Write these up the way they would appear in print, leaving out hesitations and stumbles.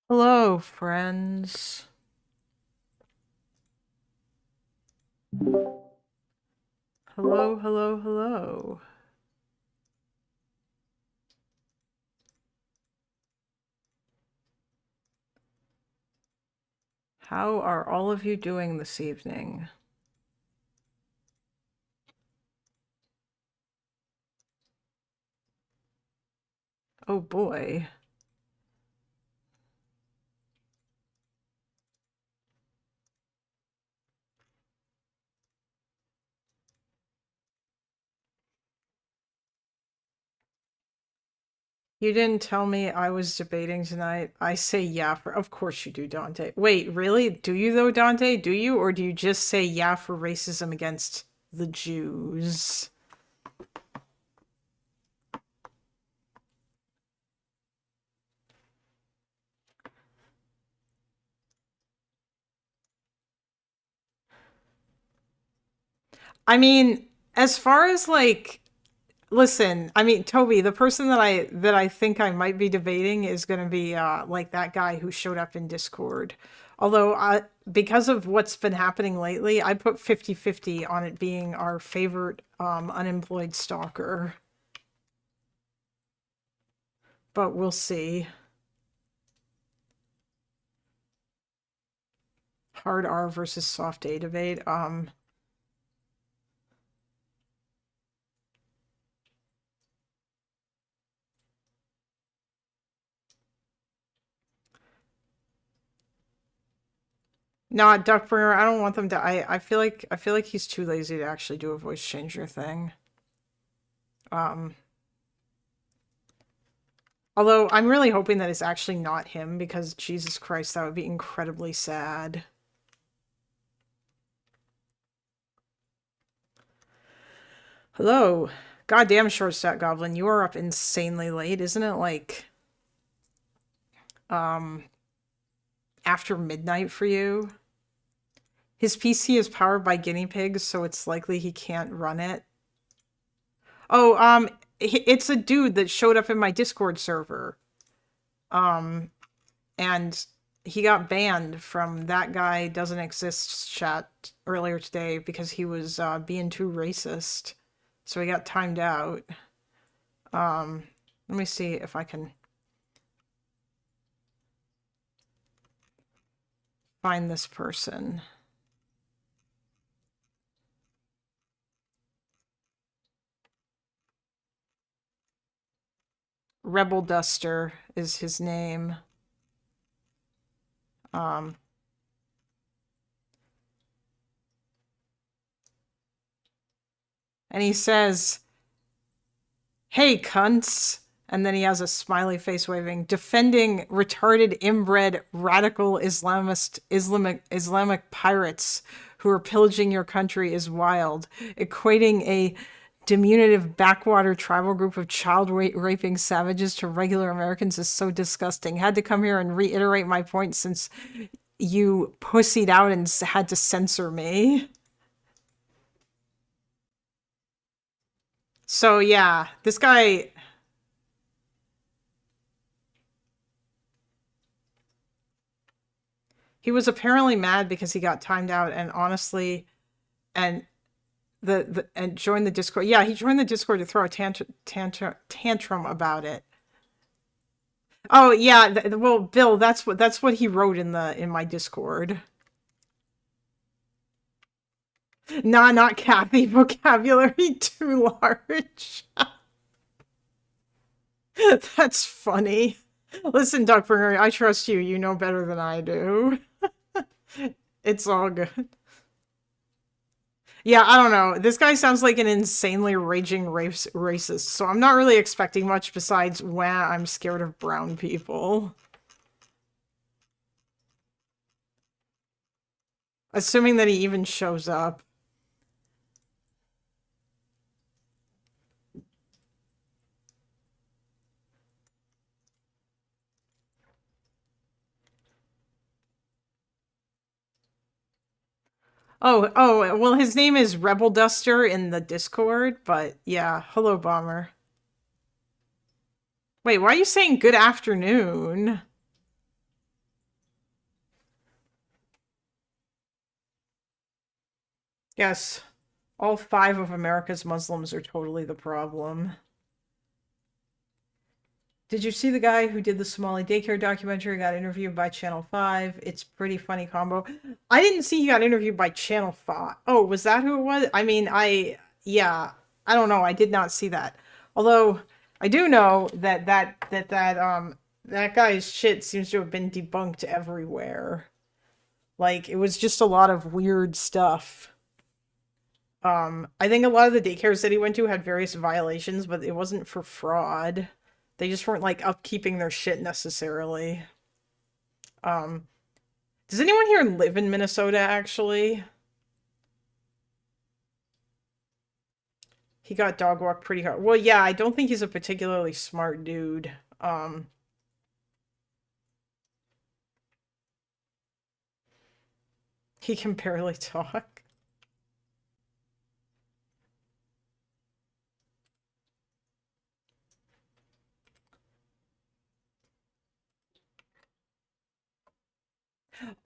Hello, friends. Hello, hello, hello. How are all of you doing this evening? Oh boy. You didn't tell me I was debating tonight. I say yeah for, of course you do, Dante. Wait, really? Do you though, Dante? Do you? Or do you just say yeah for racism against the Jews? I mean, as far as like listen, I mean, Toby, the person that I think I might be debating is going to be like that guy who showed up in Discord. Although because of what's been happening lately, I put 50-50 on it being our favorite unemployed stalker. But we'll see. Hard R versus soft A debate. No, Duckbringer, I don't want them to. I feel like he's too lazy to actually do a voice changer thing. Um, Although I'm really hoping that it's actually not him because Jesus Christ, that would be incredibly sad. Hello. Goddamn short stat goblin, you are up insanely late, isn't it like um after midnight for you? His PC is powered by guinea pigs, so it's likely he can't run it. Oh, it's a dude that showed up in my Discord server. Um and he got banned from that guy doesn't exist chat earlier today because he was being too racist. So he got timed out. Let me see if I can find this person. Rebel Duster is his name. Um, and he says, "Hey, cunts." And then he has a smiley face waving, defending retarded, inbred, radical Islamic pirates who are pillaging your country is wild. Equating a diminutive backwater tribal group of child raping savages to regular Americans is so disgusting. Had to come here and reiterate my point since you pussied out and had to censor me. So yeah, this guy, he was apparently mad because he got timed out, and honestly, and and joined the Discord. Yeah, he joined the Discord to throw a tantrum about it. Oh yeah, well, Bill, that's what he wrote in my Discord. Nah, not Kathy. Vocabulary too large. That's funny. Listen, Duckburger, I trust you. You know better than I do. It's all good. Yeah, I don't know. This guy sounds like an insanely raging racist, so I'm not really expecting much besides, wah, I'm scared of brown people. Assuming that he even shows up. Oh, well, his name is Rebel Duster in the Discord, but yeah, hello, Bomber. Wait, why are you saying good afternoon? Yes, all 5 of America's Muslims are totally the problem. Did you see the guy who did the Somali daycare documentary got interviewed by Channel 5? It's pretty funny combo. I didn't see he got interviewed by Channel 5. Oh, was that who it was? I mean, yeah, I don't know. I did not see that. Although I do know that guy's shit seems to have been debunked everywhere. Like it was just a lot of weird stuff. I think a lot of the daycares that he went to had various violations, but it wasn't for fraud. They just weren't like upkeeping their shit necessarily. Um, does anyone here live in Minnesota actually? He got dog walked pretty hard. Well, yeah, I don't think he's a particularly smart dude. Um, he can barely talk.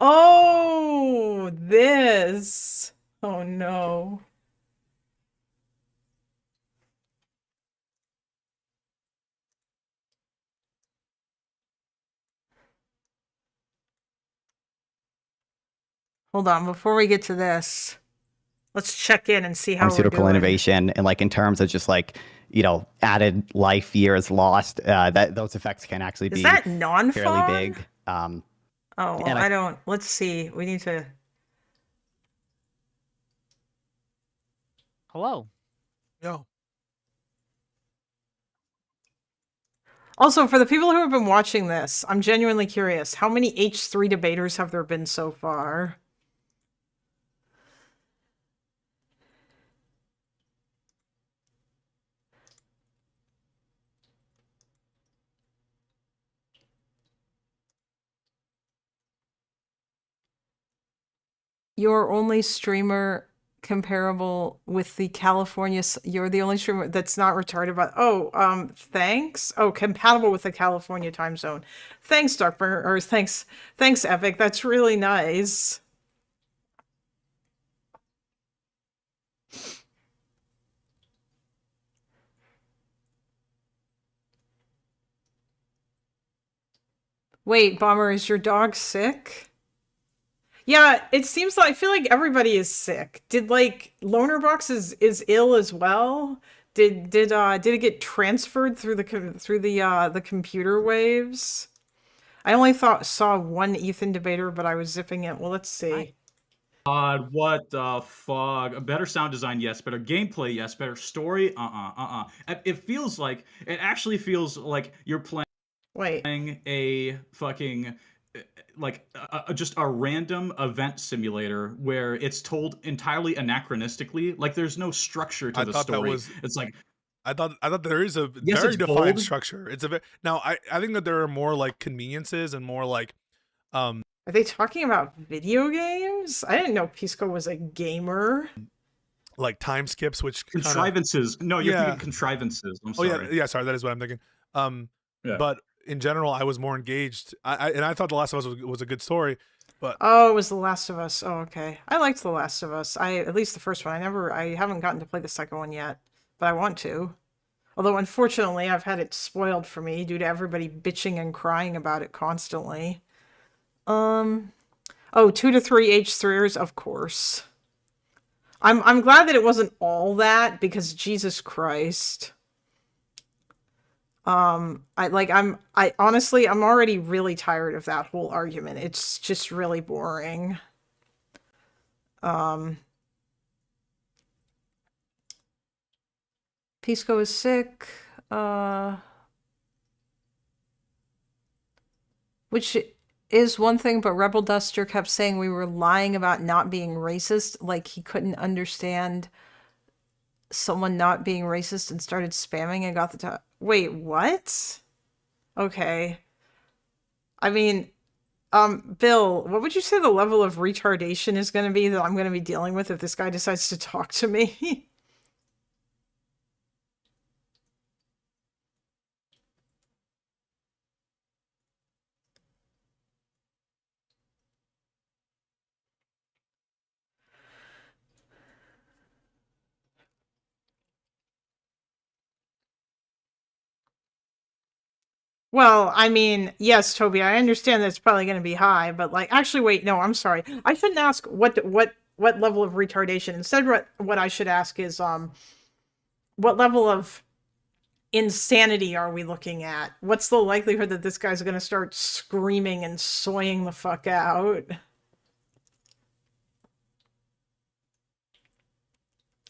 Oh, this. Oh no. Hold on, before we get to this, let's check in and see how we're Pharmaceutical doing. innovation and like in terms of just like added life years lost, that those effects can actually Is be that fairly non-fawn? big. Oh, well, And I don't. Let's see. We need to. Hello. Yo, Also, for the people who have been watching this, I'm genuinely curious. How many H3 debaters have there been so far? You're only streamer comparable with the California. You're the only streamer that's not retarded. But thanks. Oh, compatible with the California time zone. Thanks, Darkburner. Or thanks, Epic. That's really nice. Wait, Bomber, is your dog sick? Yeah, it seems like I feel like everybody is sick. Did like Lonerbox is ill as well? Did it get transferred through the computer waves? I only saw one Ethan debater, but I was zipping it. Well, let's see. God, what the fuck? A better sound design, yes. Better gameplay, yes. Better story, It actually feels like you're Wait, playing a fucking just a random event simulator where it's told entirely anachronistically. Like there's no structure to I the thought that story. was. It's like I thought there is a yes, very it's defined bold. structure. It's a now. I think that there are more like conveniences and more like are they talking about video games? I didn't know Pisco was a gamer. like time skips, which kind of Contrivances. No, you're yeah. thinking contrivances. I'm Oh sorry. yeah, yeah. Sorry, that is what I'm thinking. Yeah. But in general, I was more engaged. I thought The Last of Us was a good story, but Oh, it was The Last of Us. Oh, okay. I liked The Last of Us. At least the first one. I haven't gotten to play the second one yet, but I want to. Although unfortunately, I've had it spoiled for me due to everybody bitching and crying about it constantly. Oh, 2 to 3 H3ers, of course. I'm glad that it wasn't all that because Jesus Christ. I honestly I'm already really tired of that whole argument. It's just really boring. Pisco is sick. Which is one thing, but Rebel Duster kept saying we were lying about not being racist, like he couldn't understand someone not being racist and started spamming and got the top. Wait, what? Okay. I mean, Bill, what would you say the level of retardation is going to be that I'm going to be dealing with if this guy decides to talk to me? Well, I mean, yes, Toby, I understand that it's probably going to be high, but like, actually, wait, no, I'm sorry. I shouldn't ask what level of retardation. Instead, what I should ask is what level of insanity are we looking at? What's the likelihood that this guy's going to start screaming and soying the fuck out?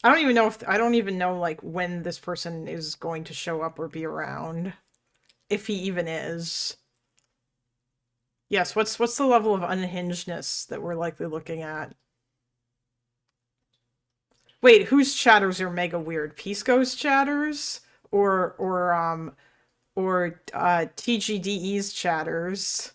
I don't even know like when this person is going to show up or be around, if he even is. Yes, what's the level of unhingedness that we're likely looking at? Wait, whose chatters are mega weird? Pisco's chatters or TGDE's chatters?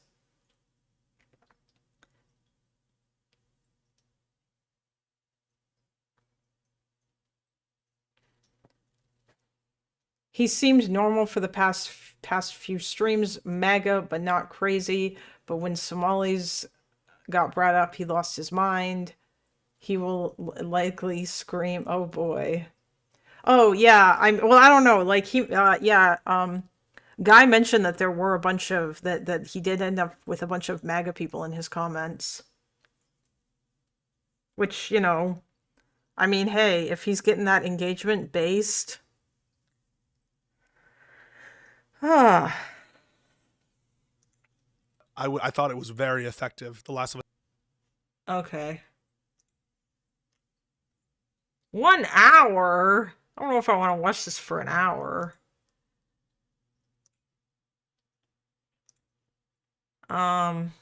He seemed normal for the past few streams, mega but not crazy. But when Somalis got brought up, he lost his mind. He will likely scream, "Oh boy!" Oh yeah, well, I don't know. Like Guy mentioned that there were a bunch of that he did end up with a bunch of MAGA people in his comments, which I mean, hey, if he's getting that engagement based. Ah, I thought it was very effective. The Last of Us. okay. 1 hour? I don't know if I want to watch this for an hour. Um,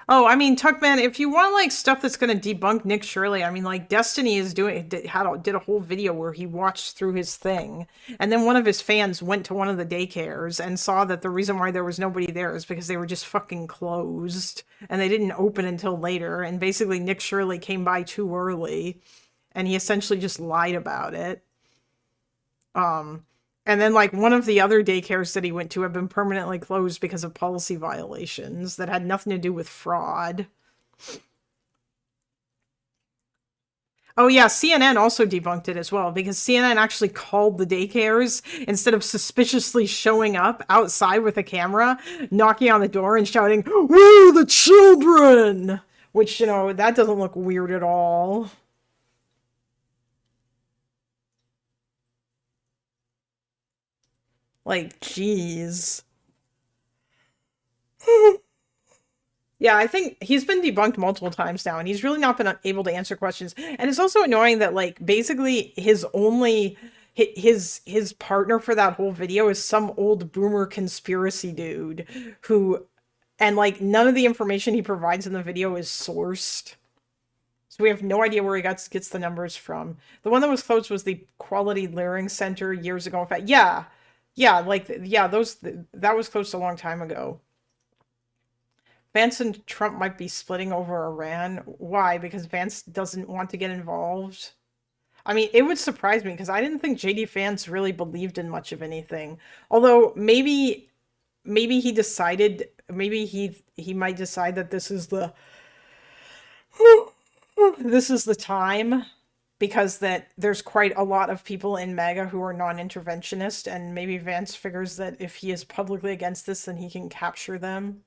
Oh, I mean, Tuckman, if you want like stuff that's going to debunk Nick Shirley, I mean, like Destiny is did a whole video where he watched through his thing, and then one of his fans went to one of the daycares and saw that the reason why there was nobody there is because they were just fucking closed and they didn't open until later. And basically, Nick Shirley came by too early, and he essentially just lied about it. And then, like, one of the other daycares that he went to have been permanently closed because of policy violations that had nothing to do with fraud. Oh, yeah, CNN also debunked it as well because CNN actually called the daycares instead of suspiciously showing up outside with a camera, knocking on the door and shouting, "Where are the children?" Which, that doesn't look weird at all. Like, jeez. Yeah, I think he's been debunked multiple times now, and he's really not been able to answer questions. And it's also annoying that, like, basically his partner for that whole video is some old boomer conspiracy dude and like none of the information he provides in the video is sourced. So we have no idea where he gets the numbers from. The one that was closed was the Quality Learning Center years ago. In fact, yeah, that was closed a long time ago. Vance and Trump might be splitting over Iran. Why? Because Vance doesn't want to get involved. I mean, it would surprise me because I didn't think JD Vance really believed in much of anything. Although maybe he decided, maybe he might decide that this is the time, because that there's quite a lot of people in MAGA who are non-interventionist, and maybe Vance figures that if he is publicly against this, then he can capture them.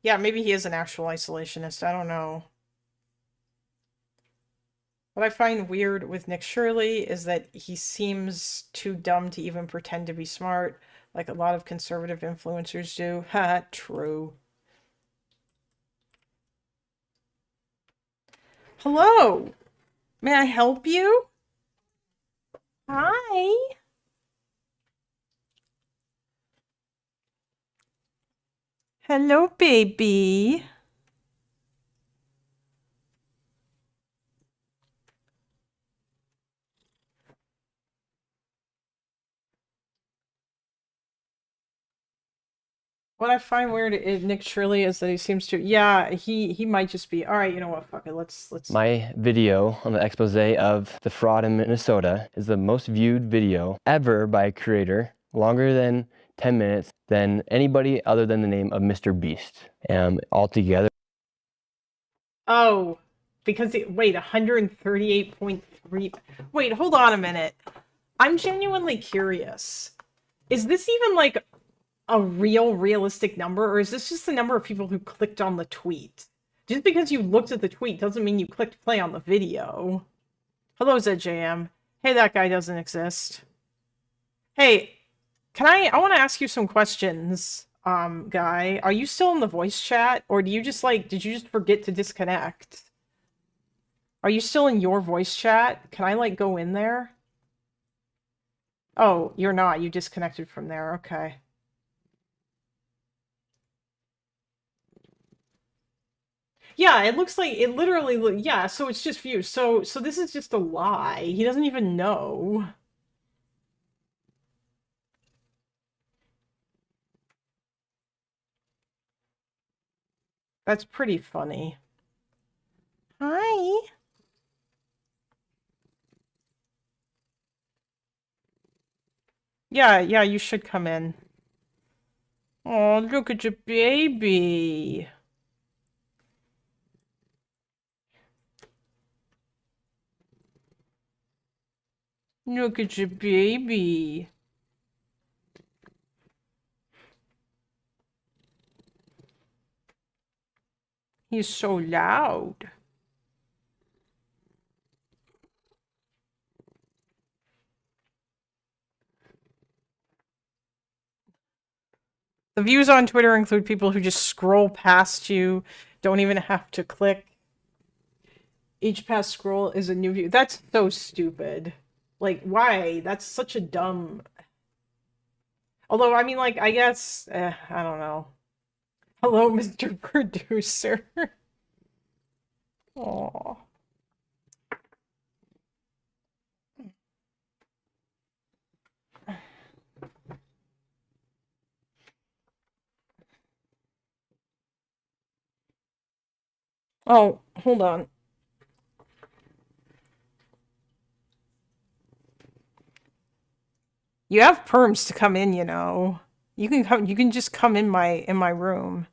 Yeah, maybe he is an actual isolationist. I don't know. What I find weird with Nick Shirley is that he seems too dumb to even pretend to be smart, like a lot of conservative influencers do. Ha, true. Hello. May I help you? Hi. Hello, baby. What I find weird in Nick Shirley is that he seems to, yeah, he might just be, all right, you know what, fuck it, let's. My video on the expose of the fraud in Minnesota is the most viewed video ever by a creator longer than 10 minutes than anybody other than the name of Mr. Beast. Altogether, Oh, because wait, 138.3. Wait, hold on a minute. I'm genuinely curious. Is this even like a realistic number, or is this just the number of people who clicked on the tweet? Just because you looked at the tweet doesn't mean you clicked play on the video. Hello, ZJM. Hey, that guy doesn't exist. Hey, I want to ask you some questions, guy. Are you still in the voice chat, or did you just forget to disconnect? Are you still in your voice chat? Can I, go in there? Oh, you're not. You disconnected from there. Okay. Yeah, it looks like it literally. Yeah, so it's just views. So this is just a lie. He doesn't even know. That's pretty funny. Hi. Yeah, you should come in. Oh, look at your baby. Look at your baby. He's so loud. The views on Twitter include people who just scroll past you, don't even have to click. Each past scroll is a new view. That's so stupid. Like, why? That's such a dumb... Although, I mean, I guess... I don't know. Hello, Mr. Producer. Aww. Oh, hold on. You have perms to come in, you know. You can just come in my room.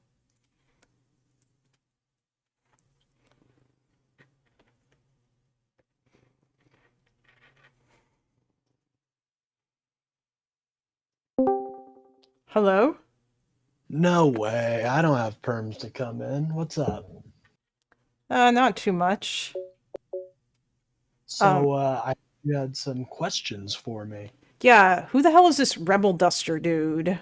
Hello? No way. I don't have perms to come in. What's up? Not too much. So, you had some questions for me. Yeah, who the hell is this Rebel Duster dude?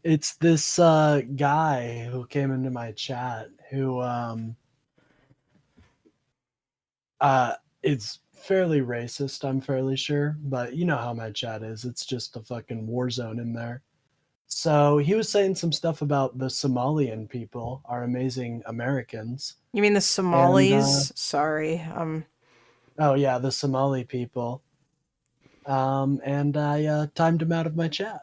It's this guy who came into my chat who it's fairly racist, I'm fairly sure, but you know how my chat is. It's just a fucking war zone in there. So he was saying some stuff about the Somalian people are amazing Americans. You mean the Somalis? Sorry. Oh yeah, the Somali people. And I timed him out of my chat.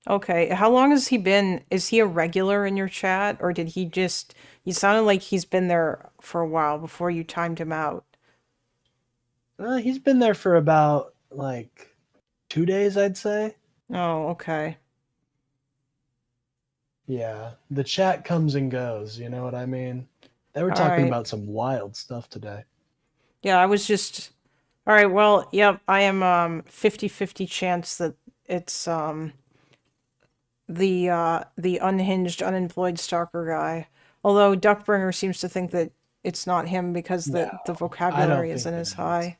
Okay, how long has he been? Is he a regular in your chat, or did he just... You sounded like he's been there for a while before you timed him out. He's been there for about, 2 days, I'd say. Oh, okay. Yeah, the chat comes and goes, you know what I mean? They were talking Alright. about some wild stuff today. Yeah, I was just... Alright, well, yep, I am 50-50 chance that it's the unhinged, unemployed stalker guy. Although Duckbringer seems to think that it's not him because the vocabulary isn't as high.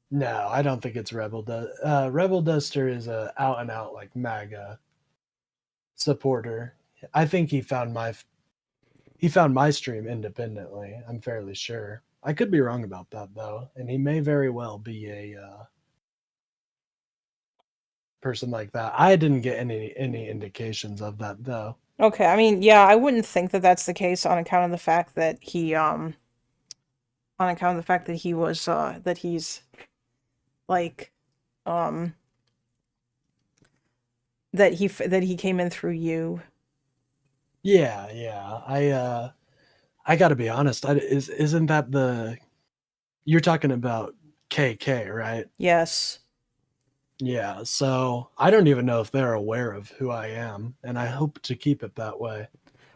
No, I don't think it's Rebel Duster. Rebel Duster is a out and out MAGA supporter. I think he found my stream independently. I'm fairly sure. I could be wrong about that though, and he may very well be a person like that. I didn't get any indications of that though. Okay, I mean, yeah, I wouldn't think that that's the case on account of the fact that he was that he's that he came in through you. Yeah. I got to be honest. Isn't that you're talking about KK, right? Yes. Yeah, so I don't even know if they're aware of who I am, and I hope to keep it that way.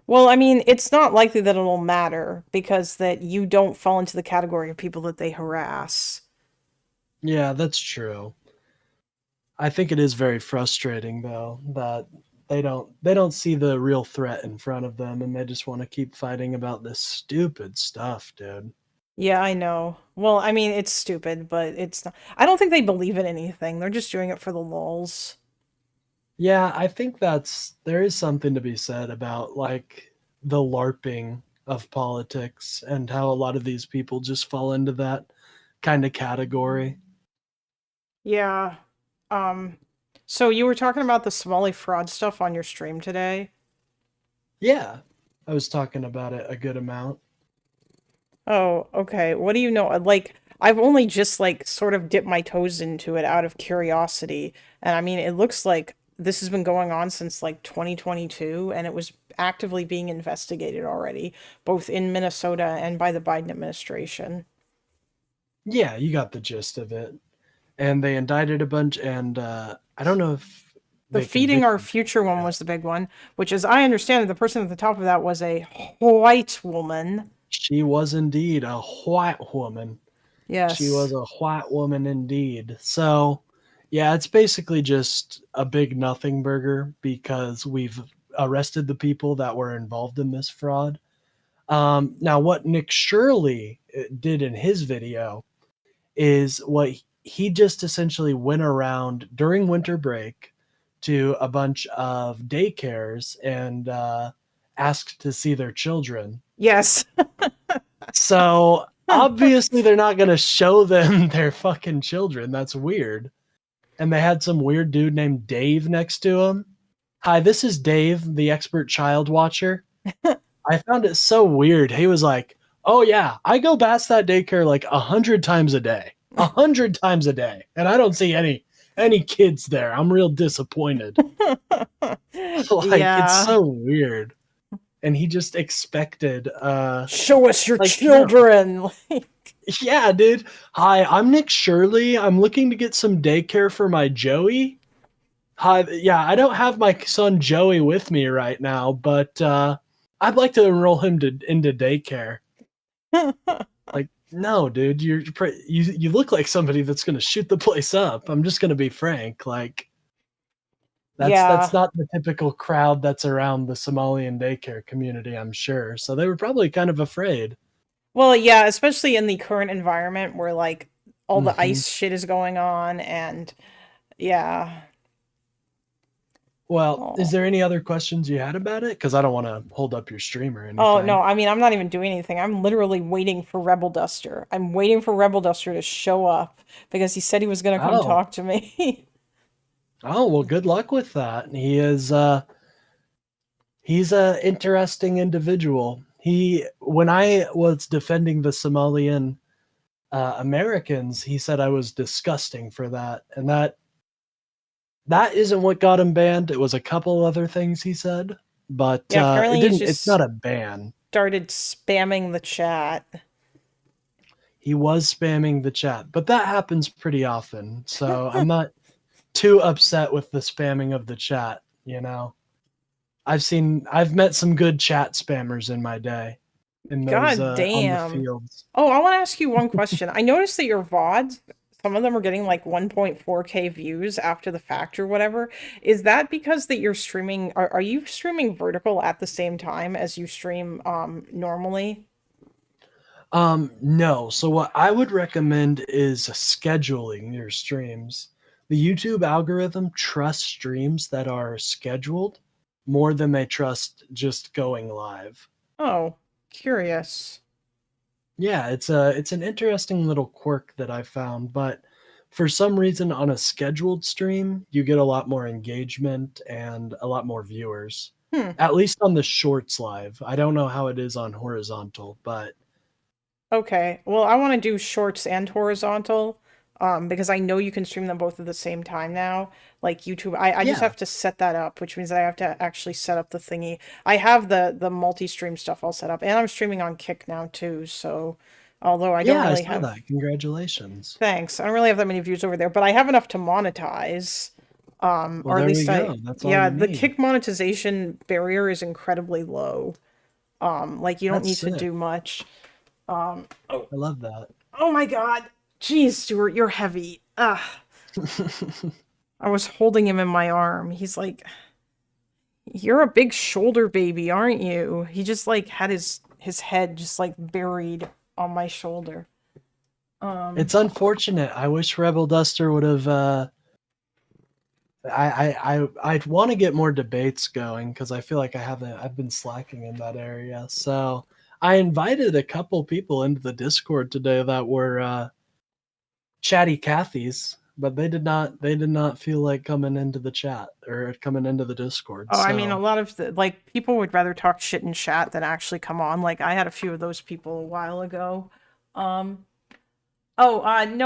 Well, I mean, it's not likely that it'll matter because that you don't fall into the category of people that they harass. Yeah, that's true. I think it is very frustrating though that they don't see the real threat in front of them and they just want to keep fighting about this stupid stuff, dude. Yeah, I know. Well, I mean, it's stupid, but it's not. I don't think they believe in anything. They're just doing it for the lulz. Yeah, I think there is something to be said about like the LARPing of politics and how a lot of these people just fall into that kind of category. Yeah. Um, so you were talking about the Somali fraud stuff on your stream today? Yeah, I was talking about it a good amount. Oh, okay. What do you know? Like, I've only just like sort of dipped my toes into it out of curiosity. And I mean, it looks like this has been going on since like 2022, and it was actively being investigated already, both in Minnesota and by the Biden administration. Yeah, you got the gist of it. And they indicted a bunch, and I don't know if The they Feeding Our convicted. Future one was the big one, which, as I understand it, the person at the top of that was a white woman. She was indeed a white woman. She was Yes. a white woman indeed. So, yeah, it's basically just a big nothing burger because we've arrested the people that were involved in this fraud. Now, what Nick Shirley did in his video is what he just essentially went around during winter break to a bunch of daycares and asked to see their children. Yes. So obviously they're not going to show them their fucking children. That's weird. And they had some weird dude named Dave next to him. Hi, this is Dave, the expert child watcher. I found it so weird. He was like, "Oh yeah, I go past that daycare like 100 times a day, 100 times a day, and I don't see any kids there. I'm real disappointed." Like it's Yeah. so weird. And he just expected Show us your like children. yeah, dude. Hi, I'm Nick Shirley. I'm looking to get some daycare for my Joey. Hi, yeah, I don't have my son Joey with me right now, but I'd like to enroll him into daycare. Like, no, dude, you look like somebody that's gonna shoot the place up. I'm just gonna be frank. Like, that's Yeah. not the typical crowd that's around the Somalian daycare community, I'm sure. So they were probably kind of afraid. Well, yeah, especially in the current environment where like all the Mhm. ICE shit is going on, and yeah. Well, is Oh. there any other questions you had about it? Because I don't want to hold up your stream or Oh no, anything. I mean, I'm not even doing anything. I'm literally waiting for Rebel Duster. I'm waiting for Rebel Duster to show up because he said he was gonna come Oh, talk to me. oh, well, good luck with that. He's a interesting individual. When I was defending the Somalian Americans, he said I was disgusting for that, and that isn't what got him banned. It was a couple other things he said, but Yeah, it apparently he's didn't. It's just not a ban. started spamming the chat. He was spamming the chat, but that happens pretty often. So I'm not too upset with the spamming of the chat. You know, I've met some good chat spammers in my day, in those God on the damn. fields. Oh, I want to ask you one question. I noticed that your VODs, some of them are getting like 1.4K views after the fact or whatever. Is that because that you're streaming, are you streaming vertical at the same time as you stream normally? No. So what I would recommend is scheduling your streams. The YouTube algorithm trusts streams that are scheduled more than they trust just going live. Oh, curious. Yeah, it's an interesting little quirk that I found, but for some reason on a scheduled stream, you get a lot more engagement and a lot more viewers. Hmm. At least on the shorts live. I don't know how it is on horizontal, but Okay. Well, I want to do shorts and horizontal, because I know you can stream them both at the same time now. Like YouTube, I just yeah. have to set that up, which means that I have to actually set up the thingy. I have the multi-stream stuff all set up, and I'm streaming on Kick now too, so Although I Yeah, don't I really saw have. that. Congratulations. Thanks. I don't really have that many views over there, but I have enough to monetize. Well, Or at there we least go. That's all yeah, you the need. kick monetization barrier is incredibly low. Like you don't That's need to sick. do much. I love that. Oh my god. Jeez, Stuart, you're heavy. Ugh. I was holding him in my arm. He's like, you're a big shoulder baby, aren't you? He just like had his head just like buried on my shoulder. It's unfortunate. I wish Rebel Duster would have. I'd want to get more debates going because I feel like I've been slacking in that area. So I invited a couple people into the Discord today that were chatty Cathy's, but they did not feel like coming into the chat or coming into the Discord. Oh, I mean, a So lot of the like people would rather talk shit in chat than actually come on. Like I had a few of those people a while ago. No,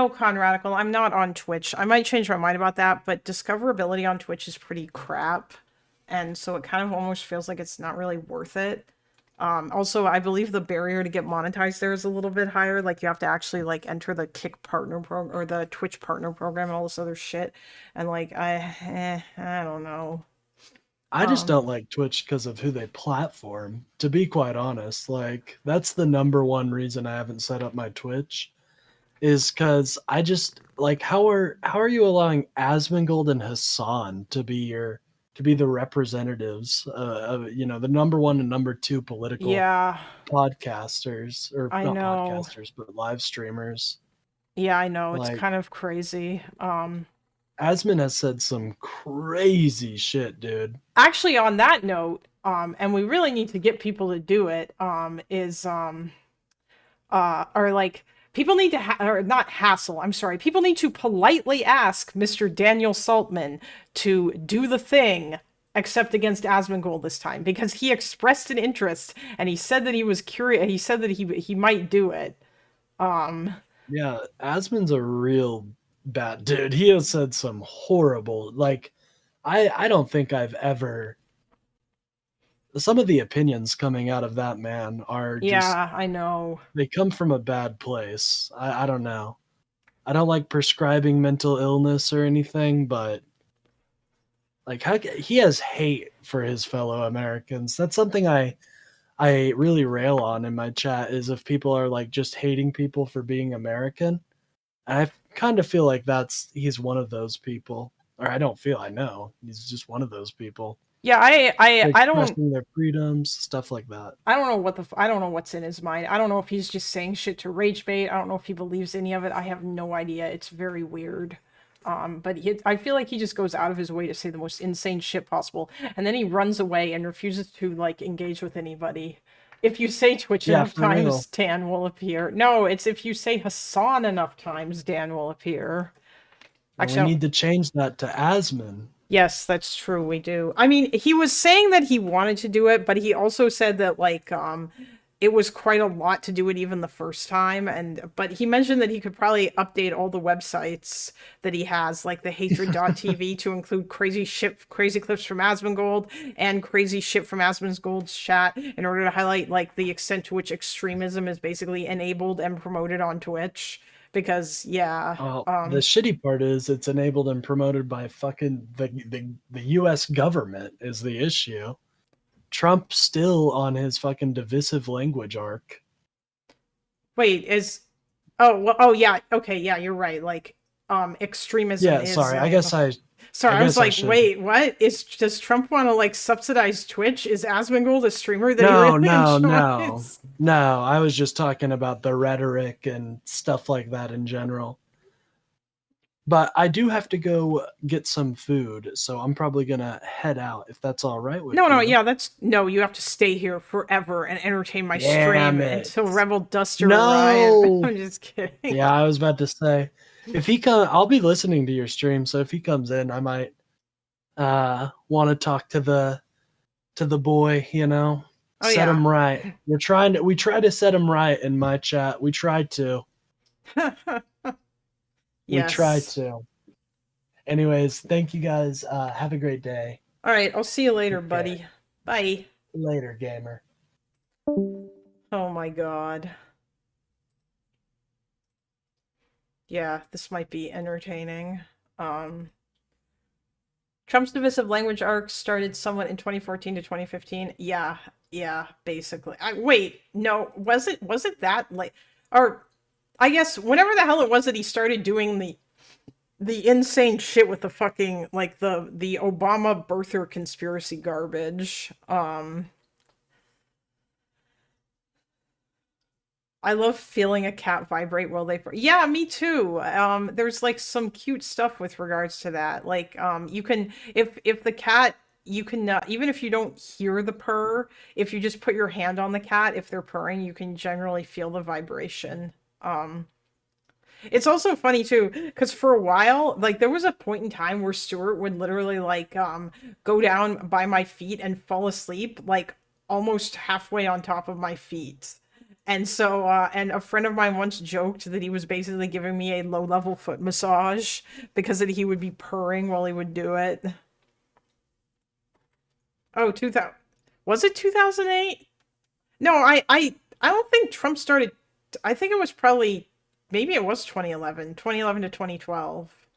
Conradical, I'm not on Twitch. I might change my mind about that, but discoverability on Twitch is pretty crap, and so it kind of almost feels like it's not really worth it. Also, I believe the barrier to get monetized there is a little bit higher. Like you have to actually like enter the Kick partner program or the Twitch partner program and all this other shit. And like I don't know. I just don't like Twitch because of who they platform. To be quite honest, like that's the number one reason I haven't set up my Twitch. Is because I just like how are you allowing Asmongold and Hassan to be the representatives of the number one and number two political Yeah, podcasters, or I not know. podcasters but live streamers. Yeah, I know. It's Like kind of crazy. Asmon has said some crazy shit, dude. Actually, on that note, and we really need to get people to do it, or like people need to or not hassle, I'm sorry, people need to politely ask Mr. Daniel Saltman to do the thing except against Asmongold this time, because he expressed an interest and he said that he was curious, he said that he might do it. Yeah, Asmon's a real bad dude. He has said some horrible, like I don't think I've ever, some of the opinions coming out of that man are just, Yeah, I know. they come from a bad place. I don't know. I don't like prescribing mental illness or anything, but like he has hate for his fellow Americans. That's something I really rail on in my chat, is if people are like just hating people for being American. And I kind of feel like he's one of those people. Or I know he's just one of those people. Yeah, I don't Expressing their freedoms, stuff like that. I don't know I don't know what's in his mind. I don't know if he's just saying shit to rage bait. I don't know if he believes any of it. I have no idea. It's very weird. But I feel like he just goes out of his way to say the most insane shit possible, and then he runs away and refuses to like engage with anybody. If you say Twitch Yeah, enough for real. times, Dan will appear. No, it's if you say Hassan enough times, Dan will appear. And Actually, we need to change that to Asmon. yes, that's true. We do. I mean, he was saying that he wanted to do it, but he also said that like it was quite a lot to do it even the first time, but he mentioned that he could probably update all the websites that he has, like the hatred.tv to include crazy clips from Asmongold and crazy shit from Asmongold's chat in order to highlight like the extent to which extremism is basically enabled and promoted on Twitch. Because yeah, The shitty part is it's enabled and promoted by fucking the U.S. government is the issue. Trump's still on his fucking divisive language arc. wait, yeah, okay, yeah, you're right. Like, extremism Yeah, is. sorry. I guess I was guess I like, should- wait, what? Does Trump want to like subsidize Twitch? Is Asmongold a streamer that No, he really no. enjoys? No, I was just talking about the rhetoric and stuff like that in general. But I do have to go get some food, so I'm probably gonna head out if that's all right with you. No, yeah, you have to stay here forever and entertain my Damn stream it. until Rebel Duster No. arrives. I'm just kidding. Yeah, I was about to say, if he I'll be listening to your stream, so if he comes in, I might want to talk to the boy, Oh, set yeah. him right. We try to set him right in my chat. We try to. We try Yes. to. Anyways, thank you guys. Have a great day. All right, I'll see you later, Okay. buddy. Bye. Later, gamer. Oh my god. Yeah, this might be entertaining. Trump's divisive language arc started somewhat in 2014 to 2015. Yeah, basically. Wait, no, was it that late? Or I guess whenever the hell it was that he started doing the insane shit with the fucking like the Obama birther conspiracy garbage. I love feeling a cat vibrate while they. Yeah, me too. There's like some cute stuff with regards to that. Like, you can if the cat you can even if you don't hear the purr, if you just put your hand on the cat, if they're purring, you can generally feel the vibration. It's also funny too, because for a while, like there was a point in time where Stuart would literally like go down by my feet and fall asleep, like almost halfway on top of my feet. And so, and a friend of mine once joked that he was basically giving me a low-level foot massage because that he would be purring while he would do it. Oh, 2000, was it 2008? No, I don't think Trump started. I think it was probably, maybe it was 2011 to 2012.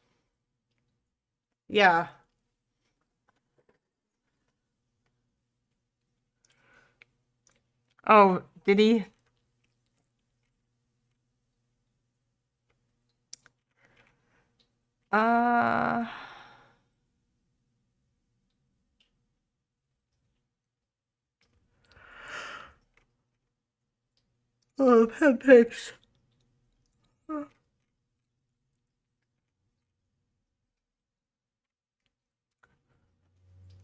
Yeah. Oh, did he? Uh, oh, pancakes.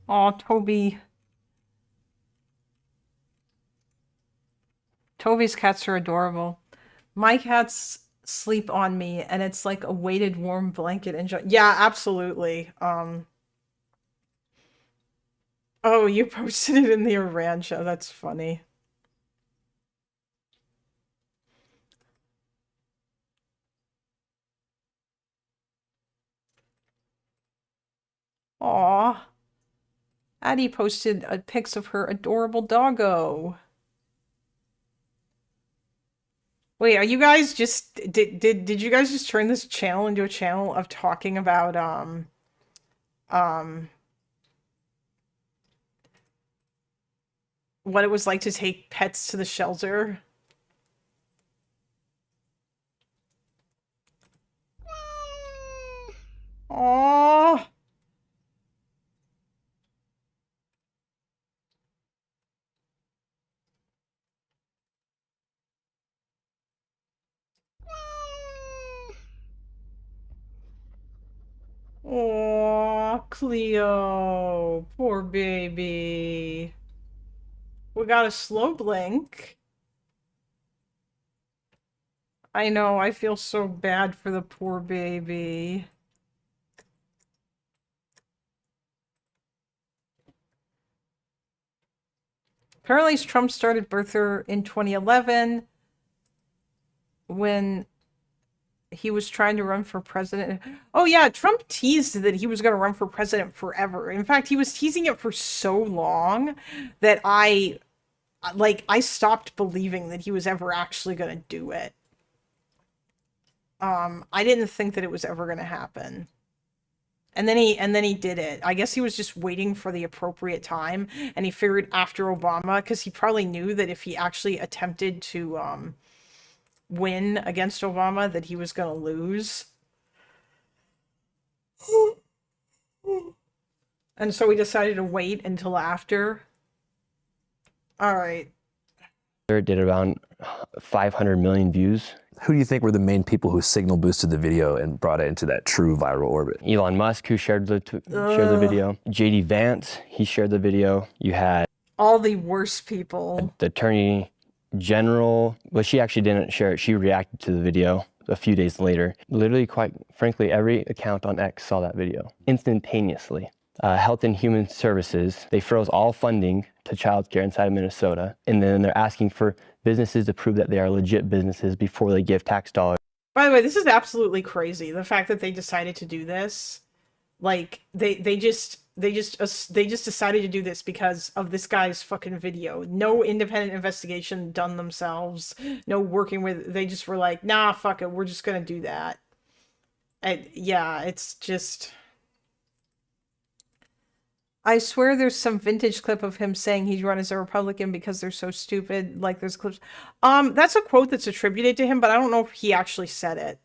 Oh, Toby. Toby's cats are adorable. My cats sleep on me, and it's like a weighted warm blanket. Yeah, absolutely. Oh, you posted it in the Iran show. That's funny. Aw. Addie posted pics of her adorable doggo. Wait, are you guys just did you guys just turn this channel into a channel of talking about what it was like to take pets to the shelter? Aww. Aw, Cleo. Poor baby. We got a slow blink. I know, I feel so bad for the poor baby. Apparently, Trump started birther in 2011 when he was trying to run for president. Oh yeah, Trump teased that he was going to run for president forever. In fact, he was teasing it for so long that I stopped believing that he was ever actually going to do it. I didn't think that it was ever going to happen. And then he did it. I guess he was just waiting for the appropriate time, and he figured after Obama, because he probably knew that if he actually attempted to win against Obama, that he was going to lose. And so he decided to wait until after. All right. It did around 500 million views. Who do you think were the main people who signal boosted the video and brought it into that true viral orbit? Elon Musk, who shared the video. JD Vance, he shared the video. You had all the worst people. The Attorney General, well, she actually didn't share it. She reacted to the video a few days later. Literally, quite frankly, every account on X saw that video instantaneously. Health and Human Services, they froze all funding to childcare inside of Minnesota, and then they're asking for businesses to prove that they are legit businesses before they give tax dollars. By the way, this is absolutely crazy. The fact that they decided to do this, like they just decided to do this because of this guy's fucking video. No independent investigation done themselves. No working with. They just were like, nah, fuck it. We're just gonna do that. yeah, it's just. I swear there's some vintage clip of him saying he'd run as a Republican because they're so stupid. Like there's clips. That's a quote that's attributed to him, but I don't know if he actually said it.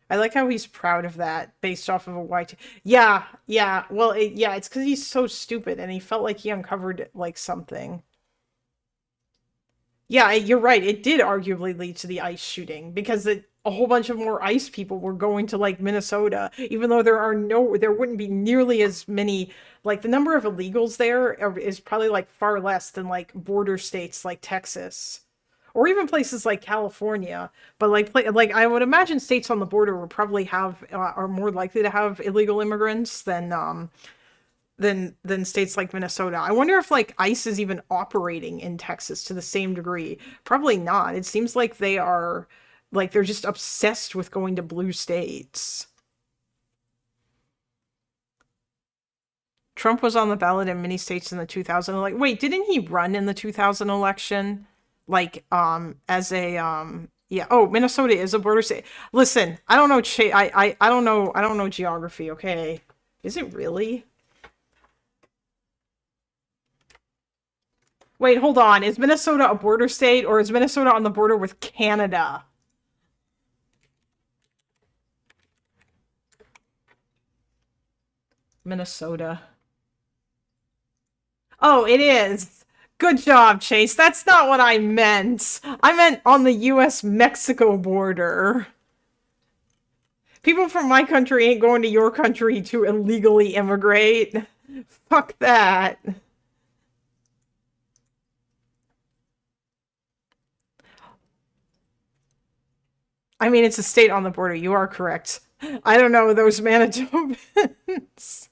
I like how he's proud of that based off of a white. Yeah, yeah. Well, yeah, it's because he's so stupid and he felt like he uncovered like something. Yeah, you're right. It did arguably lead to the ICE shooting because a whole bunch of more ICE people were going to like Minnesota, even though there wouldn't be nearly as many. Like the number of illegals there is probably like far less than like border states like Texas, or even places like California. But like I would imagine states on the border would probably have are more likely to have illegal immigrants than states like Minnesota. I wonder if like ICE is even operating in Texas to the same degree. Probably not. It seems like they're just obsessed with going to blue states. Trump was on the ballot in many states in the 2000. Like, wait, didn't he run in the 2000 election? Like, as a yeah. Oh, Minnesota is a border state. Listen, I don't know. I don't know. I don't know geography. Okay, is it really? Wait, hold on. Is Minnesota a border state or is Minnesota on the border with Canada? Minnesota. Oh, it is. Good job, Chase. That's not what I meant. I meant on the US-Mexico border. People from my country ain't going to your country to illegally immigrate. Fuck that. I mean, it's a state on the border. You are correct. I don't know those Manitobans.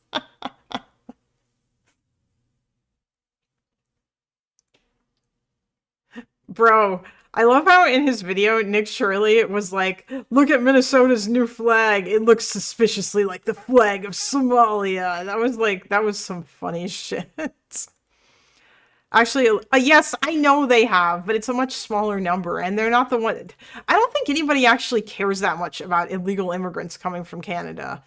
Bro, I love how in his video, Nick Shirley was like, look at Minnesota's new flag. It looks suspiciously like the flag of Somalia. That was some funny shit. Actually, yes, I know they have, but it's a much smaller number, and they're not the one. I don't think anybody actually cares that much about illegal immigrants coming from Canada.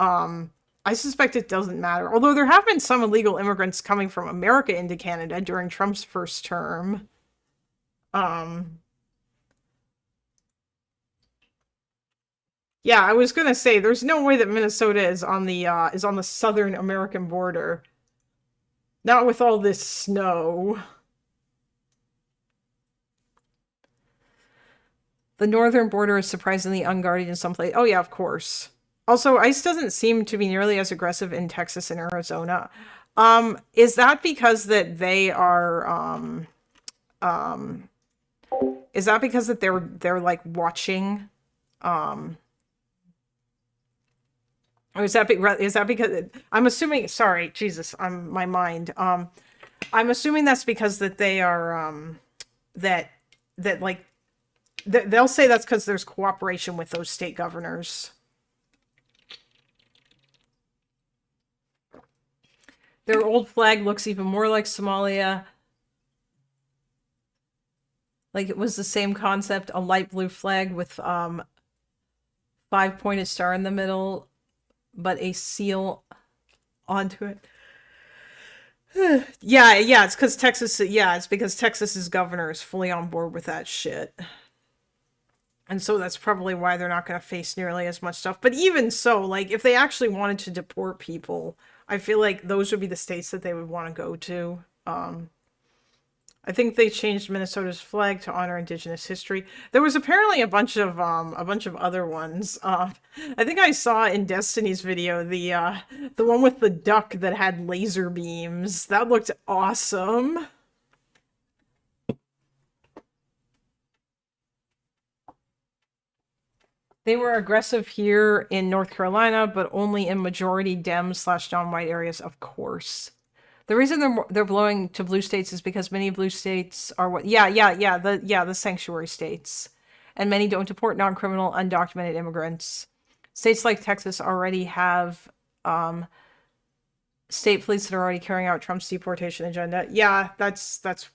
I suspect it doesn't matter. Although there have been some illegal immigrants coming from America into Canada during Trump's first term. Yeah, I was gonna say there's no way that Minnesota is on the southern American border. Not with all this snow. The northern border is surprisingly unguarded in some places. Oh yeah, of course. Also, ICE doesn't seem to be nearly as aggressive in Texas and Arizona. Is that because that they are is that because that they're like watching or is that because I'm assuming, sorry, Jesus, my mind. I'm assuming that's because that they are they'll say that's because there's cooperation with those state governors. Their old flag looks even more like Somalia. Like it was the same concept, a light blue flag with 5-pointed star in the middle, but a seal onto it. Yeah, it's because Texas. Yeah, it's because Texas's governor is fully on board with that shit, and so that's probably why they're not going to face nearly as much stuff. But even so, like if they actually wanted to deport people, I feel like those would be the states that they would want to go to. I think they changed Minnesota's flag to honor Indigenous history. There was apparently a bunch of other ones. I think I saw in Destiny's video the one with the duck that had laser beams. That looked awesome. They were aggressive here in North Carolina, but only in majority Dem/non-white areas, of course. The reason they're blowing to blue states is because many blue states are what? The sanctuary states, and many don't deport non-criminal undocumented immigrants. States like Texas already have state police that are already carrying out Trump's deportation agenda. Yeah, that's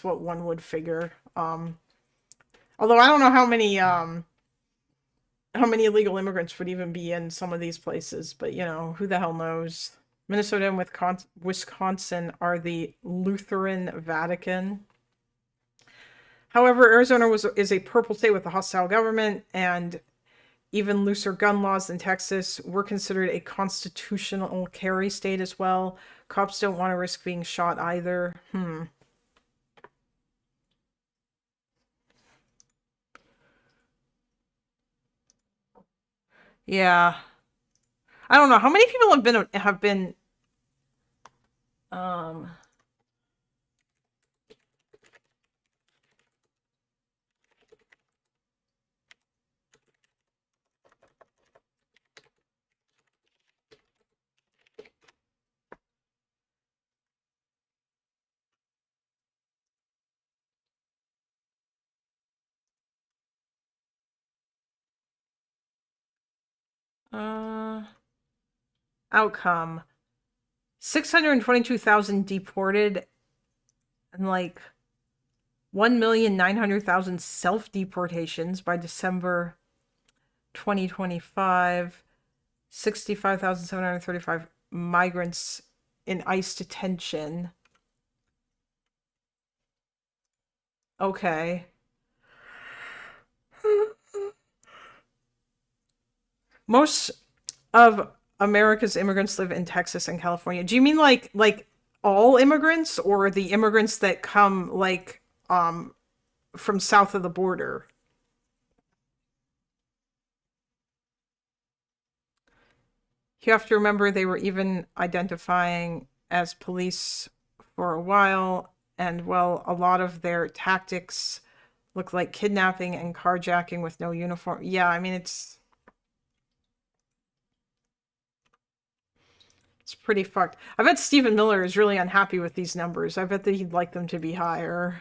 what one would figure. Although I don't know how how many illegal immigrants would even be in some of these places, but you know, who the hell knows? Minnesota and Wisconsin are the Lutheran Vatican. However, Arizona is a purple state with a hostile government, and even looser gun laws than Texas. We're considered a constitutional carry state as well. Cops don't want to risk being shot either. Yeah. I don't know how many people have been outcome 622,000 deported and like 1,900,000 self-deportations by December 2025. 65,735 migrants in ICE detention. Okay. Most of America's immigrants live in Texas and California. Do you mean like all immigrants, or the immigrants that come like from south of the border? You have to remember they were even identifying as police for a while, and well, a lot of their tactics look like kidnapping and carjacking with no uniform. Yeah, I mean, it's pretty fucked. I bet Stephen Miller is really unhappy with these numbers. I bet that he'd like them to be higher.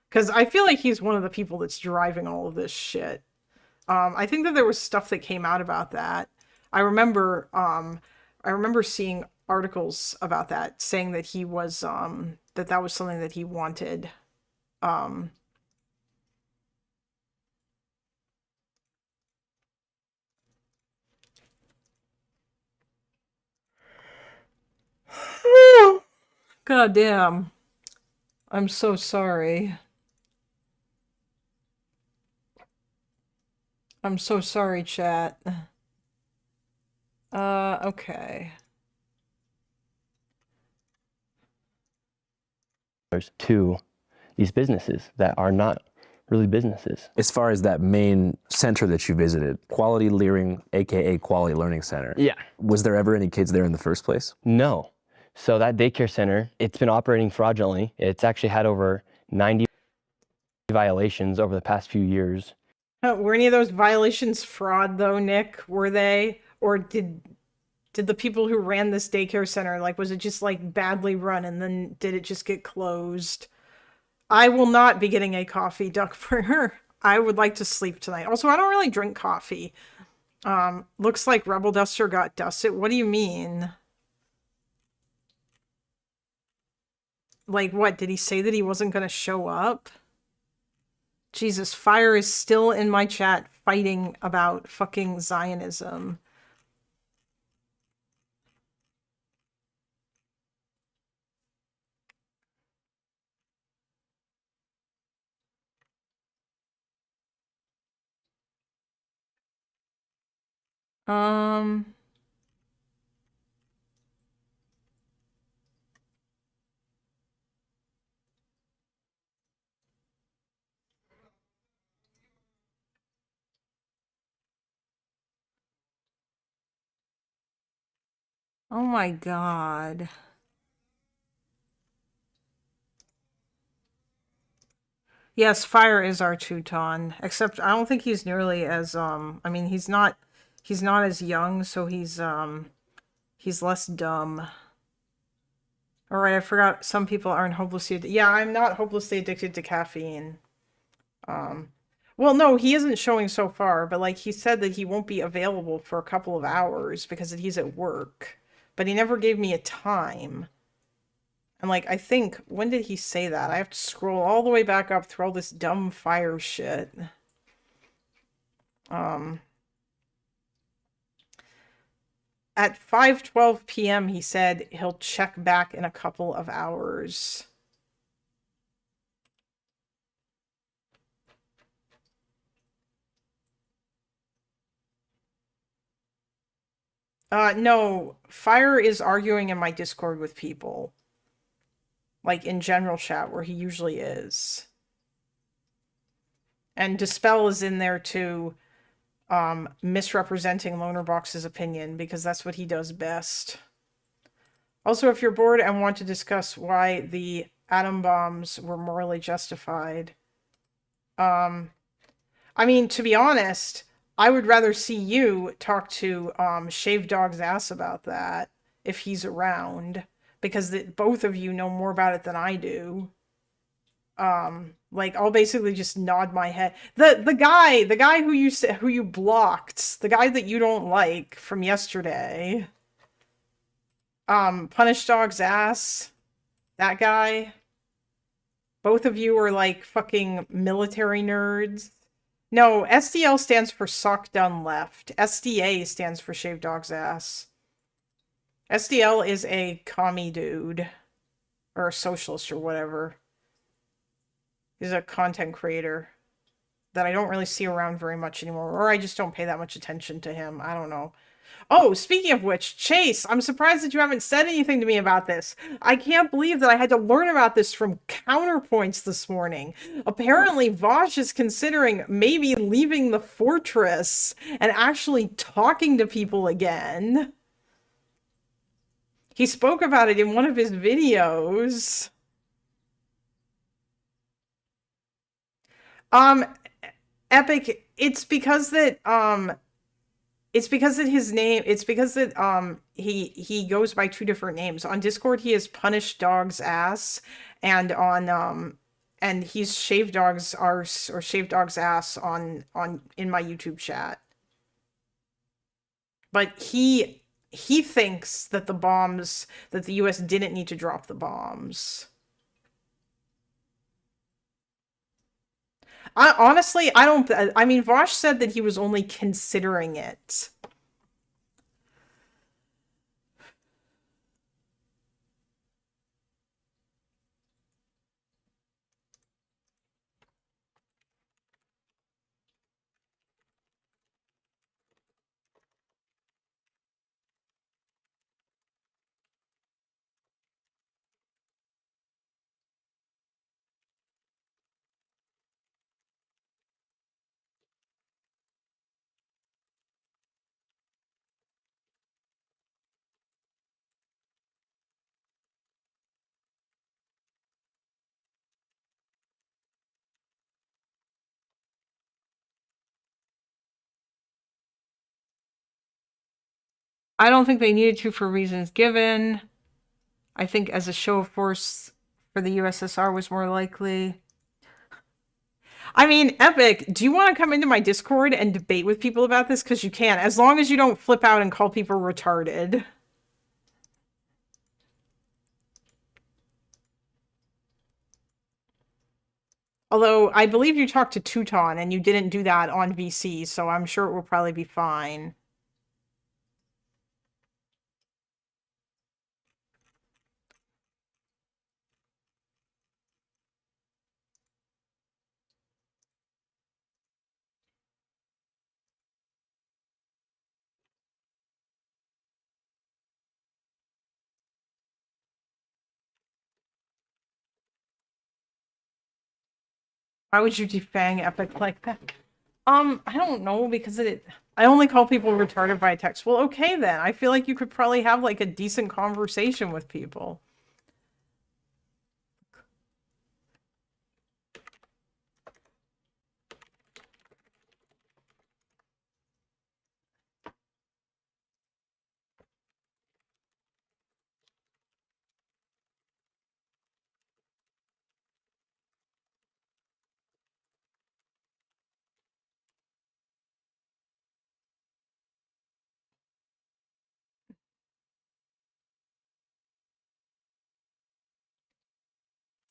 Because I feel like he's one of the people that's driving all of this shit. I think that there was stuff that came out about that. I remember seeing articles about that, saying that he was that was something that he wanted. God damn. I'm so sorry. I'm so sorry, chat. Okay. To these businesses that are not really businesses. As far as that main center that you visited, Quality Learning, aka Quality Learning Center. Yeah. Was there ever any kids there in the first place? No. So that daycare center, it's been operating fraudulently. It's actually had over 90 violations over the past few years. Were any of those violations fraud though, Nick? Were they? Or did the people who ran this daycare center, like, was it just like badly run and then did it just get closed? I will not be getting a coffee, Duckburger. I would like to sleep tonight. Also, I don't really drink coffee. Looks like Rebel Duster got dusted. What do you mean? Like, what? Did he say that he wasn't going to show up? Jesus, Fire is still in my chat fighting about fucking Zionism. Oh my God. Yes, Fire is our Teuton, except I don't think he's nearly as, I mean, he's not as young, so he's less dumb. All right, I forgot some people aren't hopelessly yeah, I'm not hopelessly addicted to caffeine. Well, no, he isn't showing so far, but like he said that he won't be available for a couple of hours because he's at work, but he never gave me a time. And like, I think, when did he say that? I have to scroll all the way back up through all this dumb Fire shit. at 5:12 p.m. he said he'll check back in a couple of hours. No, Fire is arguing in my Discord with people. Like in general chat where he usually is. And Dispel is in there too, misrepresenting Lonerbox's opinion because that's what he does best. Also, if you're bored and want to discuss why the atom bombs were morally justified, I mean, to be honest, I would rather see you talk to Shaved Dog's ass about that if he's around, because both of you know more about it than I do. Like I'll basically just nod my head. The guy who you blocked, the guy that you don't like from yesterday. Punish Dog's ass. That guy. Both of you are like fucking military nerds. No, SDL stands for Sock Done Left. SDA stands for Shaved Dog's ass. SDL is a commie dude. Or a socialist or whatever. He's a content creator that I don't really see around very much anymore. Or I just don't pay that much attention to him. I don't know. Oh, speaking of which, Chase, I'm surprised that you haven't said anything to me about this. I can't believe that I had to learn about this from Counterpoints this morning. Apparently, Vosh is considering maybe leaving the fortress and actually talking to people again. He spoke about it in one of his videos. Epic, it's because that his name, it's because that he goes by two different names. On Discord he is Punish Dog's ass, and on and he's Shaved Dog's arse or Shaved Dog's ass on in my YouTube chat. But he thinks that the bombs, that the US didn't need to drop the bombs. Honestly, I don't... I mean, Vosh said that he was only considering it. I don't think they needed to for reasons given. I think as a show of force for the USSR was more likely. I mean, Epic, do you want to come into my Discord and debate with people about this? Because you can, as long as you don't flip out and call people retarded. Although, I believe you talked to Teuton, and you didn't do that on VC, so I'm sure it will probably be fine. Why would you defang Epic like that? I don't know, because I only call people retarded by text. Well, okay then. I feel like you could probably have like a decent conversation with people.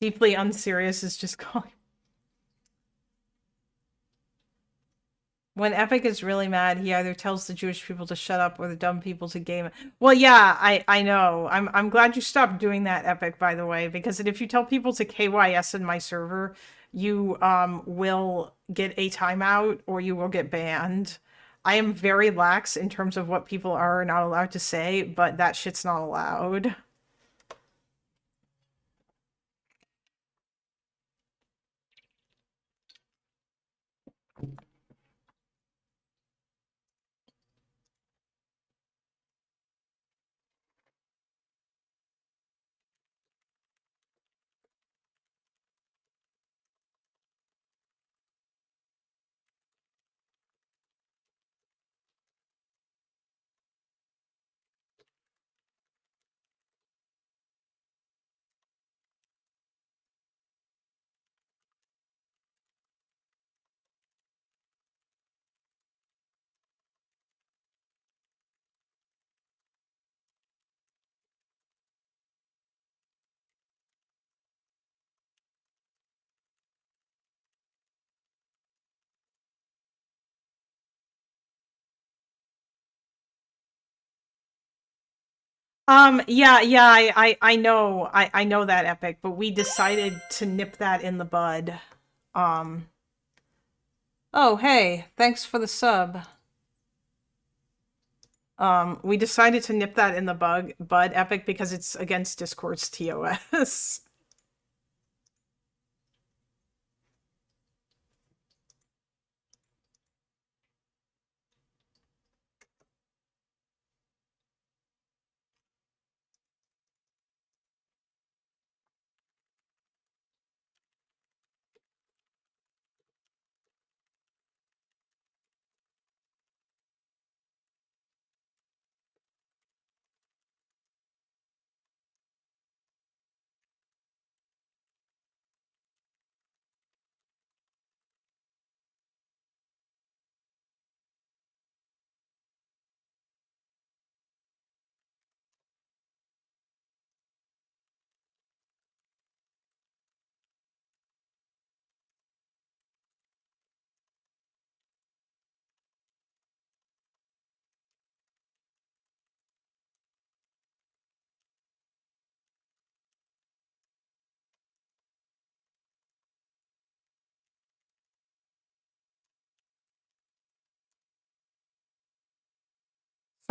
Deeply unserious is just calling. When Epic is really mad, he either tells the Jewish people to shut up or the dumb people to game. Well, yeah, I know. I'm glad you stopped doing that, Epic, by the way, because if you tell people to KYS in my server, you will get a timeout or you will get banned. I am very lax in terms of what people are not allowed to say, but that shit's not allowed. Yeah, I know, I know that, Epic, but we decided to nip that in the bud. Oh, hey, thanks for the sub. We decided to nip that in the bud, Epic, because it's against Discord's TOS.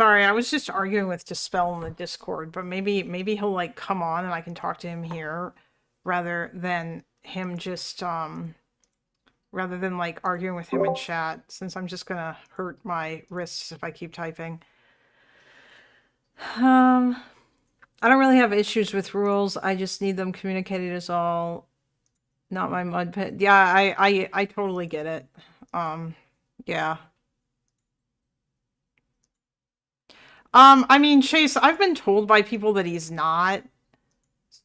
Sorry, I was just arguing with Dispel in the Discord, but maybe he'll like come on and I can talk to him here rather than him just rather than like arguing with him in chat, since I'm just gonna hurt my wrists if I keep typing. I don't really have issues with rules. I just need them communicated as all, not my mud pit. Yeah, I totally get it. Yeah. I mean, Chase, I've been told by people that he's not.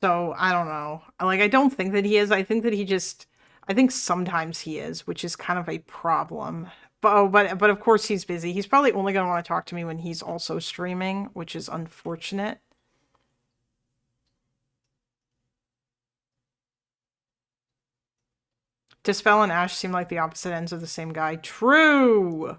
So, I don't know. Like, I don't think that he is. I think that he just... I think sometimes he is, which is kind of a problem. But of course he's busy. He's probably only going to want to talk to me when he's also streaming, which is unfortunate. Dispel and Ash seem like the opposite ends of the same guy. True!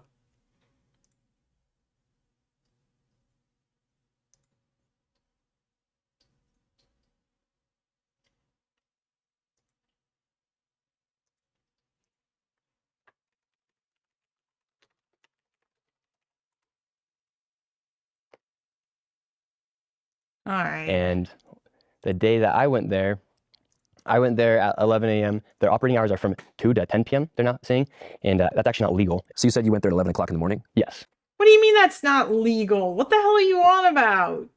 All right. And the day that I went there at 11 a.m. Their operating hours are from 2 to 10 p.m., they're not saying. And that's actually not legal. So you said you went there at 11 o'clock in the morning? Yes. What do you mean that's not legal? What the hell are you on about?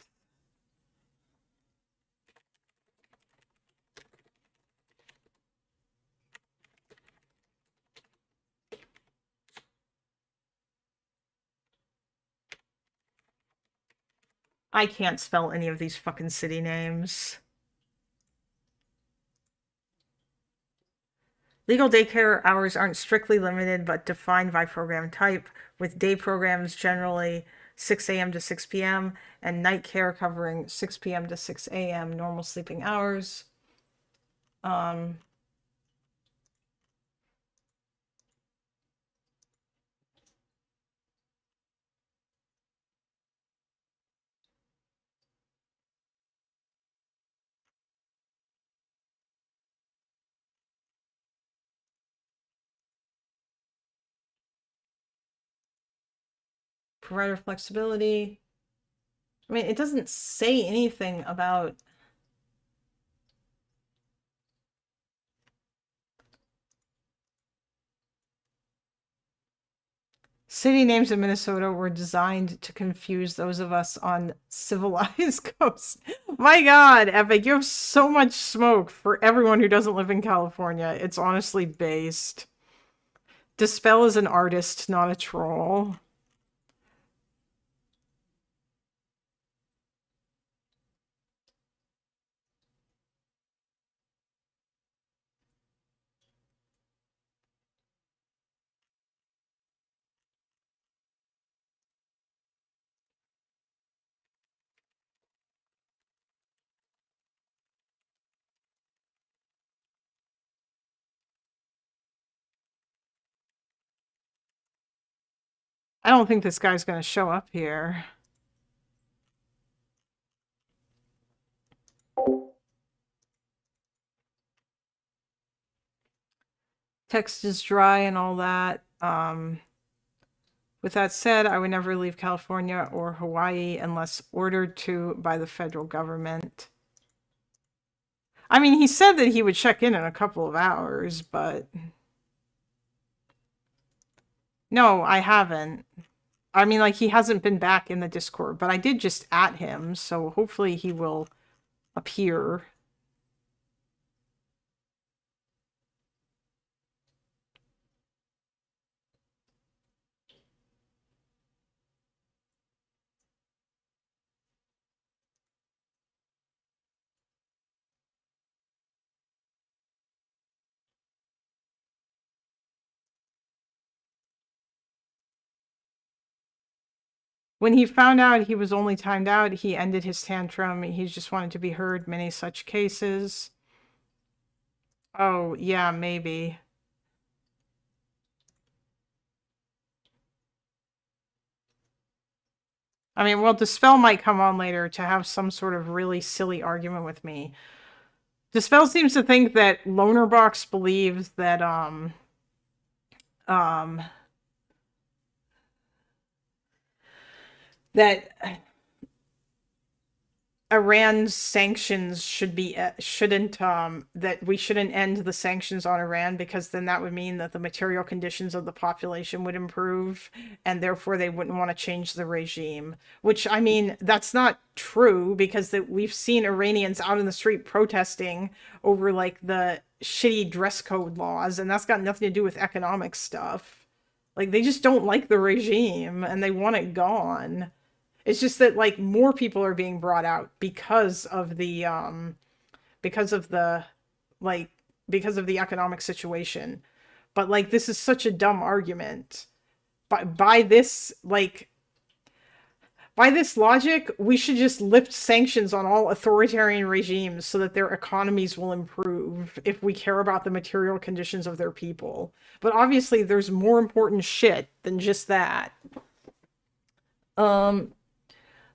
I can't spell any of these fucking city names. Legal daycare hours aren't strictly limited, but defined by program type, with day programs generally 6 a.m. to 6 p.m. and night care covering 6 p.m. to 6 a.m. normal sleeping hours. provider flexibility. I mean, it doesn't say anything about. City names in Minnesota were designed to confuse those of us on civilized coast. My God, Epic, you have so much smoke for everyone who doesn't live in California. It's honestly based. Dispel is an artist, not a troll. I don't think this guy's going to show up here. Text is dry and all that. With that said, I would never leave California or Hawaii unless ordered to by the federal government. I mean, he said that he would check in a couple of hours, but... No, I haven't. I mean, like, he hasn't been back in the Discord, but I did just at him, so hopefully he will appear. When he found out he was only timed out, he ended his tantrum. He just wanted to be heard. Many such cases. Oh, yeah, maybe. I mean, well, Dispel might come on later to have some sort of really silly argument with me. Dispel seems to think that Lonerbox believes that, that Iran's sanctions should be that we shouldn't end the sanctions on Iran because then that would mean that the material conditions of the population would improve and therefore they wouldn't want to change the regime, which, I mean, that's not true because we've seen Iranians out in the street protesting over like the shitty dress code laws, and that's got nothing to do with economic stuff. Like, they just don't like the regime and they want it gone. It's just that, like, more people are being brought out because of the economic situation. But, like, this is such a dumb argument. By this logic, we should just lift sanctions on all authoritarian regimes so that their economies will improve if we care about the material conditions of their people. But obviously, there's more important shit than just that.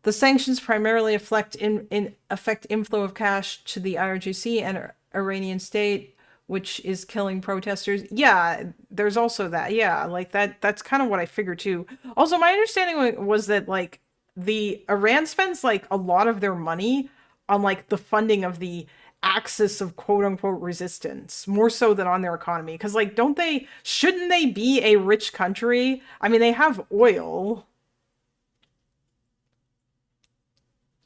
The sanctions primarily affect inflow of cash to the IRGC and Iranian state, which is killing protesters. Yeah, there's also that. Yeah, like that's kind of what I figured too. Also, my understanding was that like the Iran spends like a lot of their money on like the funding of the axis of quote unquote resistance, more so than on their economy. Because like, shouldn't they be a rich country? I mean, they have oil.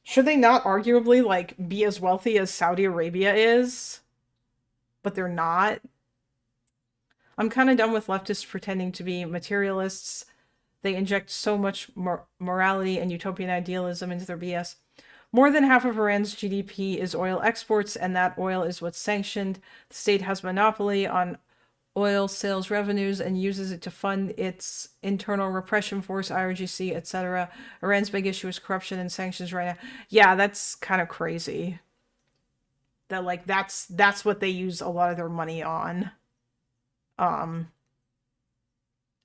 Should they not arguably, like, be as wealthy as Saudi Arabia is? But they're not. I'm kind of done with leftists pretending to be materialists. They inject so much morality and utopian idealism into their BS. More than half of Iran's GDP is oil exports, and that oil is what's sanctioned. The state has monopoly on oil sales revenues and uses it to fund its internal repression force, IRGC, etc. Iran's big issue is corruption and sanctions right now. Yeah, that's kind of crazy. That like that's what they use a lot of their money on. And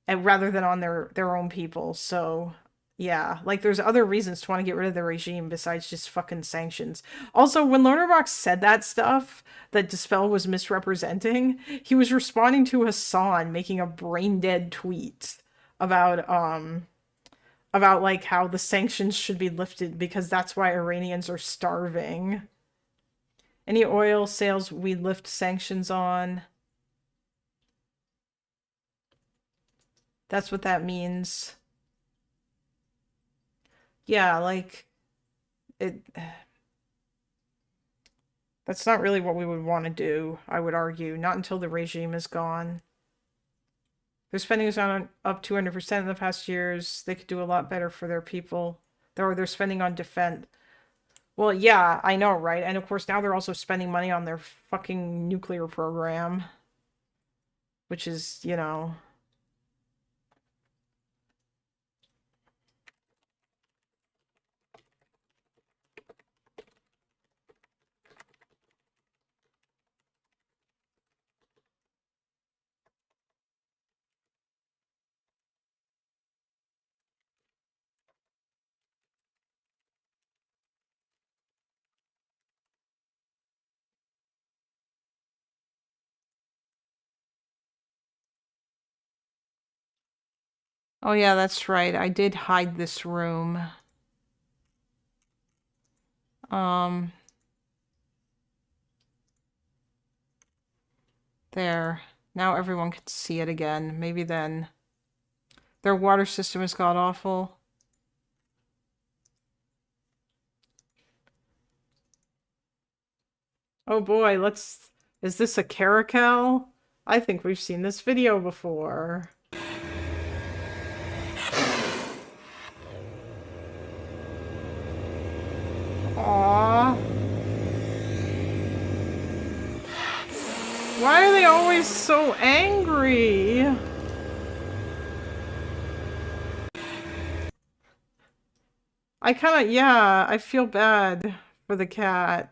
rather than on their own people. So yeah, like there's other reasons to want to get rid of the regime besides just fucking sanctions. Also, when Lonerbox said that stuff that Dispel was misrepresenting, he was responding to Hassan making a brain dead tweet about about like how the sanctions should be lifted because that's why Iranians are starving. Any oil sales we lift sanctions on. That's what that means. Yeah, like it. That's not really what we would want to do, I would argue. Not until the regime is gone. Their spending is on up 200% in the past years. They could do a lot better for their people. They're spending on defense. Well, yeah, I know, right? And of course, now they're also spending money on their fucking nuclear program. Which is, you know... Oh yeah, that's right. I did hide this room. There. Now everyone can see it again. Maybe then. Their water system is god-awful. Oh boy, let's... Is this a caracal? I think we've seen this video before. Aww. Why are they always so angry? I kinda, yeah, I feel bad for the cat.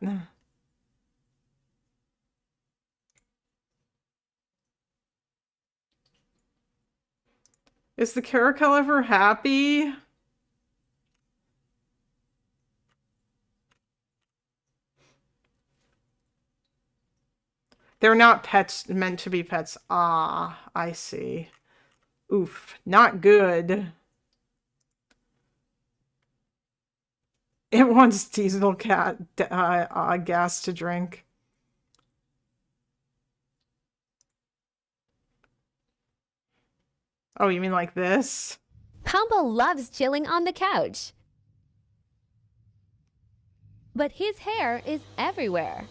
Is the caracal ever happy? They're not pets meant to be pets. Ah, I see. Oof, not good. It wants diesel cat gas to drink. Oh, you mean like this? Pumbo loves chilling on the couch. But his hair is everywhere.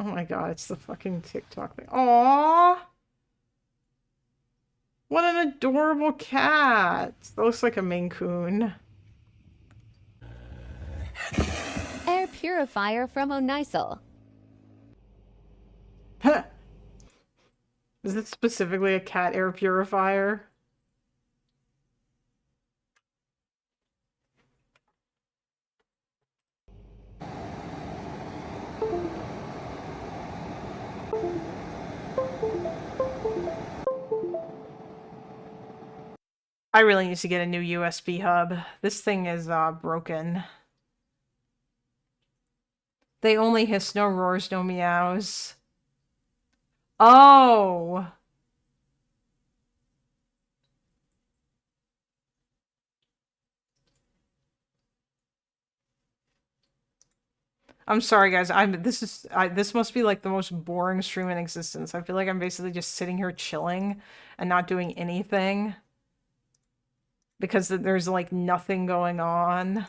Oh my god, it's the fucking TikTok thing. Aww! What an adorable cat! That looks like a Maine Coon. Air purifier from Onisel. Is it specifically a cat air purifier? I really need to get a new USB hub. This thing is broken. They only hiss, no roars, no meows. Oh! I'm sorry, guys. This must be like the most boring stream in existence. I feel like I'm basically just sitting here chilling and not doing anything. Because there's like nothing going on.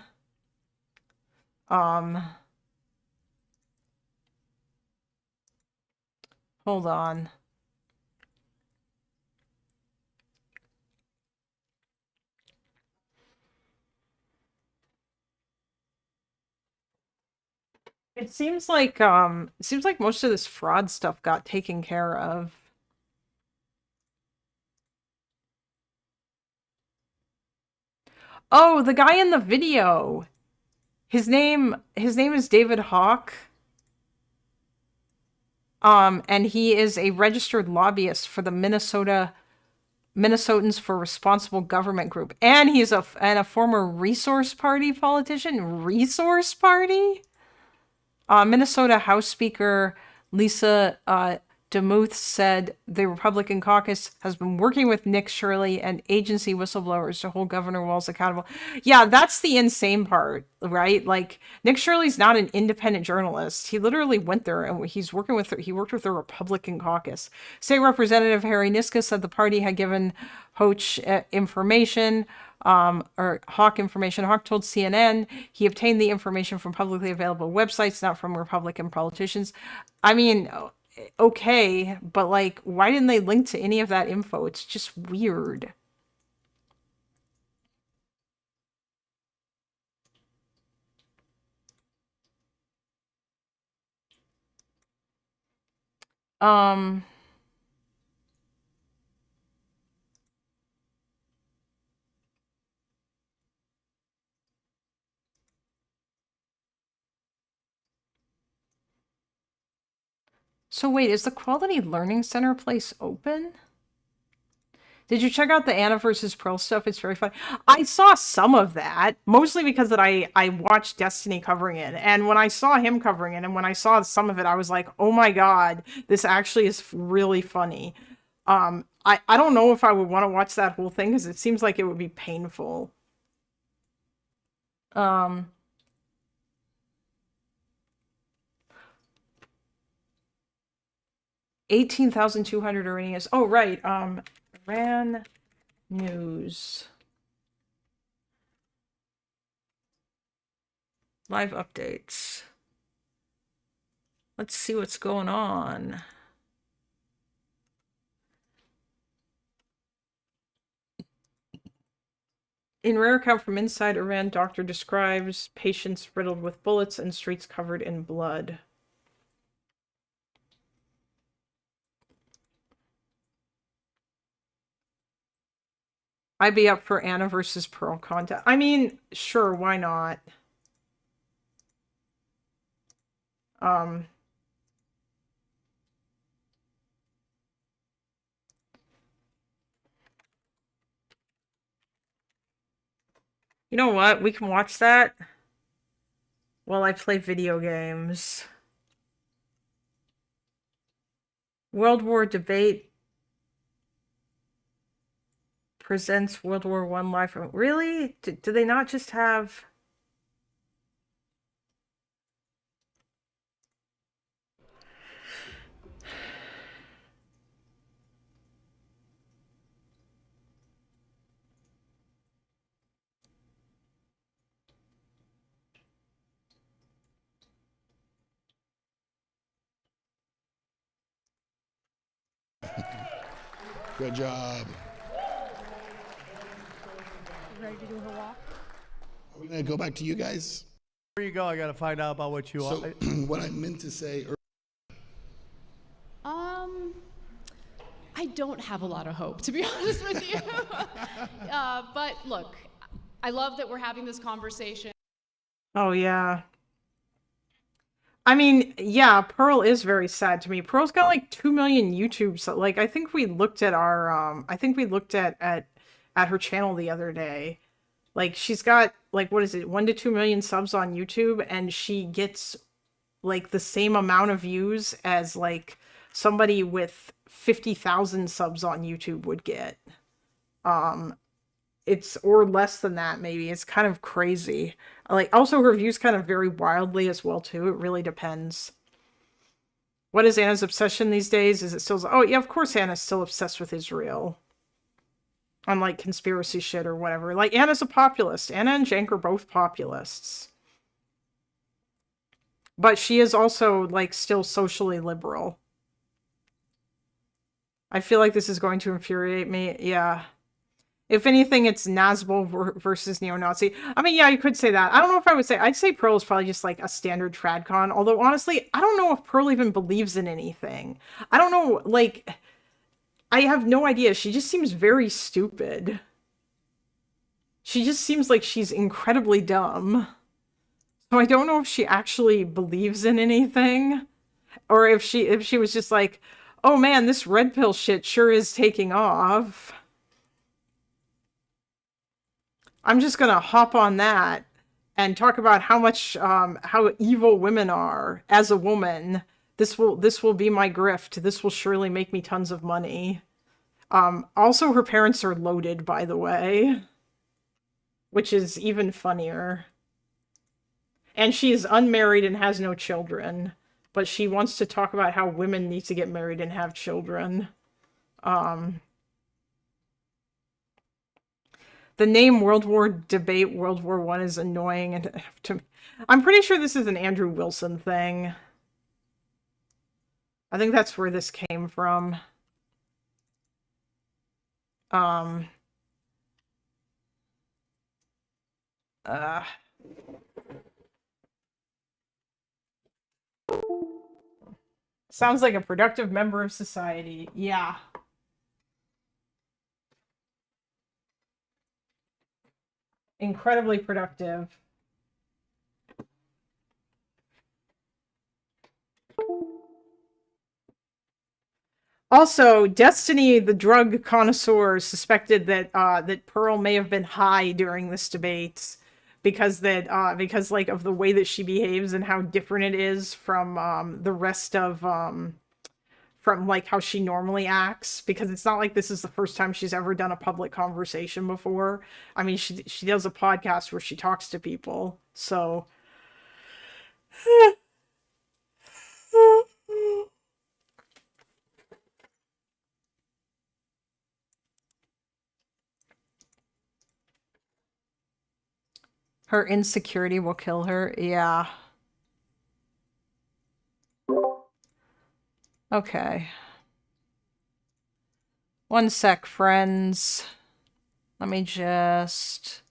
Hold on. It seems like most of this fraud stuff got taken care of. Oh, the guy in the video. His name is David Hawk. And he is a registered lobbyist for the Minnesotans for Responsible Government group. And he's a former Resource Party politician. Resource Party? Minnesota House Speaker Lisa DeMuth said the Republican caucus has been working with Nick Shirley and agency whistleblowers to hold Governor Walz accountable. Yeah, that's the insane part, right? Like, Nick Shirley's not an independent journalist. He literally went there and he worked with the Republican caucus. State Representative Harry Niska said the party had given Hoch information, or Hawk information. Hawk told CNN he obtained the information from publicly available websites, not from Republican politicians. I mean, okay, but like, why didn't they link to any of that info? It's just weird. So wait, is the Quality Learning Center place open? Did you check out the Anna versus Pearl stuff? It's very fun. I saw some of that, mostly because that I watched Destiny covering it. And when I saw him covering it, and when I saw some of it, I was like, oh my god, this actually is really funny. I don't know if I would want to watch that whole thing, because it seems like it would be painful. 18,200 Iranians. Oh, right. Iran News. Live updates. Let's see what's going on. In rare account from inside Iran, doctor describes patients riddled with bullets and streets covered in blood. I'd be up for Anna versus Pearl content. I mean, sure, why not? You know what? We can watch that while I play video games. World War Debate presents World War I live. Really? Do they not just have... Good job. Ready to do her walk? Are we gonna go back to you guys? Before you go, I gotta find out about what you So want. what I meant to say. I don't have a lot of hope, to be honest with you. But look, I love that we're having this conversation. Oh, yeah. I mean, yeah, Pearl is very sad to me. Pearl's got like 2 million YouTube, so like I think we looked at our I think we looked at her channel the other day. Like, she's got like, what is it, 1 to 2 million subs on YouTube, and she gets like the same amount of views as like somebody with 50,000 subs on YouTube would get. It's, or less than that, maybe. It's kind of crazy. Like, also her views kind of vary wildly as well too. It really depends. What is Anna's obsession these days? Is it still... Oh yeah, of course Anna's still obsessed with Israel. Unlike conspiracy shit or whatever. Like, Anna's a populist. Anna and Jank are both populists. But she is also, like, still socially liberal. I feel like this is going to infuriate me. Yeah. If anything, it's Nazbol versus neo-Nazi. I mean, yeah, you could say that. I don't know if I would say... I'd say Pearl is probably just, like, a standard tradcon. Although, honestly, I don't know if Pearl even believes in anything. I don't know, like... I have no idea. She just seems very stupid. She just seems like she's incredibly dumb. So I don't know if she actually believes in anything. Or if she was just like, oh man, this red pill shit sure is taking off. I'm just gonna hop on that and talk about how much, how evil women are as a woman, This will be my grift. This will surely make me tons of money. Also, her parents are loaded, by the way, which is even funnier. And she is unmarried and has no children, but she wants to talk about how women need to get married and have children. The name World War Debate World War I is annoying, and I'm pretty sure this is an Andrew Wilson thing. I think that's where this came from. Sounds like a productive member of society. Yeah. Incredibly productive. Also, Destiny, the drug connoisseur, suspected that that Pearl may have been high during this debate because like of the way that she behaves and how different it is from the rest of from like how she normally acts, because it's not like this is the first time she's ever done a public conversation before. I mean, she does a podcast where she talks to people, so her insecurity will kill her. Yeah. Okay. One sec, friends. Let me just...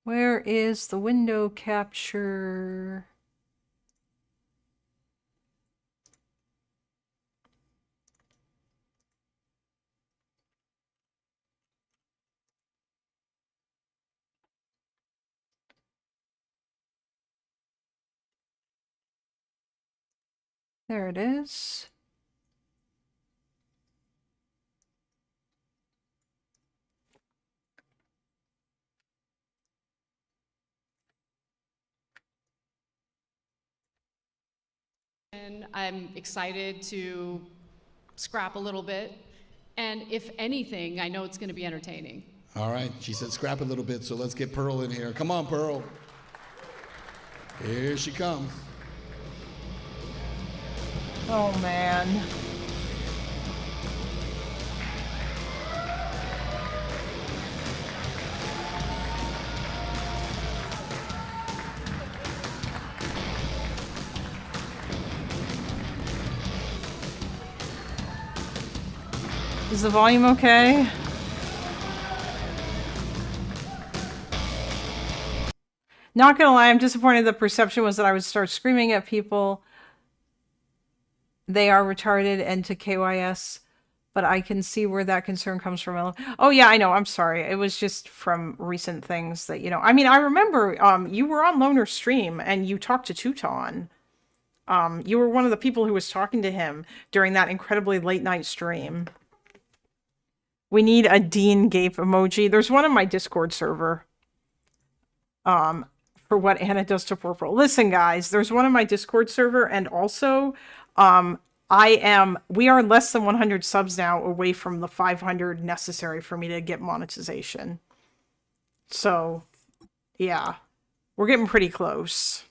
Where is the window capture? There it is. I'm excited to scrap a little bit, and if anything, I know it's going to be entertaining. All right, she said scrap a little bit, so let's get Pearl in here. Come on, Pearl. Here she comes. Oh, man. Is the volume okay? Not gonna lie, I'm disappointed. The perception was that I would start screaming at people. They are retarded and to KYS, but I can see where that concern comes from. Oh yeah, I know. I'm sorry. It was just from recent things that, you know. I mean, I remember you were on Loner stream and you talked to Teuton. You were one of the people who was talking to him during that incredibly late night stream. We need a Dean Gape emoji. There's one on my Discord server. For what Anna does to Purple. Listen, guys, there's one on my Discord server, and also, we are less than 100 subs now away from the 500 necessary for me to get monetization. So, yeah, we're getting pretty close.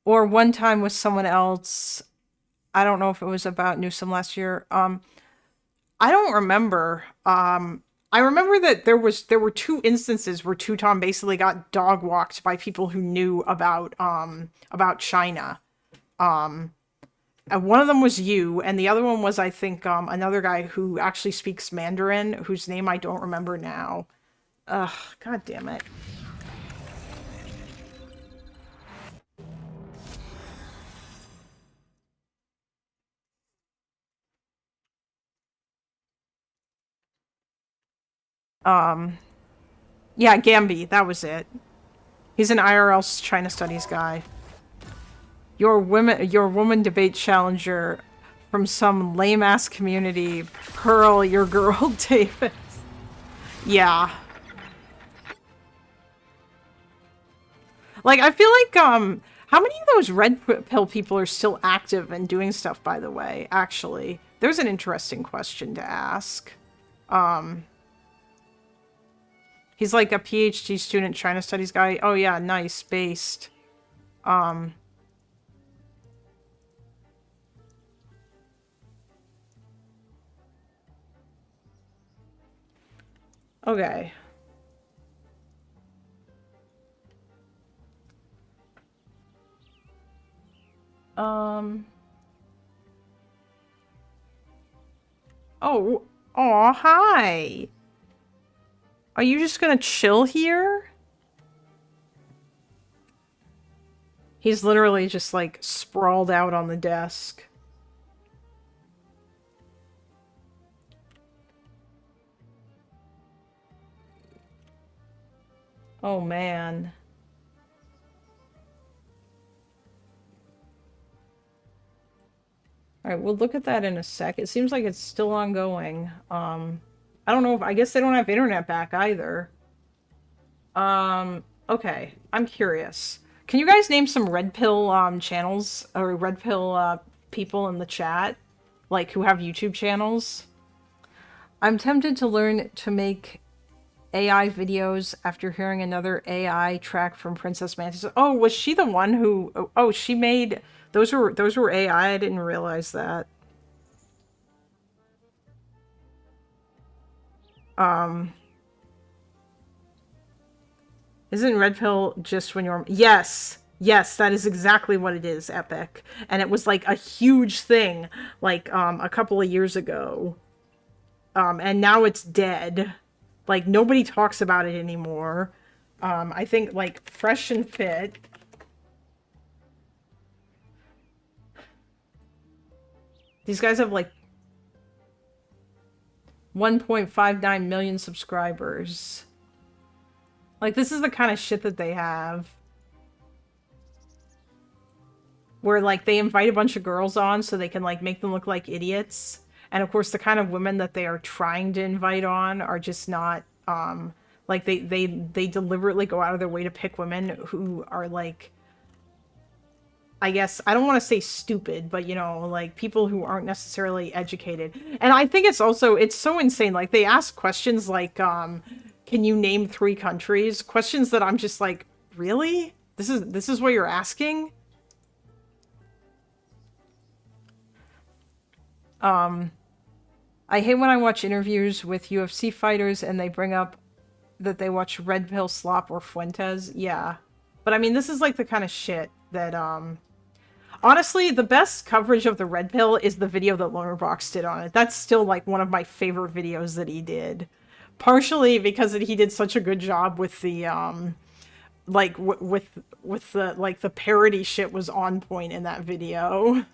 Or one time with someone else, I don't know if it was about Newsom last year. I don't remember. I remember that there were two instances where Teuton basically got dog walked by people who knew about China. And one of them was you, and the other one was, I think, another guy who actually speaks Mandarin, whose name I don't remember now. Ugh, god damn it. Yeah, Gambi, that was it. He's an IRL China Studies guy. Your woman debate challenger from some lame ass community. Pearl, your girl Davis. Yeah. Like, I feel like, how many of those red pill people are still active and doing stuff, by the way, actually? There's an interesting question to ask. He's like a PhD student, China studies guy. Oh yeah, nice, based. Okay. Oh, hi. Are you just gonna chill here? He's literally just like sprawled out on the desk. Oh man. Alright, we'll look at that in a sec. It seems like it's still ongoing. I don't know if, I guess they don't have internet back either. Okay, I'm curious. Can you guys name some red pill channels or red pill people in the chat? Like who have YouTube channels? I'm tempted to learn to make AI videos after hearing another AI track from Princess Mantis. Oh, was she the one who oh, she made those were AI? I didn't realize that. Isn't red pill just when you're... Yes! Yes, that is exactly what it is, Epic. And it was like a huge thing, like, a couple of years ago. And now it's dead. Like, nobody talks about it anymore. I think, like, Fresh and Fit... These guys have, like, 1.59 million subscribers. Like, this is the kind of shit that they have. Where, like, they invite a bunch of girls on so they can, like, make them look like idiots. And, of course, the kind of women that they are trying to invite on are just not, like, they deliberately go out of their way to pick women who are, like... I guess, I don't want to say stupid, but, you know, like, people who aren't necessarily educated. And I think it's also, it's so insane. Like, they ask questions like, can you name 3 countries? Questions that I'm just like, really? This is what you're asking? I hate when I watch interviews with UFC fighters and they bring up that they watch Red Pill Slop or Fuentes. Yeah. But, I mean, this is, like, the kind of shit that, honestly, the best coverage of the Red Pill is the video that Lonerbox did on it. That's still, like, one of my favorite videos that he did. Partially because he did such a good job with the, like, with the, like, the parody shit was on point in that video.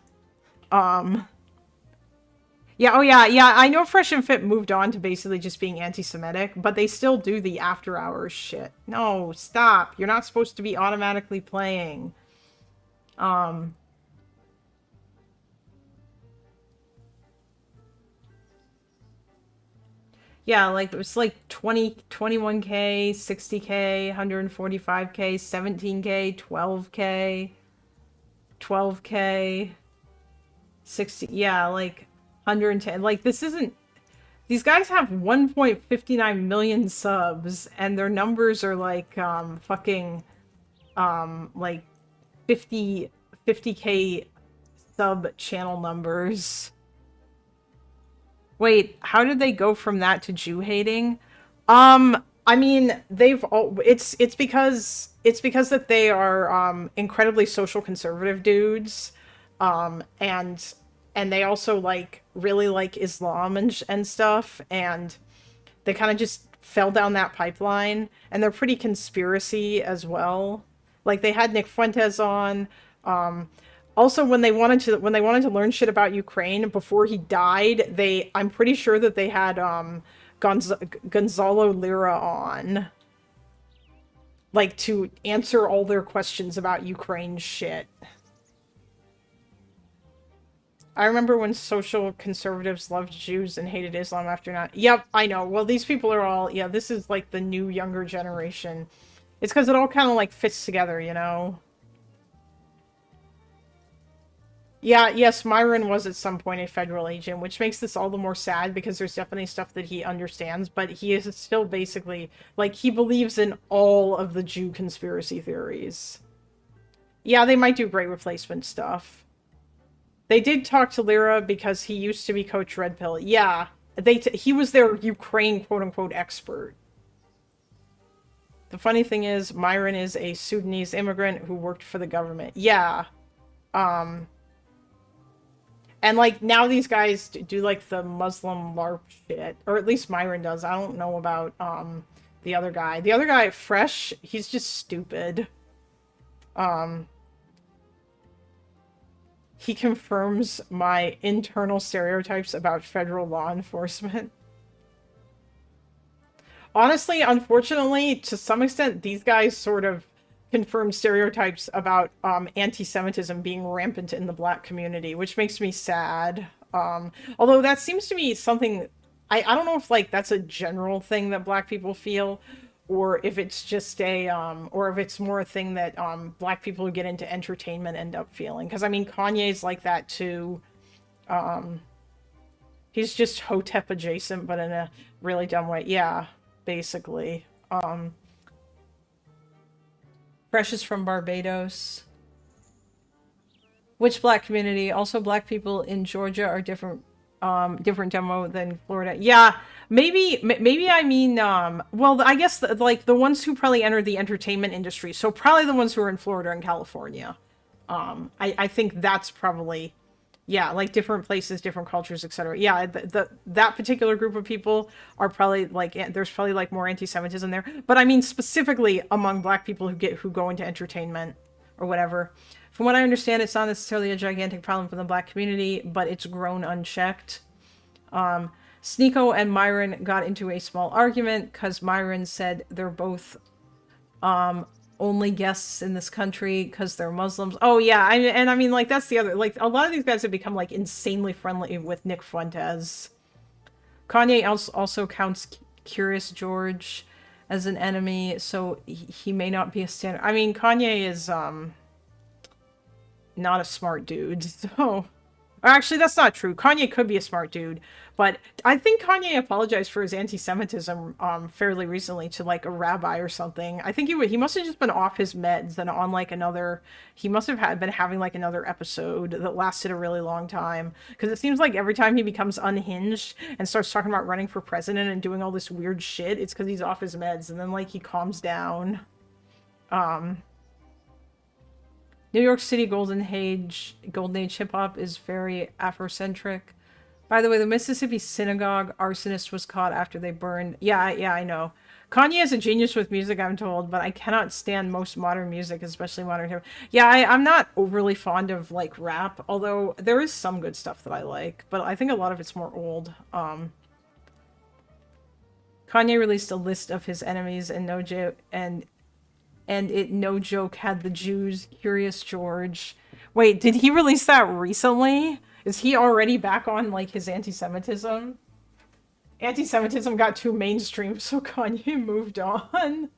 Yeah, oh yeah, I know Fresh and Fit moved on to basically just being anti-Semitic, but they still do the after hours shit. No, stop. You're not supposed to be automatically playing. Yeah, like, it was like 21K, 60K, 145K, 17K, 12K, 12K, 60, yeah, like, 110. Like, this isn't... These guys have 1.59 million subs, and their numbers are, like, fucking, like, 50K sub-channel numbers. Wait, how did they go from that to Jew hating? I mean, they've all... It's because that they are, incredibly social conservative dudes, and they also, like, really like Islam and stuff, and they kind of just fell down that pipeline, and they're pretty conspiracy as well. Like, they had Nick Fuentes on, also, when they wanted to learn shit about Ukraine before he died, I'm pretty sure that they had, Gonzalo Lira on, like, to answer all their questions about Ukraine shit. I remember when social conservatives loved Jews and hated Islam after not. Yep, I know. Well, these people are all, yeah, this is like the new younger generation. It's because it all kind of like fits together, you know? Yeah, yes, Myron was at some point a federal agent, which makes this all the more sad because there's definitely stuff that he understands, but he is still basically, like, he believes in all of the Jew conspiracy theories. Yeah, they might do great replacement stuff. They did talk to Lyra because he used to be Coach Red Pill. Yeah, he was their Ukraine quote-unquote expert. The funny thing is, Myron is a Sudanese immigrant who worked for the government. Yeah. And, like, now these guys do, like, the Muslim LARP shit. Or at least Myron does. I don't know about, the other guy. The other guy, Fresh, he's just stupid. He confirms my internal stereotypes about federal law enforcement. Honestly, unfortunately, to some extent, these guys sort of confirm stereotypes about anti-Semitism being rampant in the black community, which makes me sad. Although that seems to be something, I don't know if like that's a general thing that black people feel, or if it's just a, or if it's more a thing that black people who get into entertainment end up feeling. Because I mean, Kanye's like that too. He's just Hotep adjacent, but in a really dumb way. Yeah, basically. Fresh is from Barbados. Which black community? Also, black people in Georgia are different demo than Florida. Yeah, maybe I mean, well, I guess like the ones who probably entered the entertainment industry. So probably the ones who are in Florida and California. I think that's probably, yeah, like different places, different cultures, etc. Yeah, that particular group of people are probably like, there's probably like more anti-Semitism there. But I mean specifically among black people who go into entertainment or whatever. From what I understand, it's not necessarily a gigantic problem for the black community, but it's grown unchecked. Sneeko and Myron got into a small argument because Myron said they're both only guests in this country because they're Muslims. Oh yeah, I mean like that's the other, like a lot of these guys have become like insanely friendly with Nick Fuentes. Kanye also counts Curious George as an enemy, so he may not be a standard. I mean, Kanye is not a smart dude, so... Actually, that's not true. Kanye could be a smart dude, but I think Kanye apologized for his anti-Semitism fairly recently to, like, a rabbi or something. I think he must have just been off his meds and on, like, another... He must have been having, like, another episode that lasted a really long time. Because it seems like every time he becomes unhinged and starts talking about running for president and doing all this weird shit, it's because he's off his meds, and then, like, he calms down. New York City Golden Age hip-hop is very Afrocentric. By the way, the Mississippi synagogue arsonist was caught after they burned... Yeah, I know. Kanye is a genius with music, I'm told, but I cannot stand most modern music, especially modern hip. Yeah, I'm not overly fond of, like, rap, although there is some good stuff that I like, but I think a lot of it's more old. Kanye released a list of his enemies, and it, no joke, had the Jews, Curious George. Wait, did he release that recently? Is he already back on, like, his anti-Semitism? Anti-Semitism got too mainstream, so Kanye moved on.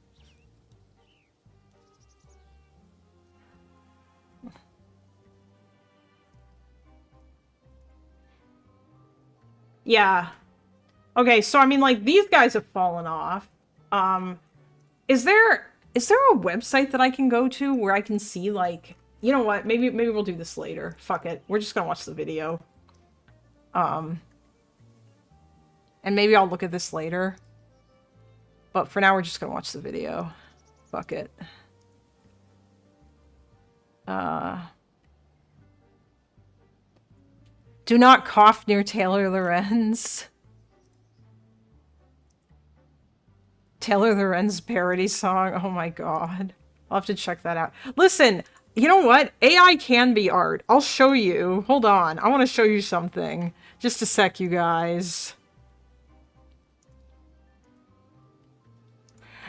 Yeah. Okay, so, I mean, like, these guys have fallen off. Is there a website that I can go to where I can see, like, you know what, maybe we'll do this later. Fuck it. We're just gonna watch the video. And maybe I'll look at this later. But for now, we're just gonna watch the video. Fuck it. Do not cough near Taylor Lorenz. Taylor Lorenz parody song. Oh my god. I'll have to check that out. Listen, you know what? AI can be art. I'll show you. Hold on. I want to show you something. Just a sec, you guys.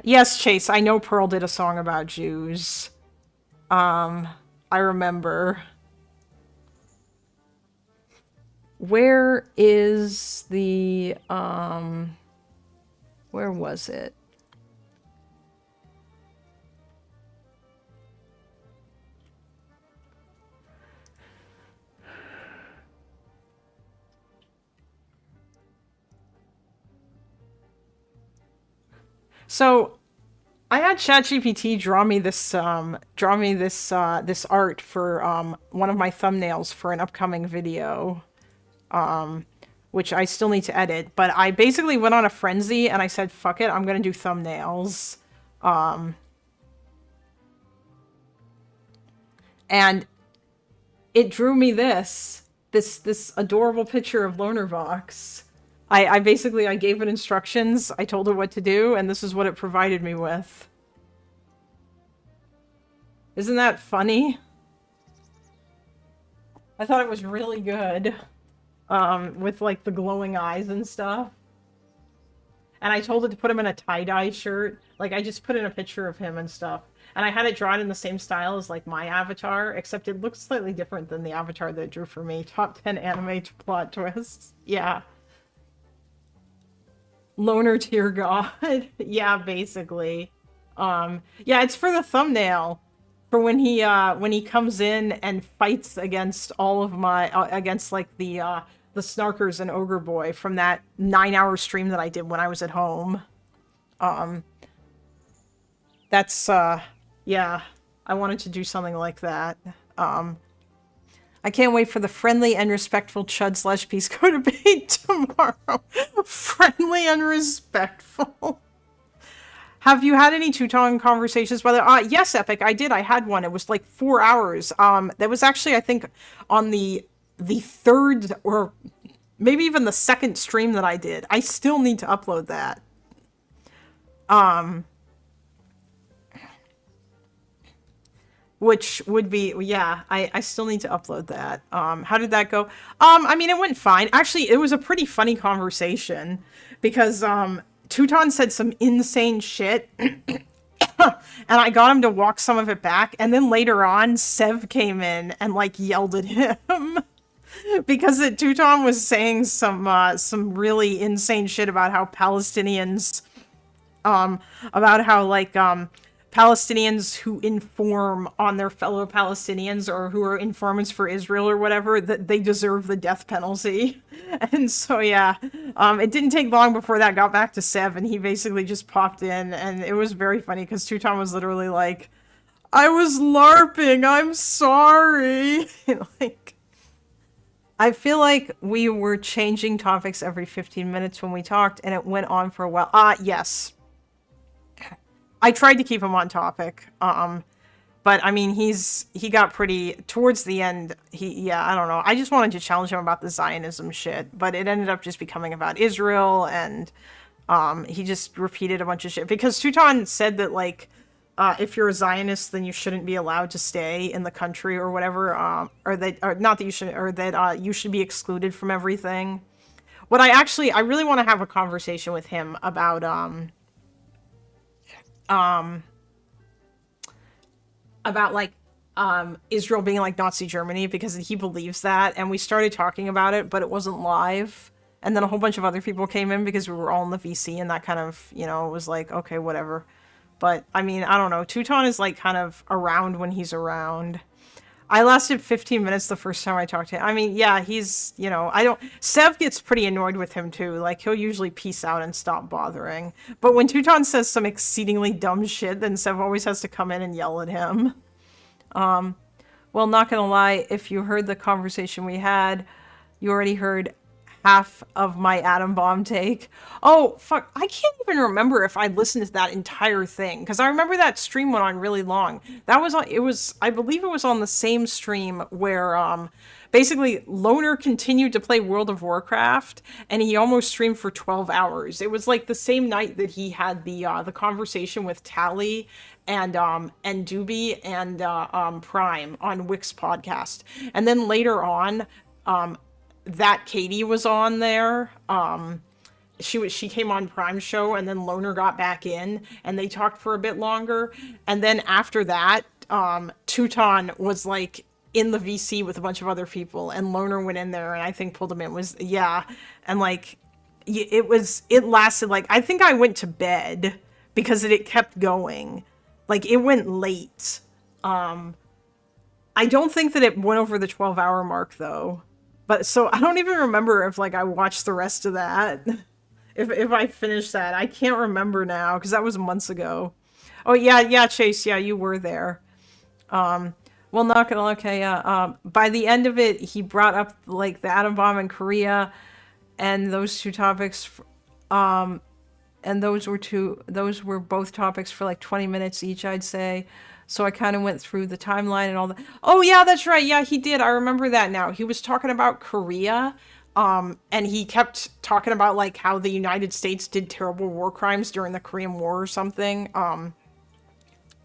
Yes, Chase, I know Pearl did a song about Jews. I remember. Where is the, where was it? So I had ChatGPT draw me this this art for one of my thumbnails for an upcoming video, which I still need to edit. But I basically went on a frenzy and I said, "Fuck it, I'm gonna do thumbnails," and it drew me this adorable picture of Lonervox. I basically gave it instructions, I told it what to do, and this is what it provided me with. Isn't that funny? I thought it was really good. With like the glowing eyes and stuff. And I told it to put him in a tie-dye shirt. Like I just put in a picture of him and stuff. And I had it drawn in the same style as like my avatar, except it looks slightly different than the avatar that it drew for me. Top 10 anime plot twists. Yeah. Loner Tear God. Yeah, basically. Yeah, it's for the thumbnail. For when he comes in and fights against all of my against like the Snarkers and Ogre Boy from that 9-hour stream that I did when I was at home. That's yeah, I wanted to do something like that. I can't wait for the friendly and respectful Chud / Pisco debate tomorrow. Friendly and respectful. Have you had any Teuton conversations? Whether yes, Epic, I did. I had one. It was like 4 hours. That was actually, I think, on the third or maybe even the second stream that I did. I still need to upload that. Which would be, yeah, I still need to upload that. How did that go? I mean, it went fine. Actually, it was a pretty funny conversation because Teuton said some insane shit and I got him to walk some of it back. And then later on, Sev came in and like yelled at him because Teuton was saying some really insane shit about how Palestinians, about how like, Palestinians who inform on their fellow Palestinians or who are informants for Israel or whatever, that they deserve the death penalty. And so, yeah, it didn't take long before that got back to Sev, and he basically just popped in, and it was very funny because Teuton was literally like, I was LARPing, I'm sorry. Like, I feel like we were changing topics every 15 minutes when we talked, and it went on for a while. Yes. I tried to keep him on topic, but I mean, he got pretty, towards the end, yeah, I don't know. I just wanted to challenge him about the Zionism shit, but it ended up just becoming about Israel, and he just repeated a bunch of shit. Because Teuton said that, like, if you're a Zionist, then you shouldn't be allowed to stay in the country or whatever, or not that you should, or that you should be excluded from everything. What I really want to have a conversation with him about, like Israel being like Nazi Germany, because he believes that, and we started talking about it, but it wasn't live, and then a whole bunch of other people came in because we were all in the VC, and that kind of, you know, was like, okay, whatever. But I mean, I don't know, Teuton is like kind of around when he's around. I lasted 15 minutes the first time I talked to him. I mean, yeah, he's, you know, Sev gets pretty annoyed with him too. Like, he'll usually peace out and stop bothering. But when Teuton says some exceedingly dumb shit, then Sev always has to come in and yell at him. Well, not gonna lie, if you heard the conversation we had, you already heard half of my atom bomb take. Oh, fuck, I can't even remember if I listened to that entire thing, because I remember that stream went on really long. That was on, I believe it was on the same stream where, basically, Loner continued to play World of Warcraft, and he almost streamed for 12 hours. It was like the same night that he had the conversation with Tally and Doobie and Prime on Wix podcast. And then later on, that Katie was on there. She came on Prime show, and then Loner got back in, and they talked for a bit longer. And then after that, Teuton was like in the VC with a bunch of other people, and Loner went in there and I think pulled him in. And like it lasted like, I think I went to bed because it kept going. Like it went late. I don't think that it went over the 12-hour mark though. But so I don't even remember if like I watched the rest of that. If I finished that, I can't remember now because that was months ago. Oh yeah, Chase, yeah, you were there. Well, not gonna, okay, yeah. By the end of it, he brought up like the atom bomb in Korea, and those two topics, and those were both topics for like 20 minutes each, I'd say. So I kind of went through the timeline and all that. Oh yeah, that's right. Yeah, he did. I remember that now. He was talking about Korea. And he kept talking about like how the United States did terrible war crimes during the Korean War or something. And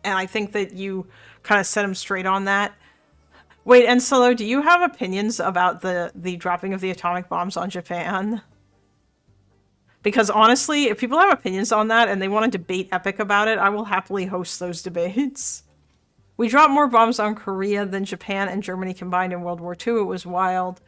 I think that you kind of set him straight on that. Wait, and Solo, do you have opinions about the dropping of the atomic bombs on Japan? Because honestly, if people have opinions on that and they want to debate Epic about it, I will happily host those debates. We dropped more bombs on Korea than Japan and Germany combined in World War II. It was wild.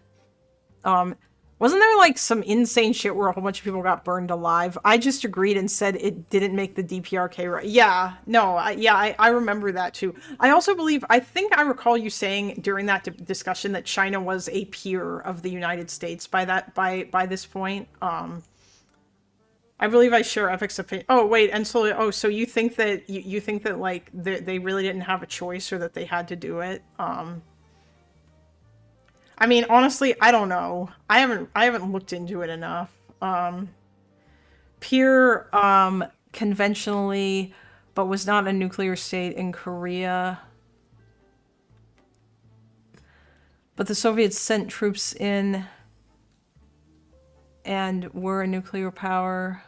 Wasn't there like some insane shit where a whole bunch of people got burned alive? I just agreed and said it didn't make the DPRK right. Yeah, no, I remember that too. I also believe, I think I recall you saying during that discussion that China was a peer of the United States by this point. I believe I share Epic's opinion. Oh wait, and so so you think that you think that like they really didn't have a choice or that they had to do it? I mean, honestly, I don't know. I haven't looked into it enough. Peer, conventionally, but was not a nuclear state in Korea. But the Soviets sent troops in and were a nuclear power.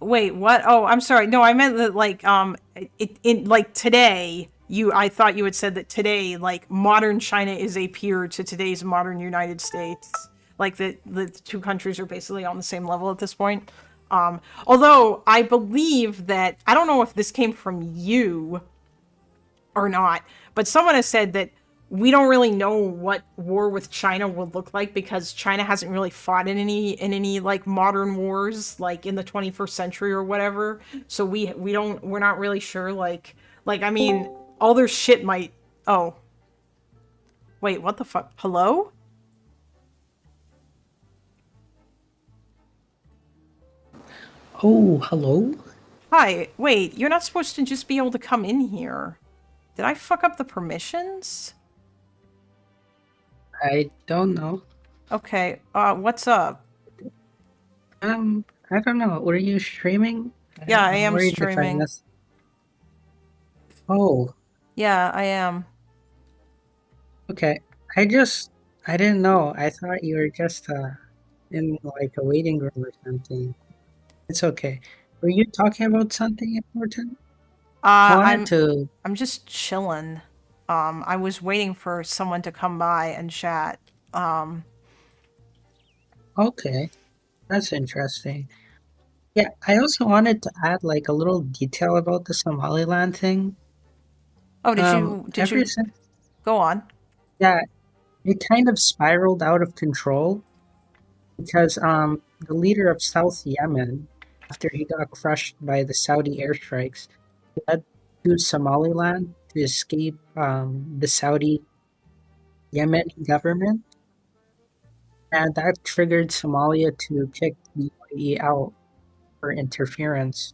Wait, what? Oh, I'm sorry. No, I meant that like like today. I thought you had said that today, like, modern China is a peer to today's modern United States. Like, the two countries are basically on the same level at this point. Although, I believe that, I don't know if this came from you or not, but someone has said that we don't really know what war with China would look like because China hasn't really fought in any like modern wars, like in the 21st century or whatever. So we're not really sure, like, I mean, all their shit might... Oh. Wait, what the fuck? Hello? Oh, hello? Hi. Wait, you're not supposed to just be able to come in here. Did I fuck up the permissions? I don't know. Okay, what's up? I don't know. Were you streaming? Yeah, I am worried if I streaming. missed- Oh, Yeah, I am. okay. I didn't know. I thought you were just in like a waiting room or something. It's okay. Were you talking about something important? I'm just chilling. I was waiting for someone to come by and chat. Okay, that's interesting. Yeah, I also wanted to add like a little detail about the Somaliland thing. Oh, did Ever you since, go on? yeah, it kind of spiraled out of control because the leader of South Yemen, after he got crushed by the Saudi airstrikes, fled to Somaliland to escape the Saudi Yemeni government, and that triggered Somalia to kick the UAE out for interference.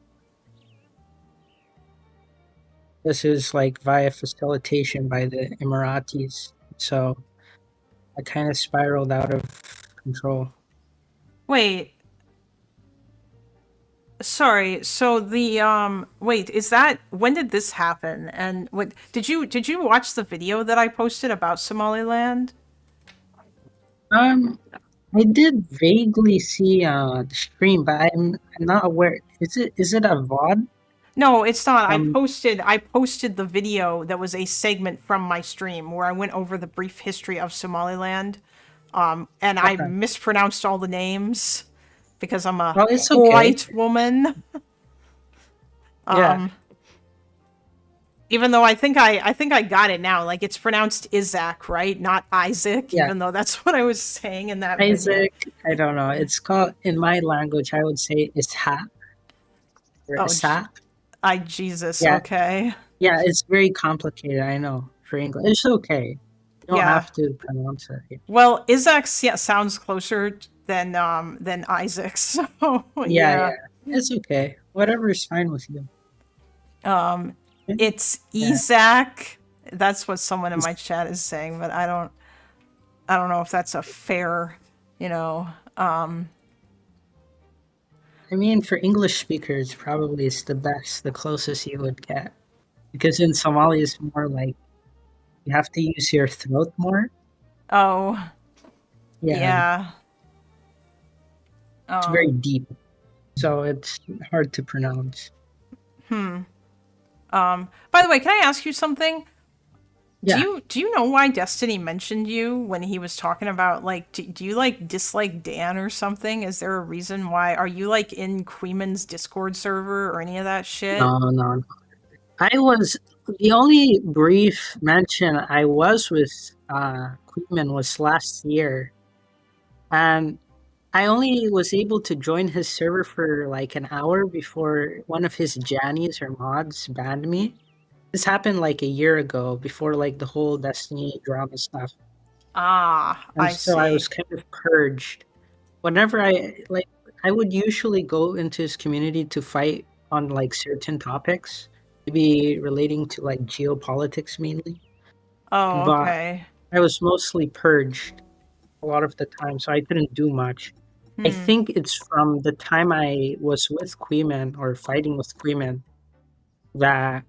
This is like via facilitation by the Emiratis, so I kind of spiraled out of control. Wait. Sorry. So the wait, is that when did this happen? And what did you watch the video that I posted about Somaliland? I did vaguely see the stream, but I'm not aware. Is it a VOD? No, it's not. I posted the video that was a segment from my stream where I went over the brief history of Somaliland. And I mispronounced all the names because I'm a it's okay. white woman. Yeah. Even though I think I got it now. Like it's pronounced Isaac, right? Not Isaac, Yeah. even though that's what I was saying in that video. Isaac, I don't know. It's called, in my language, I would say Ishaq. Or Oh, Ishaq. Jesus, Yeah. okay. Yeah, it's very complicated, I know, for English. It's okay. You don't Yeah. have to pronounce it. Well, Isaac sounds closer than Isaac, so Yeah. It's okay. Whatever is fine with you. It's Isaac. That's what someone in my chat is saying, but I don't know if that's a fair, I mean, for English speakers, probably it's the best, the closest you would get. Because in Somali, it's more like you have to use your throat more. Oh. Yeah. Yeah. It's very deep. So it's hard to pronounce. By the way, can I ask you something? Yeah. Do you know why Destiny mentioned you when he was talking about like do you like dislike Dan or something? Is there a reason why? Are you like in Queeman's Discord server or any of that shit? No. I was, the only brief mention I was with Queeman was last year. And I only was able to join his server for like an hour before one of his Jannies or mods banned me. This happened like a year ago, before like the whole Destiny drama stuff. Ah, And I so see. I was kind of purged. Whenever I would usually go into his community to fight on like certain topics, maybe relating to like geopolitics mainly. Oh, But okay. I was mostly purged a lot of the time, so I couldn't do much. I think it's from the time I was with Queeman or fighting with Queeman that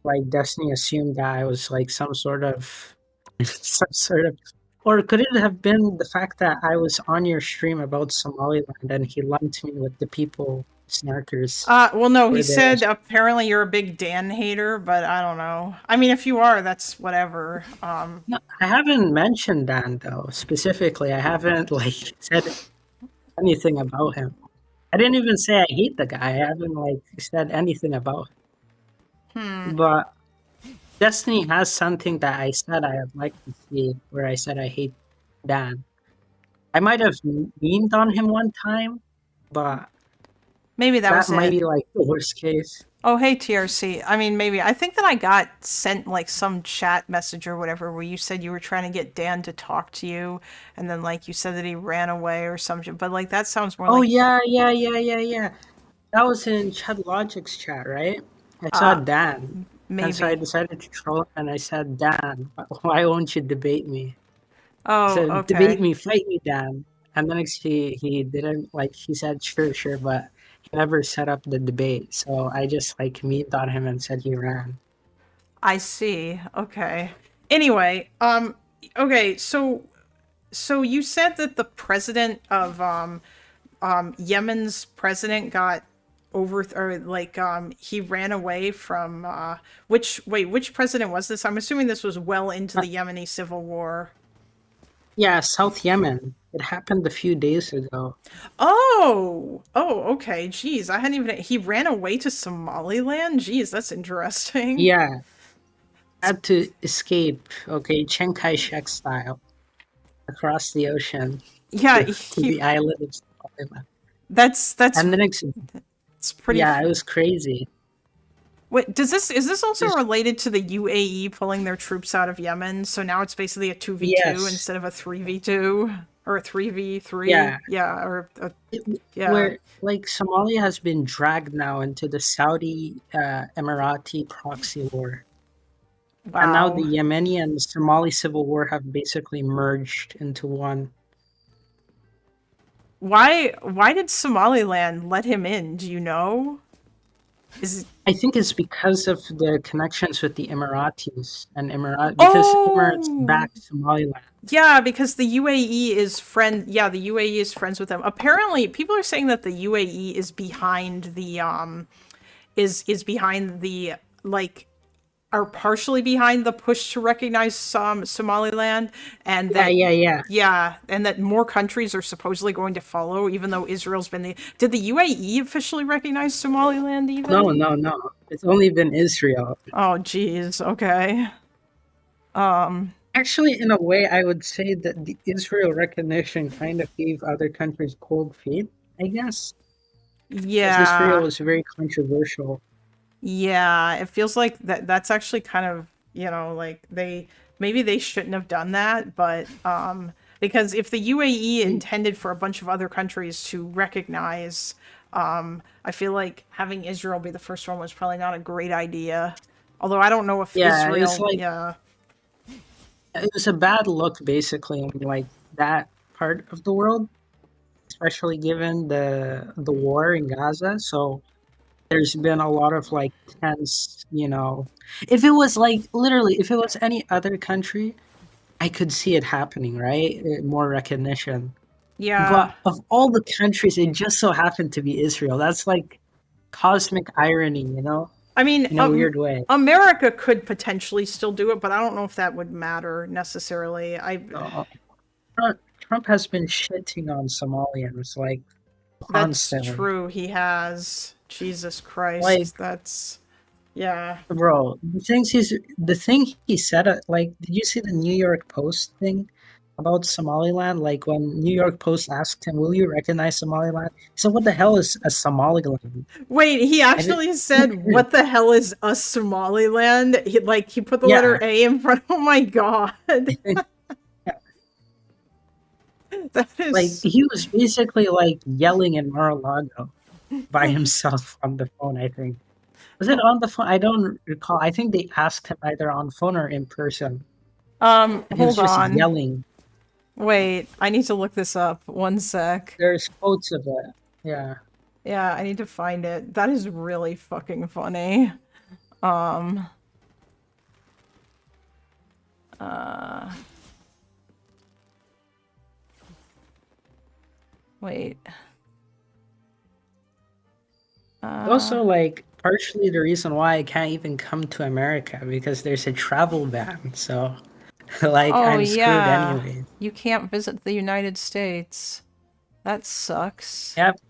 like Destiny assumed that I was like some sort of or could it have been the fact that I was on your stream about Somaliland and he lumped me with the people snarkers? Well, no, he were there? said apparently you're a big Dan hater, but I don't know. I mean, if you are, that's whatever. No, I haven't mentioned Dan though specifically. I haven't like said anything about him. I didn't even say I hate the guy. I haven't like said anything about him. But Destiny has something that I said I would like to see, where I said I hate Dan. I might have memed on him one time, but Maybe that was might it. be like the worst case. Oh, hey, TRC. I mean, maybe. I think that I got sent like some chat message or whatever where you said you were trying to get Dan to talk to you, and then like you said that he ran away or something. But like that sounds more Oh like. yeah. That was in Chad Logic's chat, right? I saw Dan. And so I Maybe. decided to troll him and I said, Dan, why won't you debate me? I Oh, said, okay. debate me, fight me, Dan. And then he didn't, like, he said, sure, but he never set up the debate. So I just, like, memed on him and said he ran. I see. Okay. Anyway, okay, so you said that the president of Yemen's president got he ran away from which president was this? I'm assuming this was well into the Yemeni civil war. Yeah, South Yemen. It happened a few days ago. Oh, okay. Jeez, I hadn't even. He ran away to Somaliland. Jeez, that's interesting. Yeah. Had to escape, okay, Chiang Kai-shek style, across the ocean. Yeah, to the island of Somaliland. That's and the next. It's pretty. Yeah, it was crazy. Wait, is this also related to the UAE pulling their troops out of Yemen? So now it's basically a 2v2 Yes. instead of a 3v2 or a 3v3. Yeah. Yeah. Where like Somalia has been dragged now into the Saudi Emirati proxy war. Wow. And now the Yemeni and the Somali civil war have basically merged into one. Why did Somaliland let him in? Do you know? I think it's because of the connections with the Emiratis and because Emirates backed Somaliland. Yeah, because the UAE is the UAE is friends with them. Apparently, people are saying that the UAE is behind the like are partially behind the push to recognize Somaliland, and Yeah, that yeah. and that more countries are supposedly going to follow, even though Israel's been the. Did the UAE officially recognize Somaliland even? No. It's only been Israel. Oh, geez. Okay. Actually, in a way, I would say that the Israel recognition kind of gave other countries cold feet, I guess. Because Israel Yeah. was very controversial. Yeah, it feels like that's actually kind of, like maybe they shouldn't have done that, but because if the UAE intended for a bunch of other countries to recognize, I feel like having Israel be the first one was probably not a great idea. Although I don't know if Yeah, Israel, it's like yeah. it was a bad look, basically, in like that part of the world, especially given the war in Gaza. So there's been a lot of like tense, if it was like literally, if it was any other country, I could see it happening, right? More recognition. Yeah. But of all the countries, it just so happened to be Israel. That's like cosmic irony, I mean, in a weird way. America could potentially still do it, but I don't know if that would matter necessarily. Trump has been shitting on Somalians like That's constantly. true. He has. Jesus Christ. Like- That's yeah. Bro, the thing he said, like, did you see the New York Post thing about Somaliland? Like, when New York Post asked him, "Will you recognize Somaliland?" He said, "What the hell is a Somaliland?" Wait, he actually said, "What the hell is a Somaliland?" He put the letter A in front. Oh my god. That is Like, he was basically like yelling in Mar-a-Lago by himself on the phone. I think was it on the phone? I don't recall. I think they asked him either on phone or in person. And he was hold just on. yelling. Wait, I need to look this up. One sec. There's quotes of it. Yeah. Yeah, I need to find it. That is really fucking funny. Wait. Also, like, partially the reason why I can't even come to America because there's a travel ban. So, like, I'm screwed anyway. You can't visit the United States. That sucks. Yep.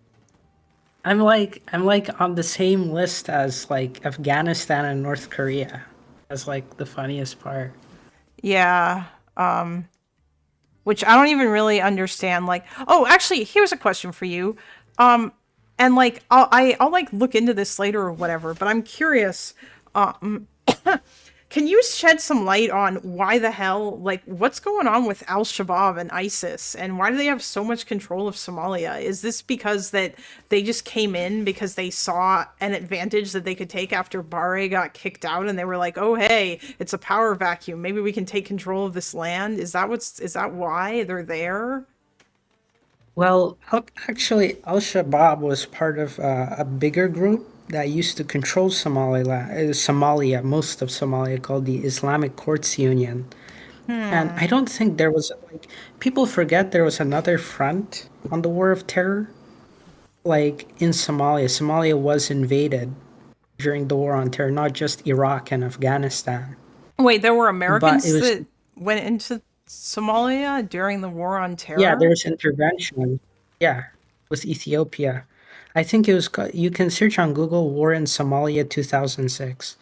I'm like on the same list as like Afghanistan and North Korea. That's like the funniest part. Yeah. Which I don't even really understand. Like, oh, actually, here's a question for you. And like, I'll like look into this later or whatever. But I'm curious. Can you shed some light on why the hell, like, what's going on with Al-Shabaab and ISIS, and why do they have so much control of Somalia? Is this because that they just came in because they saw an advantage that they could take after Barre got kicked out, and they were like, oh, hey, it's a power vacuum. Maybe we can take control of this land. Is that why they're there? Well, actually, Al-Shabaab was part of a bigger group that used to control Somalia, most of Somalia, called the Islamic Courts Union. And I don't think there was, like, people forget there was another front on the War of Terror. Like, in Somalia. Somalia was invaded during the War on Terror, not just Iraq and Afghanistan. Wait, there were Americans it was- that went into Somalia during the War on Terror? Yeah, there was intervention. Yeah, with Ethiopia. I think it was. You can search on Google "War in Somalia 2006."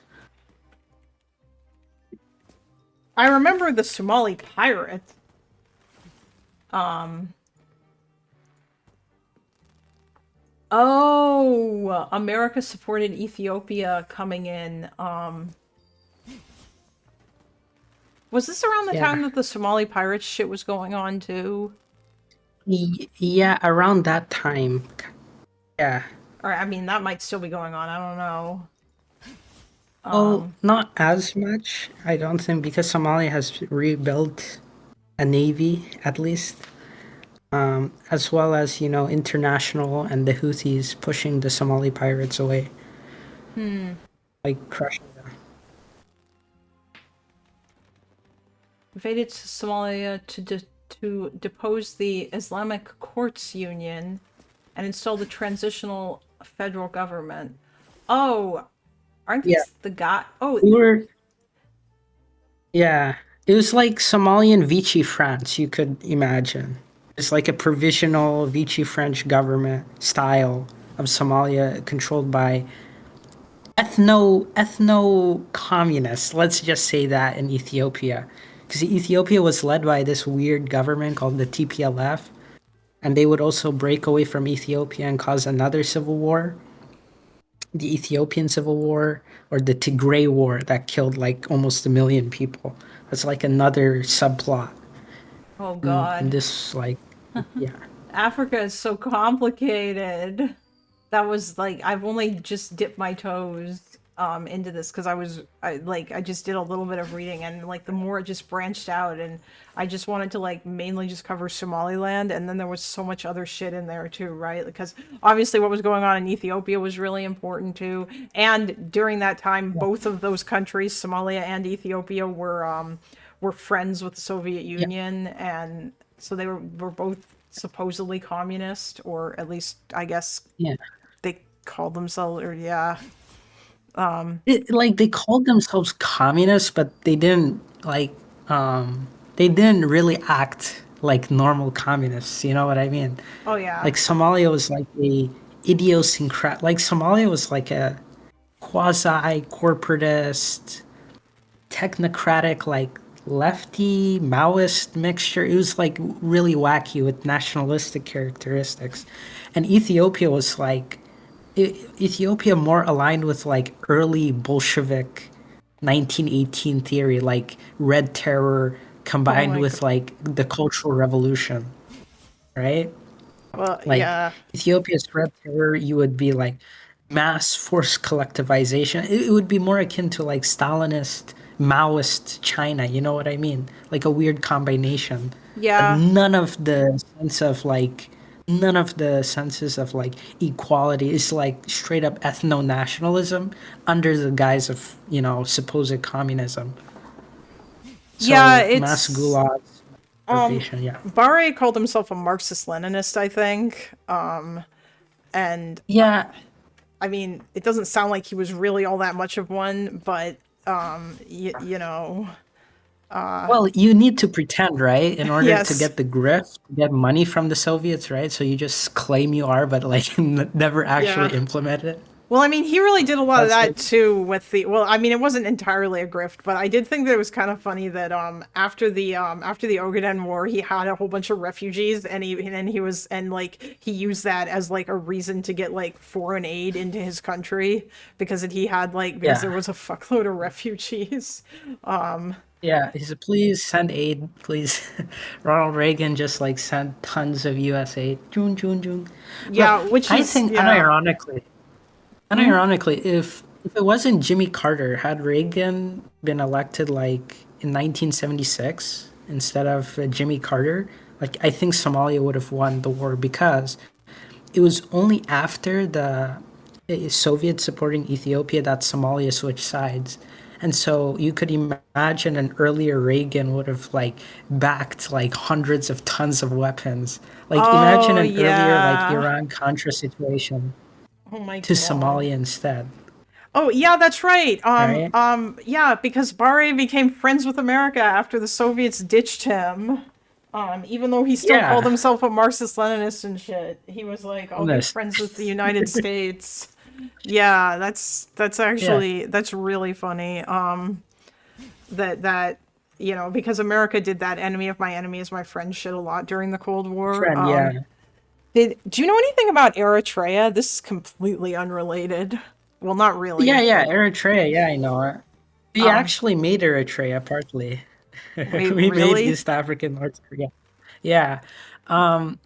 I remember the Somali pirate. Oh, America supported Ethiopia coming in. Was this around the Yeah. time that the Somali pirate shit was going on too? Yeah, around that time. Yeah. Or I mean, that might still be going on. I don't know. Well, not as much, I don't think, because Somalia has rebuilt a navy, at least, as well as, international and the Houthis pushing the Somali pirates away, like crushing them. Invaded to Somalia to depose the Islamic Courts Union and install the transitional federal government. Oh, aren't these Yeah. the guy? Oh, We were Yeah, it was like Somalian Vichy France, you could imagine. It's like a provisional Vichy French government style of Somalia controlled by ethno communists. Let's just say that in Ethiopia. Because Ethiopia was led by this weird government called the TPLF, and they would also break away from Ethiopia and cause another civil war. The Ethiopian Civil War or the Tigray War that killed like almost 1 million people. That's like another subplot. Oh God. And this like, yeah. Africa is so complicated. That was like I've only just dipped my toes into this because I just did a little bit of reading, and like the more it just branched out, and I just wanted to like mainly just cover Somaliland, and then there was so much other shit in there too, right? Because obviously what was going on in Ethiopia was really important too, and during that time both of those countries, Somalia and Ethiopia, were friends with the Soviet Union, and so they were both supposedly communist, or at least I guess they called themselves, or Like they called themselves communists, but they didn't they didn't really act like normal communists. You know what I mean? Oh yeah. Like Somalia was like a like Somalia was like a quasi corporatist, technocratic, like lefty Maoist mixture. It was like really wacky with nationalistic characteristics, and Ethiopia was like. Ethiopia more aligned with like early Bolshevik 1918 theory, like Red Terror combined with like the Cultural Revolution, right? Well, like yeah. Ethiopia's Red Terror, you would be like mass force collectivization. It would be more akin to like Stalinist, Maoist China. You know what I mean? Like a weird combination. Yeah. But none of the senses of like equality. Is like straight up ethno-nationalism under the guise of, you know, supposed communism. So, yeah, it's mass gulags. Yeah. Barre called himself a Marxist-Leninist, I think. And yeah, I mean, it doesn't sound like he was really all that much of one, but you know. Well, you need to pretend, right? In order Yes. to get the grift, get money from the Soviets, right? So you just claim you are, but like never actually implement it. Well, I mean, he really did a lot of That's that too with the. Well, I mean, it wasn't entirely a grift, but I did think that it was kind of funny that after the Ogaden War, he had a whole bunch of refugees, and he used that as like a reason to get like foreign aid into his country because there was a fuckload of refugees. Yeah, he said, please send aid, please. Ronald Reagan just like sent tons of U.S. aid. June. Yeah, Look, which I is think unironically, if it wasn't Jimmy Carter, had Reagan been elected like in 1976 instead of Jimmy Carter, like I think Somalia would have won the war because it was only after the Soviets supporting Ethiopia that Somalia switched sides. And so you could imagine an earlier Reagan would have like backed like hundreds of tons of weapons. Like imagine an earlier like Iran-Contra situation to Somalia instead. Oh yeah, that's right. Right? Yeah, because Barre became friends with America after the Soviets ditched him. Even though he still called himself a Marxist-Leninist and shit, he was like, "Oh, he's friends with the United States." Yeah, that's actually that's really funny. That you know, because America did that "enemy of my enemy is my friend" shit a lot during the Cold War. Do you know anything about Eritrea? This is completely unrelated. Well, not really. Yeah, Eritrea. Yeah, I know it. We actually made Eritrea partly. We made East Africa, North Korea. Yeah.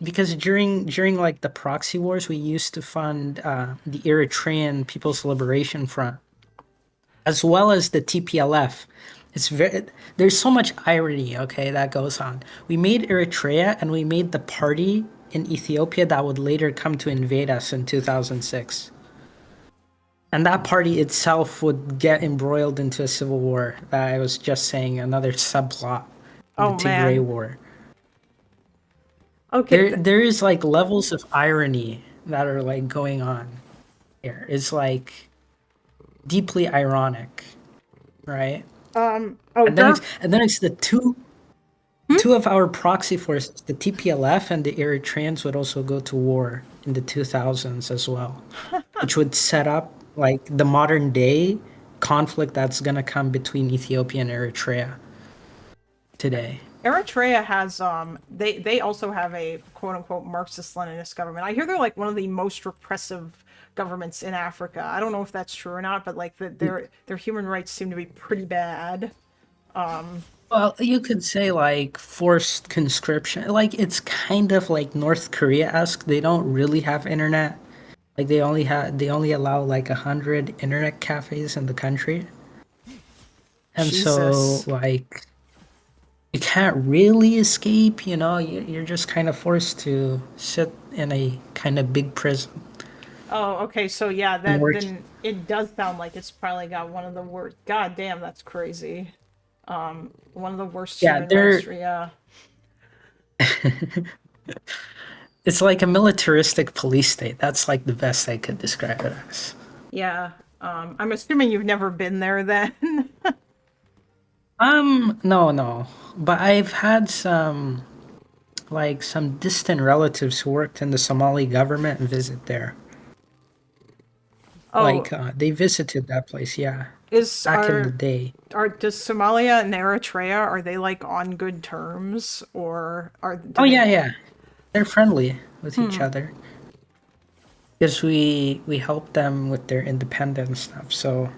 Because during like the proxy wars, we used to fund the Eritrean People's Liberation Front, as well as the TPLF. There's so much irony, okay, that goes on. We made Eritrea, and we made the party in Ethiopia that would later come to invade us in 2006. And that party itself would get embroiled into a civil war that I was just saying, another subplot in the Tigray War. Okay. There is like levels of irony that are like going on here. It's like deeply ironic, right? Oh, and then it's the two of our proxy forces, the TPLF and the Eritreans, would also go to war in the 2000s as well, which would set up like the modern day conflict that's gonna come between Ethiopia and Eritrea today. Eritrea has they also have a quote unquote Marxist Leninist government. I hear they're like one of the most repressive governments in Africa. I don't know if that's true or not, but like their human rights seem to be pretty bad. Well, you could say like forced conscription. Like it's kind of like North Korea-esque. They don't really have internet. Like they only allow like 100 internet cafes in the country. And Jesus. so like you can't really escape, you know, you're just kind of forced to sit in a kind of big prison. Oh, okay. So yeah, work. then it does sound like it's probably got one of the worst. God damn, that's crazy. One of the worst Yeah, human they're- rights. Yeah. It's like a militaristic police state. That's like the best I could describe it as. Yeah. I'm assuming you've never been there then. No. But I've had some distant relatives who worked in the Somali government visit there. Oh, They visited that place, yeah. is Back in the day. does Somalia and Eritrea, are they like on good terms, or Oh yeah. They're friendly with each other. Because we helped them with their independence stuff, so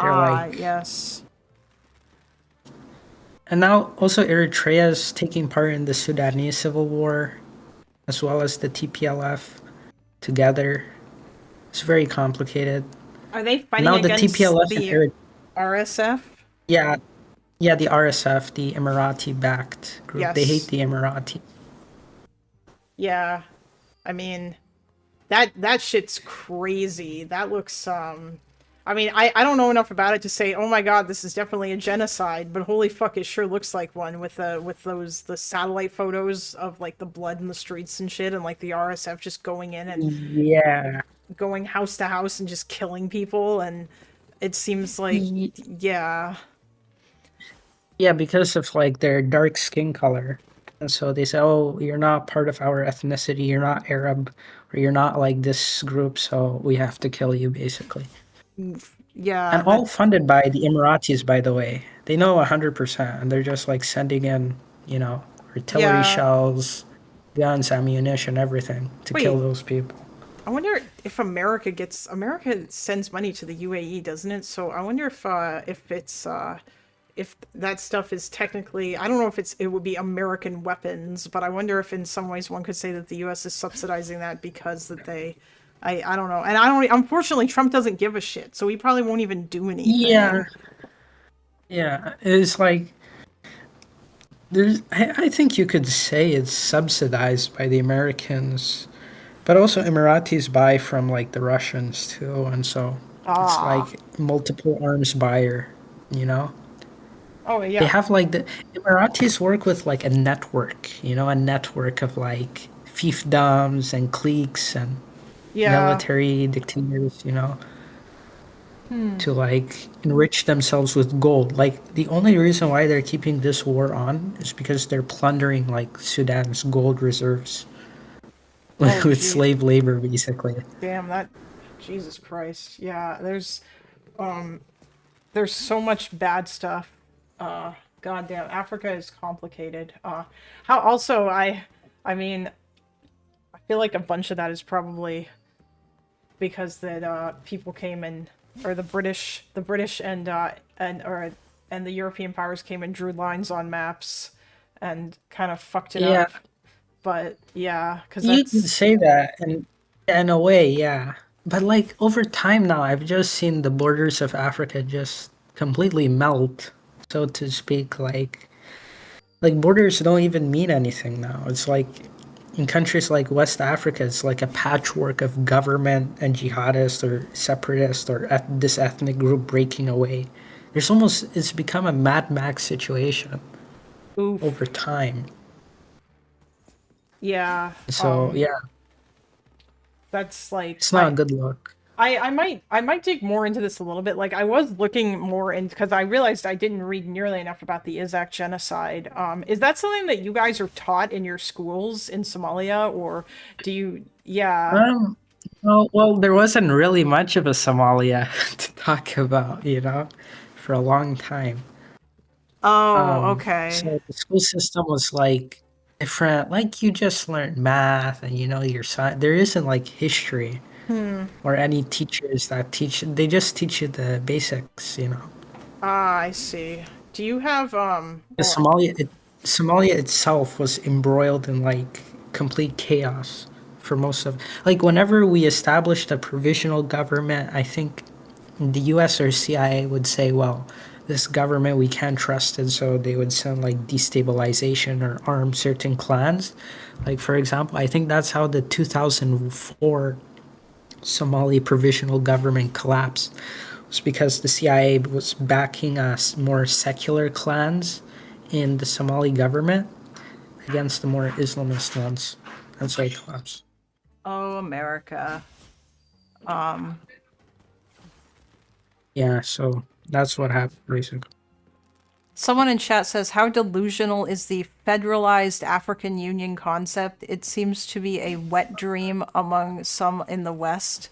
they're like. yes. And now also Eritrea is taking part in the Sudanese civil war, as well as the TPLF together. It's very complicated. Are they fighting Now the against TPLF the and RSF? Yeah, the RSF, the Emirati-backed group. They Yes. hate the Emirati. Yeah, I mean, that shit's crazy. That looks I mean, I don't know enough about it to say, oh my god, this is definitely a genocide, but holy fuck, it sure looks like one with the satellite photos of like the blood in the streets and shit, and like the RSF just going in and Yeah. going house to house and just killing people, and it seems like yeah. Yeah, because of like their dark skin color. And so they say, oh, you're not part of our ethnicity, you're not Arab, or you're not like this group, so we have to kill you, basically. Yeah. And all funded by the Emiratis, by the way. They know 100%, and they're just like sending in, you know, artillery Yeah. shells, guns, ammunition, everything to Wait. kill those people. I wonder if America sends money to the UAE, doesn't it? So I wonder if that stuff is technically, I don't know if it would be American weapons, but I wonder if in some ways one could say that the US is subsidizing that because that I don't know. And unfortunately Trump doesn't give a shit, so he probably won't even do anything. Yeah, it's like I think you could say it's subsidized by the Americans, but also Emiratis buy from like the Russians too, and so it's like multiple arms buyer, you know? Oh yeah. They have like the Emiratis work with like a network, you know, a network of like fiefdoms and cliques and military dictators, you know, to like enrich themselves with gold. Like the only reason why they're keeping this war on is because they're plundering like Sudan's gold reserves with geez. slave labor, basically. Damn, that, Jesus Christ. Yeah, there's so much bad stuff. God damn, Africa is complicated. How also I mean, I feel like a bunch of that is probably because that people came in, or the British and the European powers came and drew lines on maps and kind of fucked it up. But yeah, because You can say that, and in a way, yeah. But like over time now, I've just seen the borders of Africa just completely melt, so to speak. Like borders don't even mean anything now. It's like in countries like West Africa, it's like a patchwork of government and jihadists or separatists or this ethnic group breaking away. It's become a Mad Max situation over time. Yeah. So yeah, That's like it's not a good look. I might dig more into this a little bit. Like I was looking more in because I realized I didn't read nearly enough about the Izak genocide. Is that something that you guys are taught in your schools in Somalia, or do you? Yeah. Well, there wasn't really much of a Somalia to talk about, for a long time. Oh, okay. So the school system was like different. Like you just learned math and your science. There isn't like history or any teachers that teach. They just teach you the basics. Ah, I see. Do you have Somalia itself was embroiled in like complete chaos for most of. Like whenever we established a provisional government, I think the U.S. or CIA would say, "Well, this government we can't trust it," so they would send like destabilization or arm certain clans. Like for example, I think that's how the 2004 Somali provisional government collapsed. It was because the CIA was backing more secular clans in the Somali government against the more Islamist ones. That's why it collapsed. Oh, America. Yeah, so that's what happened basically. Someone in chat says, how delusional is the federalized African Union concept? It seems to be a wet dream among some in the West.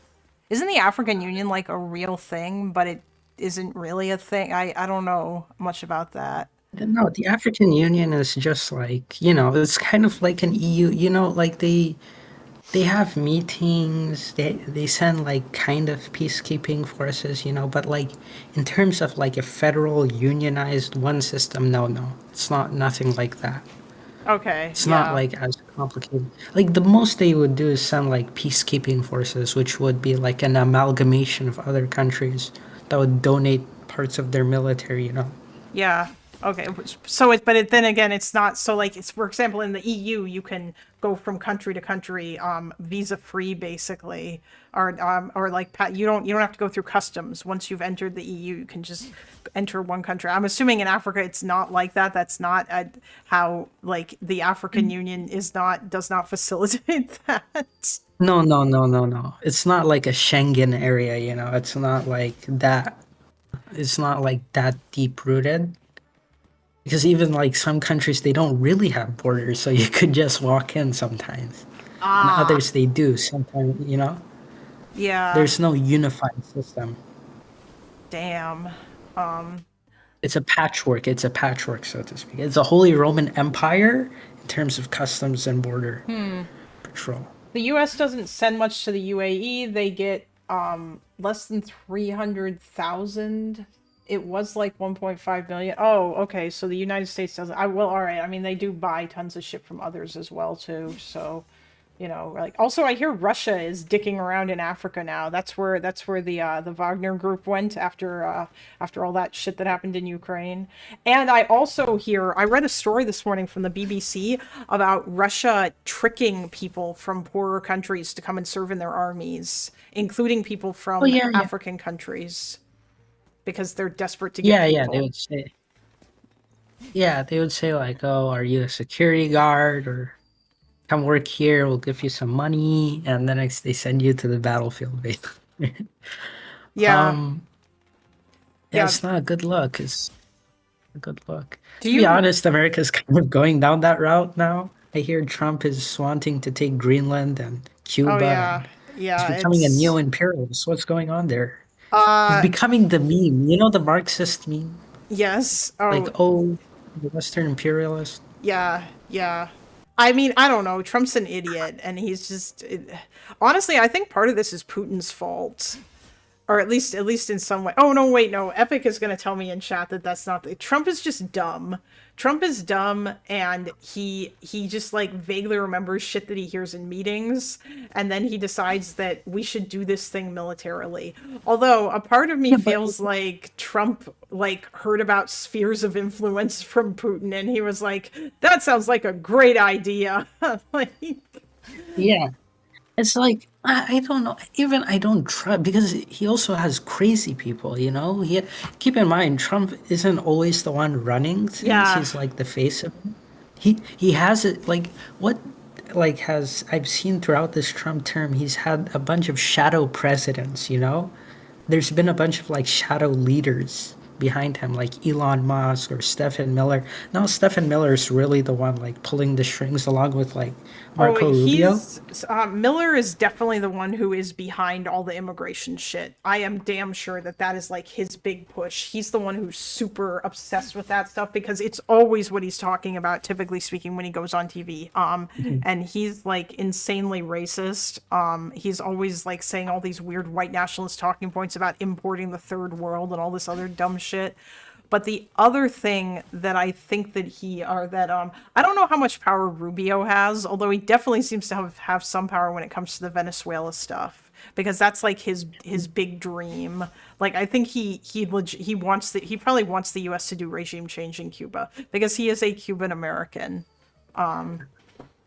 Isn't the African Union like a real thing, but it isn't really a thing? I don't know much about that. No, the African Union is just like, it's kind of like an EU, like they have meetings, they send like kind of peacekeeping forces, but like in terms of like a federal unionized one system, no, it's nothing like that. Okay. It's not like as complicated. Like the most they would do is send like peacekeeping forces, which would be like an amalgamation of other countries that would donate parts of their military, Yeah. Okay. Then again, it's not so like it's, for example, in the EU, you can go from country to country, visa free basically, or like you don't have to go through customs. Once you've entered the EU, you can just enter one country. I'm assuming in Africa it's not like that. That's not how like the African Union does not facilitate that. No. It's not like a Schengen area, It's not like that. It's not like that deep rooted. Because even like some countries, they don't really have borders, so you could just walk in sometimes. And others they do sometimes, Yeah. There's no unified system. Damn. It's a patchwork, so to speak. It's a Holy Roman Empire in terms of customs and border patrol. The US doesn't send much to the UAE. They get less than 300,000. It was like 1.5 million. Oh, okay. So the United States doesn't. All right. I mean, they do buy tons of shit from others as well too. So, like also I hear Russia is dicking around in Africa now. That's where the Wagner group went after all that shit that happened in Ukraine. And I also I read a story this morning from the BBC about Russia tricking people from poorer countries to come and serve in their armies, including people from African countries. Because they're desperate to get people. They would say like, "Oh, are you a security guard? Or come work here. We'll give you some money." And then they send you to the battlefield, basically. It's not a good look. It's a good look. To be honest, America's kind of going down that route now. I hear Trump is wanting to take Greenland and Cuba. He's becoming a neo-imperialist. What's going on there? He's becoming the meme. The Marxist meme? Yes. The Western imperialist? Yeah. I mean, I don't know. Trump's an idiot, and he's just... honestly, I think part of this is Putin's fault. Or at least in some way. Oh, no, wait, no. Epic is going to tell me in chat that that's not... Trump is just dumb. Trump is dumb, and he just, like, vaguely remembers shit that he hears in meetings, and then he decides that we should do this thing militarily. Although, a part of me feels like Trump, like, heard about spheres of influence from Putin, and he was like, that sounds like a great idea. Yeah. It's like, I don't know. Even I don't trust, because he also has crazy people, keep in mind, Trump isn't always the one running things. He's like the face of it. He has it, like, what, like has I've seen throughout this Trump term, he's had a bunch of shadow presidents, you know? There's been a bunch of like shadow leaders behind him, like Elon Musk or Stephen Miller. Now Stephen Miller is really the one like pulling the strings along with like Marco Rubio. Miller is definitely the one who is behind all the immigration shit. I am damn sure that that is like his big push. He's the one who's super obsessed with that stuff because it's always what he's talking about, typically speaking, when he goes on TV. And he's like insanely racist. He's always like saying all these weird white nationalist talking points about importing the third world and all this other dumb shit. But the other thing that I think that I don't know how much power Rubio has, although he definitely seems to have some power when it comes to the Venezuela stuff, because that's like his big dream. Like I think he probably wants the U.S. to do regime change in Cuba because he is a Cuban American.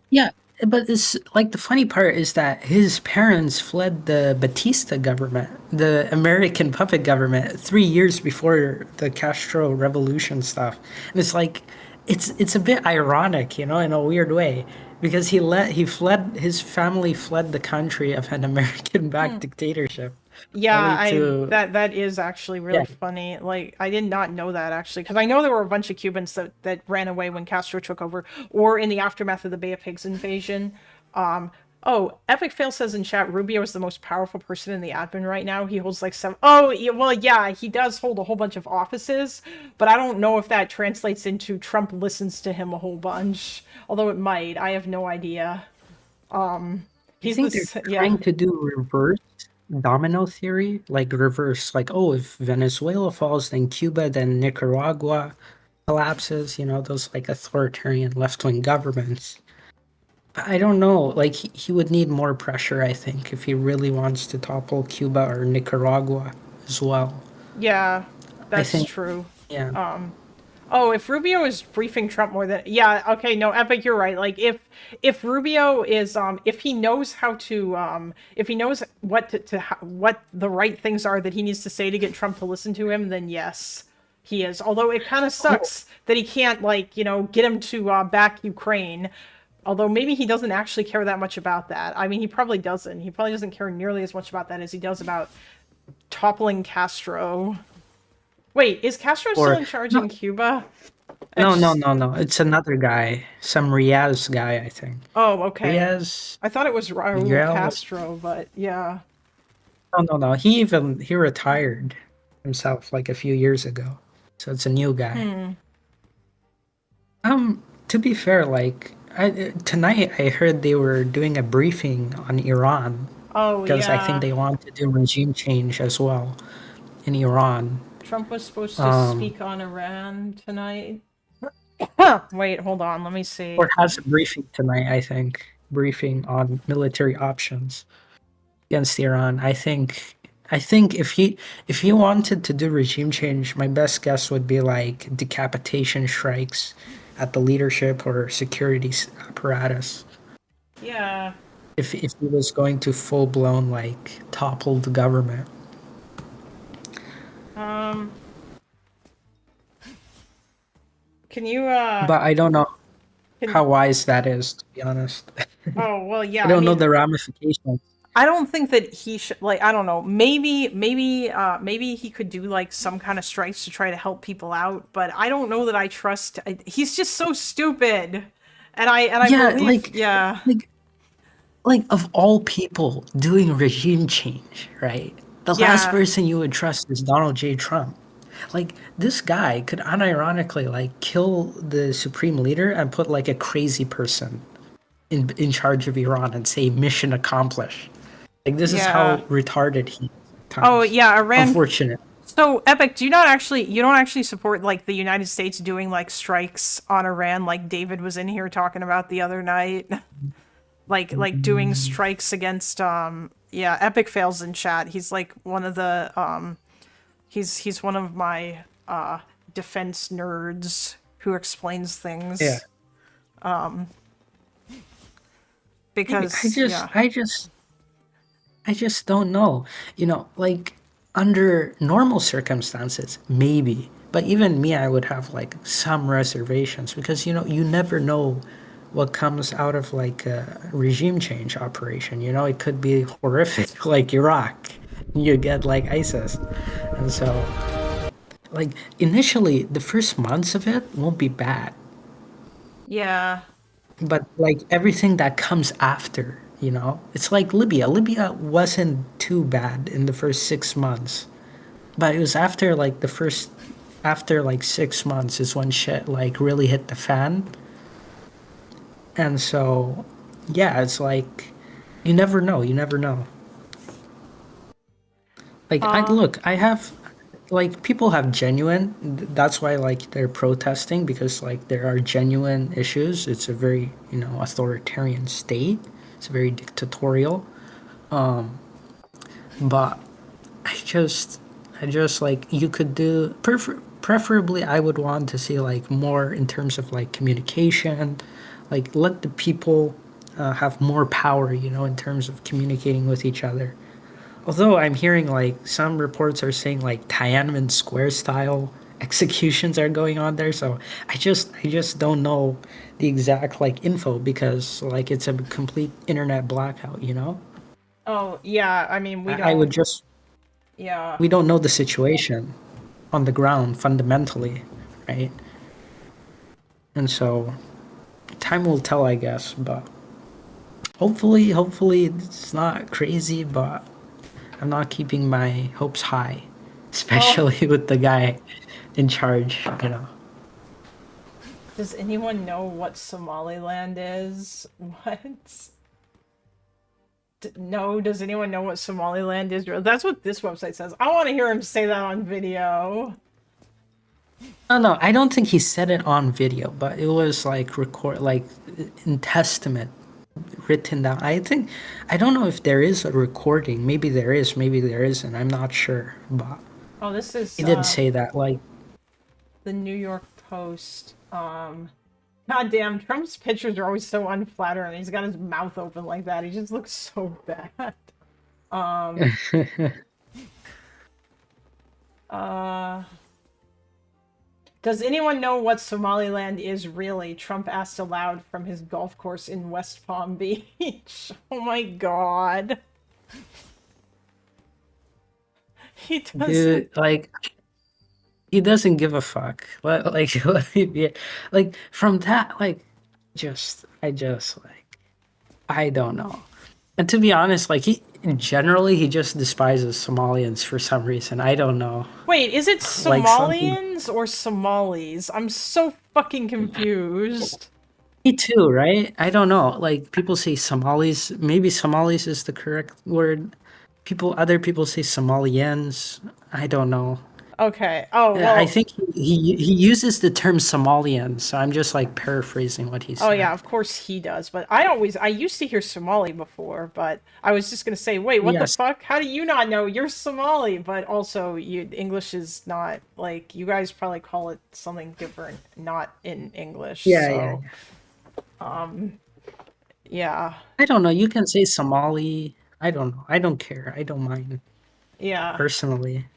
Yeah, but it's like the funny part is that his parents fled the Batista government, the American puppet government, 3 years before the Castro revolution stuff. And it's like, it's a bit ironic, you know, in a weird way, because his family fled the country of an American-backed dictatorship. Yeah, only that is actually really funny. Like, I did not know that actually, because I know there were a bunch of Cubans that ran away when Castro took over, or in the aftermath of the Bay of Pigs invasion. Epic Fail says in chat, Rubio is the most powerful person in the admin right now. He holds like he does hold a whole bunch of offices, but I don't know if that translates into Trump listens to him a whole bunch. Although it might, I have no idea. I think they're trying to do reverse domino theory, like reverse, like, oh, if Venezuela falls, then Cuba, then Nicaragua collapses, you know, those like authoritarian left-wing governments. But I don't know, like he would need more pressure, I think, if he really wants to topple Cuba or Nicaragua as well. Yeah, that's think- true. Yeah. If Rubio is briefing Trump more than okay, no, Epic, you're right. Like if Rubio is if he knows how to if he knows what what the right things are that he needs to say to get Trump to listen to him, then yes, he is. Although it kind of sucks that he can't get him to back Ukraine. Although maybe he doesn't actually care that much about that. I mean, he probably doesn't. He probably doesn't care nearly as much about that as he does about toppling Castro. Wait, is Castro still in charge in Cuba? No. It's another guy, some Riaz guy, I think. Oh, okay. Riaz. I thought it was Raul Miguel. Castro, but yeah. No. He retired himself like a few years ago, so it's a new guy. To be fair, like tonight I heard they were doing a briefing on Iran. Oh, because yeah. I think they want to do regime change as well in Iran. Trump was supposed to speak on Iran tonight. Wait, hold on. Let me see. Or has a briefing tonight, I think. Briefing on military options against Iran. I think if he wanted to do regime change, my best guess would be like decapitation strikes at the leadership or security apparatus. Yeah. If he was going to full blown like topple the government. Can you But I don't know how wise that is, to be honest. Oh, well, yeah. I don't know the ramifications. I don't think that he should, like, I don't know. Maybe he could do like some kind of strikes to try to help people out, but I don't know that I trust. He's just so stupid. And I believe, like of all people doing regime change, right? The last person you would trust is Donald J. Trump. Like, this guy could unironically like kill the supreme leader and put like a crazy person in charge of Iran and say mission accomplished. Like, this is how retarded he is at times. Oh yeah, Iran. Unfortunate. So Epic, you don't actually support like the United States doing like strikes on Iran, like David was in here talking about the other night, like doing strikes against Epic Fails in chat. He's like one of the he's one of my defense nerds who explains things. Yeah. Because I just don't know. You know, like under normal circumstances, maybe. But even me, I would have like some reservations because you never know what comes out of like a regime change operation. You know, it could be horrific, like Iraq. You get like ISIS, and so like initially the first months of it won't be bad, Yeah. but like everything that comes after, you know, it's like Libya. Libya wasn't too bad in the first 6 months, but it was after like after like 6 months is when shit like really hit the fan. And so, yeah, it's like you never know. You never know. Like I have like people have genuine. That's why like they're protesting, because like there are genuine issues. It's a very, you know, authoritarian state. It's very dictatorial. But I just like you could do preferably I would want to see like more in terms of like communication, like let the people have more power, you know, in terms of communicating with each other. Although I'm hearing like some reports are saying like Tiananmen Square style executions are going on there, so I just don't know the exact like info, because like it's a complete internet blackout, you know. Oh, yeah. I mean, we don't. I would just Yeah. we don't know the situation on the ground fundamentally, right? And so time will tell, I guess, but hopefully it's not crazy, but I'm not keeping my hopes high, especially with the guy in charge, you know. Does anyone know what Somaliland is? What? No, does anyone know what Somaliland is? That's what this website says. I want to hear him say that on video. No, I don't think he said it on video, but it was like in testament written down. I don't know if there is a recording. Maybe there is, maybe there isn't. I'm not sure, but Oh, this is he did say that. Like, the New York Post. Goddamn, Trump's pictures are always so unflattering. He's got his mouth open like that. He just looks so bad. Does anyone know what Somaliland is really? Trump asked aloud from his golf course in West Palm Beach. Oh my god. He doesn't. dude, like, he doesn't give a fuck. Like, yeah, like from that, like, I just like, I don't know. And to be honest, like he just despises Somalians for some reason. I don't know. Wait, is it Like something- Somalians or Somalis? I'm so fucking confused. Me too, right? I don't know. Like people say Somalis. Maybe Somalis is the correct word. Other people say Somalians. I don't know. Okay. Oh, well. I think he uses the term Somalian, so I'm just like paraphrasing what he said. Oh yeah, of course he does. But I used to hear Somali before, but I was just gonna say, wait, what Yes. the fuck? How do you not know? You're Somali, but also English is not like you guys probably call it something different, not in English. Yeah, so, yeah, I don't know. You can say Somali. I don't know. I don't care. I don't mind yeah. personally.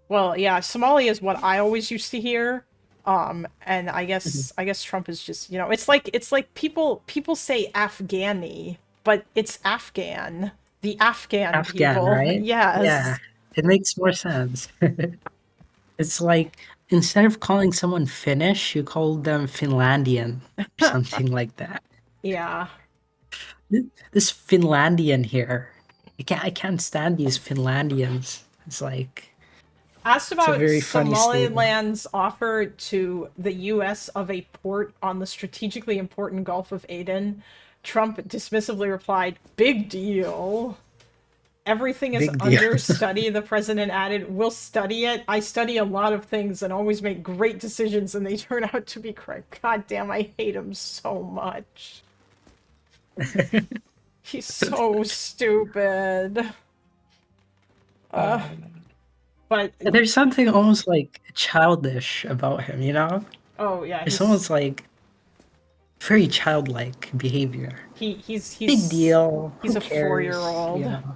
Well, yeah, Somali is what I always used to hear. And I guess Trump is just, you know, it's like people say Afghani, but it's Afghan. The Afghan people. Right? Yes. Yeah, it makes more sense. It's like instead of calling someone Finnish, you call them Finlandian or something like that. Yeah. This Finlandian here, I can't stand these Finlandians. It's like Asked about very funny Somaliland's offer to the U.S. of a port on the strategically important Gulf of Aden, Trump dismissively replied, "Big deal. Everything is Big deal." under study," the president added. "We'll study it. I study a lot of things and always make great decisions, and they turn out to be correct." God damn, I hate him so much. He's so stupid. But there's something almost like childish about him, you know? oh yeah, It's almost like very childlike behavior. he's Big deal. He's Who a cares? 4-year-old. You know?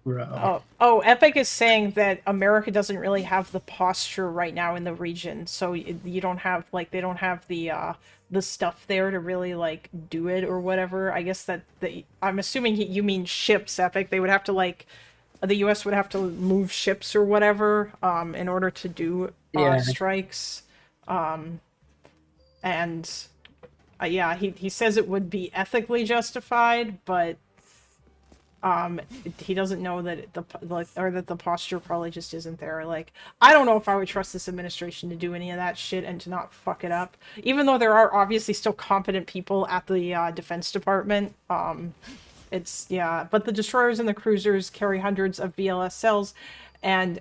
bro. Epic is saying that America doesn't really have the posture right now in the region, so you don't have they don't have the stuff there to really like do it or whatever. I guess I'm assuming you mean ships, Epic. They would have to the U.S. would have to move ships or whatever in order to do strikes. Yeah, he says it would be ethically justified, but he doesn't know that that the posture probably just isn't there. Like, I don't know if I would trust this administration to do any of that shit and to not fuck it up, even though there are obviously still competent people at the Defense Department. But the destroyers and the cruisers carry hundreds of BLSLs and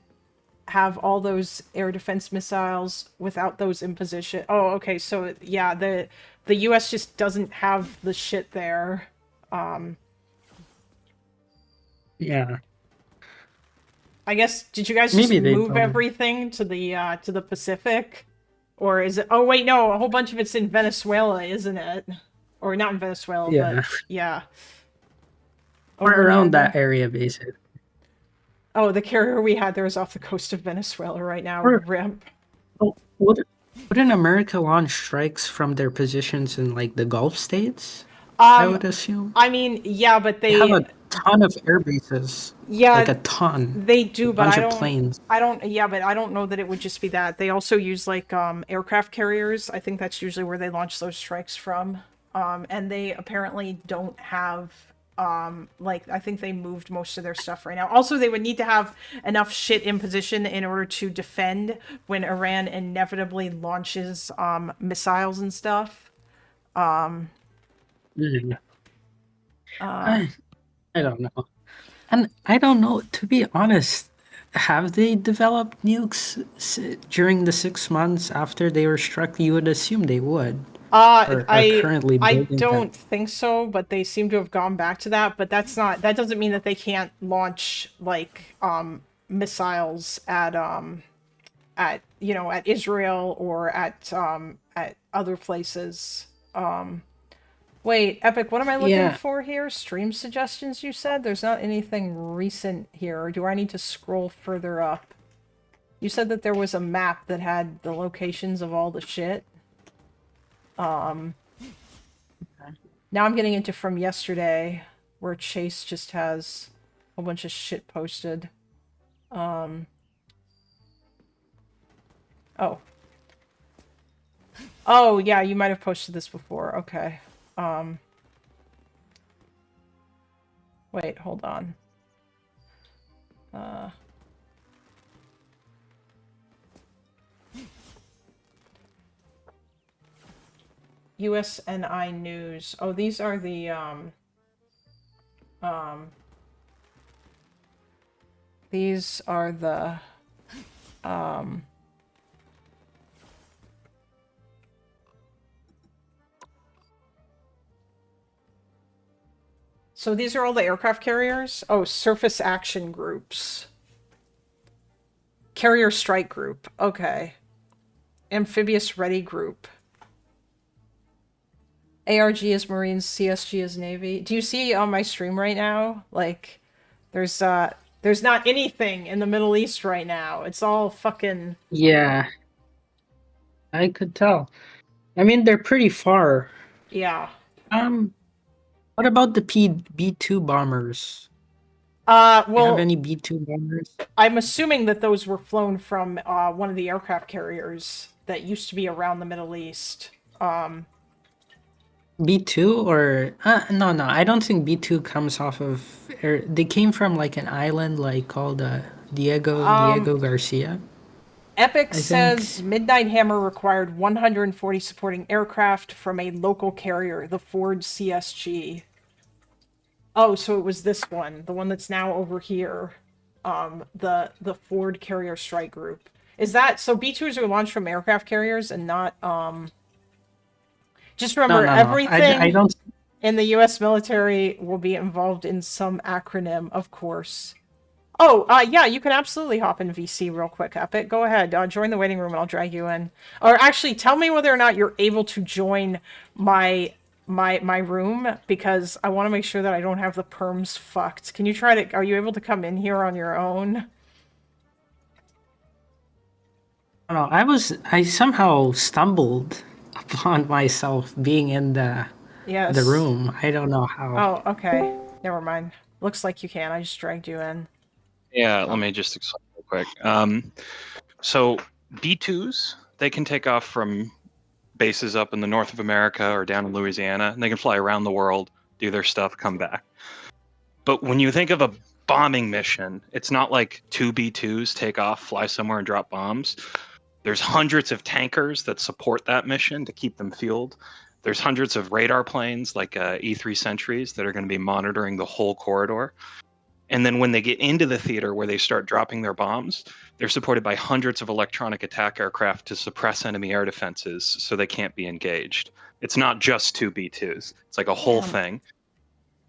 have all those air defense missiles without those in position. Oh, okay, so yeah, the US just doesn't have the shit there. Yeah. I guess, did you guys just Maybe they move don't. everything to the Pacific? Or is it, oh wait, no, a whole bunch of it's in Venezuela, isn't it? Or not in Venezuela, Yeah. but yeah. Or Over around there. that area, basically. Oh, the carrier we had there is off the coast of Venezuela right now. Or- RIP. Wouldn't America launch strikes from their positions in like the Gulf states? I would assume. I mean, yeah, but They have a ton of air bases. Yeah, Like a ton. They do, A but bunch I of don't. planes. Yeah, but I don't know that it would just be that. They also use aircraft carriers. I think that's usually where they launch those strikes from. And they apparently don't have I think they moved most of their stuff right now. Also, they would need to have enough shit in position in order to defend when Iran inevitably launches missiles and stuff. I don't know. And I don't know, to be honest, have they developed nukes during the 6 months after they were struck? You would assume they would. Or are currently I building don't think so, but they seem to have gone back to that. But that doesn't mean that they can't launch missiles at Israel or at other places. Wait, Epic, what am I looking for here? Stream suggestions, you said? There's not anything recent here. Or do I need to scroll further up? You said that there was a map that had the locations of all the shit. Now I'm getting into from yesterday, where Chase just has a bunch of shit posted. Oh. Oh, yeah, you might have posted this before. Okay. Wait, hold on. USNI News. Oh, these are the, these are the, so these are all the aircraft carriers? Oh, surface action groups. Carrier strike group. Okay. Amphibious ready group. ARG is Marines, CSG is Navy. Do you see on my stream right now? Like, there's not anything in the Middle East right now. It's all fucking... Yeah. I could tell. I mean, they're pretty far. Yeah. What about the B-2 bombers? Well... Do you have any B-2 bombers? I'm assuming that those were flown from one of the aircraft carriers that used to be around the Middle East. B2 or no, I don't think B2 comes off of air. They came from like an island called Diego Garcia. Epic says Midnight Hammer required 140 supporting aircraft from a local carrier, the Ford CSG. Oh, so it was this one, the one that's now over here. The Ford Carrier Strike Group. Is that so? B2s are launched from aircraft carriers and not Just remember, everything I don't... in the U.S. military will be involved in some acronym, of course. Oh, yeah, you can absolutely hop in VC real quick, Epic. Go ahead, join the waiting room and I'll drag you in. Or actually, tell me whether or not you're able to join my my room because I want to make sure that I don't have the perms fucked. Can you try to? Are you able to come in here on your own? I don't know. I somehow stumbled upon myself being in the Yes. room. I don't know how. Oh, okay. Never mind. Looks like you can. I just dragged you in. Yeah, let me just explain real quick. So B2s, they can take off from bases up in the north of America or down in Louisiana, and they can fly around the world, do their stuff, come back. But when you think of a bombing mission, it's not like 2 B2s take off, fly somewhere, and drop bombs. There's hundreds of tankers that support that mission to keep them fueled. There's hundreds of radar planes like E3 Sentries that are going to be monitoring the whole corridor. And then when they get into the theater where they start dropping their bombs, they're supported by hundreds of electronic attack aircraft to suppress enemy air defenses so they can't be engaged. It's not just 2 B2s. It's like a whole thing.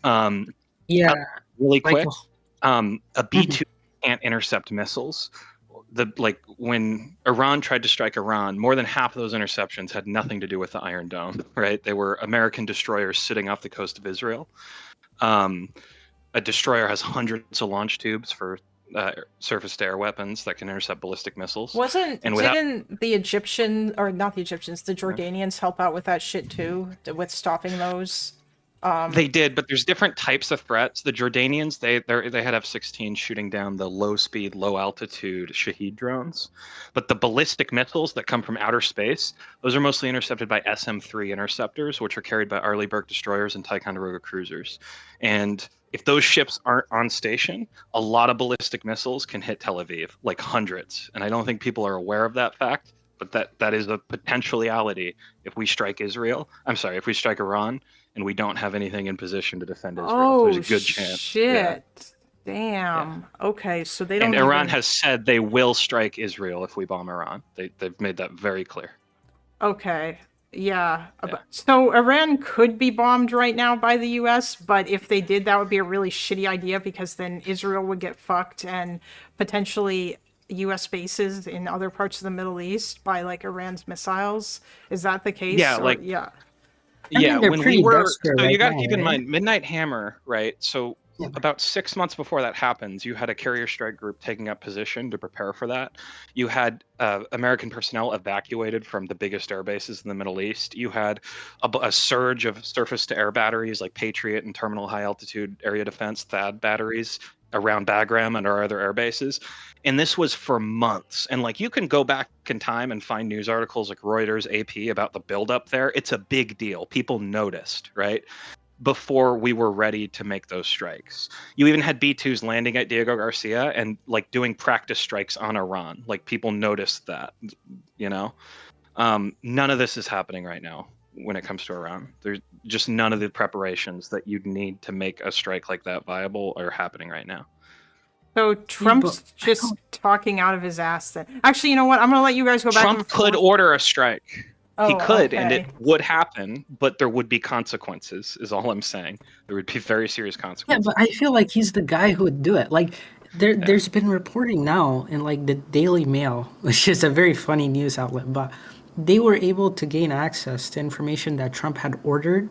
Yeah. Really Like quick, a B2 can't intercept missiles. When Iran tried to strike Iran, more than half of those interceptions had nothing to do with the Iron Dome, right? They were American destroyers sitting off the coast of Israel. A destroyer has hundreds of launch tubes for surface-to-air weapons that can intercept ballistic missiles. Didn't the Egyptian, or not the Egyptians, the Jordanians help out with that shit too, with stopping those? They did, but there's different types of threats. The Jordanians, they had F-16 shooting down the low-speed, low-altitude Shahed drones, but the ballistic missiles that come from outer space, those are mostly intercepted by SM-3 interceptors, which are carried by Arleigh destroyers and Ticonderoga cruisers. And if those ships aren't on station, a lot of ballistic missiles can hit Tel Aviv, like hundreds. And I don't think people are aware of that fact, but that is a potentiality if we strike if we strike Iran, and we don't have anything in position to defend Israel. Oh, there's a good chance. Shit. Damn. Okay, so they don't. And Iran has said they will strike Israel if we bomb Iran. They've made that very clear. Okay. Yeah. So Iran could be bombed right now by the U.S., but if they did, that would be a really shitty idea because then Israel would get fucked and potentially U.S. bases in other parts of the Middle East by like Iran's missiles. Is that the case? Yeah, yeah. Yeah, when we were, so right you got to now, keep in right? mind, Midnight Hammer, right? So about 6 months before that happens, you had a carrier strike group taking up position to prepare for that. You had American personnel evacuated from the biggest air bases in the Middle East. You had a surge of surface-to-air batteries like Patriot and Terminal High Altitude Area Defense THAAD batteries around Bagram and our other air bases. And this was for months. And like you can go back in time and find news articles like Reuters, AP about the buildup there. It's a big deal. People noticed, right? Before we were ready to make those strikes. You even had B-2s landing at Diego Garcia and like doing practice strikes on Iran. Like people noticed that, you know? None of this is happening right now when it comes to Iran. There's just none of the preparations that you'd need to make a strike like that viable are happening right now. So Trump's just talking out of his ass then. Actually, you know what? I'm going to let you guys go back. Trump could order a strike. He could, and okay. it would happen, but there would be consequences, is all I'm saying. There would be very serious Yeah, consequences. but I feel like he's the guy who would do it. Like there's been reporting now in like the Daily Mail, which is a very funny news outlet, but they were able to gain access to information that Trump had ordered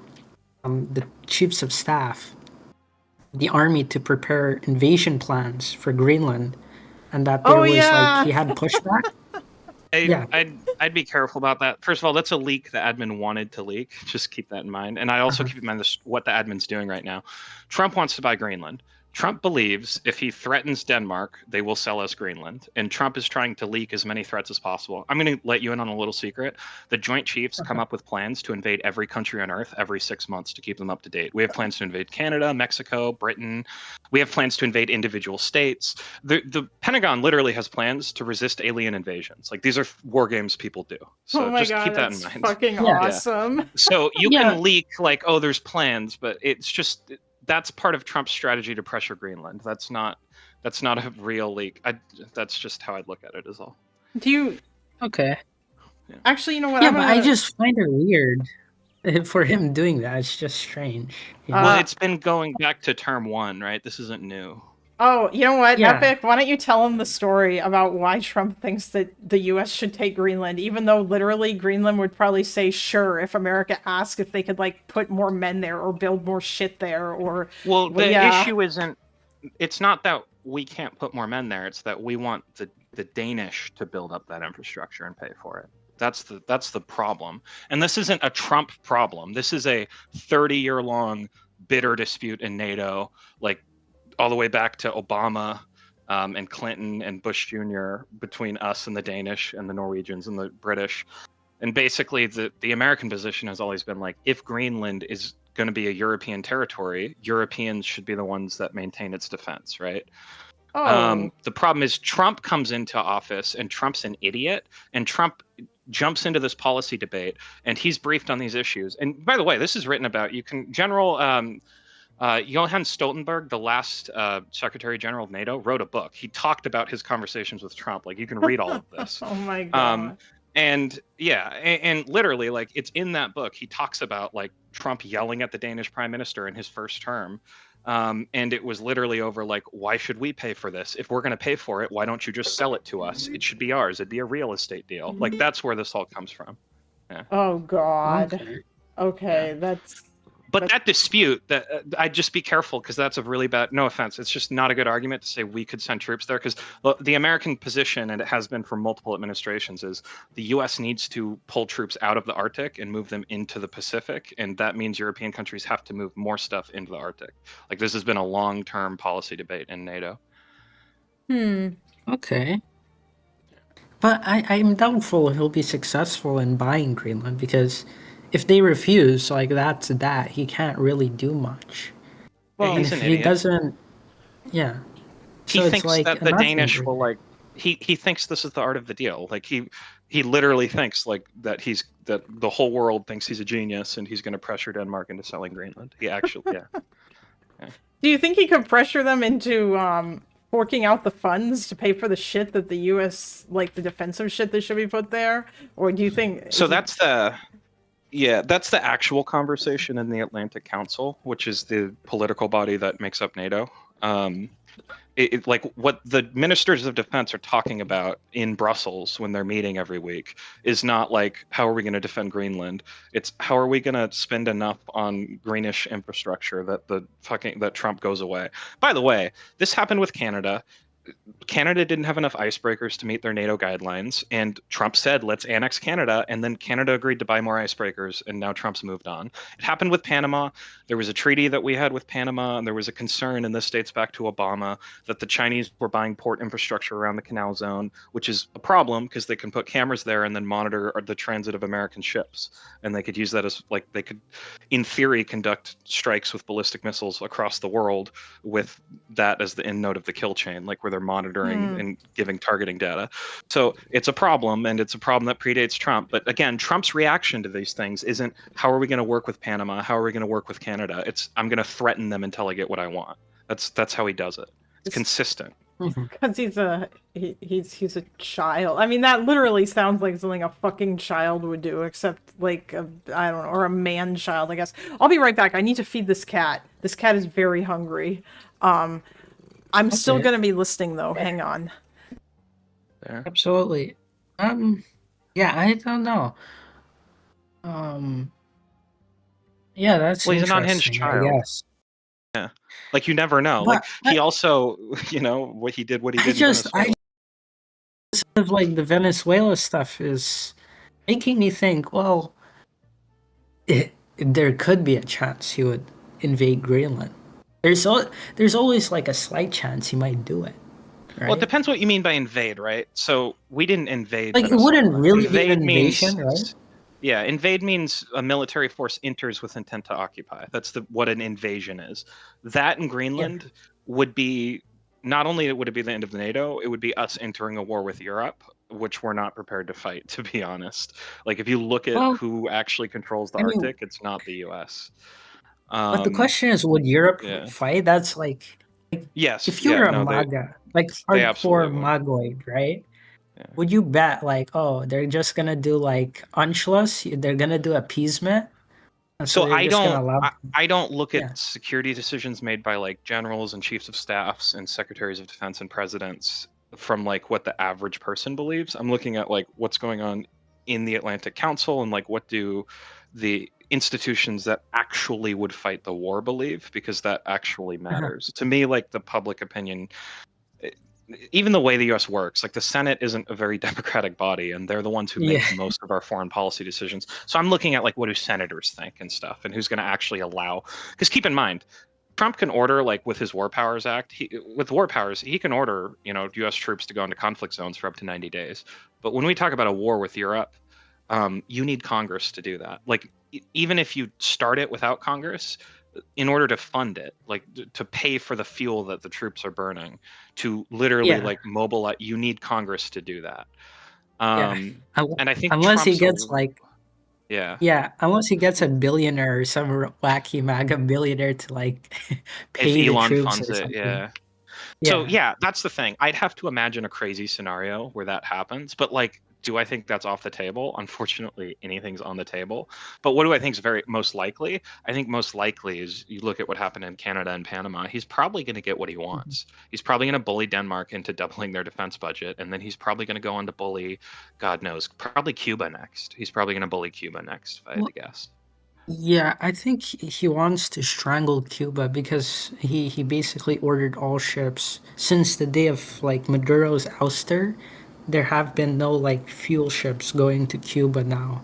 the chiefs of staff, the army, to prepare invasion plans for Greenland, and that there was like he had pushback. I'd be careful about that. First of all, that's a leak the admin wanted to leak. Just keep that in mind. And I also keep in mind what the admin's doing right now. Trump wants to buy Greenland. Trump believes if he threatens Denmark, they will sell us Greenland. And Trump is trying to leak as many threats as possible. I'm going to let you in on a little secret. The Joint Chiefs come up with plans to invade every country on Earth every 6 months to keep them up to date. We have plans to invade Canada, Mexico, Britain. We have plans to invade individual states. The Pentagon literally has plans to resist alien invasions. Like these are war games people do. So just keep that in mind. Fucking awesome. So you can leak like, oh, there's plans, but it's just... That's part of Trump's strategy to pressure Greenland. That's not a real leak. That's just how I'd look at it, is all. Do you? Okay. Actually, you know what? Yeah, but I just find it weird for him doing that. It's just strange. Well, it's been going back to term one, right? This isn't new. Oh, you know what, Yeah. Epic? Why don't you tell him the story about why Trump thinks that the U.S. should take Greenland, even though literally Greenland would probably say sure if America asked if they could like put more men there or build more shit there or. Well, the yeah. issue isn't. It's not that we can't put more men there. It's that we want the Danish to build up that infrastructure and pay for it. That's the problem. And this isn't a Trump problem. This is a 30-year-long bitter dispute in NATO, like all the way back to Obama and Clinton and Bush Jr. between us and the Danish and the Norwegians and the British. And basically the American position has always been like, if Greenland is going to be a European territory, Europeans should be the ones that maintain its defense, right? Oh. The problem is Trump comes into office and Trump's an idiot, and Trump jumps into this policy debate and he's briefed on these issues. And by the way, this is written about, General Johann Stoltenberg, the last Secretary General of NATO, wrote a book. He talked about his conversations with Trump. Like, you can read all of this. Oh my god. And yeah, and literally, like, it's in that book. He talks about like Trump yelling at the Danish prime minister in his first term. And it was literally over like, why should we pay for this? If we're going to pay for it, why don't you just sell it to us? It should be ours. It'd be a real estate deal. Like, that's where this all comes from. Yeah. Oh god. Okay, that's. But that dispute, that I'd just be careful, because that's a really bad, no offense, it's just not a good argument to say we could send troops there, because the American position, and it has been for multiple administrations, is the U.S. needs to pull troops out of the Arctic and move them into the Pacific, and that means European countries have to move more stuff into the Arctic. Like, this has been a long-term policy debate in NATO. Okay. But I'm doubtful he'll be successful in buying Greenland, because if they refuse, like, that's that. He can't really do much. Well, And he's if an he idiot. doesn't, yeah. He So it's thinks like that the a nothing Danish for will, like, he thinks this is the art of the deal. Like, he literally thinks like that the whole world thinks he's a genius and he's going to pressure Denmark into selling Greenland. He actually, yeah. Do you think he could pressure them into forking out the funds to pay for the shit that the U.S. like the defensive shit that should be put there, or do you think? So that's the actual conversation in the Atlantic Council, which is the political body that makes up NATO. Like, what the ministers of defense are talking about in Brussels when they're meeting every week is not like, how are we going to defend Greenland? It's how are we going to spend enough on greenish infrastructure that Trump goes away. By the way, this happened with Canada. Canada didn't have enough icebreakers to meet their NATO guidelines, and Trump said, let's annex Canada, and then Canada agreed to buy more icebreakers, and now Trump's moved on. It happened with Panama. There was a treaty that we had with Panama, and there was a concern, and this dates back to Obama, that the Chinese were buying port infrastructure around the Canal Zone, which is a problem because they can put cameras there and then monitor the transit of American ships, and they could use that as, like, they could, in theory, conduct strikes with ballistic missiles across the world with that as the end node of the kill chain, like where they're monitoring and giving targeting data. So it's a problem, and it's a problem that predates Trump. But again, Trump's reaction to these things isn't, how are we going to work with Panama? How are we going to work with Canada? It's, I'm going to threaten them until I get what I want. That's how he does it. It's consistent. Because he's a child. I mean, that literally sounds like something a fucking child would do, except like I don't know, or a man child, I guess. I'll be right back. I need to feed this cat. This cat is very hungry. I'm still gonna be listening though. Hang on. There. Absolutely. Yeah, I don't know. Yeah, that's Well, he's an unhinged interesting, I child. guess. Yeah, like, you never know. But Like, he also, what he did in I Venezuela. sort of like the Venezuela stuff is making me think, well, there could be a chance he would invade Greenland. There's always like a slight chance he might do it. Right? Well, it depends what you mean by invade, right? So we didn't invade. Like, it Venezuela. wouldn't really be an means- invasion, right? Yeah, invade means a military force enters with intent to occupy. That's what an invasion is. That in Greenland would be, not only would it be the end of NATO, it would be us entering a war with Europe, which we're not prepared to fight, to be honest. Like, if you look at who actually controls the Arctic, it's not the U.S. But the question is, would Europe yeah. fight? That's like Yes. if you're yeah, a no, MAGA, like they hardcore absolutely would. Magoid, right? Would you bet like, oh, they're just gonna do like Anschluss? They're gonna do appeasement, So they're I just gonna don't allow. I don't look at Yeah. security decisions made by like generals and chiefs of staffs and secretaries of defense and presidents from like what the average person believes. I'm looking at like what's going on in the Atlantic Council and like what do the institutions that actually would fight the war believe, because that actually matters. To me, like the public opinion, even the way the US works, like the Senate isn't a very democratic body and they're the ones who make Yeah. most of our foreign policy decisions. So I'm looking at like what do senators think and stuff and who's going to actually allow, because keep in mind, Trump can order like with his War Powers Act, with War Powers, he can order, US troops to go into conflict zones for up to 90 days. But when we talk about a war with Europe, you need Congress to do that. Like even if you start it without Congress, in order to fund it, like to pay for the fuel that the troops are burning, to literally Yeah. like mobilize, you need Congress to do that. Yeah. And I think Unless he Trump's gets like, yeah, unless he gets a billionaire or some wacky MAGA billionaire to like pay if the Elon troops funds or it, something. yeah. So yeah, that's the thing. I'd have to imagine a crazy scenario where that happens, but like, do I think that's off the table? Unfortunately, anything's on the table. But what do I think is most likely? I think most likely is you look at what happened in Canada and Panama. He's probably going to get what he wants. He's probably going to bully Denmark into doubling their defense budget, and then he's probably going to go on to bully, God knows, probably Cuba next. He's probably going to bully Cuba next, if I had to guess. Yeah, I think he wants to strangle Cuba because he basically ordered all ships since the day of like Maduro's ouster. There have been no like fuel ships going to Cuba now.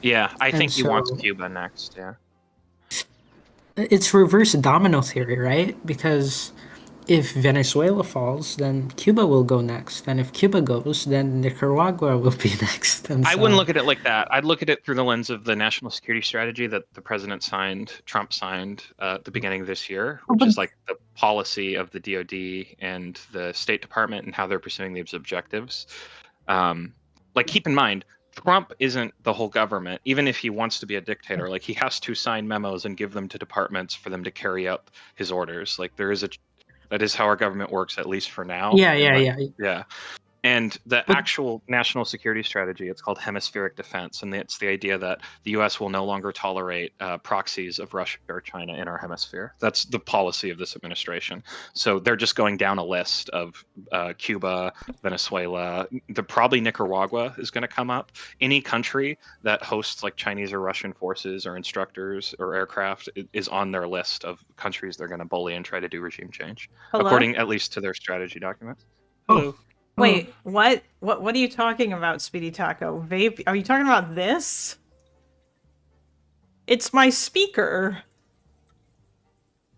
Yeah, I And think he wants so- Cuba next. Yeah. It's reverse domino theory, right? Because if Venezuela falls, then Cuba will go next, and if Cuba goes, then Nicaragua will be next. And I so- wouldn't look at it like that. I'd look at it through the lens of the national security strategy that the president signed, Trump signed at the beginning of this year, which is like the policy of the DoD and the State Department and how they're pursuing these objectives. Like, keep in mind, Trump isn't the whole government. Even if he wants to be a dictator, like he has to sign memos and give them to departments for them to carry out his orders. Like that is how our government works, at least for now. Yeah, And, yeah, like, yeah. yeah. And the actual national security strategy, it's called hemispheric defense. And it's the idea that the U.S. will no longer tolerate proxies of Russia or China in our hemisphere. That's the policy of this administration. So they're just going down a list of Cuba, Venezuela, probably Nicaragua is going to come up. Any country that hosts like Chinese or Russian forces or instructors or aircraft is on their list of countries they're going to bully and try to do regime change, Hello? according at least to their strategy documents. Hello. Wait, what are you talking about, Speedy Taco? Vape? Are you talking about this? It's my speaker.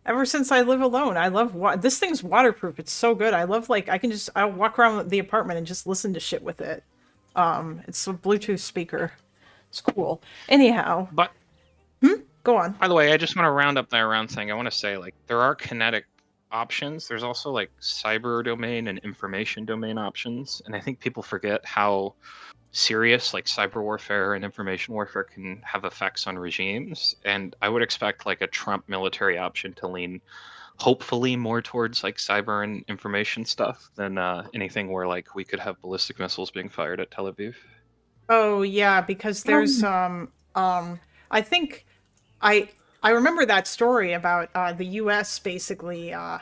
Ever since I live alone, I love this thing's waterproof. It's so good. I love I'll walk around the apartment and just listen to shit with it. It's a Bluetooth speaker. It's cool. Anyhow, But go on. by the way, I just want to round up that round thing. I want to say like there are kinetic options. There's also like cyber domain and information domain options, and I think people forget how serious like cyber warfare and information warfare can have effects on regimes. And I would expect like a Trump military option to lean hopefully more towards like cyber and information stuff than anything where like we could have ballistic missiles being fired at Tel Aviv. Oh yeah, because there's I think I remember that story about the U.S. basically. I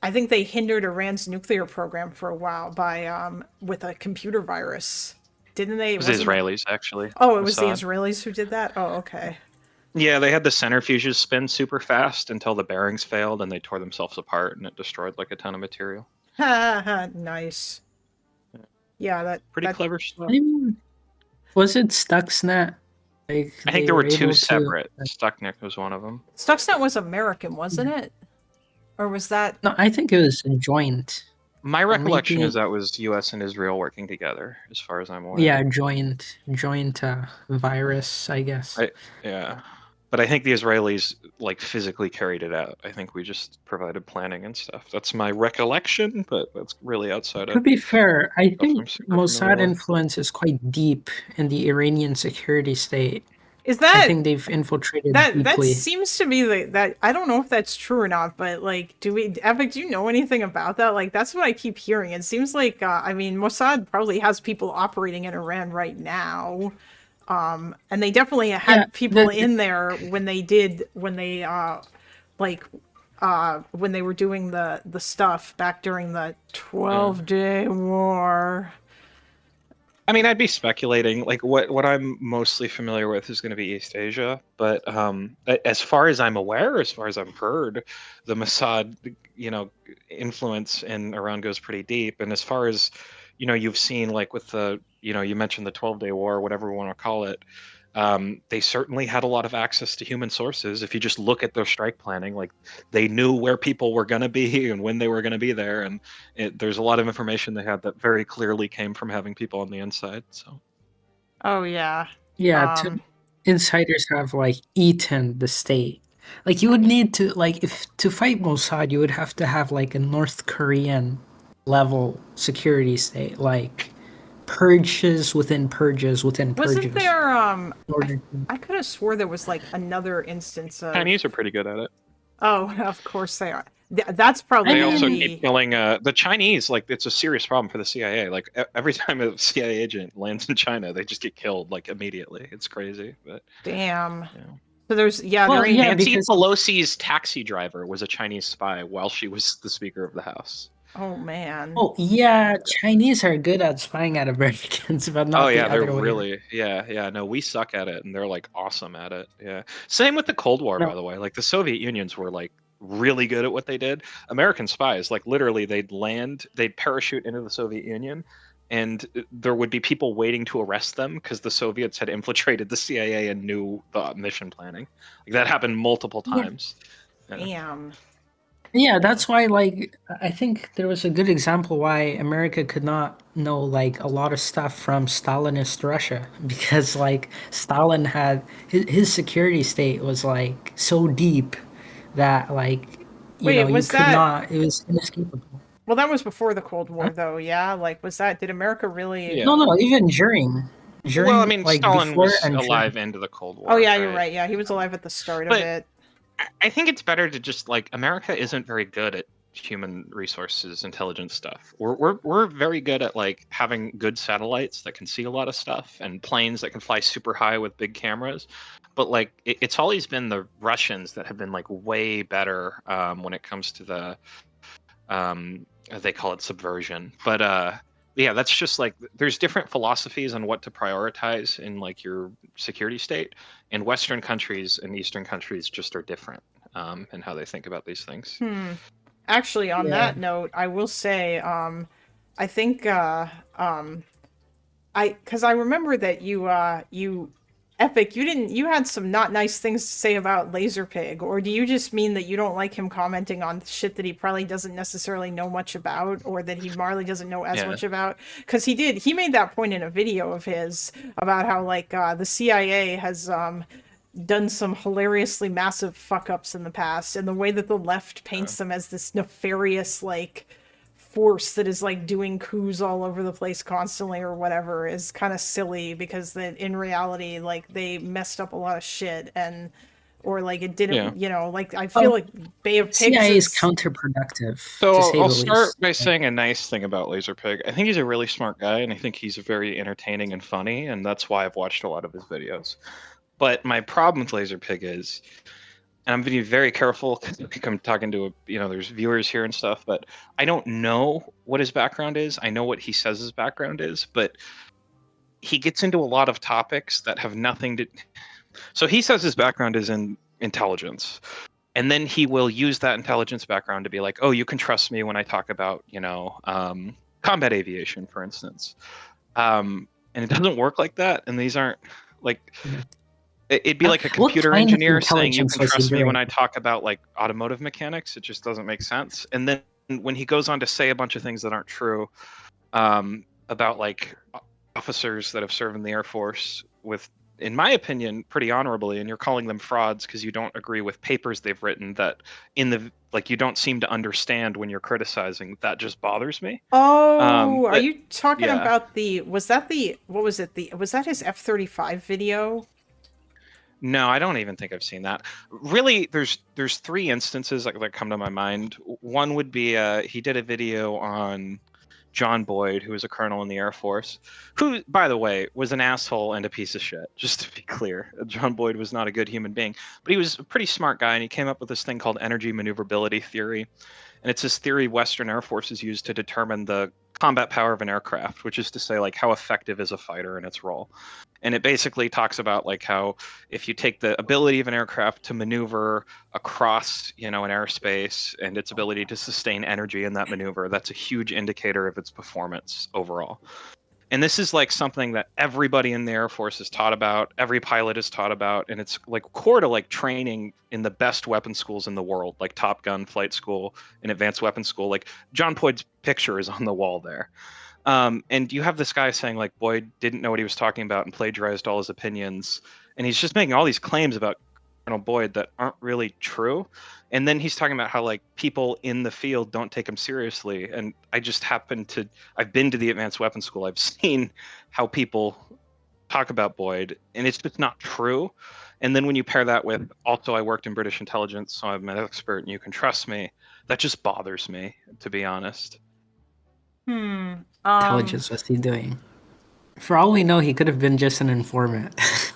think they hindered Iran's nuclear program for a while by with a computer virus, didn't they? It was the Israelis actually. Oh, it was the Mossad. Israelis who did that. Oh, okay. Yeah, they had the centrifuges spin super fast until the bearings failed and they tore themselves apart and it destroyed like a ton of material. Ha ha. Nice. Yeah, that Pretty clever stuff. I mean, was it Stuxnet? Like, I think they there were were two able to- separate. Stuxnet was one of them. Stuxnet was American, wasn't it? Or was that? No, I think it was a joint. My recollection maybe- is that was U.S. and Israel working together, as far as I'm aware. Yeah, joint virus, I guess. Yeah. But I think the Israelis like physically carried it out. I think we just provided planning and stuff. That's my recollection, but that's really outside To of. be fair, I think from Mossad familiar. influence is quite deep in the Iranian security state. Is that? I think they've infiltrated That deeply. seems to be that I don't know if that's true or not, but like, Epic, do you know anything about that? Like, that's what I keep hearing. It seems like I mean, Mossad probably has people operating in Iran right now. And they definitely had Yeah, people the- in there when they when they were doing the stuff back during the 12-day war. I mean, I'd be speculating. Like, what I'm mostly familiar with is going to be East Asia. But as far as I'm aware, as far as I've heard, the Mossad, influence in Iran goes pretty deep. And as far as, you've seen, like with the, you mentioned the 12-day war, whatever we want to call it. They certainly had a lot of access to human sources. If you just look at their strike planning, like they knew where people were going to be and when they were going to be there, and there's a lot of information they had that very clearly came from having people on the inside. So, Oh yeah, Yeah, insiders have like eaten the state. Like you would need to if to fight Mossad, you would have to have like a North Korean level security state, like purges within purges within purges. wasn't there? in order to- I could have swore there was like another instance of. Chinese are pretty good at it. Oh, of course they are. That's probably They gonna also be- keep killing the Chinese. Like, it's a serious problem for the CIA. Like, every time a CIA agent lands in China, they just get killed like immediately. It's crazy, but Damn. So there's Well, there ain't yeah, Nancy because- Pelosi's taxi driver was a Chinese spy while she was the Speaker of the House. Oh man. Oh yeah, Chinese are good at spying at Americans, but not Oh yeah, the they're other way. really yeah. No, we suck at it, and they're like awesome at it. Yeah. Same with the Cold War, by the way. Like the Soviet Unions were like really good at what they did. American spies, like literally, they'd parachute into the Soviet Union, and there would be people waiting to arrest them because the Soviets had infiltrated the CIA and knew the mission planning. Like that happened multiple times. Yeah. Damn. Yeah, that's why I think there was a good example why America could not know like a lot of stuff from Stalinist Russia because like Stalin had his security state was like so deep that Wait, you was could that- not, it was inescapable. Well, that was before the Cold War, though. Yeah, like was that? Did America really? Yeah. No, even during Well, I mean, like, Stalin before was and during. alive into the Cold War. Oh yeah, you're right? right. Yeah, he was alive at the start of But- it. I think it's better to just like America isn't very good at human resources intelligence stuff. We're very good at like having good satellites that can see a lot of stuff and planes that can fly super high with big cameras. But like it's always been the Russians that have been like way better when it comes to the they call it subversion. But yeah, that's just like there's different philosophies on what to prioritize in like your security state, and Western countries and Eastern countries just are different in how they think about these things. Actually, on Yeah. that note, I will say, I think, because I remember that you, Epic, you had some not nice things to say about Laserpig, or do you just mean that you don't like him commenting on shit that he probably doesn't necessarily know much about, or that he Marley doesn't know as Yeah. much about? Because he made that point in a video of his about how like the CIA has done some hilariously massive fuck ups in the past, and the way that the left paints them as this nefarious like force that is like doing coups all over the place constantly or whatever is kind of silly, because that in reality like they messed up a lot of shit, and or like it didn't like I feel like Bay of Pigs CIA is is counterproductive. So to say I'll the start least. by saying a nice thing about Laserpig. I think he's a really smart guy, and I think he's very entertaining and funny, and that's why I've watched a lot of his videos. But my problem with Laserpig is, and I'm being very careful because I'm talking to there's viewers here and stuff, but I don't know what his background is. I know what he says his background is, but he gets into a lot of topics that have nothing to. So he says his background is in intelligence, and then he will use that intelligence background to be like, "Oh, you can trust me when I talk about combat aviation, for instance," and it doesn't work like that. And these aren't like. It'd be like a What computer kind of engineer saying you intelligence can was he trust me doing? when I talk about like automotive mechanics. It just doesn't make sense. And then when he goes on to say a bunch of things that aren't true about like officers that have served in the Air Force with, in my opinion, pretty honorably, and you're calling them frauds because you don't agree with papers they've written that you don't seem to understand when you're criticizing, that just bothers me. Oh, are but- you talking yeah. about was that his F-35 video? No, I don't even think I've seen that. Really, there's three instances that come to my mind. One would be he did a video on John Boyd, who was a colonel in the Air Force, who, by the way, was an asshole and a piece of shit, just to be clear. John Boyd was not a good human being, but he was a pretty smart guy, and he came up with this thing called energy maneuverability theory. And it's this theory Western Air Forces use to determine the combat power of an aircraft, which is to say, like, how effective is a fighter in its role. And it basically talks about like how if you take the ability of an aircraft to maneuver across, an airspace and its ability to sustain energy in that maneuver, that's a huge indicator of its performance overall. And this is like something that everybody in the Air Force is taught about, every pilot is taught about, and it's like core to like training in the best weapons schools in the world, like Top Gun Flight School and Advanced Weapons School. Like John Boyd's picture is on the wall there. And you have this guy saying like Boyd didn't know what he was talking about and plagiarized all his opinions, and he's just making all these claims about Colonel Boyd that aren't really true. And then he's talking about how like people in the field don't take him seriously. And I just I've been to the Advanced Weapons School. I've seen how people talk about Boyd, and it's just not true. And then when you pair that with also I worked in British intelligence, so I'm an expert and you can trust me, that just bothers me, to be honest. Intelligence, what's he doing? For all we know, he could have been just an informant.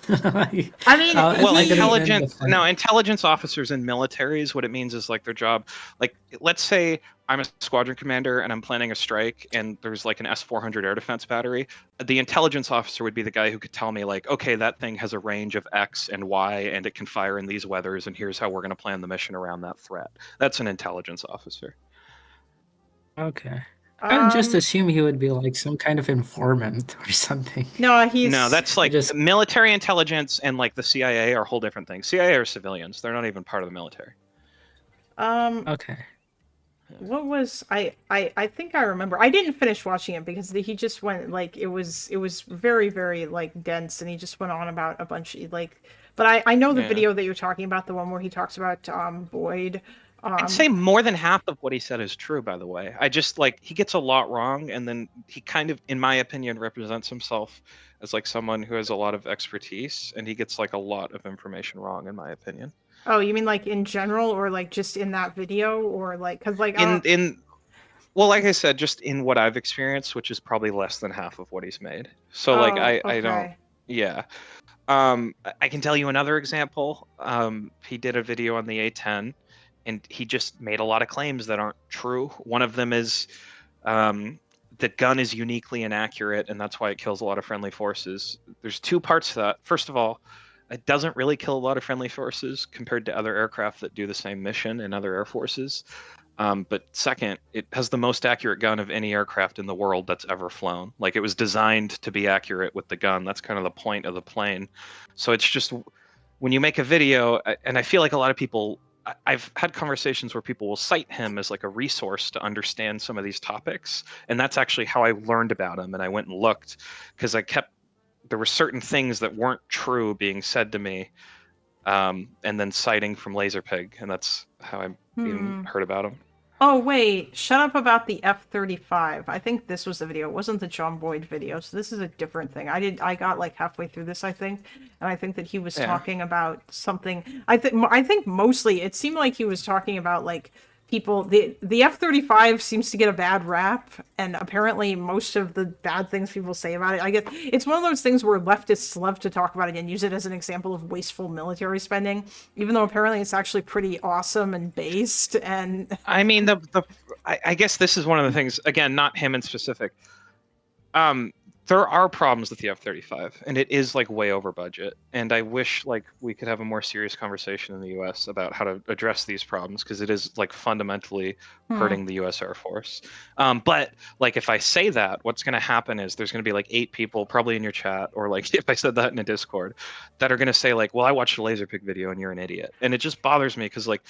I mean, well, intelligence officers in militaries, what it means is like their job. Like, let's say I'm a squadron commander and I'm planning a strike, and there's like an S-400 air defense battery. The intelligence officer would be the guy who could tell me like, okay, that thing has a range of X and Y, and it can fire in these weathers, and here's how we're going to plan the mission around that threat. That's an intelligence officer. Okay. I would just assume he would be like some kind of informant or something. No, that's like military intelligence and like the CIA are whole different things. CIA are civilians; they're not even part of the military. Okay. What was I think I remember. I didn't finish watching it because he just went like it was very, very like dense, and he just went on about a bunch of like. But I know the video that you're talking about, the one where he talks about Boyd. I'd say more than half of what he said is true, by the way. I just like he gets a lot wrong, and then he kind of, in my opinion, represents himself as like someone who has a lot of expertise, and he gets like a lot of information wrong, in my opinion. Oh, you mean like in general, or like just in that video, or like because like well, like I said, just in what I've experienced, which is probably less than half of what he's made. So like I don't, yeah. I can tell you another example. He did a video on the A-10. And he just made a lot of claims that aren't true. One of them is the gun is uniquely inaccurate, and that's why it kills a lot of friendly forces. There's two parts to that. First of all, it doesn't really kill a lot of friendly forces compared to other aircraft that do the same mission in other air forces. But second, it has the most accurate gun of any aircraft in the world that's ever flown. Like, it was designed to be accurate with the gun. That's kind of the point of the plane. So it's just, when you make a video, and I feel like a lot of people, I've had conversations where people will cite him as like a resource to understand some of these topics. And that's actually how I learned about him. And I went and looked because there were certain things that weren't true being said to me, and then citing from Laserpig. And that's how I even heard about him. Oh, wait, shut up about the F-35. I think this was the video. It wasn't the John Boyd video, so this is a different thing. I got like halfway through this, I think, and I think that he was talking about something. I think mostly it seemed like he was talking about like people. The F-35 seems to get a bad rap, and apparently most of the bad things people say about it, I guess it's one of those things where leftists love to talk about it and use it as an example of wasteful military spending, even though apparently it's actually pretty awesome and based. And I mean, I guess this is one of the things, again, not him in specific. There are problems with the F-35, and it is like way over budget. And I wish like we could have a more serious conversation in the U.S. about how to address these problems, because it is like fundamentally hurting the U.S. Air Force. But like if I say that, what's going to happen is there's going to be like 8 people probably in your chat, or like if I said that in a Discord, that are going to say like, well, I watched a Laserpig video and you're an idiot. And it just bothers me because like,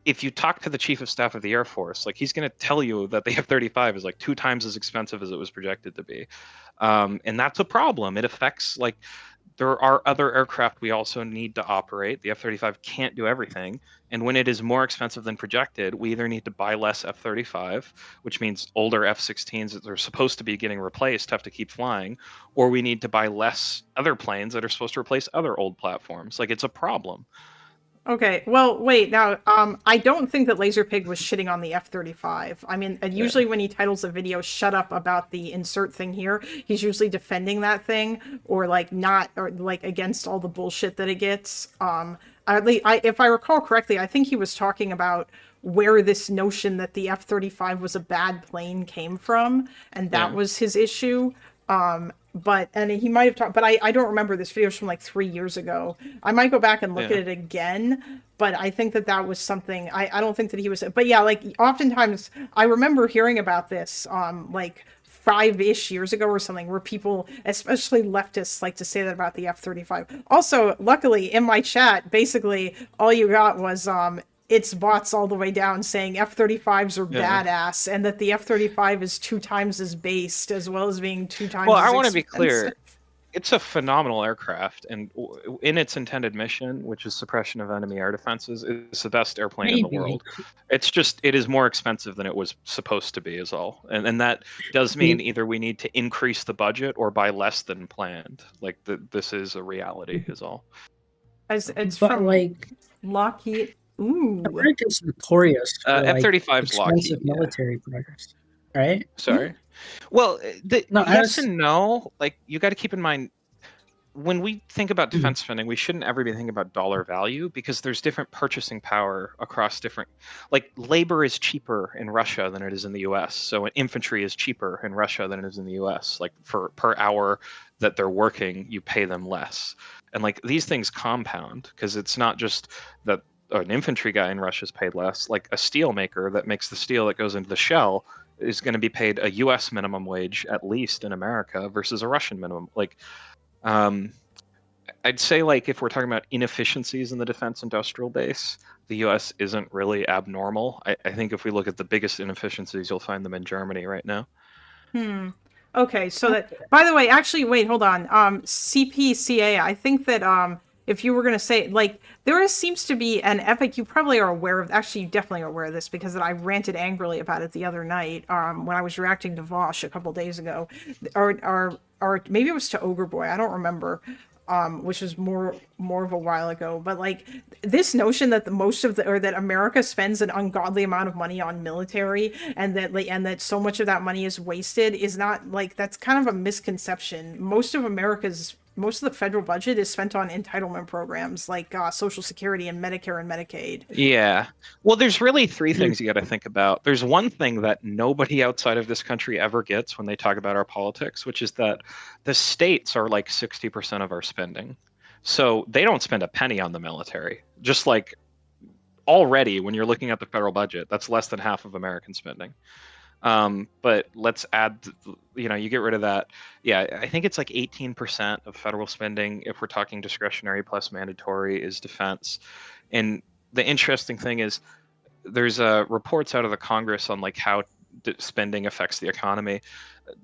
if you talk to the chief of staff of the Air Force, like he's going to tell you that the F-35 is like 2 times as expensive as it was projected to be. And that's a problem. It affects, like, there are other aircraft we also need to operate. The F-35 can't do everything. And when it is more expensive than projected, we either need to buy less F-35, which means older F-16s that are supposed to be getting replaced have to keep flying, or we need to buy less other planes that are supposed to replace other old platforms. Like, it's a problem. Okay, well, wait, now, I don't think that Laserpig was shitting on the F-35. I mean, usually when he titles a video, shut up about the insert thing here, he's usually defending that thing, or, like, not, or, like, against all the bullshit that it gets. If I recall correctly, I think he was talking about where this notion that the F-35 was a bad plane came from, and that was his issue. And he might have talked, but I don't remember this video from like 3 years ago. I might go back and look at it again, but I think that was something, I don't think that he was, but yeah, like oftentimes I remember hearing about this, like 5-ish years ago or something, where people, especially leftists, like to say that about the F-35. Also, luckily in my chat, basically all you got was, it's bots all the way down saying F-35s are badass, and that the F-35 is 2 times as based, as well as being 2 times Well, as I want to be expensive. clear. It's a phenomenal aircraft, and in its intended mission, which is suppression of enemy air defenses, it's the best airplane in the world. It's just, it is more expensive than it was supposed to be, is all. And that does mean either we need to increase the budget or buy less than planned. Like, this is a reality, is all. It's But from like Lockheed. Ooh. America's notorious for F-35's Lockheed, expensive military products, right? Sorry. Well, No, yes and no. Like, you got to keep in mind, when we think about defense spending, we shouldn't ever be thinking about dollar value, because there's different purchasing power across different, like, labor is cheaper in Russia than it is in the US. So infantry is cheaper in Russia than it is in the US. Like, per hour that they're working, you pay them less. And like, these things compound, because it's not just that an infantry guy in Russia is paid less. Like, a steel maker that makes the steel that goes into the shell is going to be paid a US minimum wage, at least in America, versus a Russian minimum. Like, I'd say, like, if we're talking about inefficiencies in the defense industrial base, the US isn't really abnormal. I think if we look at the biggest inefficiencies, you'll find them in Germany right now. Okay, so that, by the way, actually, wait, hold on. CPCA, I think that, if you were going to say, like, seems to be an epic, you probably are aware of, actually, you definitely are aware of this, because I ranted angrily about it the other night, when I was reacting to Vosh a couple days ago, or maybe it was to Ogre Boy, I don't remember, which was more of a while ago, but like, this notion that that America spends an ungodly amount of money on military, and that so much of that money is wasted, is not, like, that's kind of a misconception. Most of the federal budget is spent on entitlement programs like Social Security and Medicare and Medicaid. Yeah. Well, there's really 3 things you got to think about. There's one thing that nobody outside of this country ever gets when they talk about our politics, which is that the states are like 60% of our spending. So they don't spend a penny on the military. Just like, already, when you're looking at the federal budget, that's less than half of American spending. But let's add, you get rid of that. Yeah, I think it's like 18% of federal spending, if we're talking discretionary plus mandatory, is defense. And the interesting thing is, there's reports out of the Congress on like how spending affects the economy.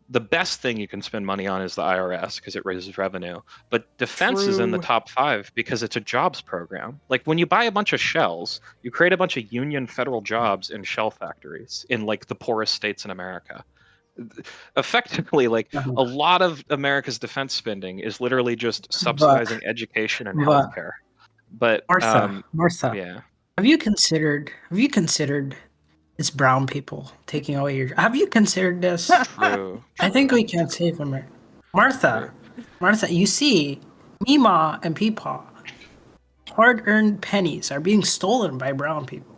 The best thing you can spend money on is the IRS, because it raises revenue. But defense is in the top 5 because it's a jobs program. Like, when you buy a bunch of shells, you create a bunch of union federal jobs in shell factories in like the poorest states in America. Effectively, like, a lot of America's defense spending is literally just subsidizing education and healthcare. But Martha, yeah. Have you considered it's brown people taking away your? Have you considered this? True. I think we can't save America. Martha, you see, Mima and Peepaw, hard-earned pennies are being stolen by brown people.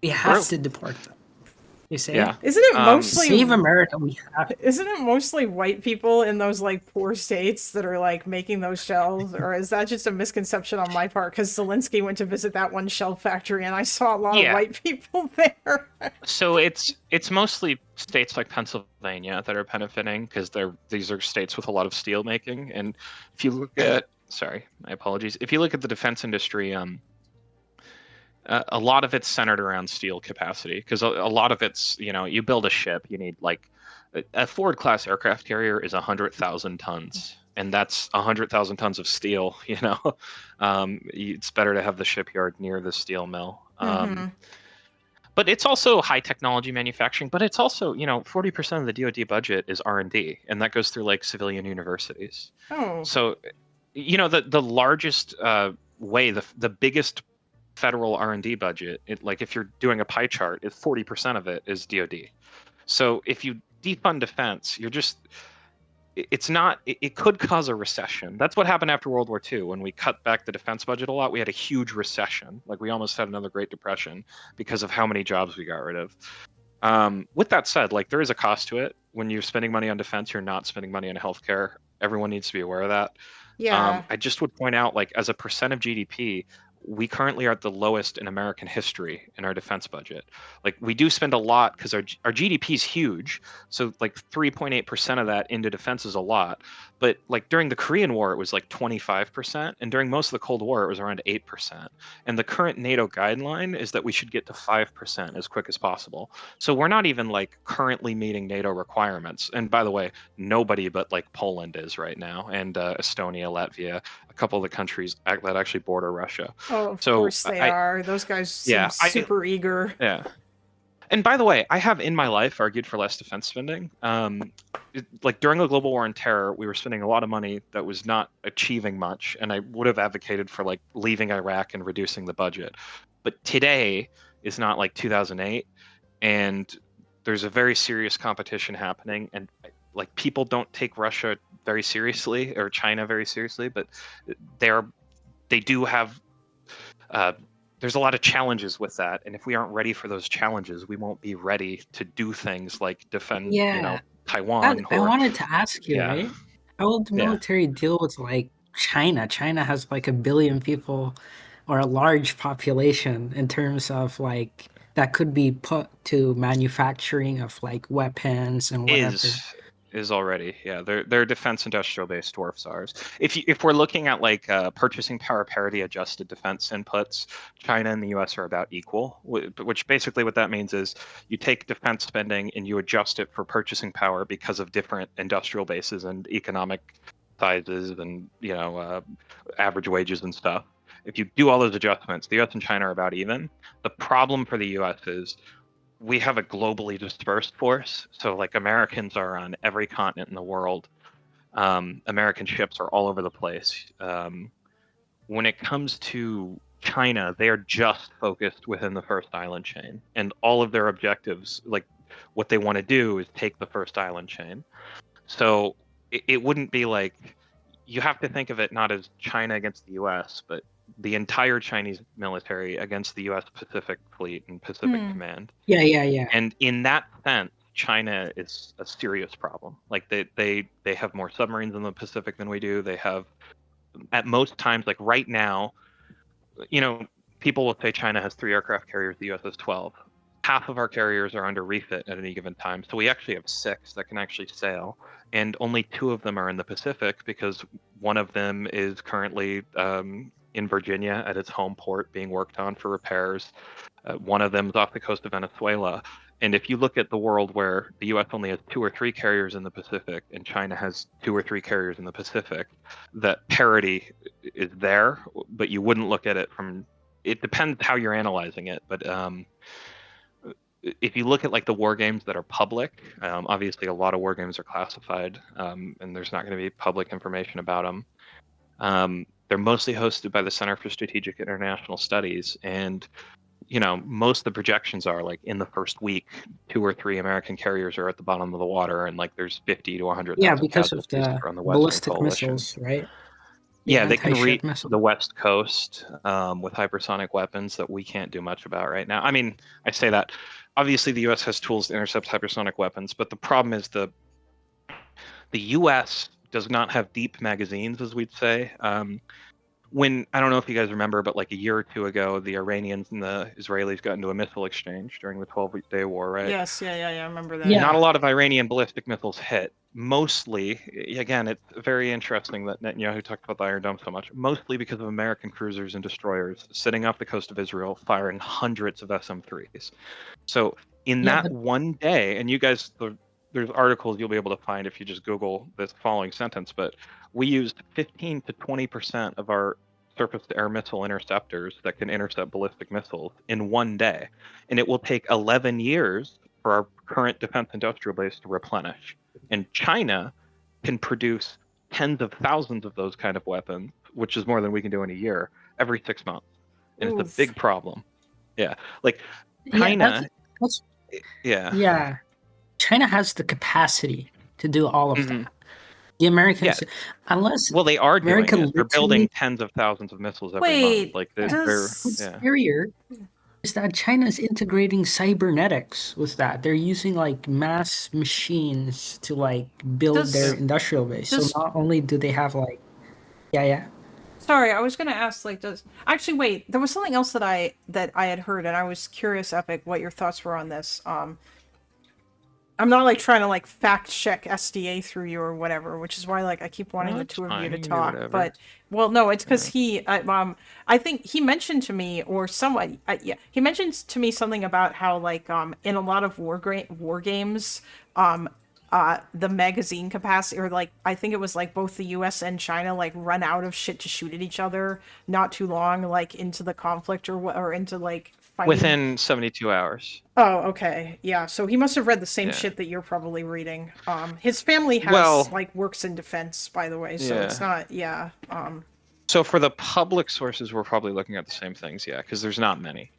We have to deport them. You see? Yeah. Isn't it mostly save America? We have. Isn't it mostly white people in those like poor states that are like making those shells, or is that just a misconception on my part? Because Zelensky went to visit that one shell factory, and I saw a lot of white people there. So it's mostly states like Pennsylvania that are benefiting, because these are states with a lot of steel making. And if you look at, sorry, my apologies. If you look at the defense industry, a lot of it's centered around steel capacity, because a lot of it's, you build a ship, you need like a Ford class aircraft carrier is 100,000 tons, and that's 100,000 tons of steel. It's better to have the shipyard near the steel mill. But it's also high technology manufacturing, but it's also, 40% of the DoD budget is R&D, and that goes through like civilian universities. Oh. So, the largest way, the biggest federal R&D budget, like if you're doing a pie chart, 40% of it is DoD. So if you defund defense, it could cause a recession. That's what happened after World War II. When we cut back the defense budget a lot, we had a huge recession. Like we almost had another Great Depression because of how many jobs we got rid of. With that said, like there is a cost to it. When you're spending money on defense, you're not spending money on healthcare. Everyone needs to be aware of that. Yeah. I just would point out, like as a percent of GDP, we currently are at the lowest in American history in our defense budget. Like we do spend a lot because our GDP is huge. So like 3.8% of that into defense is a lot. But like during the Korean War, it was like 25%. And during most of the Cold War, it was around 8%. And the current NATO guideline is that we should get to 5% as quick as possible. So we're not even like currently meeting NATO requirements. And by the way, nobody but like Poland is right now, and Estonia, Latvia, a couple of the countries that actually border Russia. Oh, of So course they are. Those guys seem yeah, super eager. Yeah. And by the way, I have in my life argued for less defense spending. Like during the global war on terror, we were spending a lot of money that was not achieving much, and I would have advocated for like leaving Iraq and reducing the budget. But today is not like 2008, and there's a very serious competition happening, and like people don't take Russia very seriously or China very seriously, but they do have. There's a lot of challenges with that, and if we aren't ready for those challenges, we won't be ready to do things like defend, Taiwan. I wanted to ask you, right? How will the Yeah. military deal with like China? China has like 1 billion people, or a large population in terms of like that could be put to manufacturing of like weapons and whatever. Is already, yeah. They're defense industrial base dwarfs ours. If we're looking at like purchasing power parity adjusted defense inputs, China and the U.S. are about equal. Which basically what that means is you take defense spending and you adjust it for purchasing power because of different industrial bases and economic sizes and average wages and stuff. If you do all those adjustments, the U.S. and China are about even. The problem for the U.S. is we have a globally dispersed force. So like Americans are on every continent in the world. American ships are all over the place. When it comes to China, they are just focused within the first island chain. And all of their objectives, like what they want to do is take the first island chain. So it wouldn't be like, you have to think of it not as China against the US, but the entire Chinese military against the U.S. Pacific Fleet and Pacific Command. Yeah. And in that sense, China is a serious problem. Like they have more submarines in the Pacific than we do. They have, at most times, like right now, people will say China has 3 aircraft carriers, the U.S. has 12. Half of our carriers are under refit at any given time. So we actually have 6 that can actually sail. And only 2 of them are in the Pacific because one of them is currently in Virginia at its home port being worked on for repairs. One of them is off the coast of Venezuela. And if you look at the world where the U.S. only has 2 or 3 carriers in the Pacific and China has 2 or 3 carriers in the Pacific, that parity is there, but you wouldn't look at it from, it depends how you're analyzing it. But if you look at like the war games that are public, obviously a lot of war games are classified, and there's not going to be public information about them. They're mostly hosted by the Center for Strategic International Studies, and most of the projections are like in the first week, 2 or 3 American carriers are at the bottom of the water, and like there's 50 to 100,000. Yeah, because of the on the Western ballistic Coalition. missiles, right? Yeah, The they can anti-ship reach missile. the West Coast with hypersonic weapons that we can't do much about right now. I mean, I say that. Obviously, the U.S. has tools to intercept hypersonic weapons, but the problem is the U.S. does not have deep magazines, as we'd say. When, I don't know if you guys remember, but like a year or 2 ago, the Iranians and the Israelis got into a missile exchange during the 12-day war, right? Yes, yeah, I remember that. Not a lot of Iranian ballistic missiles hit. Mostly, again, it's very interesting that Netanyahu talked about the Iron Dome so much, mostly because of American cruisers and destroyers sitting off the coast of Israel firing hundreds of SM-3s. So in that one day, and you guys, there's articles you'll be able to find if you just Google this following sentence, but we used 15 to 20% of our surface-to-air missile interceptors that can intercept ballistic missiles in one day. And it will take 11 years for our current defense industrial base to replenish. And China can produce tens of thousands of those kind of weapons, which is more than we can do in a year, every 6 months. and it's Oof. a big problem. Yeah, like Yeah, China. that's Yeah. yeah. China has the capacity to do all of Mhm. that. The Americans, Yeah. unless Well, they are doing America it. They're building literally, tens of thousands of missiles every month. Wait, Like they're does what's yeah. scarier is that China's integrating cybernetics with that. They're using like mass machines to like build their Does- industrial base. does- So not only do they have like, yeah. Sorry, I was gonna ask, like, does actually wait? There was something else that I had heard, and I was curious, Epic, what your thoughts were on this. I'm not like trying to like fact check SDA through you or whatever, which is why like I keep wanting No, the it's two of you fine, to you can do talk. whatever. But well, no, it's because I think he mentioned to me or someone, yeah, he mentioned to me something about how like in a lot of war games, the magazine capacity, or like I think it was like both the U.S. and China like run out of shit to shoot at each other not too long like into the conflict or into like fighting. Within 72 hours. Oh, okay. Yeah, so he must have read the same Yeah. shit that you're probably reading. His family has Well- like works in defense, by the way, so it's Yeah. not So for the public sources, we're probably looking at the same things, yeah, because there's not many.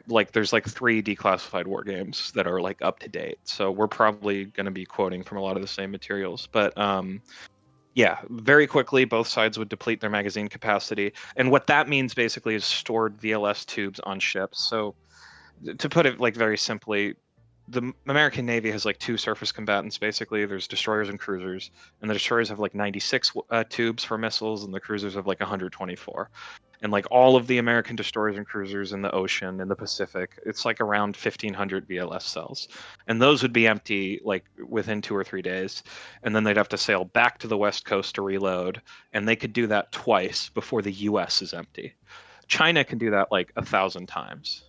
Like there's like 3 declassified war games that are like up to date. So we're probably going to be quoting from a lot of the same materials. But yeah, very quickly, both sides would deplete their magazine capacity. And what that means basically is stored VLS tubes on ships. So to put it like very simply, the American Navy has like 2 surface combatants basically. There's destroyers and cruisers, and the destroyers have like 96 tubes for missiles, and the cruisers have like 124. And like all of the American destroyers and cruisers in the ocean, in the Pacific, it's like around 1,500 VLS cells, and those would be empty like within 2 or 3 days, and then they'd have to sail back to the West Coast to reload, and they could do that twice before the U.S. is empty. China can do that like 1,000 times.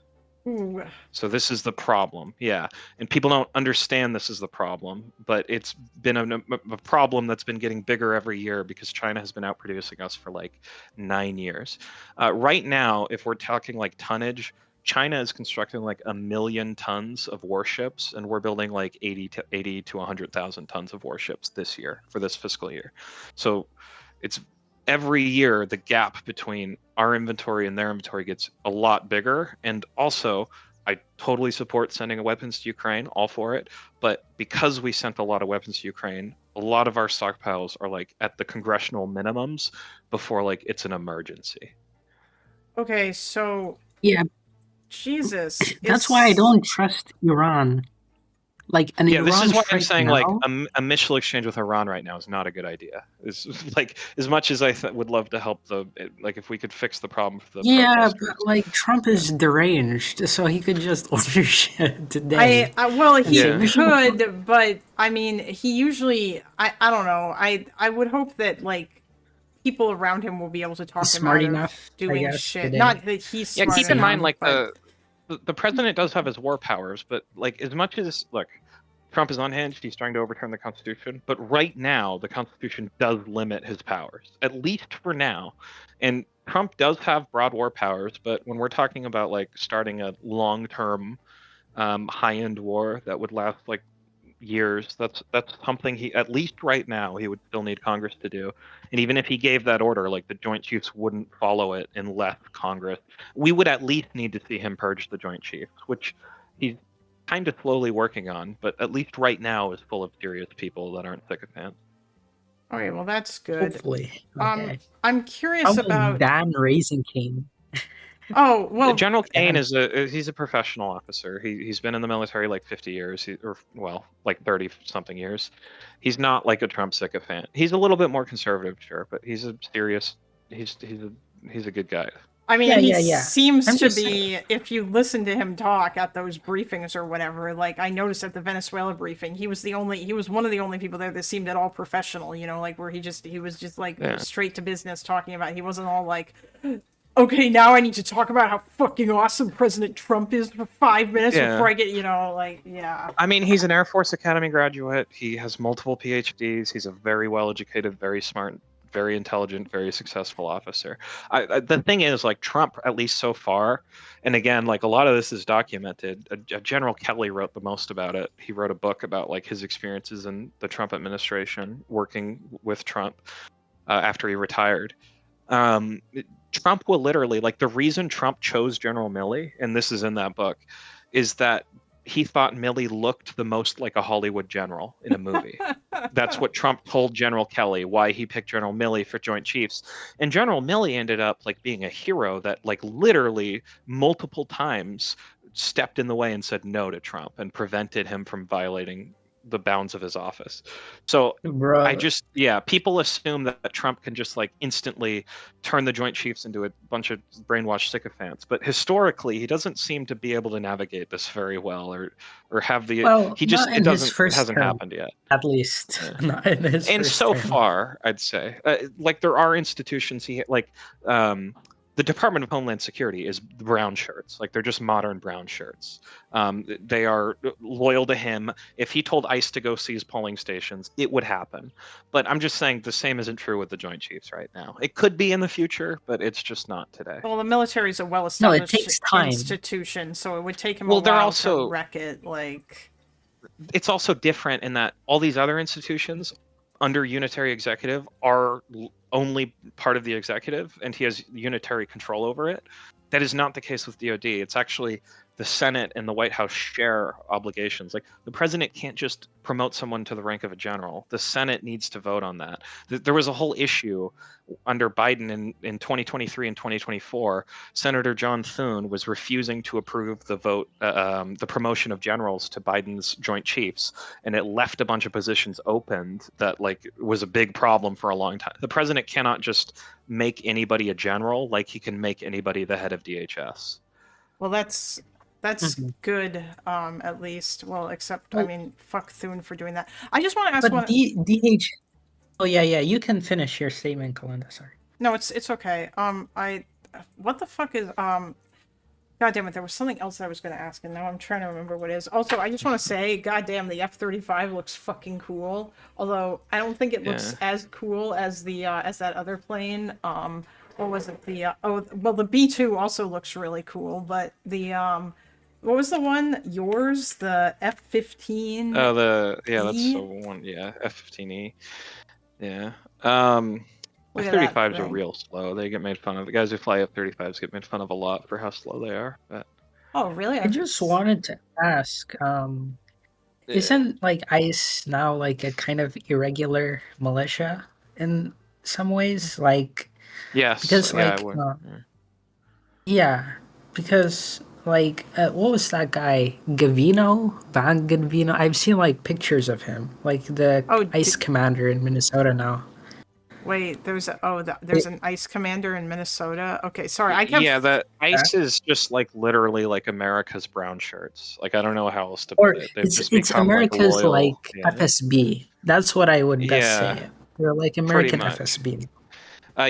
ooh. So this is the problem, yeah. And people don't understand this is the problem, but it's been a problem that's been getting bigger every year because China has been outproducing us for like 9 years. Right now, if we're talking like tonnage, China is constructing like 1 million tons of warships, and we're building like 80 to 100,000 tons of warships this year for this fiscal year. So it's every year the gap between our inventory and their inventory gets a lot bigger. And also, I totally support sending weapons to Ukraine, all for it. But because we sent a lot of weapons to Ukraine, a lot of our stockpiles are like at the congressional minimums before like it's an emergency. Okay, so Yeah, Jesus. that's why I don't trust Iran. Like an Yeah, Iran this is why I'm strike saying like now- a missile exchange with Iran right now is not a good idea. It's like as much as I would love to help like if we could fix the problem for the Yeah, protesters. but like Trump is deranged, so he could just order shit today. Well, he Yeah. could, but I mean, he usually I don't know. I would hope that like people around him will be able to talk He's him smart out of enough, I doing guess, shit. today. Not that he's Yeah, smart keep in mind enough, like but- the president does have his war powers, but like as much as look, Trump is unhinged, he's trying to overturn the Constitution, but right now the Constitution does limit his powers, at least for now. And Trump does have broad war powers, but when we're talking about like starting a long-term high-end war that would last like years, that's something he, at least right now, he would still need Congress to do. And even if he gave that order, like the Joint Chiefs wouldn't follow it unless Congress, we would at least need to see him purge the Joint Chiefs, which he's kind of slowly working on, but at least right now is full of serious people that aren't sycophants. Okay, well that's good. Hopefully. Okay. I'm curious How about Dan Raising King? Oh, well, General Kane is he's a professional officer. He's been in the military like 50 years, or well, like 30 something years. He's not like a Trump sycophant. He's a little bit more conservative, sure, but he's a serious. He's a good guy. I mean, Yeah, he yeah, yeah. seems I'm to just be, if you listen to him talk at those briefings or whatever, like I noticed at the Venezuela briefing, he was one of the only people there that seemed at all professional, you know, like where he was just like Yeah. straight to business talking about, he wasn't all like, okay, now I need to talk about how fucking awesome President Trump is for 5 minutes Yeah. before I get, you know, like, yeah. I mean, he's an Air Force Academy graduate. He has multiple PhDs. He's a very well-educated, very smart, very intelligent, very successful officer. The thing is, like Trump, at least so far, and again, like a lot of this is documented. General Kelly wrote the most about it. He wrote a book about like his experiences in the Trump administration, working with Trump after he retired. Trump will literally, like, the reason Trump chose General Milley, and this is in that book, is that he thought Milley looked the most like a Hollywood general in a movie. That's what Trump told General Kelly, why he picked General Milley for Joint Chiefs. And General Milley ended up like being a hero that like literally multiple times stepped in the way and said no to Trump and prevented him from violating the bounds of his office. So Bro. I just, yeah, people assume that Trump can just like instantly turn the Joint Chiefs into a bunch of brainwashed sycophants. But historically, he doesn't seem to be able to navigate this very well, or have the. Well, he just not it in his doesn't first it hasn't term, happened yet. At least, not in his And first so term. far, I'd say, like there are institutions he like. The Department of Homeland Security is brown shirts. Like they're just modern brown shirts. They are loyal to him. If he told ICE to go seize polling stations, it would happen. But I'm just saying the same isn't true with the Joint Chiefs right now. It could be in the future, but it's just not today. Well, the military is a well-established takes time. institution, so it would take him Well, a they're while also- to wreck it. Like, It's also different in that all these other institutions under unitary executive are only part of the executive, and he has unitary control over it. That is not the case with DOD. It's actually the Senate and the White House share obligations. Like the president can't just promote someone to the rank of a general. The Senate needs to vote on that. There was a whole issue under Biden in 2023 and 2024. Senator John Thune was refusing to approve the vote, the promotion of generals to Biden's Joint Chiefs, and it left a bunch of positions opened that like was a big problem for a long time. The president cannot just make anybody a general like he can make anybody the head of DHS. well, that's good. At least, well, except I mean, fuck Thune for doing that. I just want to ask But one. DH. Oh yeah, you can finish your statement, Kalinda. Sorry. No, it's okay. What the fuck is God damn it! There was something else that I was going to ask, and now I'm trying to remember what it is. Also, I just want to say, God damn, the F-35 looks fucking cool. Although I don't think it looks as cool as the as that other plane. What was it? The the B-2 also looks really cool, but the what was the one? Yours, the F-15. Oh, that's E? the one. Yeah, F-15E. Yeah. Look at that F-35s are thing. real slow. They get made fun of. The guys who fly F-35s get made fun of a lot for how slow they are. But Oh, really? I just wanted to ask. Isn't like ICE now like a kind of irregular militia in some ways? Like yes, because yeah, like I would. yeah, because like what was that guy Gavino? Van Gavino? I've seen like pictures of him, like the ICE commander in Minnesota now. Wait, there's an ICE commander in Minnesota. Okay, sorry, I kept. Yeah, that ICE is just like literally like America's brown shirts. Like I don't know how else to Or put it. They've it's just become America's like, loyal. like Yeah. FSB. That's what I would best Yeah, say. They're like pretty American much. FSB.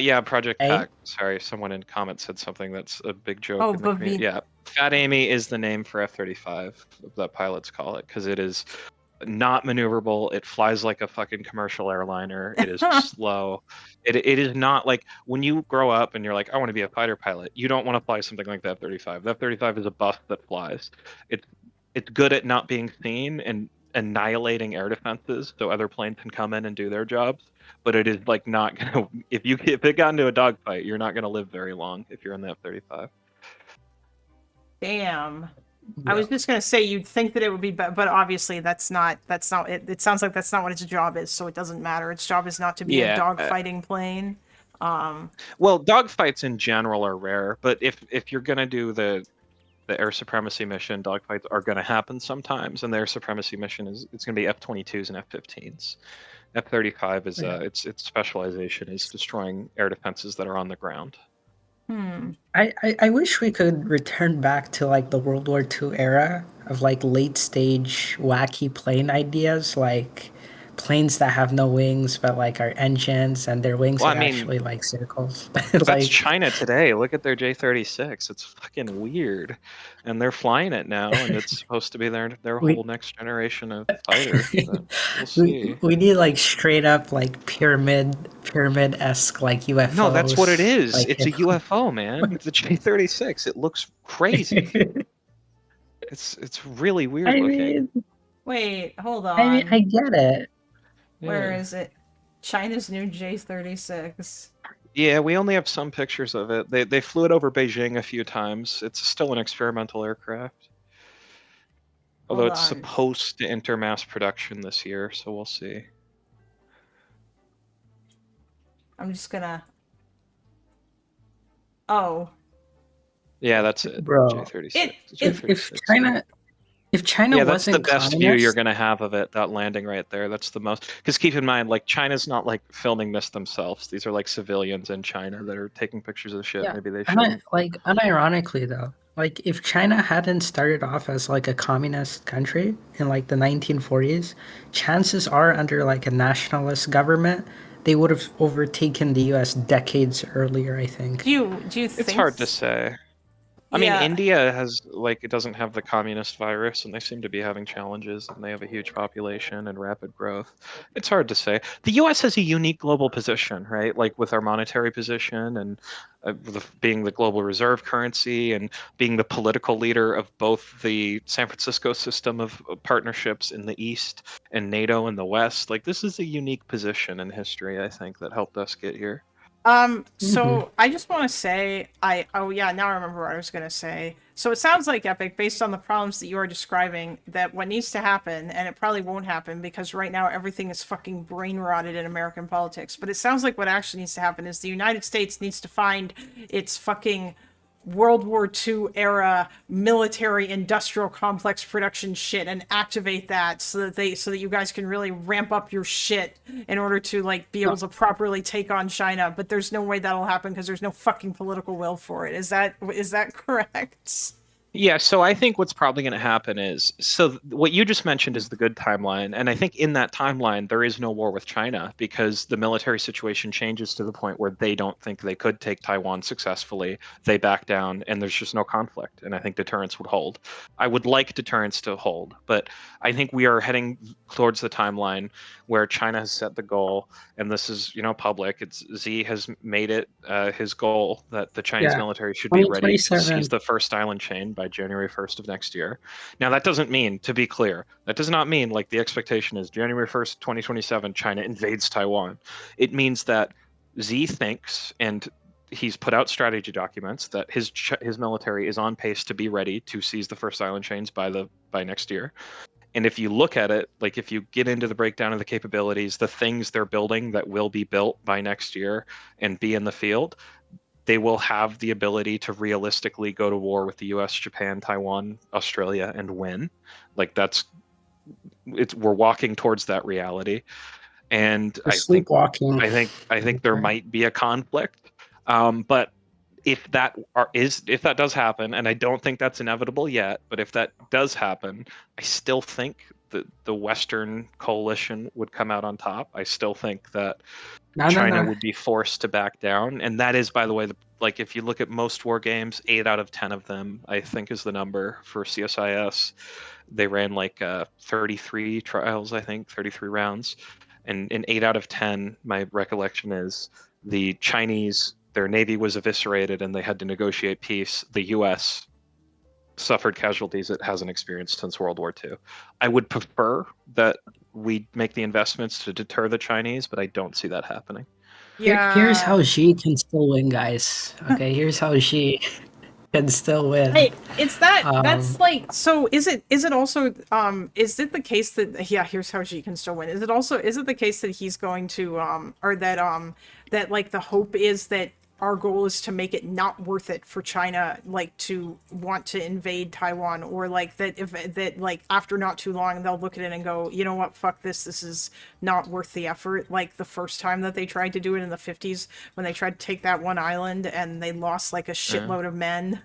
Yeah, Project Hey? Pack. Sorry, someone in comments said something that's a big joke. Oh, in the community. Bavine. Yeah, Fat Amy is the name for F-35 that pilots call it because it is not maneuverable. It flies like a fucking commercial airliner. It is slow. It is not like when you grow up and you're like, I want to be a fighter pilot. You don't want to fly something like the F-35. The F-35 is a bus that flies. It's good at not being seen and annihilating air defenses so other planes can come in and do their jobs. But it is like not gonna. If it got into a dogfight, you're not gonna live very long if you're in the F-35. Damn. I was just gonna say you'd think that it would be, but obviously that's not it. It sounds like that's not what its job is, so it doesn't matter. Its job is not to be Yeah, a dogfighting plane. Well, dogfights in general are rare, but if you're gonna do the air supremacy mission, dogfights are gonna happen sometimes, and the air supremacy mission it's gonna be F-22s and F-15s. F-35 is its specialization is destroying air defenses that are on the ground. I wish we could return back to like the World War II era of like late stage wacky plane ideas, like planes that have no wings but like are engines and their wings Well, are I mean, actually like circles. That's like China today. Look at their J-36. It's fucking weird, and they're flying it now, and it's supposed to be their We- whole next generation of fighters. But we'll see. we need like straight up like pyramid-esque like UFOs. No, that's what it is. Like, It's a UFO, man. It's a J-36. It looks crazy. It's really weird I looking. mean, Wait, hold on. I mean, I get it. Where Yeah. is it? China's new J-36. Yeah, we only have some pictures of it. They flew it over Beijing a few times. It's still an experimental aircraft. Although Hold it's on. supposed to enter mass production this year, so we'll see. I'm just gonna. Oh. Yeah, that's it. Bro, J36. if China Yeah, that's the wasn't best view communist, you're gonna have of it. That landing right there. That's the most. Because keep in mind, like China's not like filming this themselves. These are like civilians in China that are taking pictures of shit. yeah, Maybe they and shouldn't. unironically though, like if China hadn't started off as like a communist country in like the 1940s, chances are under like a nationalist government, they would have overtaken the U.S. decades earlier. I think. Do you think It's hard to say. I mean, Yeah. India has like it doesn't have the communist virus, and they seem to be having challenges, and they have a huge population and rapid growth. It's hard to say. The U.S. has a unique global position, right? Like with our monetary position and being the global reserve currency and being the political leader of both the San Francisco system of partnerships in the East and NATO in the West. Like this is a unique position in history, I think, that helped us get here. So I just want to say, oh yeah, now I remember what I was going to say. So it sounds like, Epic, based on the problems that you are describing, that what needs to happen, and it probably won't happen because right now everything is fucking brain rotted in American politics, but it sounds like what actually needs to happen is the United States needs to find its fucking World War II era military industrial complex production shit and activate that so that you guys can really ramp up your shit in order to like be able to properly take on China. But there's no way that'll happen because there's no fucking political will for it. Is that correct? Yeah, so I think what's probably going to happen is what you just mentioned is the good timeline. And I think in that timeline, there is no war with China because the military situation changes to the point where they don't think they could take Taiwan successfully. They back down and there's just no conflict. And I think deterrence would hold. I would like deterrence to hold, but I think we are heading towards the timeline where China has set the goal. And this is, public. Xi has made it his goal that the Chinese military should be ready to seize the first island chain by January 1st of next year. Now, that doesn't mean, to be clear, that does not mean like the expectation is January 1st, 2027, China invades Taiwan. It means that Xi thinks, and he's put out strategy documents, that his military is on pace to be ready to seize the first island chains by next year. And if you look at it, like if you get into the breakdown of the capabilities, the things they're building that will be built by next year and be in the field, they will have the ability to realistically go to war with the US, Japan, Taiwan, Australia, and win. Like we're walking towards that reality. And I think there might be a conflict. But if that does happen, and I don't think that's inevitable yet, but if that does happen, I still think that the Western coalition would come out on top. I still think that China would be forced to back down. And that is, by the way, like if you look at most war games, 8 out of 10 of them, I think, is the number for CSIS. They ran like 33 trials, I think, 33 rounds. And in 8 out of 10, my recollection is the Chinese, their navy was eviscerated and they had to negotiate peace. The U.S. suffered casualties it hasn't experienced since World War II. I would prefer that we make the investments to deter the Chinese, but I don't see that happening. Yeah. Here's how Xi can still win, guys. Okay, here's how Xi can still win. Hey, that's like, so is it also is it the case that here's how Xi can still win? Is it the case that he's going to or that like the hope is that our goal is to make it not worth it for China, like, to want to invade Taiwan, or like that like after not too long they'll look at it and go, you know what, fuck this is not worth the effort. Like the first time that they tried to do it in the 50s when they tried to take that one island and they lost like a shitload of men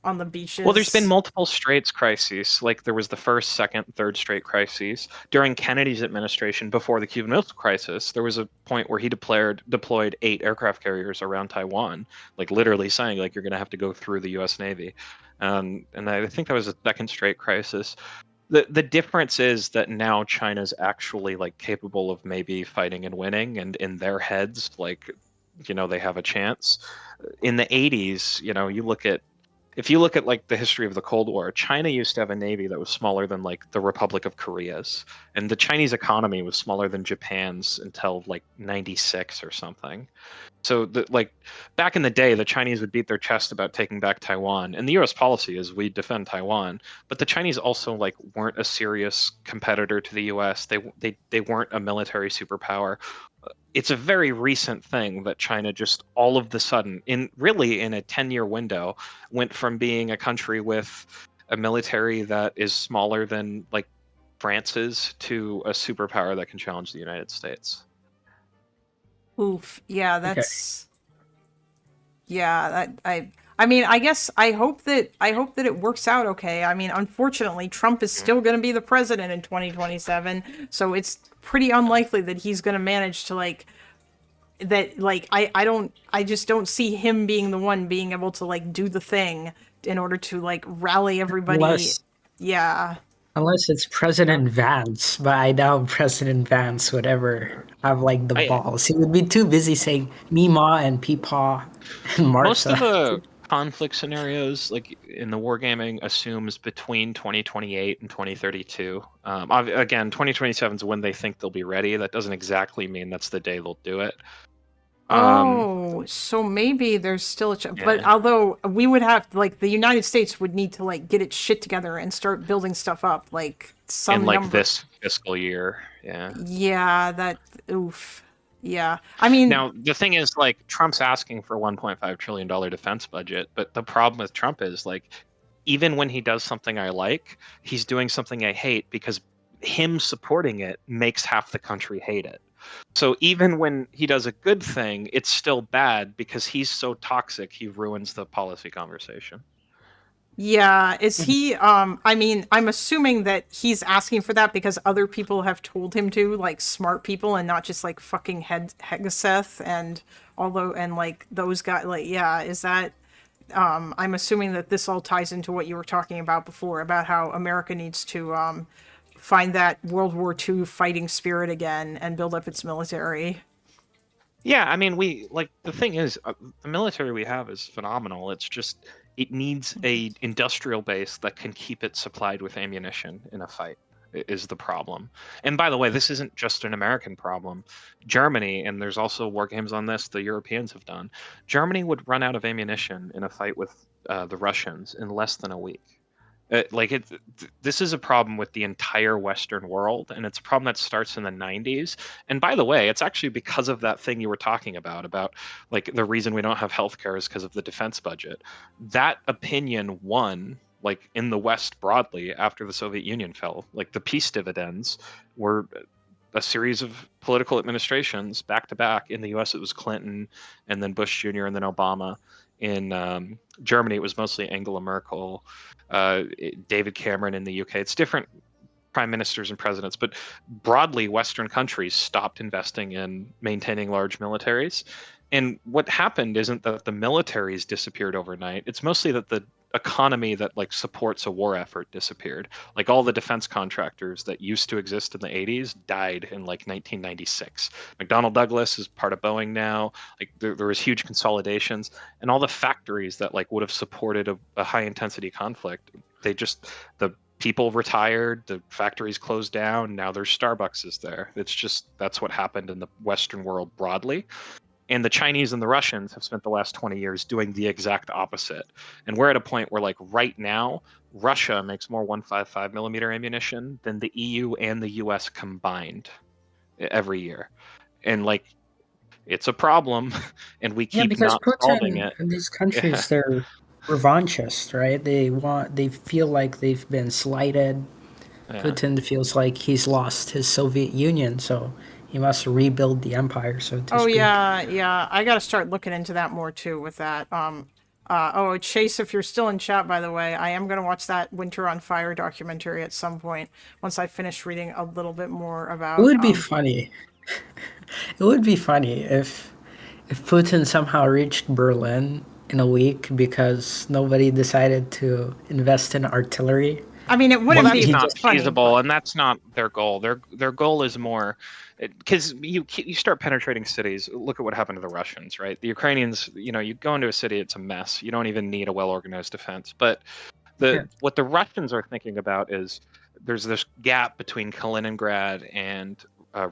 on the beaches. Well, there's been multiple Straits crises. Like there was the first, second, third Strait crises. During Kennedy's administration, before the Cuban Missile Crisis, there was a point where he deployed 8 aircraft carriers around Taiwan, like literally saying like you're going to have to go through the U.S. Navy. And I think that was a second Strait crisis. The difference is that now China's actually like capable of maybe fighting and winning, and in their heads, like, they have a chance. In the 80s, you look at if you look at like the history of the Cold War, China used to have a navy that was smaller than like the Republic of Korea's, and the Chinese economy was smaller than Japan's until like 96 or something. So like back in the day, the Chinese would beat their chest about taking back Taiwan, and the U.S. policy is we defend Taiwan. But the Chinese also like weren't a serious competitor to the U.S. They weren't a military superpower. It's a very recent thing that China just all of the sudden, in a 10-year window, went from being a country with a military that is smaller than like France's to a superpower that can challenge the United States. Oof. Yeah, that's. Yeah, I mean, I guess I hope that it works out okay. I mean, unfortunately, Trump is still going to be the president in 2027, so it's pretty unlikely that he's going to manage to like that. Like, I just don't see him being the one being able to like do the thing in order to like rally everybody. Unless it's President Vance, but I doubt President Vance would ever have like the balls. He would be too busy saying Mima and Peepaw and Martha. Most of the conflict scenarios, like in the wargaming, assumes between 2028 and 2032. Again, 2027 is when they think they'll be ready. That doesn't exactly mean that's the day they'll do it. So maybe there's still a chance. But although we would have, like, the United States would need to, like, get its shit together and start building stuff up, like, some in, like, number. this fiscal year, yeah. Yeah, oof. Yeah. I mean... Now, the thing is, like, Trump's asking for a $1.5 trillion defense budget, but the problem with Trump is, like, even when he does something I like, he's doing something I hate because him supporting it makes half the country hate it. So even when he does a good thing, it's still bad because he's so toxic, he ruins the policy conversation. Yeah, is he, I mean, I'm assuming that he's asking for that because other people have told him to, like, smart people, and not just, like, fucking Hegseth and like, those guys, like, yeah, is that, I'm assuming that this all ties into what you were talking about before, about how America needs to, find that World War II fighting spirit again and build up its military. Yeah, I mean, the thing is, the military we have is phenomenal. It's just, it needs a industrial base that can keep it supplied with ammunition in a fight, is the problem. And by the way, this isn't just an American problem. Germany, and there's also war games on this, the Europeans have done, Germany would run out of ammunition in a fight with the Russians in less than a week. This is a problem with the entire Western world, and it's a problem that starts in the 90s. And by the way, it's actually because of that thing you were talking about like the reason we don't have healthcare is because of the defense budget. That opinion won, like, in the West broadly after the Soviet Union fell. Like, the peace dividends were a series of political administrations back to back. In the US, it was Clinton, and then Bush Jr., and then Obama. In Germany, it was mostly Angela Merkel, David Cameron in the UK. It's different prime ministers and presidents, but broadly, Western countries stopped investing in maintaining large militaries. And what happened isn't that the militaries disappeared overnight. It's mostly that the economy that like supports a war effort disappeared. Like, all the defense contractors that used to exist in the 80s died in like 1996. McDonnell Douglas is part of Boeing now. Like, there was huge consolidations, and all the factories that like would have supported a high intensity conflict, the people retired, the factories closed down. Now there's Starbucks there. That's what happened in the Western world broadly. And the Chinese and the Russians have spent the last 20 years doing the exact opposite. And we're at a point where, like, right now, Russia makes more 155 millimeter ammunition than the EU and the US combined every year. And, like, it's a problem, and we keep not solving it. In these countries, they're revanchist, right? They feel like they've been slighted. Yeah. Putin feels like he's lost his Soviet Union, so he must rebuild the empire, so to speak. Yeah. I got to start looking into that more too with that. Chase, if you're still in chat, by the way, I am going to watch that Winter on Fire documentary at some point once I finish reading a little bit more about. It would be funny. It would be funny if Putin somehow reached Berlin in a week because nobody decided to invest in artillery. I mean, it wouldn't that's be not funny, feasible, and that's not their goal. Their goal is more, because you start penetrating cities. Look at what happened to the Russians, right? The Ukrainians, you go into a city, it's a mess. You don't even need a well-organized defense. But what the Russians are thinking about is there's this gap between Kaliningrad and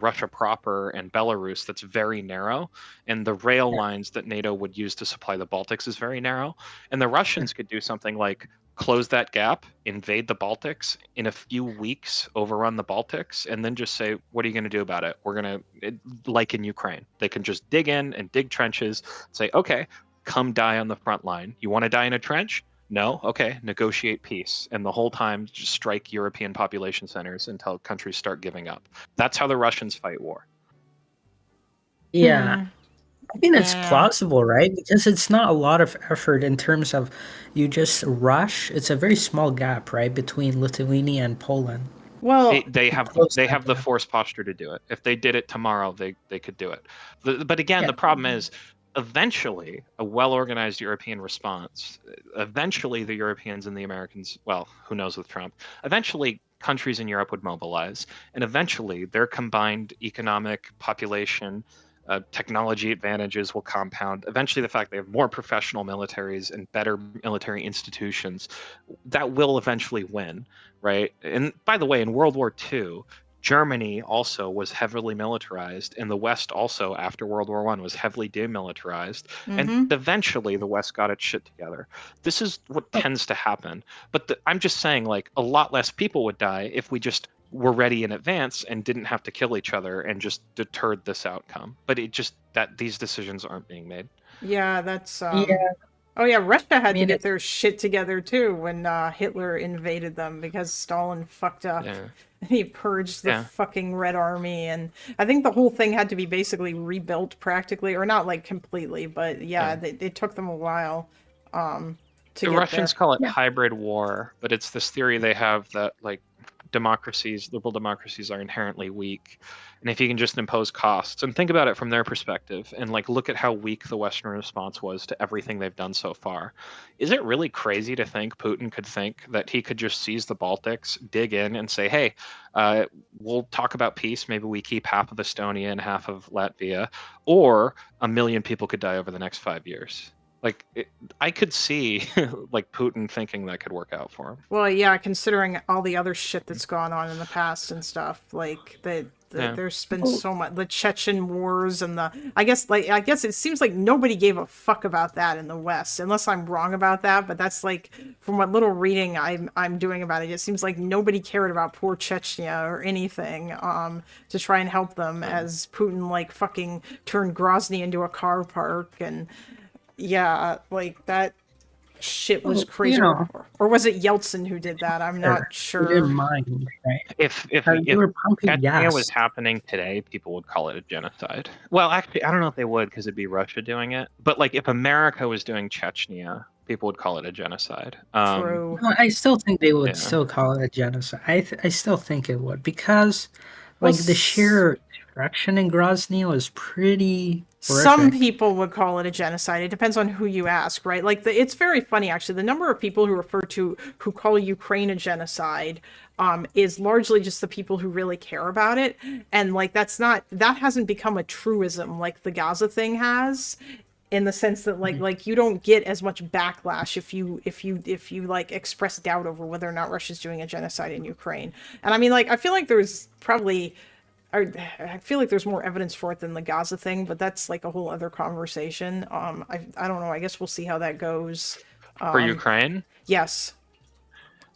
Russia proper and Belarus that's very narrow, and the rail lines that NATO would use to supply the Baltics is very narrow. And the Russians could do something like close that gap, invade the Baltics, in a few weeks overrun the Baltics, and then just say, what are you going to do about it? We're going to, like in Ukraine, they can just dig in and dig trenches, say, okay, come die on the front line. You want to die in a trench? No? Okay, negotiate peace. And the whole time, just strike European population centers until countries start giving up. That's how the Russians fight war. Yeah. I think it's plausible, right? Because it's not a lot of effort in terms of you just rush. It's a very small gap, right, between Lithuania and Poland. Well, they have the force posture to do it. If they did it tomorrow, they could do it. But again, the problem is, eventually, a well-organized European response, eventually the Europeans and the Americans, well, who knows with Trump, eventually countries in Europe would mobilize, and eventually their combined economic, population, technology advantages will compound. Eventually, the fact they have more professional militaries and better military institutions, that will eventually win, right? And by the way, in World War II, Germany also was heavily militarized, and the West also, after World War I, was heavily demilitarized. And eventually, the West got its shit together. This is what tends to happen. But I'm just saying, like, a lot less people would die if we just were ready in advance and didn't have to kill each other and just deterred this outcome. But it just that these decisions aren't being made. Yeah, that's Oh yeah, Russia had to get their shit together too when Hitler invaded them because Stalin fucked up. Yeah. He purged the fucking Red Army, and I think the whole thing had to be basically rebuilt practically, or not like completely, but it took them a while to the get Russians there. call it hybrid war, but it's this theory they have that, like, liberal democracies are inherently weak, and if you can just impose costs and think about it from their perspective, and like look at how weak the Western response was to everything they've done so far, is it really crazy to think Putin could think that he could just seize the Baltics, dig in, and say, hey, we'll talk about peace, maybe we keep half of Estonia and half of Latvia, or 1 million people could die over the next 5 years? Like, I could see like Putin thinking that could work out for him. Well, yeah, considering all the other shit that's gone on in the past and stuff, like there's been so much, the Chechen wars and I guess it seems like nobody gave a fuck about that in the West, unless I'm wrong about that. But that's like, from what little reading I'm doing about it, it seems like nobody cared about poor Chechnya or anything to try and help them, as Putin like fucking turned Grozny into a car park. And yeah, like that shit was crazy. Or was it Yeltsin who did that? I'm not sure. He didn't mind, right? If were pumping Chechnya gas. was happening today, people would call it a genocide. Well, actually, I don't know if they would, because it'd be Russia doing it. But like, if America was doing Chechnya, people would call it a genocide. True. No, I still think they would still call it a genocide. I still think it would, because like the sheer destruction in Grozny was pretty horrific. Some people would call it a genocide. It depends on who you ask, right? Like, it's very funny, actually. The number of people who call Ukraine a genocide is largely just the people who really care about it. And like, that hasn't become a truism like the Gaza thing has, in the sense that like you don't get as much backlash if you like express doubt over whether or not Russia's doing a genocide in Ukraine. And I mean, like, I feel like there's more evidence for it than the Gaza thing, but that's like a whole other conversation. I don't know. I guess we'll see how that goes. For Ukraine? Yes.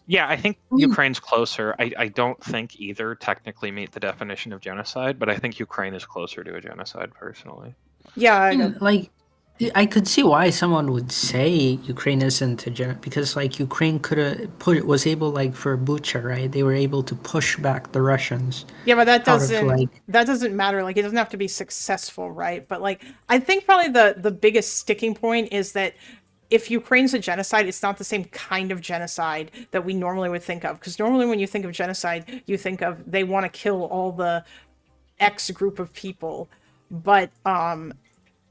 Yeah, I think Ukraine's closer. I don't think either technically meet the definition of genocide, but I think Ukraine is closer to a genocide personally. Yeah, I could see why someone would say Ukraine isn't a genocide, because like Ukraine was able, like for Bucha, right? They were able to push back the Russians. Yeah, but that doesn't matter. Like, it doesn't have to be successful, right? But like, I think probably the biggest sticking point is that if Ukraine's a genocide, it's not the same kind of genocide that we normally would think of. Because normally when you think of genocide, you think of they want to kill all the X group of people. But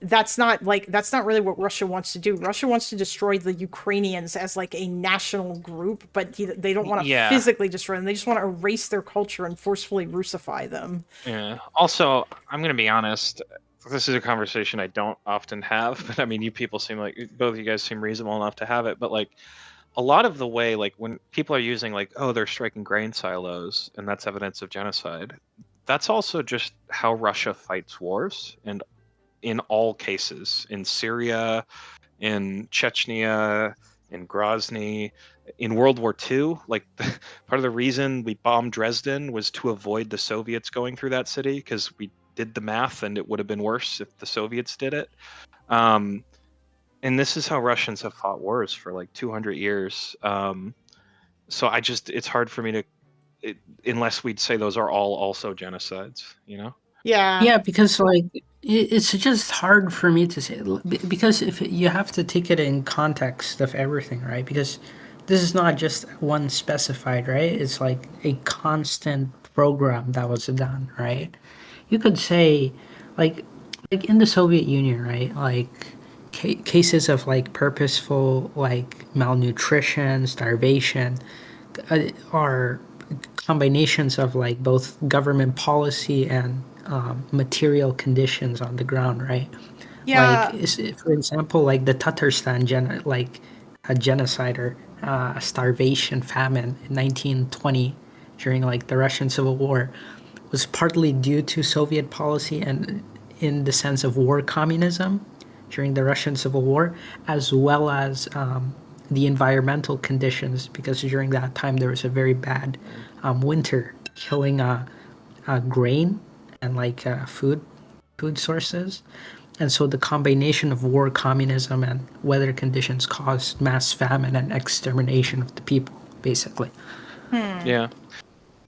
that's not really what Russia wants to do. Russia wants to destroy the Ukrainians as like a national group, but they don't want to Yeah. physically destroy them. They just want to erase their culture and forcefully Russify them. Yeah. Also, I'm going to be honest. This is a conversation I don't often have, but I mean, you people seem like both of you guys seem reasonable enough to have it. But like, a lot of the way, like when people are using like, oh, they're striking grain silos, and that's evidence of genocide. That's also just how Russia fights wars, and in all cases, in Syria, in Chechnya, in Grozny, in World War II, like part of the reason we bombed Dresden was to avoid the Soviets going through that city, because we did the math and it would have been worse if the Soviets did it. And this is how Russians have fought wars for like 200 years. So it's hard for me to, unless we'd say those are all also genocides, you know? Yeah, because like it's just hard for me to say because if you have to take it in context of everything, right? Because this is not just one specified, right? It's like a constant program that was done, right? You could say, like in the Soviet Union, right? Like cases of like purposeful like malnutrition, starvation, are combinations of like both government policy and material conditions on the ground, right? Yeah. Like, for example, like the Tatarstan a genocide or starvation famine in 1920 during like the Russian Civil War was partly due to Soviet policy and in the sense of war communism during the Russian Civil War, as well as the environmental conditions, because during that time there was a very bad winter, killing grain and like food sources. And so the combination of war, communism, and weather conditions caused mass famine and extermination of the people, basically. Yeah.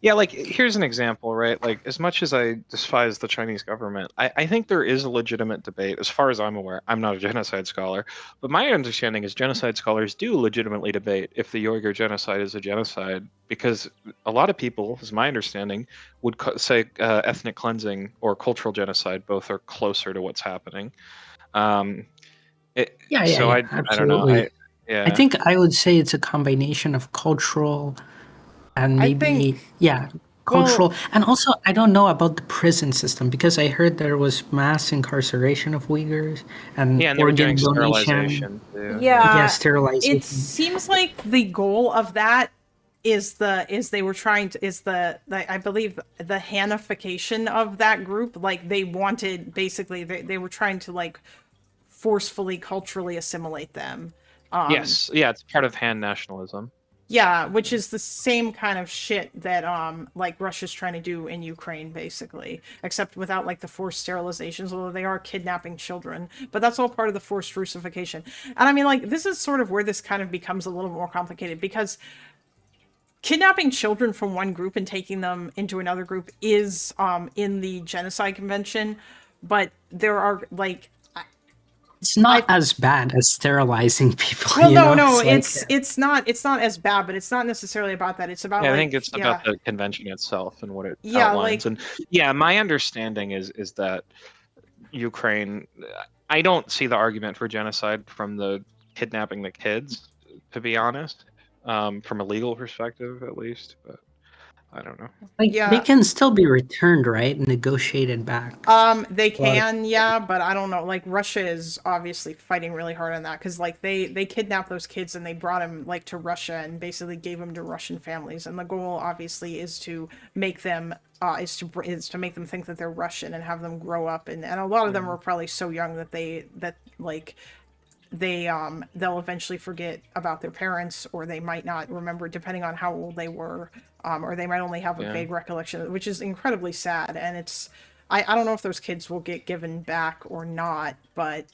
Yeah, like here's an example, right? Like as much as I despise the Chinese government, I think there is a legitimate debate, as far as I'm aware. I'm not a genocide scholar, but my understanding is genocide scholars do legitimately debate if the Uyghur genocide is a genocide, because a lot of people, as my understanding, would say ethnic cleansing or cultural genocide both are closer to what's happening. Yeah, so I don't know. absolutely. Yeah. I think I would say it's a combination of cultural and maybe cultural, and also I don't know about the prison system, because I heard there was mass incarceration of Uyghurs and Yeah, and they were organ doing donation. sterilization too. Yeah, sterilization. It seems like the goal of that is they were trying to I believe the Hanification of that group. Like they wanted basically they were trying to like forcefully culturally assimilate them. Yes, yeah, it's part of Han nationalism. Yeah, which is the same kind of shit that like Russia's trying to do in Ukraine, basically, except without like the forced sterilizations, although they are kidnapping children. But that's all part of the forced Russification. And I mean, like, this is sort of where this kind of becomes a little more complicated, because kidnapping children from one group and taking them into another group is in the Genocide Convention, but there are like it's not as bad as sterilizing people. Well, no, It's it's not as bad, but it's not necessarily about that. It's about I like, think it's about the convention itself and what it Yeah, outlines. like- And my understanding is that Ukraine, I don't see the argument for genocide from the kidnapping the kids, to be honest, from a legal perspective at least, but I don't know. like they can still be returned, right? Negotiated back. They can, yeah, but I don't know. Like Russia is obviously fighting really hard on that, because like they kidnapped those kids and they brought them like to Russia and basically gave them to Russian families, and the goal obviously is to make them is to make them think that they're Russian and have them grow up, and a lot of them are probably so young that they'll eventually forget about their parents, or they might not remember, depending on how old they were, or they might only have a vague recollection, which is incredibly sad. And it's I don't know if those kids will get given back or not, but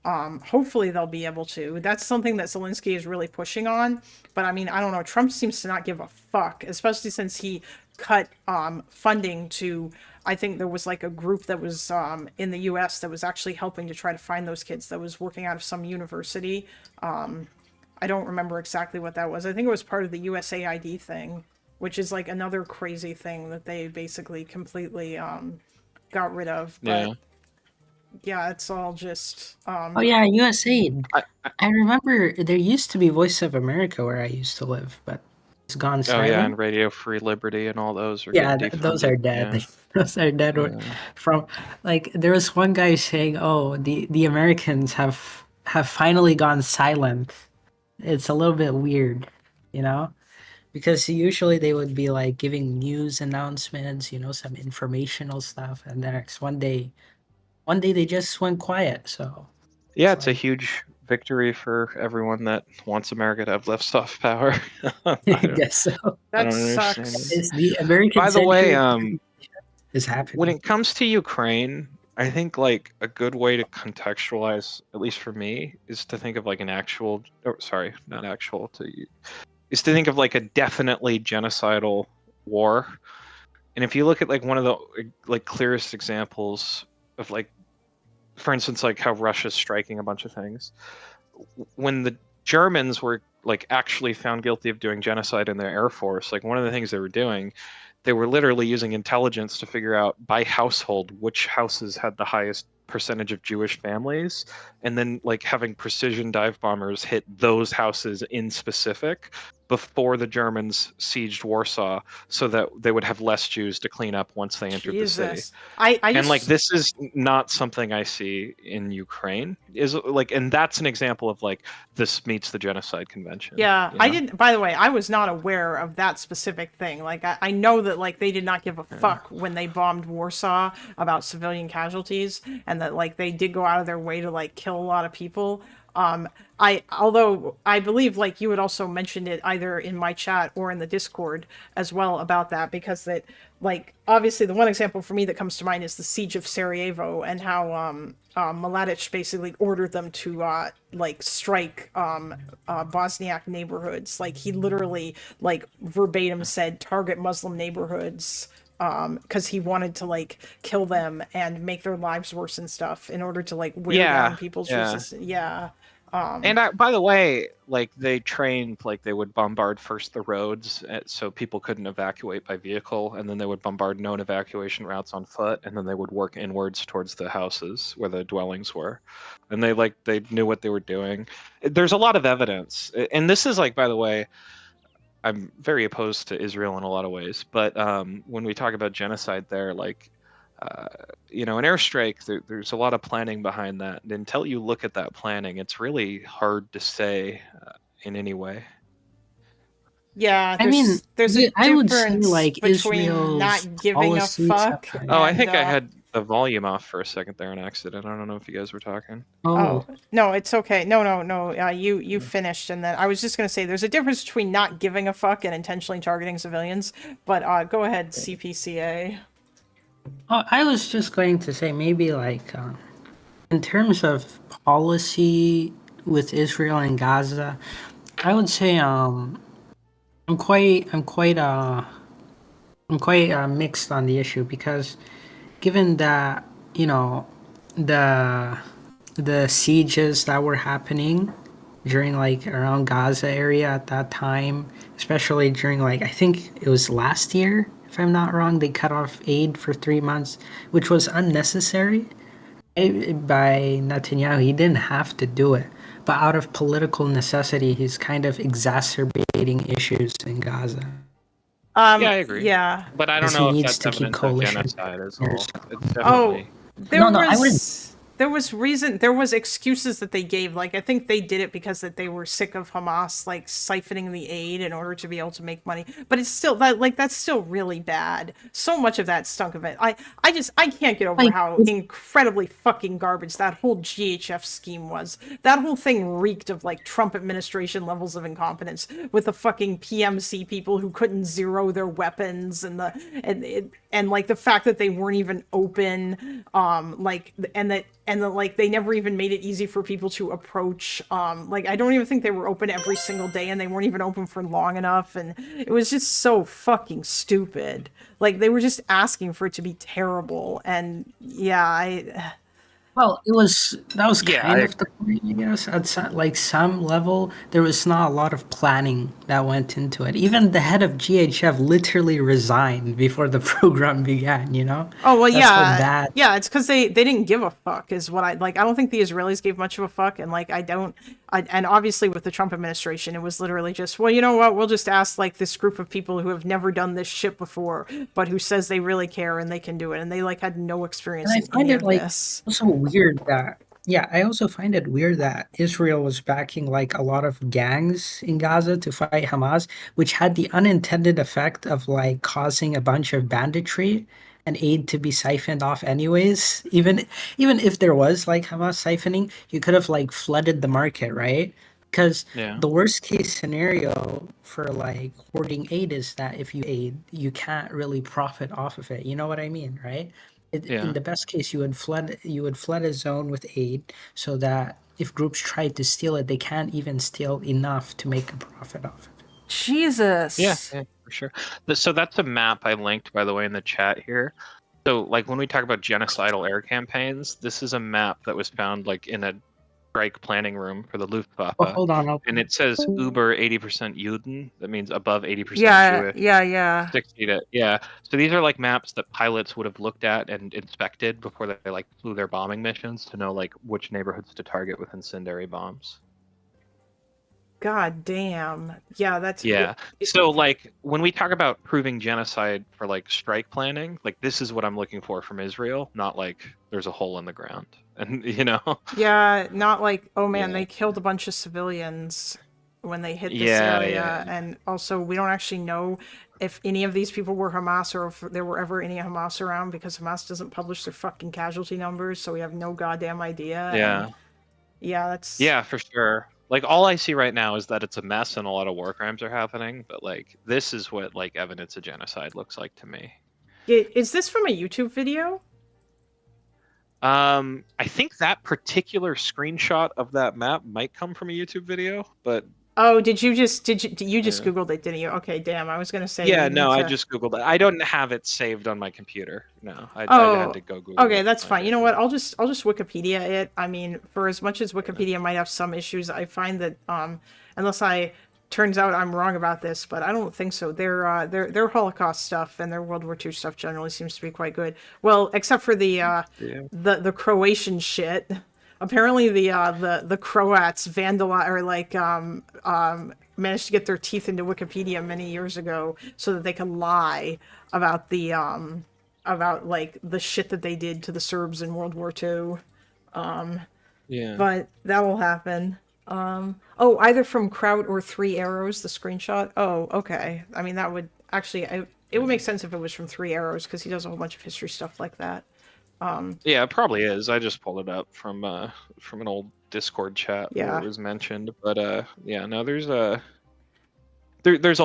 hopefully they'll be able to. That's something that Zelensky is really pushing on. But I mean, I don't know, Trump seems to not give a fuck, especially since he cut funding to, I think there was like a group that was in the US that was actually helping to try to find those kids, that was working out of some university. I don't remember exactly what that was. I think it was part of the USAID thing, which is like another crazy thing that they basically completely got rid of. But yeah, it's all just. Oh yeah, USAID. I remember there used to be Voice of America where I used to live, but it's gone Oh silent. yeah, and Radio Free Liberty and all those are Yeah, getting those defunded. are dead. Yeah. Those are dead. From like there was one guy saying, "Oh, the Americans have finally gone silent." It's a little bit weird, you know, because usually they would be like giving news announcements, you know, some informational stuff, and then one day they just went quiet. So Yeah, it's a huge victory for everyone that wants America to have less soft power. I guess so. I don't understand it. It's the American By the way, century is happening. when it comes to Ukraine, I think like a good way to contextualize, at least for me, is to think of like an actual, or sorry, not actual, is to think of like a definitely genocidal war. And if you look at like one of the like clearest examples of like, for instance, like how Russia's striking a bunch of things, when the Germans were like actually found guilty of doing genocide in their air force, like one of the things they were doing, they were literally using intelligence to figure out by household which houses had the highest percentage of Jewish families, and then like having precision dive bombers hit those houses in specific before the Germans sieged Warsaw, so that they would have less Jews to clean up once they entered the city. Jesus. I And like just- this is not something I see in Ukraine. Is like, and that's an example of like this meets the genocide convention. Yeah, you I know? didn't. By the way, I was not aware of that specific thing. Like, I know that like they did not give a fuck when they bombed Warsaw about civilian casualties, and that like they did go out of their way to like kill a lot of people. Although I believe like you had also mentioned it either in my chat or in the Discord as well about that, because that like obviously the one example for me that comes to mind is the siege of Sarajevo, and how Mladic basically ordered them to like strike Bosniak neighborhoods. Like he literally like verbatim said target Muslim neighborhoods, because he wanted to like kill them and make their lives worse and stuff in order to like wear down people's resistance. Yeah. And by the way, like they trained, like they would bombard first the roads so people couldn't evacuate by vehicle, and then they would bombard known evacuation routes on foot, and then they would work inwards towards the houses where the dwellings were. And they knew what they were doing. There's a lot of evidence. And this is like, by the way, I'm very opposed to Israel in a lot of ways, but when we talk about genocide there, like, you know, an airstrike, there's a lot of planning behind that. And until you look at that planning, it's really hard to say in any way. Yeah, I mean, there's a I would say difference like between Israel's not giving a policies fuck. have- Oh, I and, think I had the volume off for a second there on accident. I don't know if you guys were talking. Oh no, it's okay. No. You finished, and then I was just gonna say there's a difference between not giving a fuck and intentionally targeting civilians. But go ahead, CPCA. Oh, I was just going to say maybe like in terms of policy with Israel and Gaza, I would say I'm quite mixed on the issue, because given that, you know, the sieges that were happening during like around Gaza area at that time, especially during like I think it was last year, if I'm not wrong, they cut off aid for 3 months, which was unnecessary by Netanyahu. He didn't have to do it, but out of political necessity, he's kind of exacerbating issues in Gaza. Yeah, I agree. Yeah, But I don't Because know he if needs that's to keep evidence of coalition genocide as well. It's Oh, definitely. there was excuses that they gave. Like I think they did it because that they were sick of Hamas like siphoning the aid in order to be able to make money. But it's still that's still really bad. So much of that stunk of it. I can't get over Like, how incredibly fucking garbage that whole GHF scheme was. That whole thing reeked of like Trump administration levels of incompetence, with the fucking PMC people who couldn't zero their weapons, and like the fact that they weren't even open, and that like they never even made it easy for people to approach. Like I don't even think they were open every single day, and they weren't even open for long enough, and it was just so fucking stupid. Like they were just asking for it to be terrible, and yeah, Well, that was Yeah, kind of the point, I guess. At like some level, there was not a lot of planning that went into it. Even the head of GHF literally resigned before the program began. You know? Oh well, That's how yeah, bad. yeah. It's because they didn't give a fuck, is what I like. I don't think the Israelis gave much of a fuck, and like and obviously with the Trump administration, it was literally just, well, you know what? We'll just ask like this group of people who have never done this shit before, but who says they really care and they can do it, and they like had no experience And I in find any it of like this. also weird that I also find it weird that Israel was backing like a lot of gangs in Gaza to fight Hamas, which had the unintended effect of like causing a bunch of banditry and aid to be siphoned off anyways. Even if there was like Hamas siphoning, you could have like flooded the market, right? Because Yeah. the worst case scenario for like hoarding aid is that if you aid, you can't really profit off of it. You know what I mean, right? Yeah. In the best case, you would flood a zone with aid so that if groups try to steal it, they can't even steal enough to make a profit off of it. Jesus. Yeah, for sure. So that's a map I linked, by the way, in the chat here. So, like, when we talk about genocidal air campaigns, this is a map that was found, like, in a strike planning room for the Luftwaffe. Oh, hold on. And it says Uber 80% Juden. That means above 80% Yeah, Jewish. yeah. 60 to, yeah. So these are, like, maps that pilots would have looked at and inspected before they, like, flew their bombing missions to know, like, which neighborhoods to target with incendiary bombs. God damn. Yeah, that's Yeah. So like when we talk about proving genocide for like strike planning, like this is what I'm looking for from Israel, not like there's a hole in the ground. And you know. Yeah, not like, oh man, Yeah. they killed a bunch of civilians when they hit this Yeah, area. yeah. And also, we don't actually know if any of these people were Hamas or if there were ever any Hamas around, because Hamas doesn't publish their fucking casualty numbers, so we have no goddamn idea. Yeah. And yeah, that's... Yeah, for sure. Like all I see right now is that it's a mess and a lot of war crimes are happening, but like this is what like evidence of genocide looks like to me. Is this from a YouTube video? I think that particular screenshot of that map might come from a YouTube video, but Oh, you just Yeah. Googled it, didn't you? Okay, damn, I was gonna say... yeah, you no, need I to- just Googled it. I don't have it saved on my computer. No, I had to go Google okay, it. that's fine. You know what? I'll just Wikipedia it. I mean, for as much as Wikipedia might have some issues, I find that unless turns out I'm wrong about this, but I don't think so. Their Holocaust stuff and their World War II stuff generally seems to be quite good. Well, except for the Croatian shit. Apparently the Croats managed to get their teeth into Wikipedia many years ago so that they could lie about the about like the shit that they did to the Serbs in World War II. Yeah. But that'll happen. Either from Kraut or Three Arrows, the screenshot. Oh, okay. I mean, that would actually, it would make sense if it was from Three Arrows, because he does a whole bunch of history stuff like that. Yeah, it probably is. I just pulled it up from an old Discord chat where Yeah. it was mentioned. But yeah, no, there's a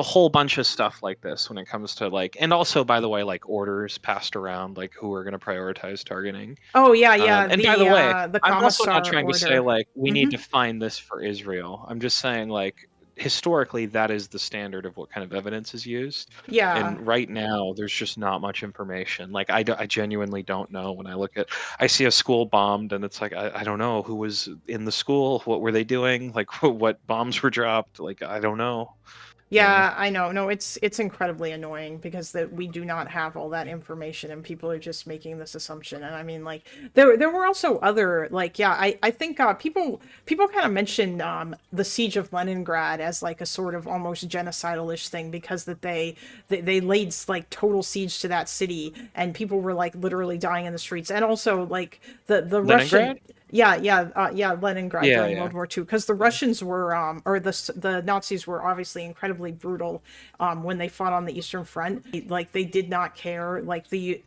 whole bunch of stuff like this when it comes to like, and also by the way, like orders passed around, like who we're going to prioritize targeting. Oh, yeah. And by the way, the I'm also not Commissar trying to say order. like we need to find this for Israel. I'm just saying like historically that is the standard of what kind of evidence is used. Yeah. And right now there's just not much information. Like I genuinely don't know. When I see a school bombed and it's like I don't know who was in the school, what were they doing, like what bombs were dropped, like I don't know. Yeah, I know. No, it's incredibly annoying because we do not have all that information and people are just making this assumption. And I mean, like there were also other like, yeah, I think people kind of mentioned the siege of Leningrad as like a sort of almost genocidal-ish thing because that they laid like total siege to that city and people were like literally dying in the streets. And also like the Russian Leningrad? Leningrad Yeah, during yeah. World War II, because the Russians were, or the Nazis were obviously incredibly brutal when they fought on the Eastern Front. Like they did not care. Like the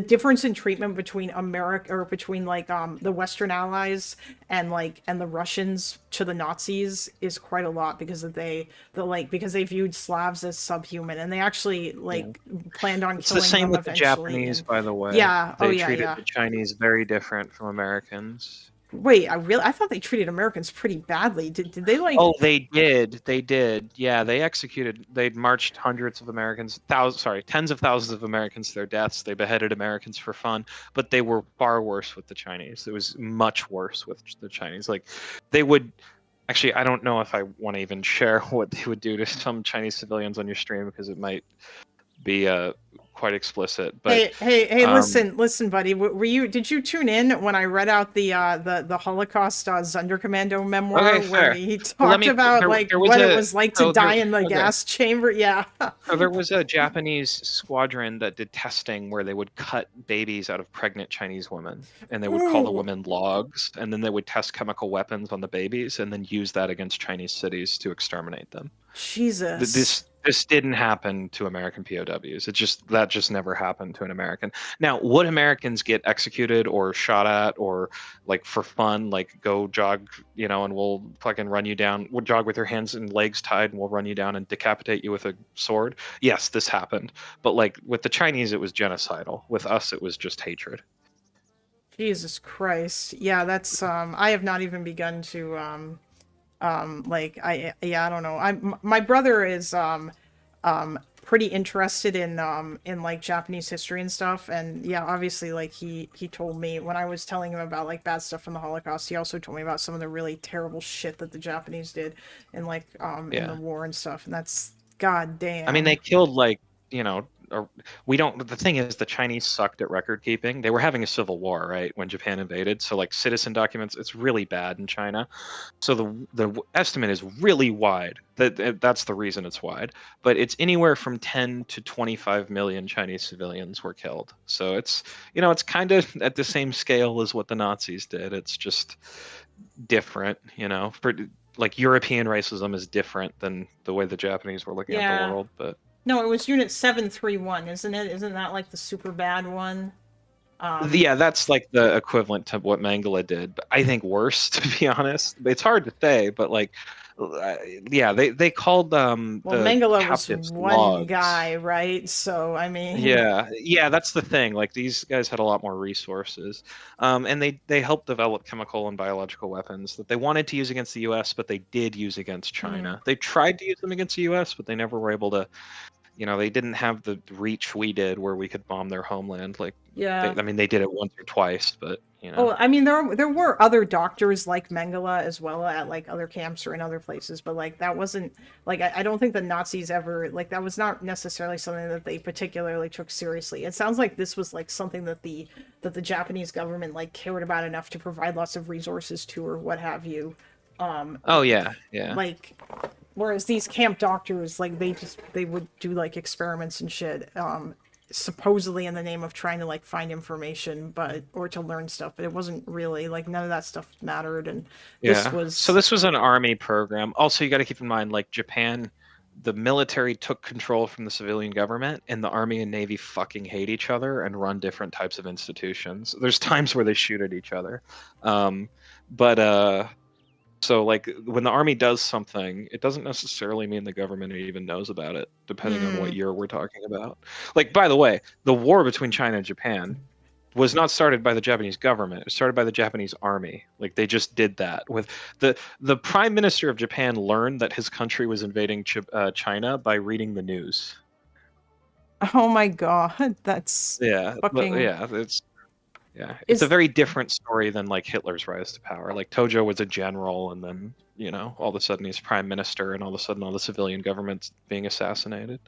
difference in treatment between America or between like the Western Allies and the Russians to the Nazis is quite a lot because they viewed Slavs as subhuman and they actually planned on It's killing the same them with the eventually. Japanese, by the way. Yeah. They Oh yeah. treated Yeah. the Chinese very different from Americans. Wait, I thought they treated Americans pretty badly. Did they like? Oh, they did. They did. Yeah, they executed. They marched hundreds of Americans, tens of thousands of Americans to their deaths. They beheaded Americans for fun, but they were far worse with the Chinese. It was much worse with the Chinese. Like, they would. Actually, I don't know if I want to even share what they would do to some Chinese civilians on your stream because it might be quite explicit. But hey, listen, buddy. Did you tune in when I read out the Holocaust Sonderkommando memoir Okay, where fair. he Well, talked about there like was what it a- was like so to die there- in the okay. gas chamber? Yeah. So there was a Japanese squadron that did testing where they would cut babies out of pregnant Chinese women, and they would call the Ooh. women logs, and then they would test chemical weapons on the babies, and then use that against Chinese cities to exterminate them. Jesus. This didn't happen to American POWs. That just never happened to an American. Now, would Americans get executed or shot at or like for fun, like go jog, and we'll fucking run you down, we'll jog with your hands and legs tied and we'll run you down and decapitate you with a sword? Yes, this happened. But like with the Chinese, it was genocidal. With us, it was just hatred. Jesus Christ. Yeah, that's I have not even begun to I don't know. My brother is pretty interested in like Japanese history and stuff, and yeah, obviously like he told me when I was telling him about like bad stuff from the Holocaust, he also told me about some of the really terrible shit that the Japanese did in like in Yeah. the war and stuff, and that's goddamn. I mean, they killed like, the thing is the Chinese sucked at record keeping. They were having a civil war, right, when Japan invaded. So like citizen documents, it's really bad in China. So the estimate is really wide. That's the reason it's wide. But it's anywhere from 10 to 25 million Chinese civilians were killed. So it's kind of at the same scale as what the Nazis did. It's just different, like European racism is different than the way the Japanese were looking at Yeah. the world, but No, it was Unit 731, isn't it? Isn't that like the super bad one? yeah, that's like the equivalent to what Mengele did, but I think worse, to be honest. It's hard to say, but like, yeah, they called Well, the Mengele captives was one logs. guy, right? So I mean, Yeah, that's the thing. Like these guys had a lot more resources, and they helped develop chemical and biological weapons that they wanted to use against the U.S., but they did use against China. They tried to use them against the U.S., but they never were able to. They didn't have the reach we did, where we could bomb their homeland. Like, Yeah. they did it once or twice, but Oh, I mean, there were other doctors like Mengele as well at like other camps or in other places, but like that wasn't like I don't think the Nazis ever like that was not necessarily something that they particularly took seriously. It sounds like this was like something that the Japanese government like cared about enough to provide lots of resources to or what have you. Oh yeah. Like, whereas these camp doctors, like they would do like experiments and shit, supposedly in the name of trying to like find information, or to learn stuff, but it wasn't really like none of that stuff mattered. And this was So this was an army program. Also, you got to keep in mind, like Japan, the military took control from the civilian government, and the army and navy fucking hate each other and run different types of institutions. There's times where they shoot at each other, so like when the army does something, it doesn't necessarily mean the government even knows about it, depending on what year we're talking about. Like, by the way, the war between China and Japan was not started by the Japanese government. It was started by the Japanese army. Like, they just did that. With the prime minister of Japan learned that his country was invading China by reading the news. Oh my god, that's It's a very different story than like Hitler's rise to power. Like Tojo was a general, and then all of a sudden he's prime minister, and all of a sudden all the civilian government's being assassinated.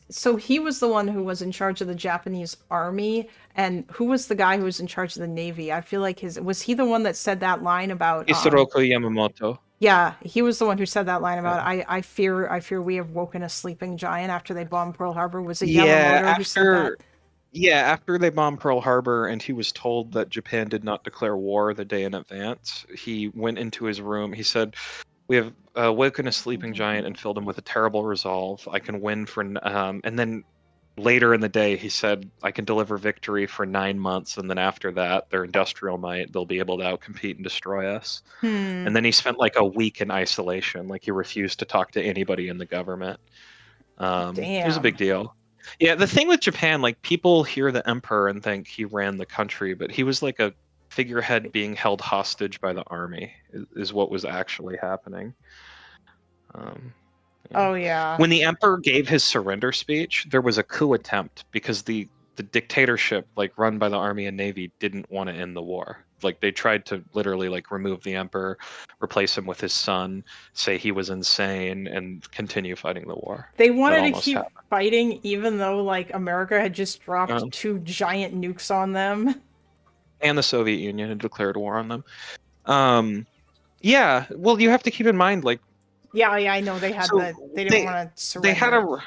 So he was the one who was in charge of the Japanese army, and who was the guy who was in charge of the navy? I feel like was he the one that said that line about Isoroku Yamamoto. Yeah, he was the one who said that line about I fear we have woken a sleeping giant after they bombed Pearl Harbor. Was it Yamamoto who said that? Yeah, after they bombed Pearl Harbor and he was told that Japan did not declare war the day in advance, he went into his room. He said, "We have woken a sleeping giant and filled him with a terrible resolve. I can win for..." And then later in the day, he said, "I can deliver victory for 9 months, and then after that, their industrial might, they'll be able to outcompete and destroy us." And then he spent like a week in isolation. Like, he refused to talk to anybody in the government. It was a big deal. Yeah, the thing with Japan, like, people hear the emperor and think he ran the country, but he was like a figurehead being held hostage by the army is what was actually happening. Oh yeah. When the emperor gave his surrender speech, there was a coup attempt because the dictatorship, like run by the army and navy, didn't want to end the war. Like they tried to literally like remove the emperor, replace him with his son, say he was insane, and continue fighting the war. They That wanted to almost keep happened. fighting even though like America had just dropped Um, 2 giant nukes on them. And the Soviet Union had declared war on them. Yeah, well, you have to keep in mind, like, Yeah, I know they had So they didn't want to surrender. they had a.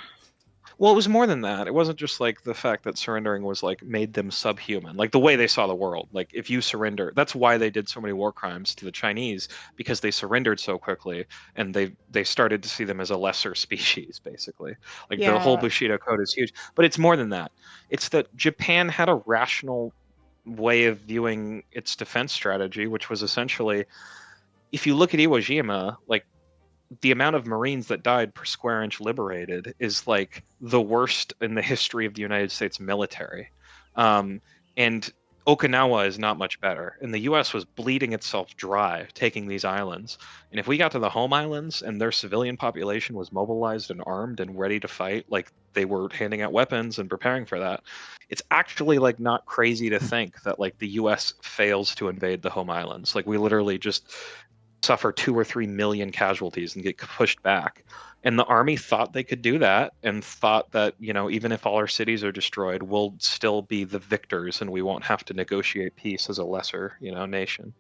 Well, it was more than that. It wasn't just like the fact that surrendering was like made them subhuman, like the way they saw the world. Like if you surrender, that's why they did so many war crimes to the Chinese, because they surrendered so quickly, and they started to see them as a lesser species, basically. Like the whole Yeah. Bushido Code is huge, but it's more than that. It's that Japan had a rational way of viewing its defense strategy, which was essentially, if you look at Iwo Jima, like the amount of Marines that died per square inch liberated is like the worst in the history of the United States military. And Okinawa is not much better. And the US was bleeding itself dry taking these islands. And if we got to the home islands and their civilian population was mobilized and armed and ready to fight, like they were handing out weapons and preparing for that, it's actually like not crazy to think that like the US fails to invade the home islands. Like we literally just suffer 2 or 3 million casualties and get pushed back. And the army thought they could do that and thought that, you know, even if all our cities are destroyed, we'll still be the victors and we won't have to negotiate peace as a lesser, you know, nation.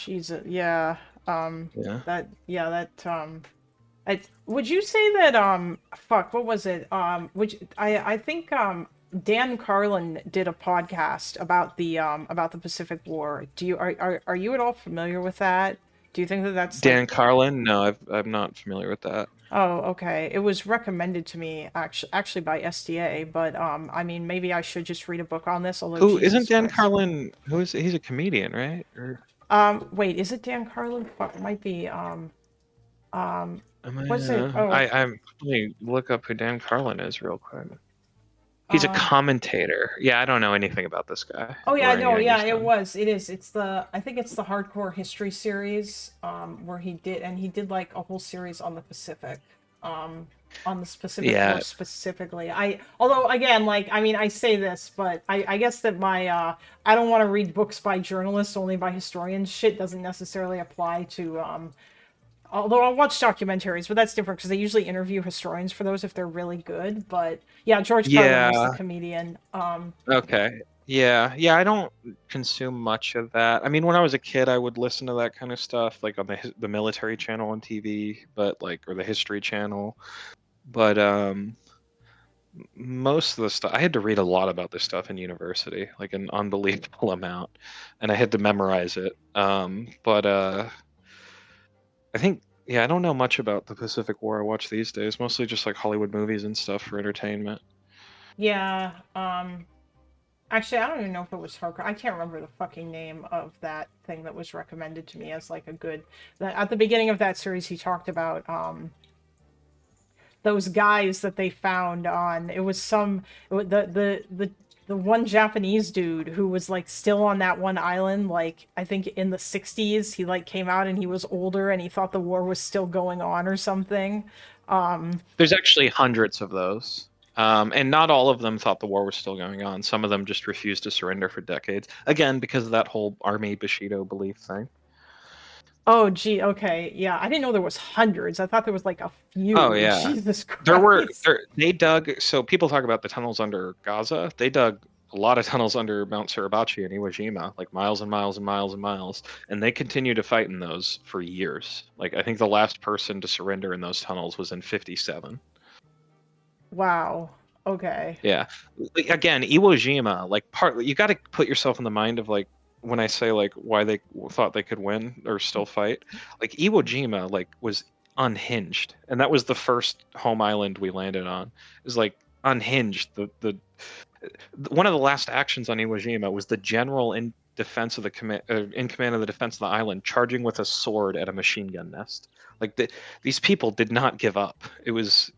Yeah. Yeah. Would you say that fuck, what was it? I think Dan Carlin did a podcast about the Pacific War. Are you at all familiar with that? Do you think that that's Dan Carlin? No, I'm not familiar with that. Oh, okay. It was recommended to me actually by SDA, but I mean maybe I should just read a book on this. Although Who Jesus isn't Dan Christ. Carlin? He's a comedian, right? Or Wait, is it Dan Carlin? Fuck, it might be what's it? let me look up who Dan Carlin is real quick. He's a commentator. Yeah, I don't know anything about this guy. Oh yeah, or no, anything yeah, he's it done. was. It is. I think it's the Hardcore History series, where he did like a whole series on the Pacific, on the Pacific Yeah. War specifically. Although again, like, I mean, I say this, but I guess that my I don't want to read books by journalists, only by historians. Shit doesn't necessarily apply to although I'll watch documentaries, but that's different because they usually interview historians for those if they're really good. But yeah, George Carlin was the comedian. Okay. Yeah. I don't consume much of that. I mean, when I was a kid, I would listen to that kind of stuff, like on the military channel on TV, but like, or the History Channel. But most of the stuff, I had to read a lot about this stuff in university, like an unbelievable amount, and I had to memorize it. But I think, yeah, I don't know much about the Pacific War I watch these days. Mostly just like Hollywood movies and stuff for entertainment. Yeah, actually, I don't even know if it was Hardcore. I can't remember the fucking name of that thing that was recommended to me as like a good. At the beginning of that series, he talked about those guys that they found on. It was the one Japanese dude who was like still on that one island. Like I think in the 60s, he like came out and he was older and he thought the war was still going on or something. There's actually hundreds of those. And not all of them thought the war was still going on. Some of them just refused to surrender for decades. Again, because of that whole army Bushido belief thing. Oh, gee, okay, yeah. I didn't know there was hundreds. I thought there was like a few. Oh yeah, Jesus Christ. They dug. So people talk about the tunnels under Gaza. They dug a lot of tunnels under Mount Suribachi and Iwo Jima, like miles and miles and miles and miles, and they continue to fight in those for years. Like I think the last person to surrender in those tunnels was in *57. Wow. Okay. Yeah. Like, again, Iwo Jima, like you got to put yourself in the mind of like when I say like why they thought they could win or still fight. Like Iwo Jima like was unhinged, and that was the first home island we landed on. It was like unhinged. The one of the last actions on Iwo Jima was the general in defense of the in command of the defense of the island charging with a sword at a machine gun nest. Like these people did not give up. It was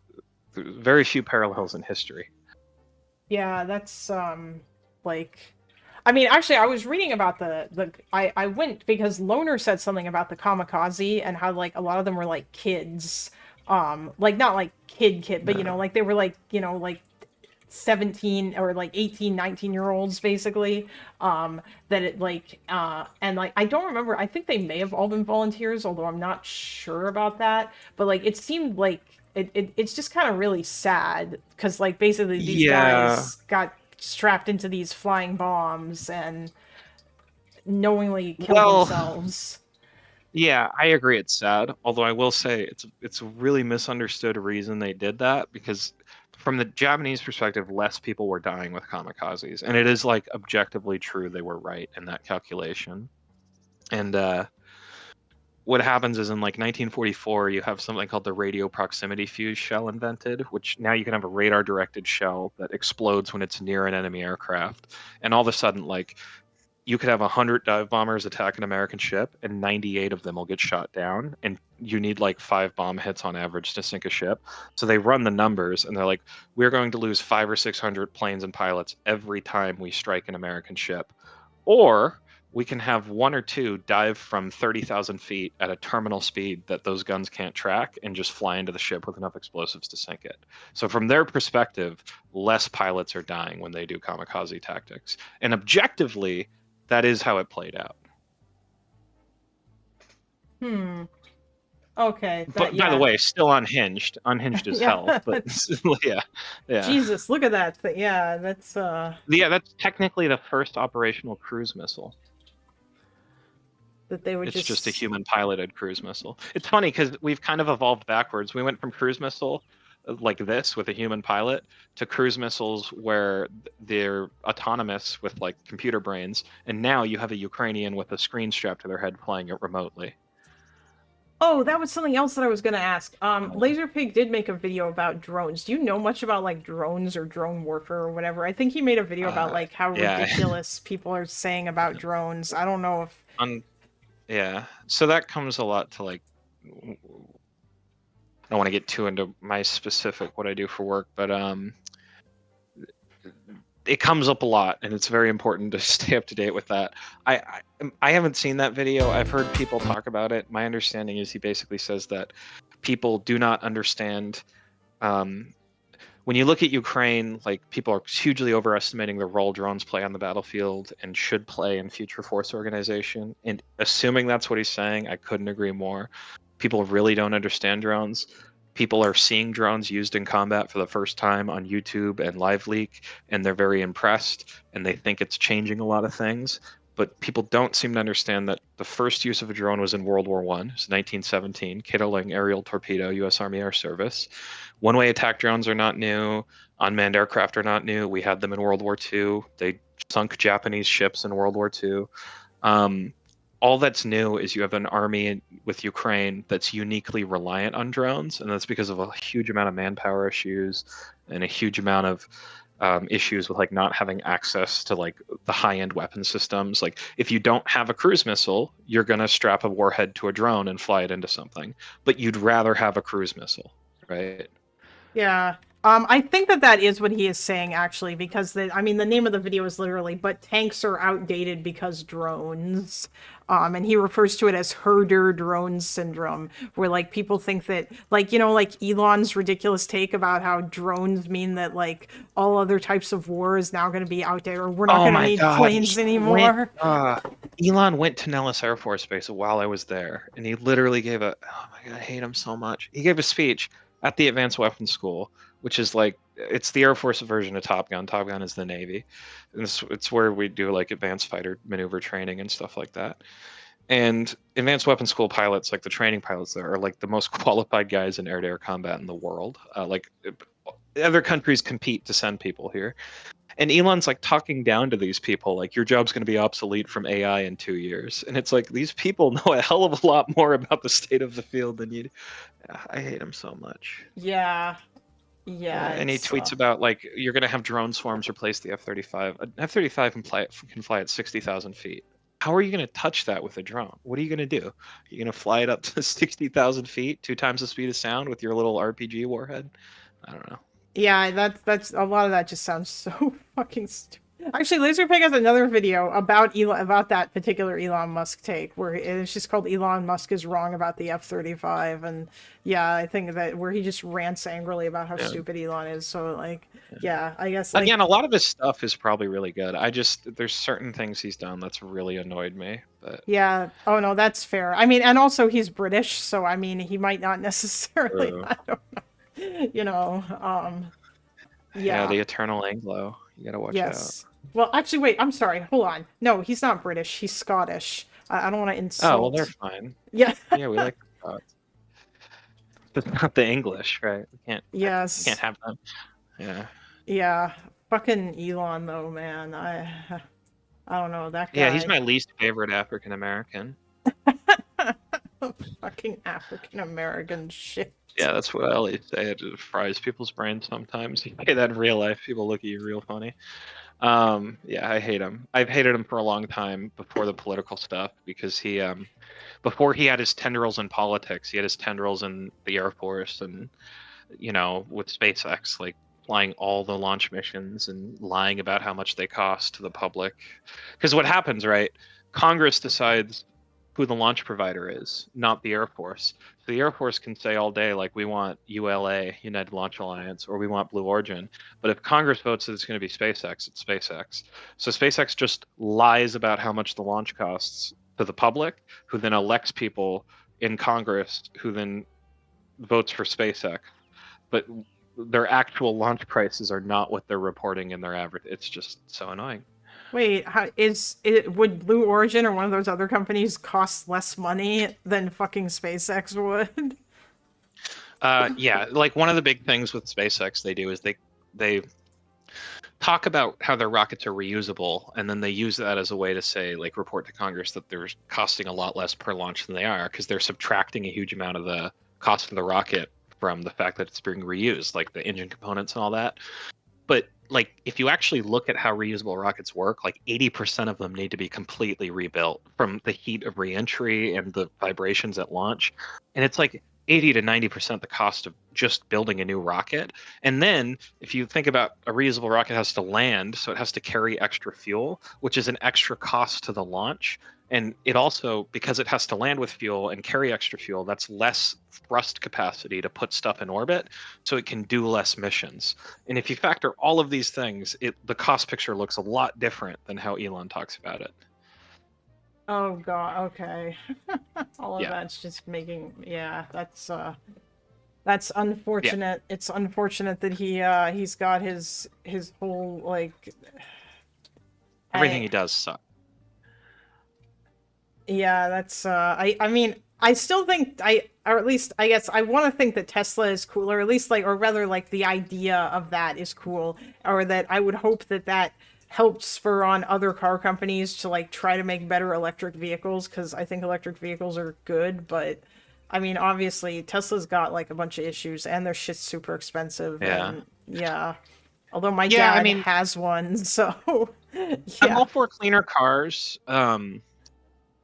very few parallels in history. Yeah, that's like I mean, actually, I was reading about I went because Loner said something about the kamikaze and how like a lot of them were like kids, like not like kid, but you know, like they were like, you know, like 17 or like 18, 19-year-olds basically, that it like, and like I don't remember, I think they may have all been volunteers, although I'm not sure about that, but like it seemed like it's just kind of really sad because like basically these guys got strapped into these flying bombs and knowingly killed themselves. Yeah, I agree. It's sad. Although I will say it's a really misunderstood reason they did that, because from the Japanese perspective, less people were dying with kamikazes, and it is like objectively true they were right in that calculation. And what happens is in like 1944, you have something called the radio proximity fuse shell invented, which now you can have a radar directed shell that explodes when it's near an enemy aircraft. And all of a sudden, like you could have 100 dive bombers attack an American ship and 98 of them will get shot down. And you need like 5 bomb hits on average to sink a ship. So they run the numbers and they're like, we're going to lose 500 or 600 planes and pilots every time we strike an American ship. Or we can have 1 or 2 dive from 30,000 feet at a terminal speed that those guns can't track and just fly into the ship with enough explosives to sink it. So from their perspective, less pilots are dying when they do kamikaze tactics. And objectively, that is how it played out. Okay. But by the way, still unhinged as hell. But yeah. Jesus, look at that thing. Yeah, that's Yeah, that's technically the first operational cruise missile. That they would It's just a human piloted cruise missile. It's funny because we've kind of evolved backwards. We went from cruise missile like this with a human pilot to cruise missiles where they're autonomous with like computer brains, and now you have a Ukrainian with a screen strapped to their head playing it remotely. Oh, that was something else that I was going to ask. Laserpig did make a video about drones. Do you know much about like drones or drone warfare or whatever? I think he made a video about like how ridiculous people are saying about drones. I don't know if yeah, so that comes a lot to like, I don't want to get too into my specific what I do for work, but it comes up a lot, and it's very important to stay up to date with that. I haven't seen that video. I've heard people talk about it. My understanding is he basically says that people do not understand. When you look at Ukraine, like people are hugely overestimating the role drones play on the battlefield and should play in future force organization. And assuming that's what he's saying, I couldn't agree more. People really don't understand drones. People are seeing drones used in combat for the first time on YouTube and LiveLeak, and they're very impressed, and they think it's changing a lot of things. But people don't seem to understand that the first use of a drone was in World War I. It was 1917, Kitterling aerial torpedo, U.S. Army Air Service. One-way attack drones are not new. Unmanned aircraft are not new. We had them in World War II. They sunk Japanese ships in World War II. All that's new is you have an army with Ukraine that's uniquely reliant on drones, and that's because of a huge amount of manpower issues and a huge amount of issues with like not having access to like the high-end weapon systems. Like if you don't have a cruise missile, you're going to strap a warhead to a drone and fly it into something, but you'd rather have a cruise missile, right? Yeah. I think that is what he is saying, actually, because the name of the video is literally, but tanks are outdated because drones. And he refers to it as herder drone syndrome, where like people think that like, you know, like Elon's ridiculous take about how drones mean that like all other types of war is now going to be out there, or we're not going to need planes anymore. Elon went to Nellis Air Force Base while I was there, and he literally gave oh my God, I hate him so much. He gave a speech at the Advanced Weapons School, which is like, it's the Air Force version of Top Gun. Top Gun is the Navy. And it's where we do like advanced fighter maneuver training and stuff like that. And Advanced Weapons School pilots, like the training pilots there, are like the most qualified guys in air-to-air combat in the world. Like other countries compete to send people here. And Elon's like talking down to these people, like your job's going to be obsolete from AI in 2 years. And it's like, these people know a hell of a lot more about the state of the field than you do. I hate him so much. Yeah. Yeah. And he tweets about like, you're going to have drone swarms replace the F-35. An F-35 can fly at 60,000 feet. How are you going to touch that with a drone? What are you going to do? You're going to fly it up to 60,000 feet, 2 times the speed of sound with your little RPG warhead? I don't know. Yeah, that's a lot of that just sounds so fucking stupid. Actually, Laserpig has another video about about that particular Elon Musk take, where it's just called "Elon Musk is wrong about the F-35," and yeah, I think that where he just rants angrily about how stupid Elon is. So like, yeah, I guess like, Again, a lot of his stuff is probably really good. There's certain things he's done that's really annoyed me. But yeah, oh no, that's fair. I mean, and also he's British, so I mean, he might not necessarily. True. I don't know. You know, yeah, yeah. the Eternal Anglo. You gotta watch Yes. Well, actually, wait. I'm sorry. Hold on. No, he's not British. He's Scottish. I don't want to out. insult. Oh well, they're fine. Yeah. Yeah, we like the Scots. But not the English, right? We can't. Yes. Can't have them. Yeah. Yeah. Fucking Elon, though, man. I don't know that guy. Yeah, he's my least favorite African American. Fucking African American shit. Yeah, that's what I always say. It just fries people's brains sometimes. You say that in real life, people look at you real funny. Yeah, I hate him. I've hated him for a long time before the political stuff because he, before he had his tendrils in politics, he had his tendrils in the Air Force and, you know, with SpaceX, like flying all the launch missions and lying about how much they cost to the public. Because what happens, right? Congress decides who the launch provider is, not the Air Force. So the Air Force can say all day, like, we want ULA, United Launch Alliance, or we want Blue Origin. But if Congress votes that it's going to be SpaceX, it's SpaceX. So SpaceX just lies about how much the launch costs to the public, who then elects people in Congress, who then votes for SpaceX. But their actual launch prices are not what they're reporting in their average. It's just so annoying. Wait, would Blue Origin or one of those other companies cost less money than fucking SpaceX would? Yeah, like one of the big things with SpaceX they do is they talk about how their rockets are reusable, and then they use that as a way to say, like, report to Congress that they're costing a lot less per launch than they are, because they're subtracting a huge amount of the cost of the rocket from the fact that it's being reused, like the engine components and all that. But like, if you actually look at how reusable rockets work, like 80% of them need to be completely rebuilt from the heat of reentry and the vibrations at launch. And it's like 80 to 90% the cost of just building a new rocket. And then if you think about a reusable rocket has to land, so it has to carry extra fuel, which is an extra cost to the launch. And it also, because it has to land with fuel and carry extra fuel, that's less thrust capacity to put stuff in orbit, so it can do less missions. And if you factor all of these things, the cost picture looks a lot different than how Elon talks about it. Oh god, okay. All of Yeah. that's just making, yeah, that's unfortunate. It's unfortunate that he's got his whole, like, Everything he does sucks. yeah, that's I mean, I still think or at least I guess I want to think that Tesla is cool, or at least like, or rather like the idea of that is cool, or that I would hope that that helped spur on other car companies to like try to make better electric vehicles, because I think electric vehicles are good, but I mean, obviously Tesla's got like a bunch of issues and their shit's super expensive. Yeah. And, yeah. Although my Yeah, I dad mean- has one, so I'm yeah. all for cleaner cars.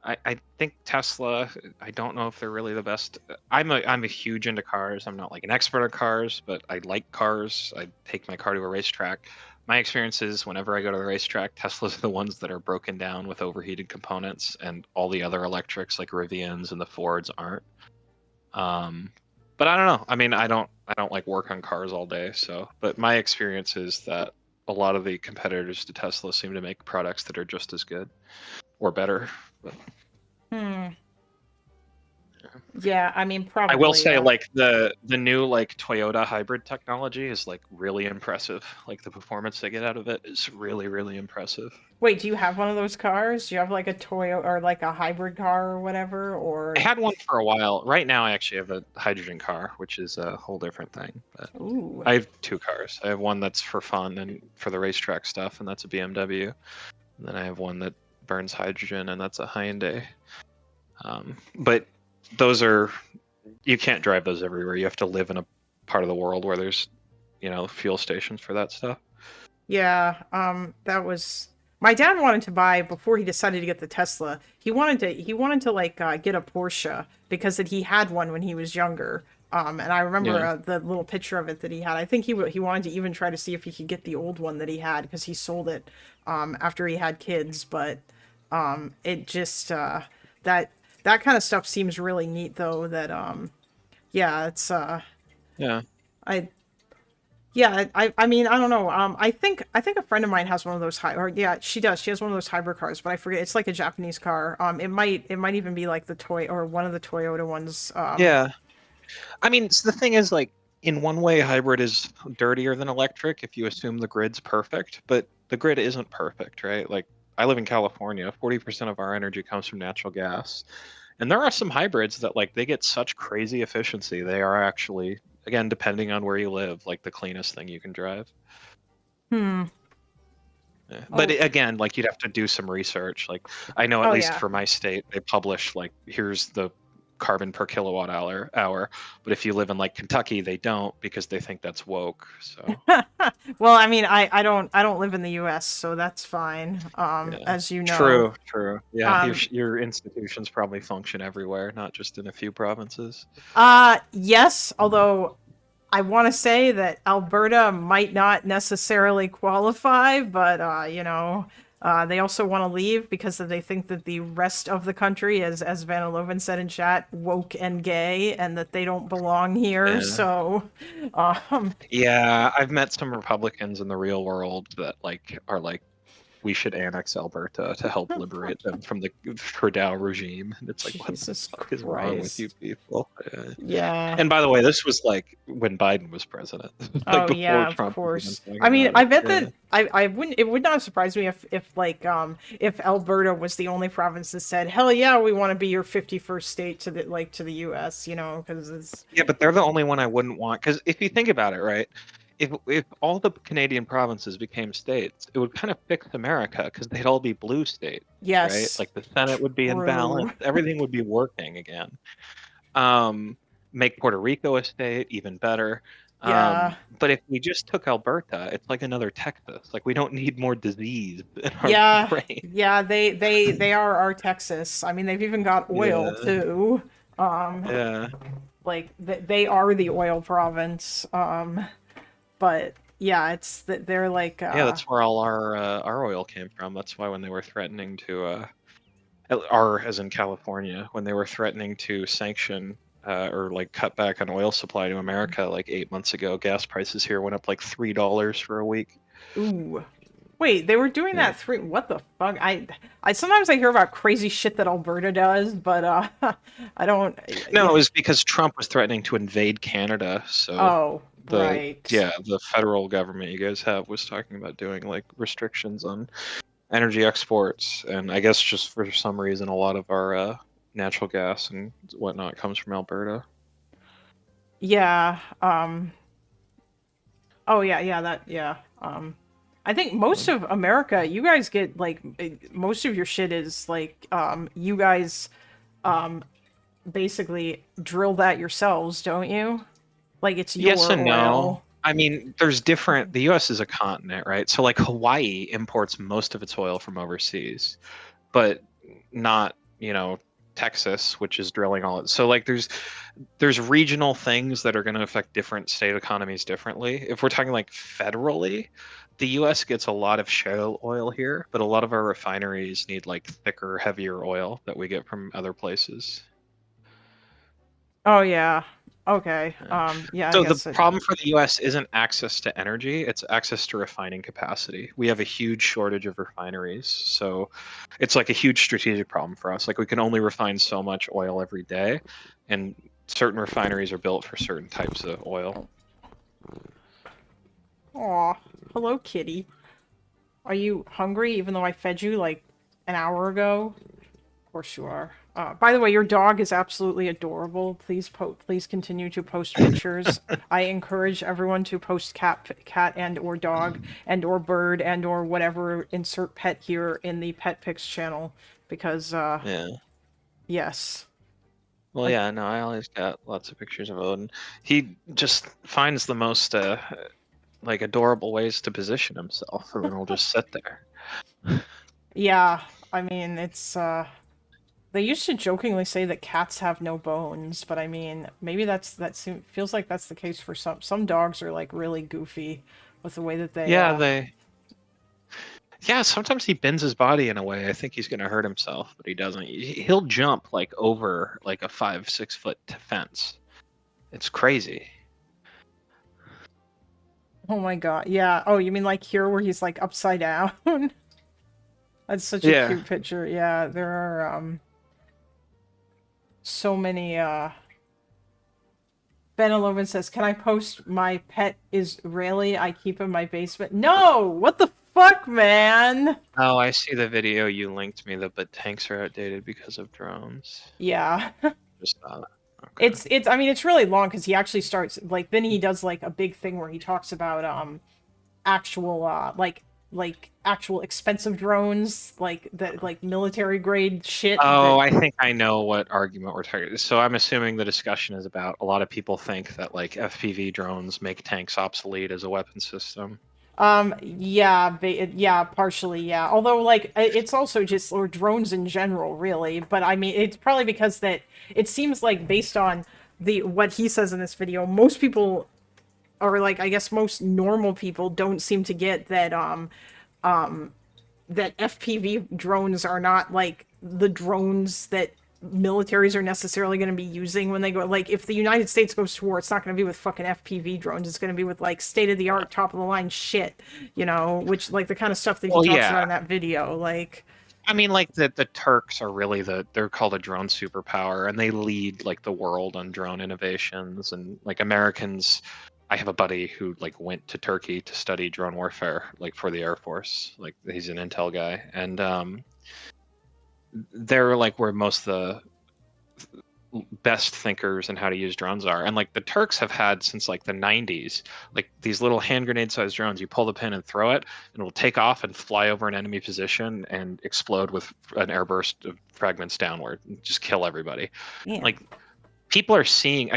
I think Tesla, I don't know if they're really the best. I'm a huge into cars. I'm not like an expert at cars, but I like cars. I take my car to a racetrack. My experience is whenever I go to the racetrack, Teslas are the ones that are broken down with overheated components, and all the other electrics like Rivians and the Fords aren't. But I don't know. I mean, I don't like work on cars all day, so. But my experience is that a lot of the competitors to Tesla seem to make products that are just as good or better. But Yeah, I mean, probably. I will say, like, the new like Toyota hybrid technology is like really impressive. Like the performance they get out of it is really, really impressive. Wait, do you have one of those cars? Do you have like a Toyota or like a hybrid car or whatever? Or I had one for a while. Right now, I actually have a hydrogen car, which is a whole different thing. But Ooh. I have two cars. I have one that's for fun and for the racetrack stuff, and that's a BMW. And then I have one that burns hydrogen, and that's a Hyundai. But those are, you can't drive those everywhere. You have to live in a part of the world where there's, fuel stations for that stuff. Yeah, that was my dad wanted to buy before he decided to get the Tesla. He wanted to like get a Porsche because he had one when he was younger. And I remember Yeah. the little picture of it that he had. I think he wanted to even try to see if he could get the old one that he had because he sold it after he had kids. But it just that kind of stuff seems really neat though. That yeah, it's Yeah. I mean, I don't know. I think a friend of mine has one of those or yeah, she does. She has one of those hybrid cars, but I forget. It's like a Japanese car. It might even be like the toy or one of the Toyota ones. Yeah. I mean, the thing is, like, in one way, hybrid is dirtier than electric if you assume the grid's perfect, but the grid isn't perfect, right? Like, I live in California. 40% of our energy comes from natural gas. And there are some hybrids that, like, they get such crazy efficiency. They are actually, again, depending on where you live, like the cleanest thing you can drive. Hmm. Yeah. But Oh. again, like, you'd have to do some research. Like, I know at Oh, least yeah. for my state, they publish, like, here's the carbon per kilowatt hour. But if you live in, like, Kentucky, they don't because they think that's woke. So Well, I mean, I don't live in the U.S., so that's fine. yeah. As you know. True. Yeah, Um, your institutions probably function everywhere, not just in a few provinces. Yes, although I want to say that Alberta might not necessarily qualify, but you know, they also want to leave because they think that the rest of the country is, as Vanna Loven said in chat, woke and gay, and that they don't belong here. Yeah. So, Yeah, I've met some Republicans in the real world that, like, are like, we should annex Alberta to help liberate them from the Trudeau regime. And it's like, what the fuck is wrong with you people? Yeah. And by the way, this was like when Biden was president. Like, Oh before yeah, of Trump was course. even talking I mean, about I it. bet Yeah. that I wouldn't. It would not surprise me if like if Alberta was the only province that said, "Hell yeah, we want to be your 51st state to the U.S." You know, because it's Yeah, but they're the only one I wouldn't want. Because if you think about it, right? If all the Canadian provinces became states, it would kind of fix America because they'd all be blue states. Right? Yes. Like the Senate would be in True. balance. Everything would be working again. Make Puerto Rico a state, even better. Yeah. But if we just took Alberta, it's like another Texas. Like, we don't need more disease in our Yeah, brain. yeah, they are our Texas. I mean, they've even got oil Yeah. too. Yeah. Like they are the oil province. But yeah, it's that they're like Yeah, that's where all our oil came from. That's why when they were threatening to as in California, when they were threatening to sanction or like cut back on oil supply to America like 8 months ago, gas prices here went up like $3 for a week. Ooh. Wait, they were doing that three. What the fuck? I sometimes I hear about crazy shit that Alberta does, but I don't. No, it was because Trump was threatening to invade Canada. So Oh, right. the federal government you guys have was talking about doing like restrictions on energy exports, and I guess just for some reason a lot of our natural gas and whatnot comes from Alberta. Yeah. Oh yeah. I think most of America, you guys get like most of your shit is like you guys basically drill that yourselves, don't you? Like it's your Yes and no. oil. I mean, there's different. The U.S. is a continent, right? So like Hawaii imports most of its oil from overseas, but not, Texas, which is drilling all it. So like there's regional things that are going to affect different state economies differently. If we're talking like federally, the U.S. gets a lot of shale oil here, but a lot of our refineries need like thicker, heavier oil that we get from other places. Oh yeah. Okay. Yeah. So I guess the problem for the U.S. isn't access to energy; it's access to refining capacity. We have a huge shortage of refineries, so it's like a huge strategic problem for us. Like we can only refine so much oil every day, and certain refineries are built for certain types of oil. Aw, hello, kitty. Are you hungry? Even though I fed you like an hour ago. Of course you are. By the way, your dog is absolutely adorable. Please continue to post pictures. I encourage everyone to post cat and or dog and or bird and or whatever, insert pet here in the pet pics channel because Yeah. yes. Well, yeah, no, I always got lots of pictures of Odin. He just finds the most like adorable ways to position himself, and then he'll just sit there. Yeah, I mean it's They used to jokingly say that cats have no bones, but I mean, maybe feels like that's the case for some. Some dogs are like really goofy with the way that they. Yeah, sometimes he bends his body in a way. I think he's going to hurt himself, but he doesn't. He'll jump like over like a 5-6 foot fence. It's crazy. Oh my god! Yeah. Oh, you mean like here where he's like upside down? That's such a cute picture. Yeah, there are so many. Ben Loven says, "Can I post my pet Israeli I keep in my basement?" No! What the fuck, man? Oh, I see the video you linked me. But tanks are outdated because of drones. Yeah. Just It's I mean it's really long because he actually starts like then he does like a big thing where he talks about actual like actual expensive drones like that like military grade shit. Oh, I think I know what argument we're talking. So I'm assuming the discussion is about a lot of people think that like FPV drones make tanks obsolete as a weapon system. Yeah, partially, yeah. Although, like, it's also just or drones in general, really. But I mean, it's probably because that it seems like based on what he says in this video, most people, or like I guess most normal people, don't seem to get that that FPV drones are not like the drones that militaries are necessarily going to be using when they go. Like, if the United States goes to war, it's not going to be with fucking FPV drones. It's going to be with like state-of-the-art, top-of-the-line shit, you know, which like the kind of stuff that he talks about in that video. Like, I mean, like the Turks are really they're called a drone superpower, and they lead like the world on drone innovations. And like Americans, I have a buddy who like went to Turkey to study drone warfare, like for the Air Force. Like he's an intel guy, and they're like where most of the best thinkers in how to use drones are. And like the Turks have had since like the 90s, like these little hand grenade sized drones. You pull the pin and throw it, and it will take off and fly over an enemy position and explode with an airburst of fragments downward and just kill everybody. Yeah. Like people are seeing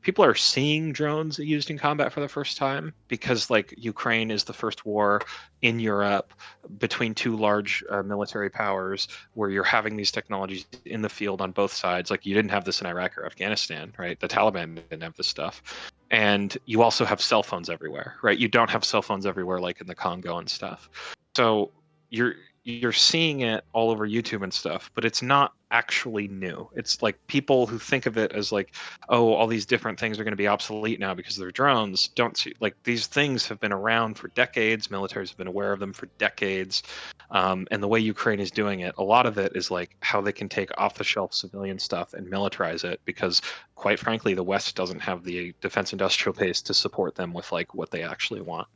people are seeing drones used in combat for the first time because like Ukraine is the first war in Europe between two large military powers where you're having these technologies in the field on both sides. Like you didn't have this in Iraq or Afghanistan, right? The Taliban didn't have this stuff. And you also have cell phones everywhere, right? You don't have cell phones everywhere like in the Congo and stuff. So you're seeing it all over YouTube and stuff, but it's not actually new. It's like people who think of it as like, oh, all these different things are going to be obsolete now because they're drones. Don't see like these things have been around for decades. Militaries have been aware of them for decades. And the way Ukraine is doing it, a lot of it is like how they can take off-the-shelf civilian stuff and militarize it because, quite frankly, the West doesn't have the defense industrial base to support them with like what they actually want.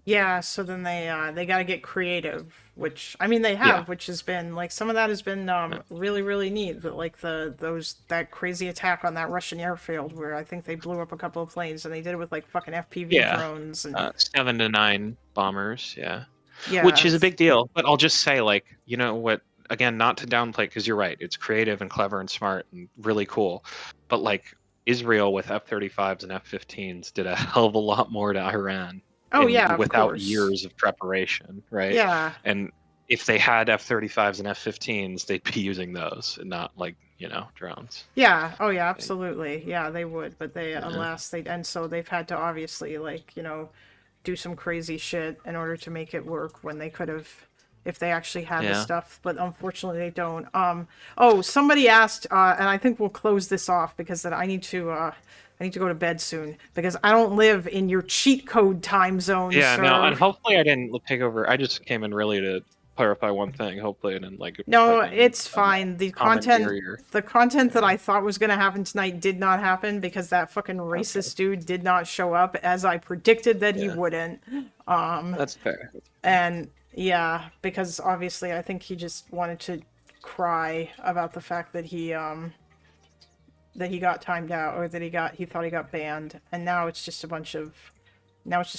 yeah, so then they got to get creative, which I mean they have, which has been like some of that has been really really neat. But like that crazy attack on that Russian airfield where I think they blew up a couple of planes and they did it with like fucking FPV drones and 7 to 9 bombers, yeah, which is a big deal. But I'll just say, like, you know what? Again, not to downplay, because you're right, it's creative and clever and smart and really cool. But like Israel with F-35s and F-15s did a hell of a lot more to Iran. Oh yeah, of without course. years of preparation, right? Yeah. And if they had F-35s and F-15s, they'd be using those and not like, you know, drones. Yeah. Oh yeah, absolutely. Yeah, they would, but they alas they and so they've had to obviously like, you know, do some crazy shit in order to make it work when they could have if they actually had the stuff, but unfortunately they don't. Oh, somebody asked and I think we'll close this off because then I need to go to bed soon because I don't live in your cheat code time zone. Yeah, sir. no, and hopefully I didn't take over. I just came in really to clarify one thing. Hopefully I didn't like. No, it's fine. The content barrier. that I thought was going to happen tonight did not happen because that fucking racist dude did not show up as I predicted that he wouldn't. That's fair. And yeah, because obviously I think he just wanted to cry about the fact that he got timed out or that he thought he got banned, and now it's just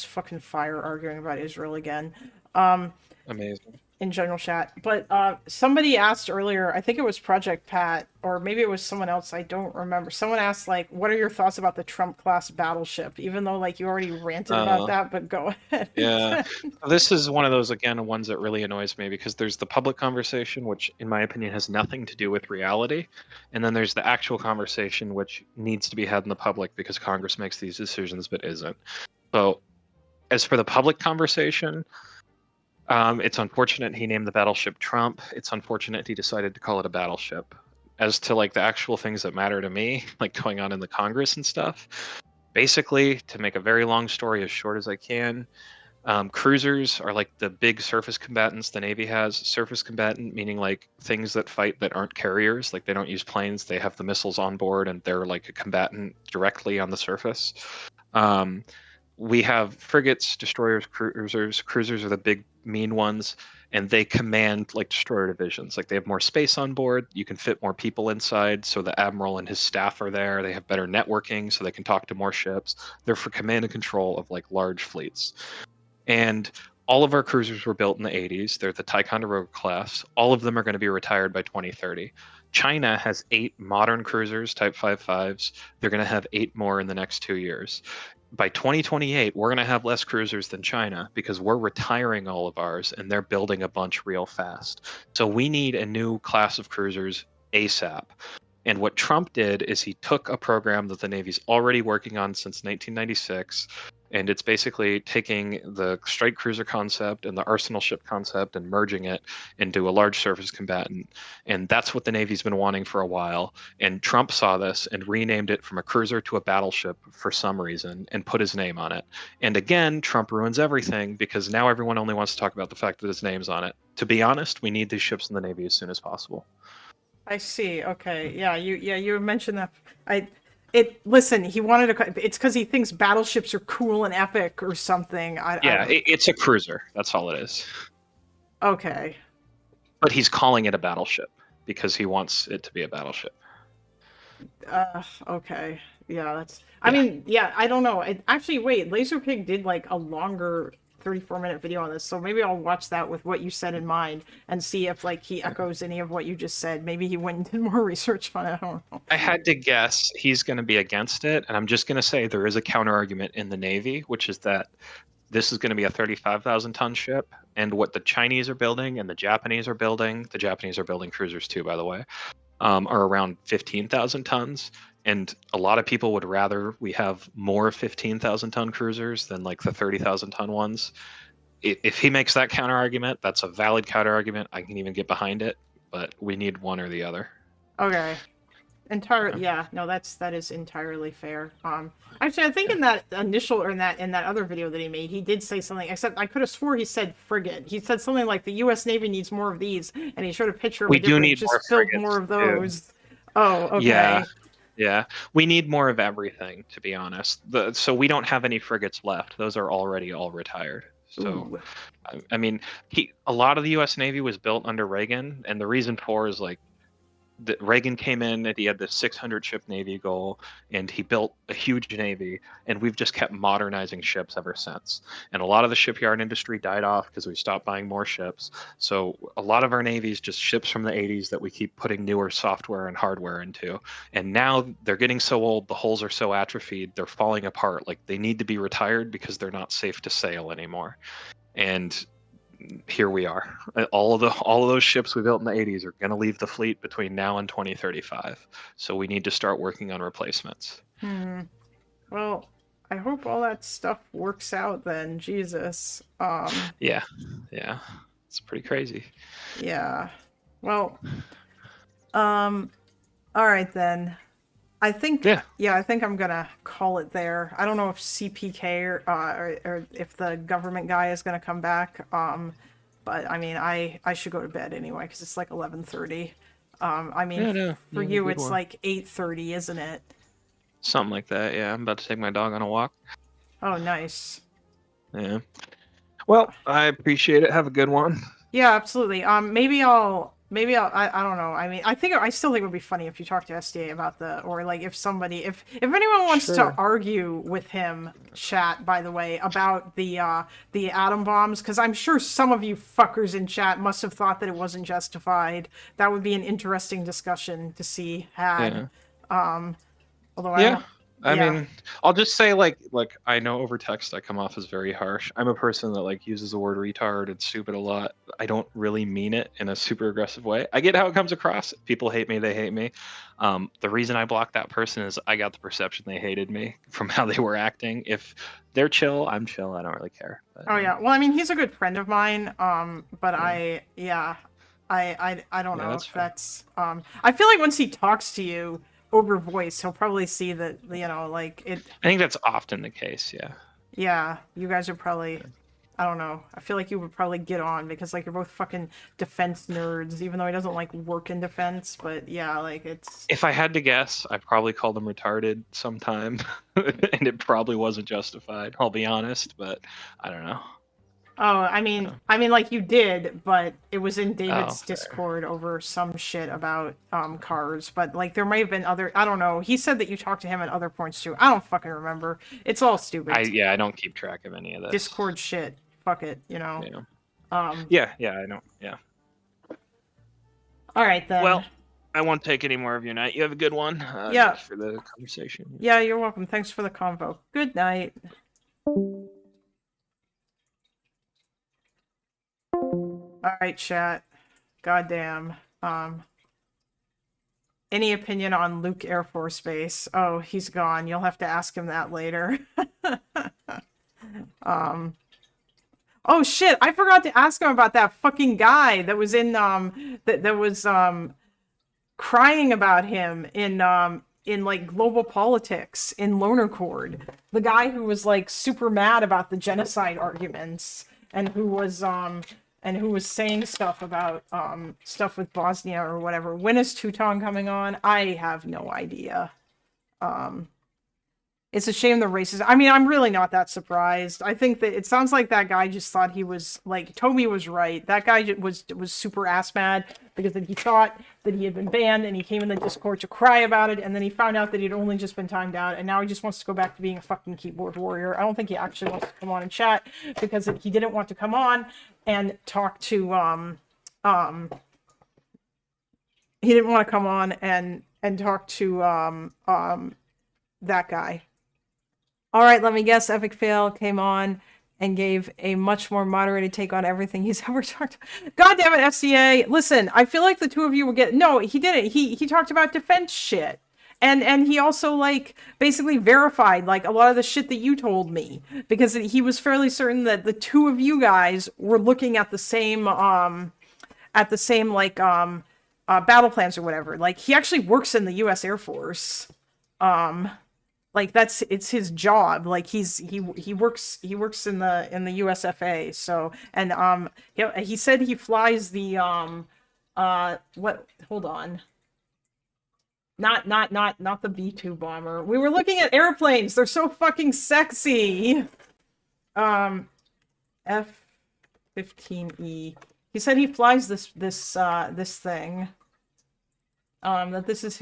fucking fire arguing about Israel again. Amazing. in general chat. But somebody asked earlier, I think it was Project Pat, or maybe it was someone else, I don't remember. Someone asked, like, what are your thoughts about the Trump class battleship? Even though, like, you already ranted about that, but go ahead. Yeah, this is one of those, again, ones that really annoys me because there's the public conversation, which in my opinion has nothing to do with reality. And then there's the actual conversation, which needs to be had in the public because Congress makes these decisions but isn't. So as for the public conversation, it's unfortunate he named the battleship Trump. It's unfortunate he decided to call it a battleship. As to like the actual things that matter to me, like going on in the Congress and stuff, basically, to make a very long story as short as I can, cruisers are like the big surface combatants the Navy has. Surface combatant meaning like things that fight that aren't carriers, like they don't use planes, they have the missiles on board and they're like a combatant directly on the surface. We have frigates, destroyers, cruisers. Cruisers are the big mean ones, and they command like destroyer divisions. Like they have more space on board, you can fit more people inside, so the admiral and his staff are there. They have better networking, so they can talk to more ships. They're for command and control of like large fleets. And all of our cruisers were built in the 80s. They're the Ticonderoga class. All of them are going to be retired by 2030. China has 8 modern cruisers, Type 55s. They're going to have 8 more in the next 2 years. By 2028, we're going to have less cruisers than China because we're retiring all of ours and they're building a bunch real fast. So we need a new class of cruisers ASAP. And what Trump did is he took a program that the Navy's already working on since 1996, and it's basically taking the strike cruiser concept and the arsenal ship concept and merging it into a large surface combatant. And that's what the Navy's been wanting for a while. And Trump saw this and renamed it from a cruiser to a battleship for some reason and put his name on it. And again, Trump ruins everything because now everyone only wants to talk about the fact that his name's on it. To be honest, we need these ships in the Navy as soon as possible. I see. Okay. Yeah, you mentioned that. Listen, he wanted to. It's because he thinks battleships are cool and epic or something. It's a cruiser. That's all it is. Okay. But he's calling it a battleship because he wants it to be a battleship. Okay. Yeah, that's. I mean, yeah, I don't know. Actually, wait, Laserpig did like a longer 34-minute video on this, so maybe I'll watch that with what you said in mind and see if like he echoes any of what you just said. Maybe he went and did more research on it. I don't know. I had to guess he's going to be against it, and I'm just going to say there is a counter argument in the Navy, which is that this is going to be a 35,000-ton ship, and what the Chinese are building and the Japanese are building cruisers too, by the way, are around 15,000 tons. And a lot of people would rather we have more 15,000-ton cruisers than like the 30,000-ton ones. If he makes that counter argument, that's a valid counter argument. I can even get behind it, but we need one or the other. Okay. Yeah, no, that is entirely fair. Actually, I think in that initial or in that other video that he made, he did say something. Except I could have swore he said frigate. He said something like the U.S. Navy needs more of these, and he showed a picture of we a do need just more build frigates, more of too. those. Oh, okay. Yeah, we need more of everything, to be honest. So we don't have any frigates left. Those are already all retired. So, I mean, a lot of the U.S. Navy was built under Reagan, and the reason for is like Reagan came in and he had the 600-ship Navy goal, and he built a huge Navy, and we've just kept modernizing ships ever since. And a lot of the shipyard industry died off because we stopped buying more ships. So a lot of our Navy is just ships from the 80s that we keep putting newer software and hardware into. And now they're getting so old, the hulls are so atrophied, they're falling apart. Like they need to be retired because they're not safe to sail anymore. And here we are. All of those ships we built in the 80s are going to leave the fleet between now and 2035. So we need to start working on replacements. Well, I hope all that stuff works out then. Jesus. Yeah. It's pretty crazy. Yeah. Well, all right then. I think I think I'm gonna call it there. I don't know if CPK or if the government guy is gonna come back. But I mean, I should go to bed anyway because it's like 11:30. I mean, for you it's like 8:30, isn't it? Something like that. Yeah, I'm about to take my dog on a walk. Oh, nice. Yeah. Well, I appreciate it. Have a good one. Yeah, absolutely. Maybe I'll maybe I don't know. I mean, I still think it would be funny if you talk to SDA about or like if somebody, if anyone wants to argue with him, chat, by the way, about the atom bombs, because I'm sure some of you fuckers in chat must have thought that it wasn't justified. That would be an interesting discussion to see had. Although I mean, I'll just say like I know over text I come off as very harsh. I'm a person that like uses the word retard and stupid a lot. I don't really mean it in a super aggressive way. I get how it comes across. People hate me, they hate me. The reason I blocked that person is I got the perception they hated me from how they were acting. If they're chill, I'm chill. I don't really care. But, oh yeah, well, I mean, he's a good friend of mine. But I don't know if that's. I feel like once he talks to you over voice, he'll probably see that, you know, like it. I think that's often the case. Yeah, you guys are probably. I don't know. I feel like you would probably get on because like you're both fucking defense nerds, even though he doesn't like work in defense. But yeah, like it's. If I had to guess, I probably called him retarded sometime, and it probably wasn't justified. I'll be honest, but I don't know. Oh, I mean, like you did, but it was in David's Discord over some shit about cars. But like, there might have been other. I don't know. He said that you talked to him at other points too. I don't fucking remember. It's all stupid. I don't keep track of any of this. Discord shit. Fuck it. You know. Yeah. I know. Yeah. All right then. Well, I won't take any more of your night. You have a good one. Yeah. Thanks for the conversation. Yeah, you're welcome. Thanks for the convo. Good night. All right, chat. Goddamn. Any opinion on Luke Air Force Base? Oh, he's gone. You'll have to ask him that later. Oh shit! I forgot to ask him about that fucking guy that was in that was crying about him in like global politics in Loner Cord. The guy who was like super mad about the genocide arguments and who was saying stuff about stuff with Bosnia or whatever. When is Teuton coming on? I have no idea. It's a shame the races. I mean, I'm really not that surprised. I think that it sounds like that guy just thought he was like Toby was right. That guy was super ass mad because he thought that he had been banned and he came in the Discord to cry about it, and then he found out that he'd only just been timed out, and now he just wants to go back to being a fucking keyboard warrior. I don't think he actually wants to come on and chat because he didn't want to come on and talk to he didn't want to come on and talk to that guy. All right, let me guess. Epic Fail came on and gave a much more moderated take on everything he's ever talked. God damn it, FCA! Listen, I feel like the two of you will get. No, he didn't. He talked about defense shit, and he also like basically verified like a lot of the shit that you told me because he was fairly certain that the two of you guys were looking at the same battle plans or whatever. Like he actually works in the U.S. Air Force. Like it's his job. Like he works in the USFA. So and he said he flies the what? Hold on. Not the B-2 bomber. We were looking at airplanes. They're so fucking sexy. F-15E. He said he flies this thing. That this is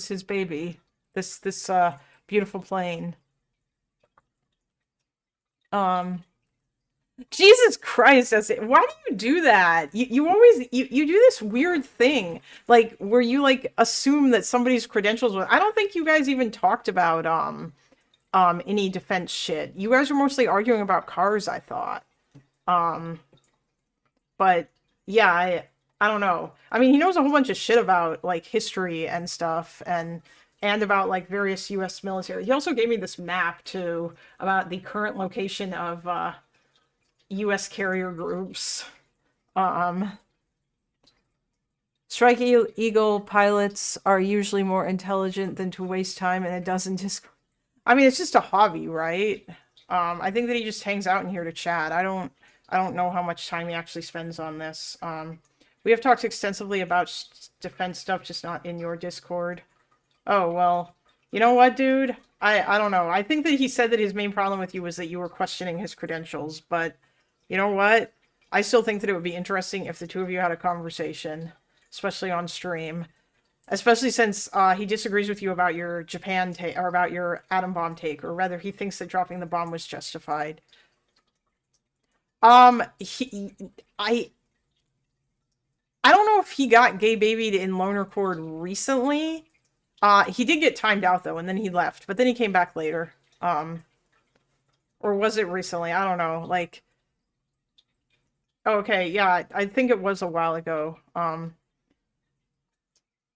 his baby. This beautiful plane. Jesus Christ, why do you do that? You always you do this weird thing like where you like assume that somebody's credentials I don't think you guys even talked about any defense shit. You guys were mostly arguing about cars, I thought. But yeah, I don't know. I mean, he knows a whole bunch of shit about like history and stuff and about like various US military. He also gave me this map too about the current location of US carrier groups. Strike Eagle pilots are usually more intelligent than to waste time in a dozen I mean, it's just a hobby, right? I think that he just hangs out in here to chat. I don't know how much time he actually spends on this. We have talked extensively about defense stuff, just not in your Discord. Oh, well, you know what, dude? I don't know. I think that he said that his main problem with you was that you were questioning his credentials, but you know what? I still think that it would be interesting if the two of you had a conversation, especially on stream. Especially since he disagrees with you about your Japan take, or about your atom bomb take, or rather he thinks that dropping the bomb was justified. I don't know if he got gay babied in Loner Cord recently. He did get timed out though, and then he left, but then he came back later. Or was it recently? I don't know. Like, okay, yeah, I think it was a while ago.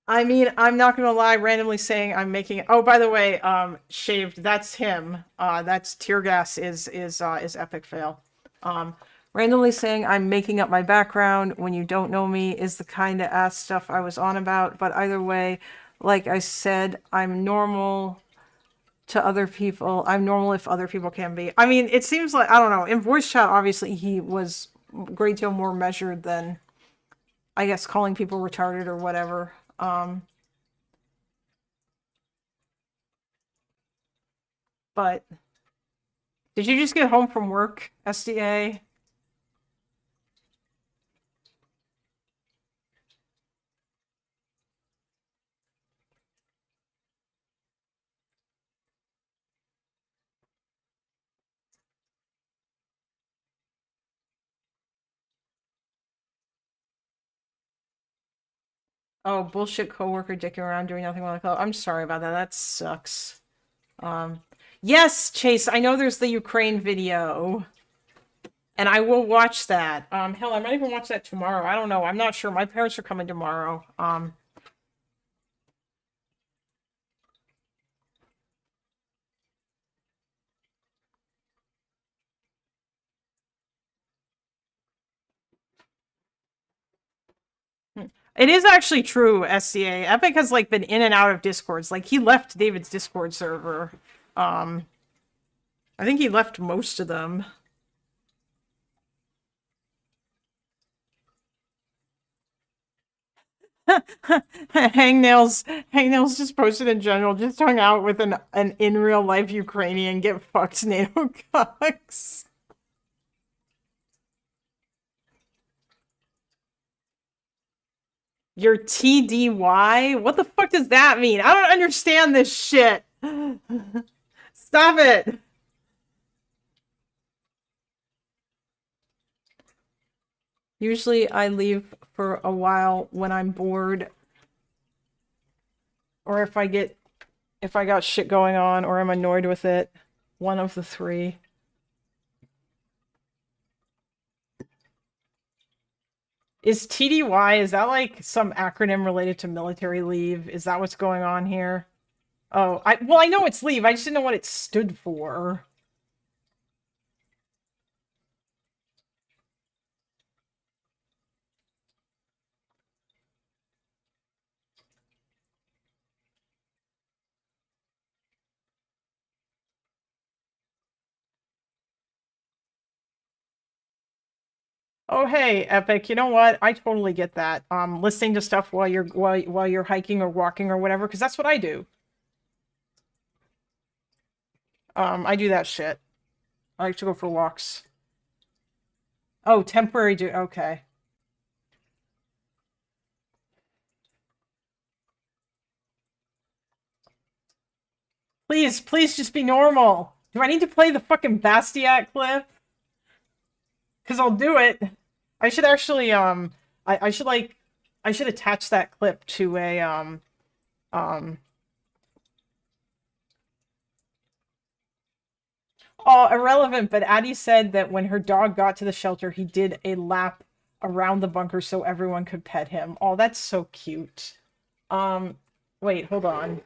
I mean, I'm not gonna lie, randomly saying I'm making it. Oh, by the way, Shaved, that's him. That's Tear Gas is Epic Fail. Randomly saying I'm making up my background when you don't know me is the kind of ass stuff I was on about, but either way, like I said, I'm normal to other people. I'm normal if other people can be. I mean, it seems like, I don't know, in voice chat, obviously he was a great deal more measured than, I guess, calling people retarded or whatever. But did you just get home from work, SDA? Oh, bullshit coworker dicking around doing nothing while I call. I'm sorry about that. That sucks. Yes, Chase, I know there's the Ukraine video. And I will watch that. Hell, I might even watch that tomorrow. I don't know. I'm not sure. My parents are coming tomorrow. It is actually true, SCA. Epic has, like, been in and out of Discords. Like, he left David's Discord server. I think he left most of them. Hangnails just posted in general, just hung out with an in real life Ukrainian, get fucked NATO cocks. Your TDY? What the fuck does that mean? I don't understand this shit. Stop it. Usually I leave for a while when I'm bored. Or if I got shit going on or I'm annoyed with it. One of the three. Is TDY, is that like some acronym related to military leave? Is that what's going on here? Oh, well, I know it's leave. I just didn't know what it stood for. Oh, hey, Epic. You know what? I totally get that. Listening to stuff while you're hiking or walking or whatever, because that's what I do. I do that shit. I like to go for walks. Oh, temporary okay. Please just be normal. Do I need to play the fucking Bastiat clip? Because I'll do it. I should actually, I should attach that clip to a, Oh, irrelevant, but Addie said that when her dog got to the shelter, he did a lap around the bunker so everyone could pet him. Oh, that's so cute. Wait, hold on.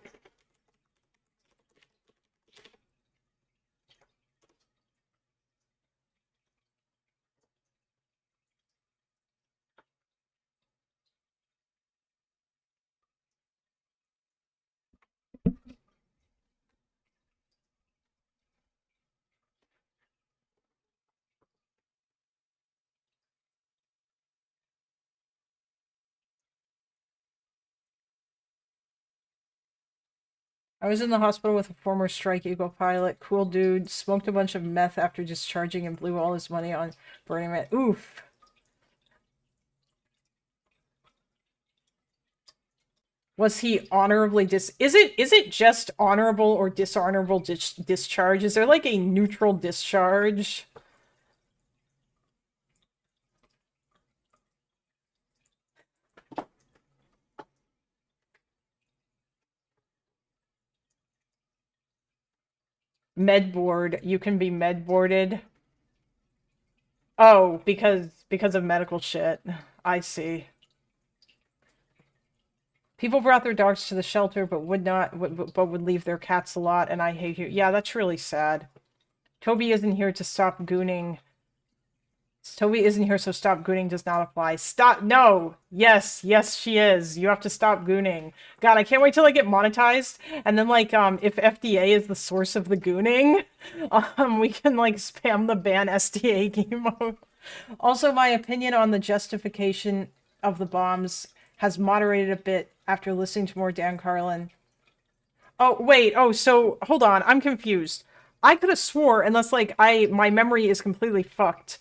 I was in the hospital with a former Strike Eagle pilot. Cool dude. Smoked a bunch of meth after discharging and blew all his money on burning it. Oof. Was he honorably is it just honorable or dishonorable discharge? Is there like a neutral discharge? Med board. You can be med boarded. Oh, because of medical shit. I see. People brought their dogs to the shelter, but would leave their cats a lot, and I hate you. Yeah, that's really sad. Toby isn't here to stop gooning. Toby isn't here, so stop gooning does not apply. Stop! No! Yes, she is. You have to stop gooning. God, I can't wait till I get monetized, and then, like, if FDA is the source of the gooning, we can, like, spam the ban SDA game mode. Also, my opinion on the justification of the bombs has moderated a bit after listening to more Dan Carlin. Oh, wait. Oh, so, hold on. I'm confused. I could have swore, unless, like, my memory is completely fucked.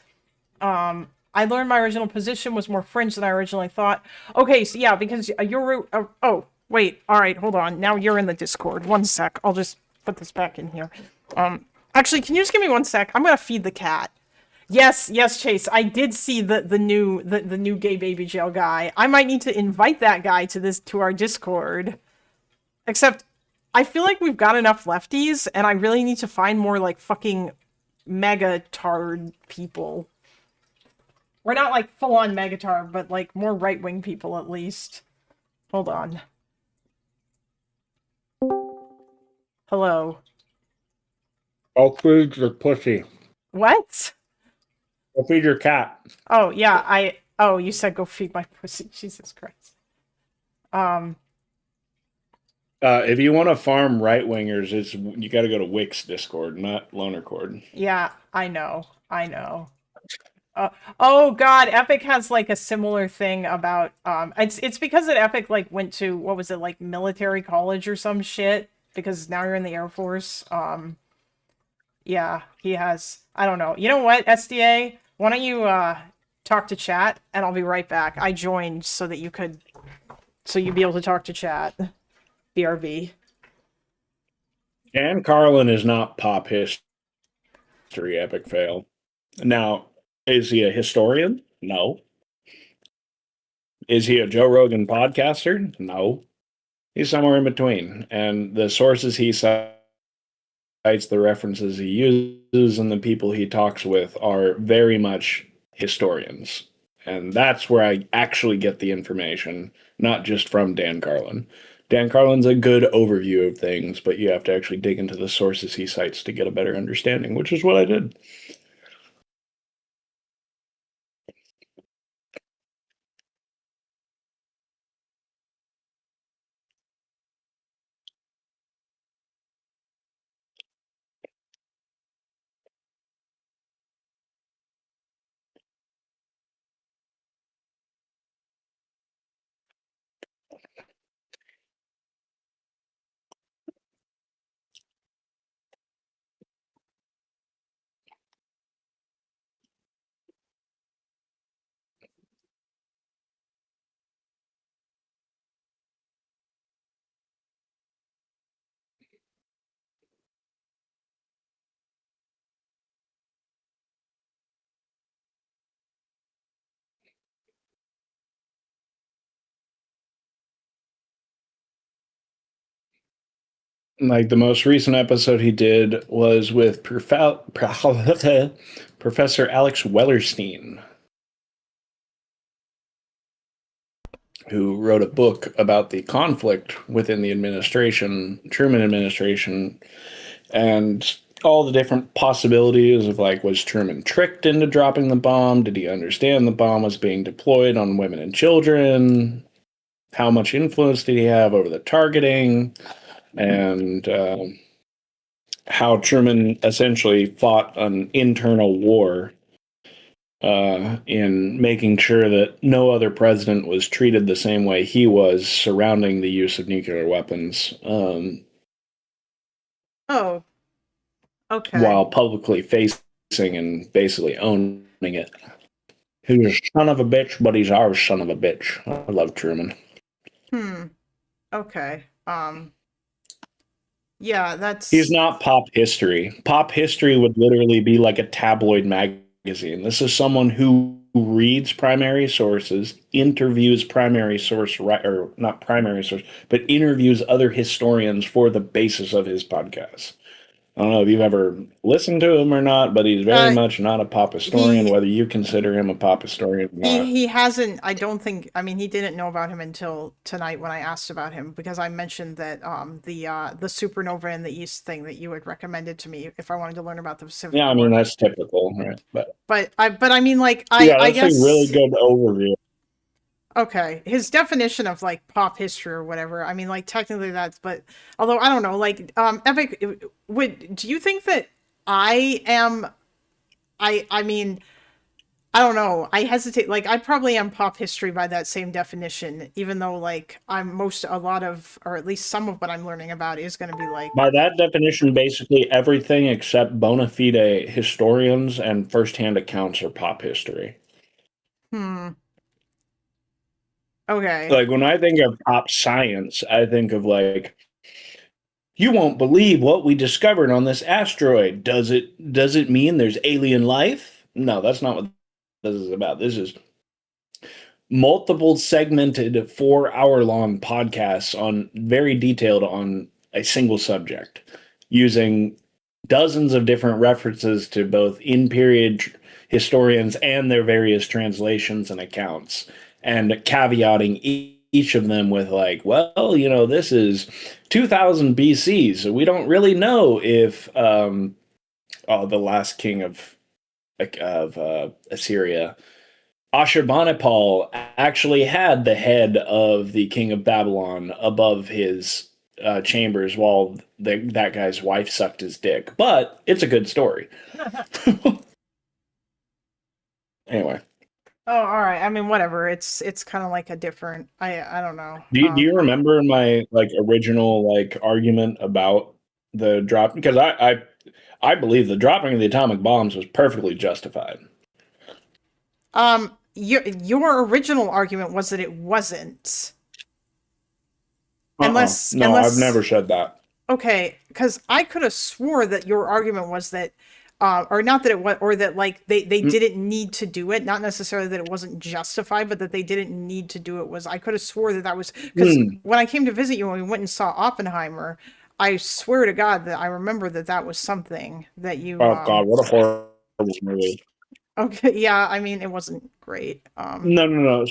I learned my original position was more fringe than I originally thought. Okay, so yeah, because you're... oh, wait. Alright, hold on. Now you're in the Discord. One sec. I'll just put this back in here. Actually, can you just give me one sec? I'm gonna feed the cat. Yes, Chase. I did see the new gay baby jail guy. I might need to invite that guy to our Discord. Except, I feel like we've got enough lefties, and I really need to find more, like, fucking megatard people. We're not, like, full-on megatard, but, like, more right-wing people, at least. Hold on. Hello. I'll feed your pussy. What? I'll feed your cat. Oh, yeah, oh, you said go feed my pussy. Jesus Christ. If you want to farm right-wingers, you got to go to Wix Discord, not Loner Cord. Yeah, I know. Oh God, Epic has like a similar thing about it's because that Epic like went to what was it, like military college or some shit, because now you're in the Air Force. Yeah, he has. I don't know. You know what, SDA? Why don't you talk to chat and I'll be right back. I joined so that you'd be able to talk to chat. BRB. Dan Carlin is not pop history epic fail. Now, is he a historian? No. Is he a Joe Rogan podcaster? No. He's somewhere in between. And the sources he cites, the references he uses, and the people he talks with are very much historians. And that's where I actually get the information, not just from Dan Carlin. Dan Carlin's a good overview of things, but you have to actually dig into the sources he cites to get a better understanding, which is what I did. Like the most recent episode he did was with Professor Alex Wellerstein, who wrote a book about the conflict within the administration, Truman administration, and all the different possibilities of like, was Truman tricked into dropping the bomb? Did he understand the bomb was being deployed on women and children? How much influence did he have over the targeting? And how Truman essentially fought an internal war in making sure that no other president was treated the same way he was surrounding the use of nuclear weapons. Oh, okay. While publicly facing and basically owning it. He's a son of a bitch, but he's our son of a bitch. I love Truman. Okay. Yeah, that's. He's not pop history. Pop history would literally be like a tabloid magazine. This is someone who reads primary sources, interviews primary source, or not primary source, but interviews other historians for the basis of his podcast. I don't know if you've ever listened to him or not, but he's very much not a pop historian, whether you consider him a pop historian or not. He hasn't. I don't think. I mean, he didn't know about him until tonight when I asked about him, because I mentioned that the supernova in the east thing that you had recommended to me if I wanted to learn about the Pacific Yeah, I War. mean that's typical, right? But I mean, like yeah, I that's guess a really good overview. Okay, his definition of like pop history or whatever. I mean, like technically that's, but although I don't know, like Epic, do you think that I am? I mean, I don't know. I hesitate. Like I probably am pop history by that same definition, even though like a lot of, or at least some of what I'm learning about is going to be like. By that definition, basically everything except bona fide historians and firsthand accounts are pop history. Okay. Like when I think of pop science, I think of like, you won't believe what we discovered on this asteroid. Does it mean there's alien life? No, that's not what this is about. This is multiple segmented 4-hour-long podcasts on very detailed on a single subject, using dozens of different references to both in-period historians and their various translations and accounts, and caveating each of them with like, well, you know, this is 2000 BC, so we don't really know if the last king of Assyria, Ashurbanipal, actually had the head of the king of Babylon above his chambers while that guy's wife sucked his dick. But it's a good story. Anyway. Oh, all right. I mean, whatever. It's kind of like a different. I don't know. Do you remember my like original like argument about the drop? Because I believe the dropping of the atomic bombs was perfectly justified. Your original argument was that it wasn't. No, I've never said that. Okay, because I could have swore that your argument was that, or not that it was, or that like they didn't need to do it. Not necessarily that it wasn't justified, but that they didn't need to do it. I could have swore that was because when I came to visit you and we went and saw Oppenheimer, I swear to God that I remember that was something that you. Oh God, what a horrible movie! Okay, yeah, I mean it wasn't great. No.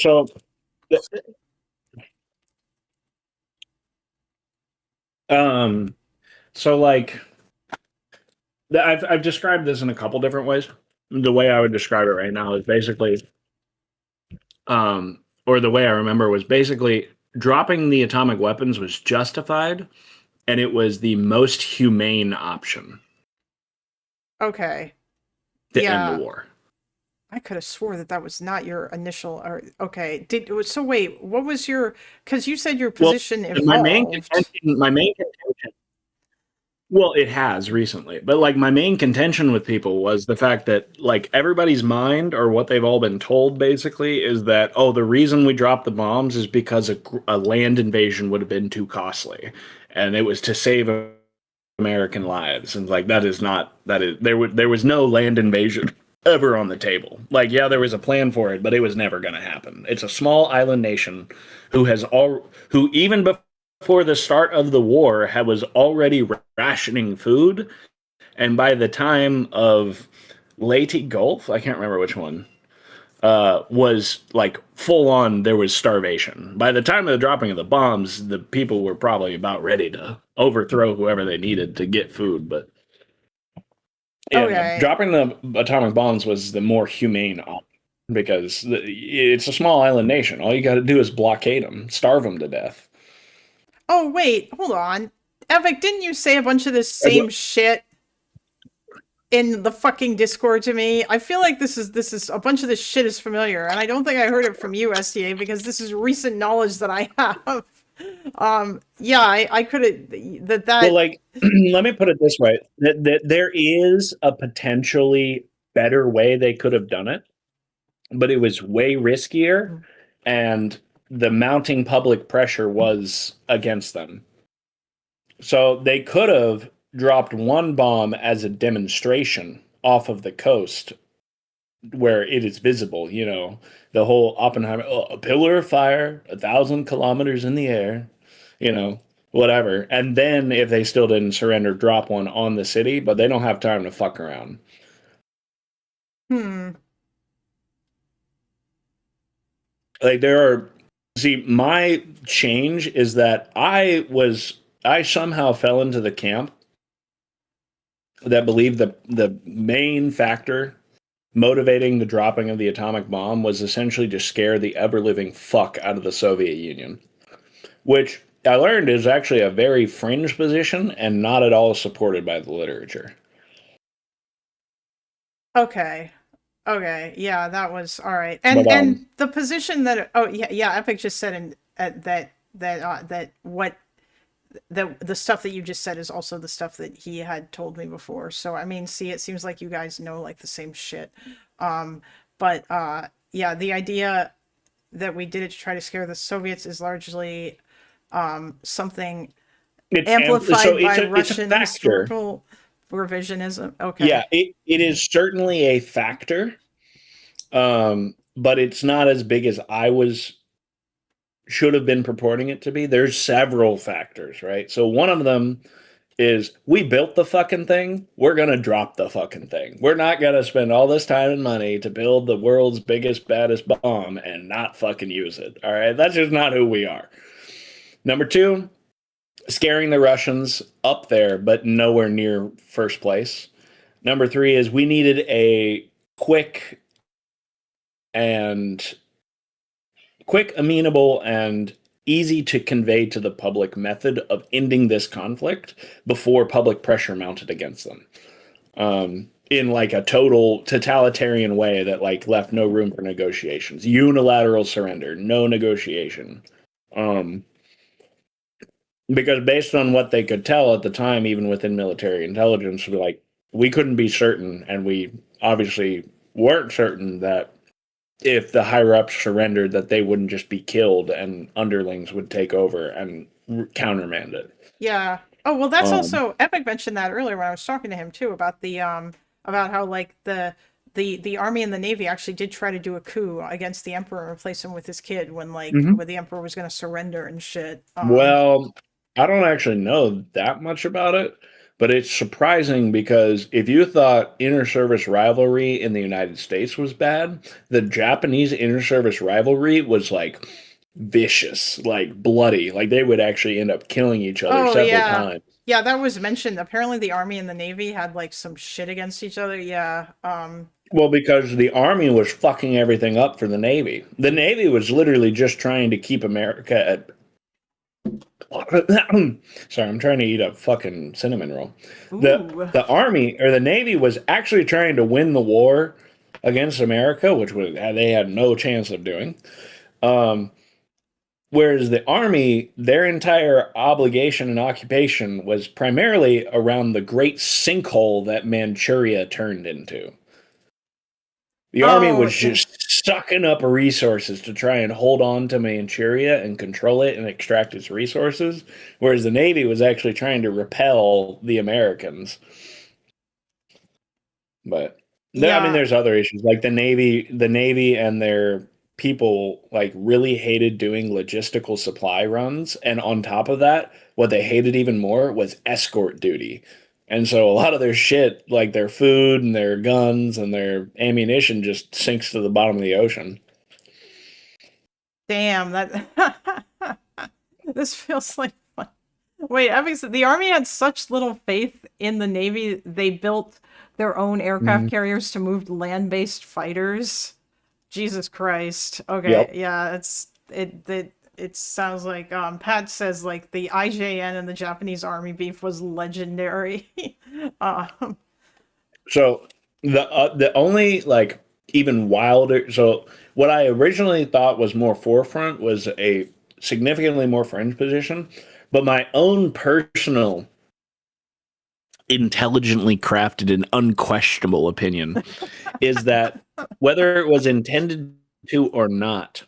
So like, I've described this in a couple different ways. The way I would describe it right now is basically, or the way I remember was basically dropping the atomic weapons was justified, and it was the most humane option. Okay. To end the war. I could have swore that was not your initial. Or okay, so wait, what was your? Because you said your position evolved. My main contention. Well, it has recently, but like my main contention with people was the fact that like everybody's mind, or what they've all been told basically, is that the reason we dropped the bombs is because a land invasion would have been too costly, and it was to save American lives, and like there was no land invasion ever on the table. Like, yeah, there was a plan for it, but it was never going to happen. It's a small island nation who even before the start of the war was already rationing food, and by the time of Leyte Gulf, I can't remember which one, was like full on. There was starvation. By the time of the dropping of the bombs, the people were probably about ready to overthrow whoever they needed to get food, but. Yeah, dropping the atomic bombs was the more humane option because it's a small island nation. All you got to do is blockade them, starve them to death. Oh, wait, hold on. Epic, didn't you say a bunch of this same shit in the fucking Discord to me? I feel like this is a bunch of this shit is familiar, and I don't think I heard it from you, STA, because this is recent knowledge that I have. Yeah, I could have that. Well, like, let me put it this way: that there is a potentially better way they could have done it, but it was way riskier, and the mounting public pressure was against them. So they could have dropped one bomb as a demonstration off of the coast where it is visible, you know, the whole Oppenheimer, a pillar of fire, 1,000 kilometers in the air, you know, whatever. And then if they still didn't surrender, drop one on the city, but they don't have time to fuck around. Like my change is that I somehow fell into the camp that believed the main factor motivating the dropping of the atomic bomb was essentially to scare the ever-living fuck out of the Soviet Union, which I learned is actually a very fringe position and not at all supported by the literature. Okay. Yeah, that was all right. And the position that Epic just said that the stuff that you just said is also the stuff that he had told me before. So I mean, see, it seems like you guys know like the same shit. But the idea that we did it to try to scare the Soviets is largely something amplified by Russian historical revisionism. Okay. Yeah, it is certainly a factor, but it's not as big as should have been purporting it to be. There's several factors, right? So one of them is we built the fucking thing. We're going to drop the fucking thing. We're not going to spend all this time and money to build the world's biggest, baddest bomb and not fucking use it. All right. That's just not who we are. Number two, scaring the Russians up there, but nowhere near first place. Number three is we needed a quick, amenable, and easy to convey to the public method of ending this conflict before public pressure mounted against them. In like a total totalitarian way that like left no room for negotiations. Unilateral surrender, no negotiation. Because based on what they could tell at the time, even within military intelligence, we couldn't be certain, and we obviously weren't certain that if the higher-ups surrendered, that they wouldn't just be killed and underlings would take over and countermand it. Yeah. Oh, well, that's also Epic mentioned that earlier when I was talking to him too about the about how like the army and the navy actually did try to do a coup against the emperor and replace him with his kid when when the emperor was going to surrender and shit. Well, I don't actually know that much about it, but it's surprising because if you thought inter-service rivalry in the United States was bad, the Japanese inter-service rivalry was like vicious, like bloody, like they would actually end up killing each other several times. Yeah, that was mentioned. Apparently the army and the navy had like some shit against each other. Yeah. Well, because the army was fucking everything up for the navy. The navy was literally just trying to keep America at sorry, I'm trying to eat a fucking cinnamon roll. The army or the navy was actually trying to win the war against America, which they had no chance of doing. Whereas the army, their entire obligation and occupation was primarily around the great sinkhole that Manchuria turned into. The army was just sucking up resources to try and hold on to Manchuria and control it and extract its resources, whereas the Navy was actually trying to repel the Americans. But I mean, there's other issues like the Navy and their people like really hated doing logistical supply runs, and on top of that, what they hated even more was escort duty. And so a lot of their shit, like their food and their guns and their ammunition, just sinks to the bottom of the ocean. Damn, that this feels like fun. Wait, the army had such little faith in the navy, they built their own aircraft carriers to move land-based fighters. Jesus Christ. Okay, Yep. Yeah, it sounds like Pat says like the IJN and the Japanese army beef was legendary. So the only like even wilder. So what I originally thought was more forefront was a significantly more fringe position, but my own personal intelligently crafted and unquestionable opinion is that whether it was intended to or not,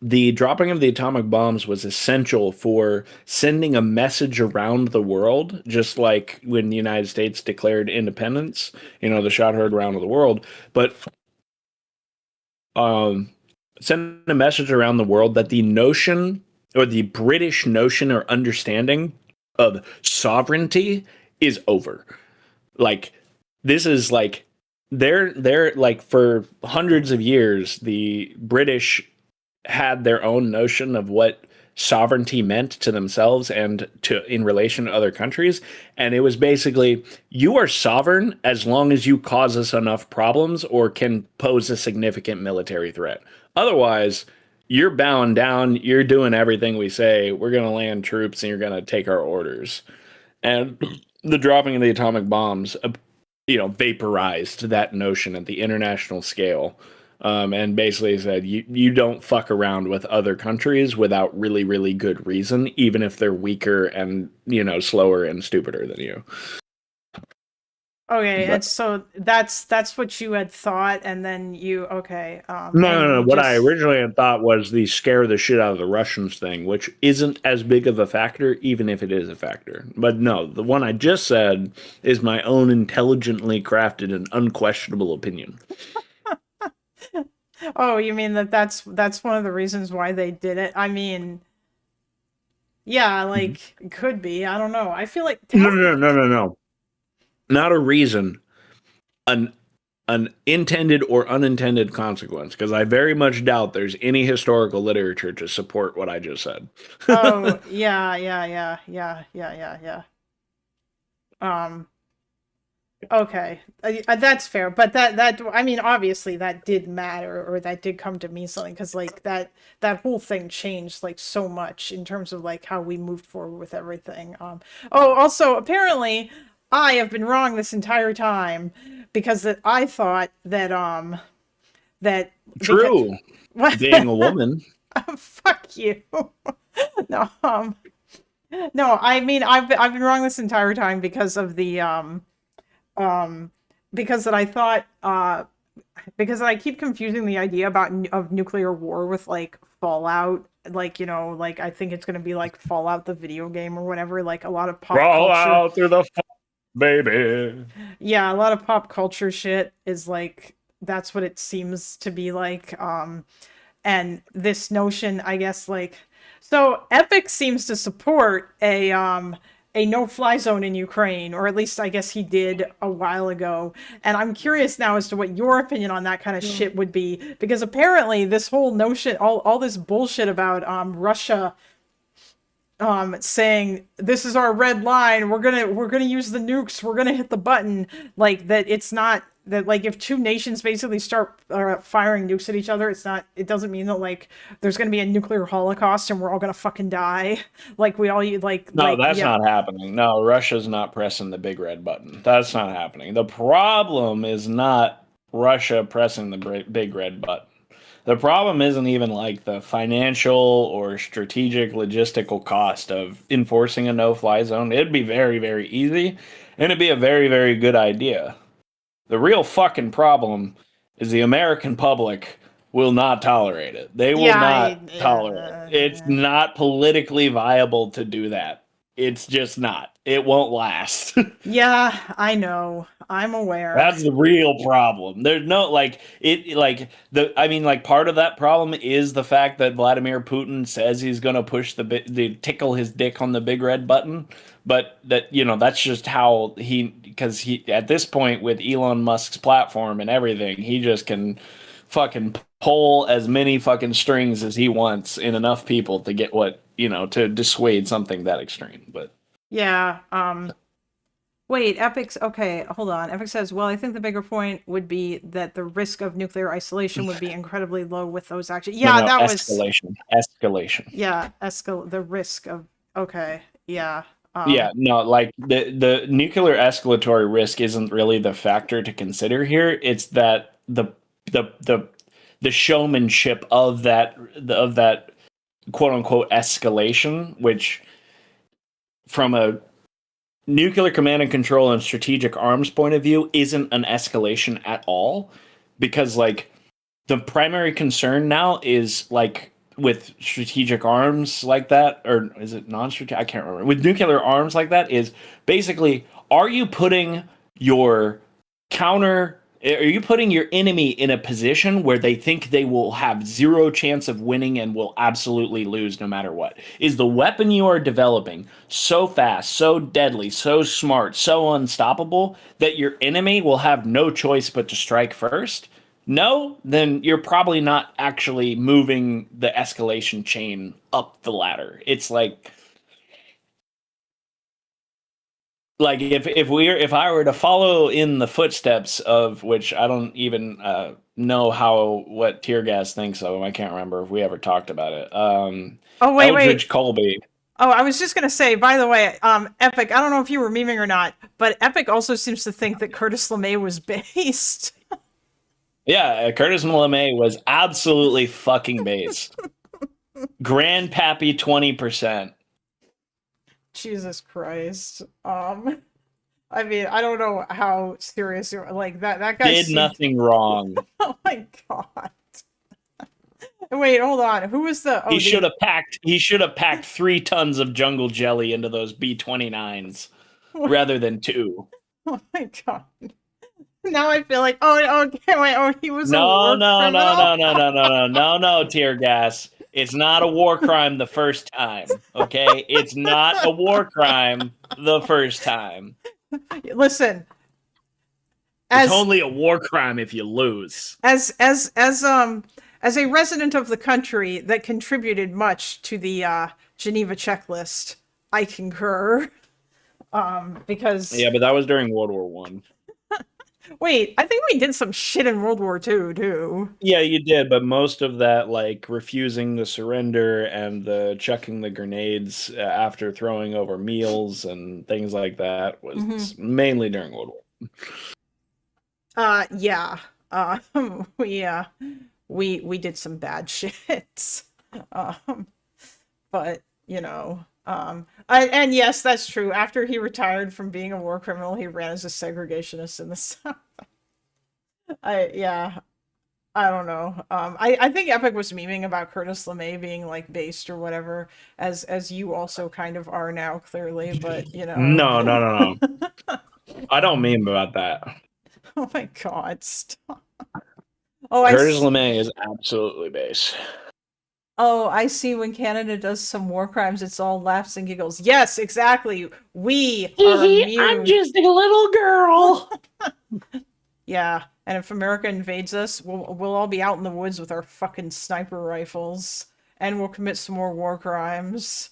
the dropping of the atomic bombs was essential for sending a message around the world, just like when the United States declared independence, the shot heard around the world. But send a message around the world that the notion, or the British notion or understanding of sovereignty, is over. Like, this is like, they're like, for hundreds of years, the British had their own notion of what sovereignty meant to themselves and in relation to other countries. And it was basically, you are sovereign as long as you cause us enough problems or can pose a significant military threat. Otherwise, you're bowing down, you're doing everything we say, we're going to land troops and you're going to take our orders. And the dropping of the atomic bombs, vaporized that notion at the international scale. And basically said, you don't fuck around with other countries without really, really good reason, even if they're weaker and, slower and stupider than you. Okay, and so that's what you had thought, and then okay. No. What I originally had thought was the scare the shit out of the Russians thing, which isn't as big of a factor, even if it is a factor. But no, the one I just said is my own intelligently crafted and unquestionable opinion. Oh, you mean that's one of the reasons why they did it? I mean, yeah, like, it could be. I don't know. I feel like No. Not a reason. An intended or unintended consequence, because I very much doubt there's any historical literature to support what I just said. Oh, yeah. Okay, that's fair, but that I mean, obviously that did matter, or that did come to mean something, because like that whole thing changed like so much in terms of like how we moved forward with everything. Also, apparently I have been wrong this entire time, because I thought that that true, being a woman. Fuck you. No, I mean, I've been wrong this entire time because of the because that I thought because I keep confusing the idea of nuclear war with like Fallout, like, like I think it's gonna be like Fallout the video game or whatever, like a lot of pop Fallout culture through the baby. Yeah, a lot of pop culture shit is like, that's what it seems to be like. And this notion, I guess, like, so Epic seems to support a no-fly zone in Ukraine, or at least I guess he did a while ago. And I'm curious now as to what your opinion on that kind of shit would be, because apparently this whole notion, all this bullshit about Russia saying this is our red line, we're gonna use the nukes, we're gonna hit the button, like that, it's not that, like, if two nations basically start firing nukes at each other, it doesn't mean that like there's gonna be a nuclear holocaust and we're all gonna fucking die, like we all like. No, like, that's yeah. not happening. No, Russia's not pressing the big red button. That's not happening. The problem is not Russia pressing the big red button. The problem isn't even like the financial or strategic logistical cost of enforcing a no-fly zone. It'd be very, very easy, and it'd be a very, very good idea. The real fucking problem is the American public will not tolerate it. They will not tolerate it. It's not politically viable to do that. It's just not. It won't last. Yeah, I know. I'm aware. That's the real problem. There's no part of that problem is the fact that Vladimir Putin says he's going to push the tickle his dick on the big red button, but that's just how because he at this point with Elon Musk's platform and everything, he just can fucking pull as many fucking strings as he wants in enough people to get to dissuade something that extreme. But yeah, wait, okay, hold on. Epic says, well, I think the bigger point would be that the risk of nuclear isolation would be incredibly low with those actions. Yeah, that was escalation. Yeah, the risk of, okay, yeah. Yeah, no, like the nuclear escalatory risk isn't really the factor to consider here. It's that the showmanship of that quote unquote escalation, which from a nuclear command and control and strategic arms point of view isn't an escalation at all, because like the primary concern now is like with strategic arms like that, or is it non-strategic? I can't remember. With nuclear arms like that is basically, are you putting your enemy in a position where they think they will have zero chance of winning and will absolutely lose no matter what? Is the weapon you are developing so fast, so deadly, so smart, so unstoppable that your enemy will have no choice but to strike first? No? Then you're probably not actually moving the escalation chain up the ladder. It's like if I were to follow in the footsteps of, which I don't even know what Tear Gas thinks of him. I can't remember if we ever talked about it. Eldridge Colby. Oh, I was just gonna say, by the way, Epic, I don't know if you were memeing or not, but Epic also seems to think that Curtis LeMay was based. Yeah, Curtis LeMay was absolutely fucking based. Grandpappy 20%. Jesus Christ. I mean, I don't know how serious you're like that. That guy did nothing wrong. Oh my god. Wait, hold on. Who was the? Oh, he should have packed 3 tons of jungle jelly into those B-29s rather than 2. Oh my god. Now I feel like he was no, criminal? Tear Gas. It's not a war crime the first time, okay? It's not a war crime the first time. Listen. It's only a war crime if you lose. As a resident of the country that contributed much to the Geneva checklist, I concur. Because yeah, but that was during World War One. Wait, I think we did some shit in World War II too. Yeah, you did, but most of that, like refusing to surrender and the chucking the grenades after throwing over meals and things like that, was mainly during World War. Yeah. We did some bad shit. But you know, and yes, that's true. After he retired from being a war criminal, he ran as a segregationist in the South. I don't know. I think Epic was memeing about Curtis LeMay being like based or whatever, as you also kind of are now, clearly. But you know, no. I don't meme about that. Oh my god! Stop. Curtis LeMay is absolutely base. Oh, I see. When Canada does some war crimes, it's all laughs and giggles. Yes, exactly. We are immune. I'm just a little girl. Yeah, and if America invades us, we'll all be out in the woods with our fucking sniper rifles, and we'll commit some more war crimes.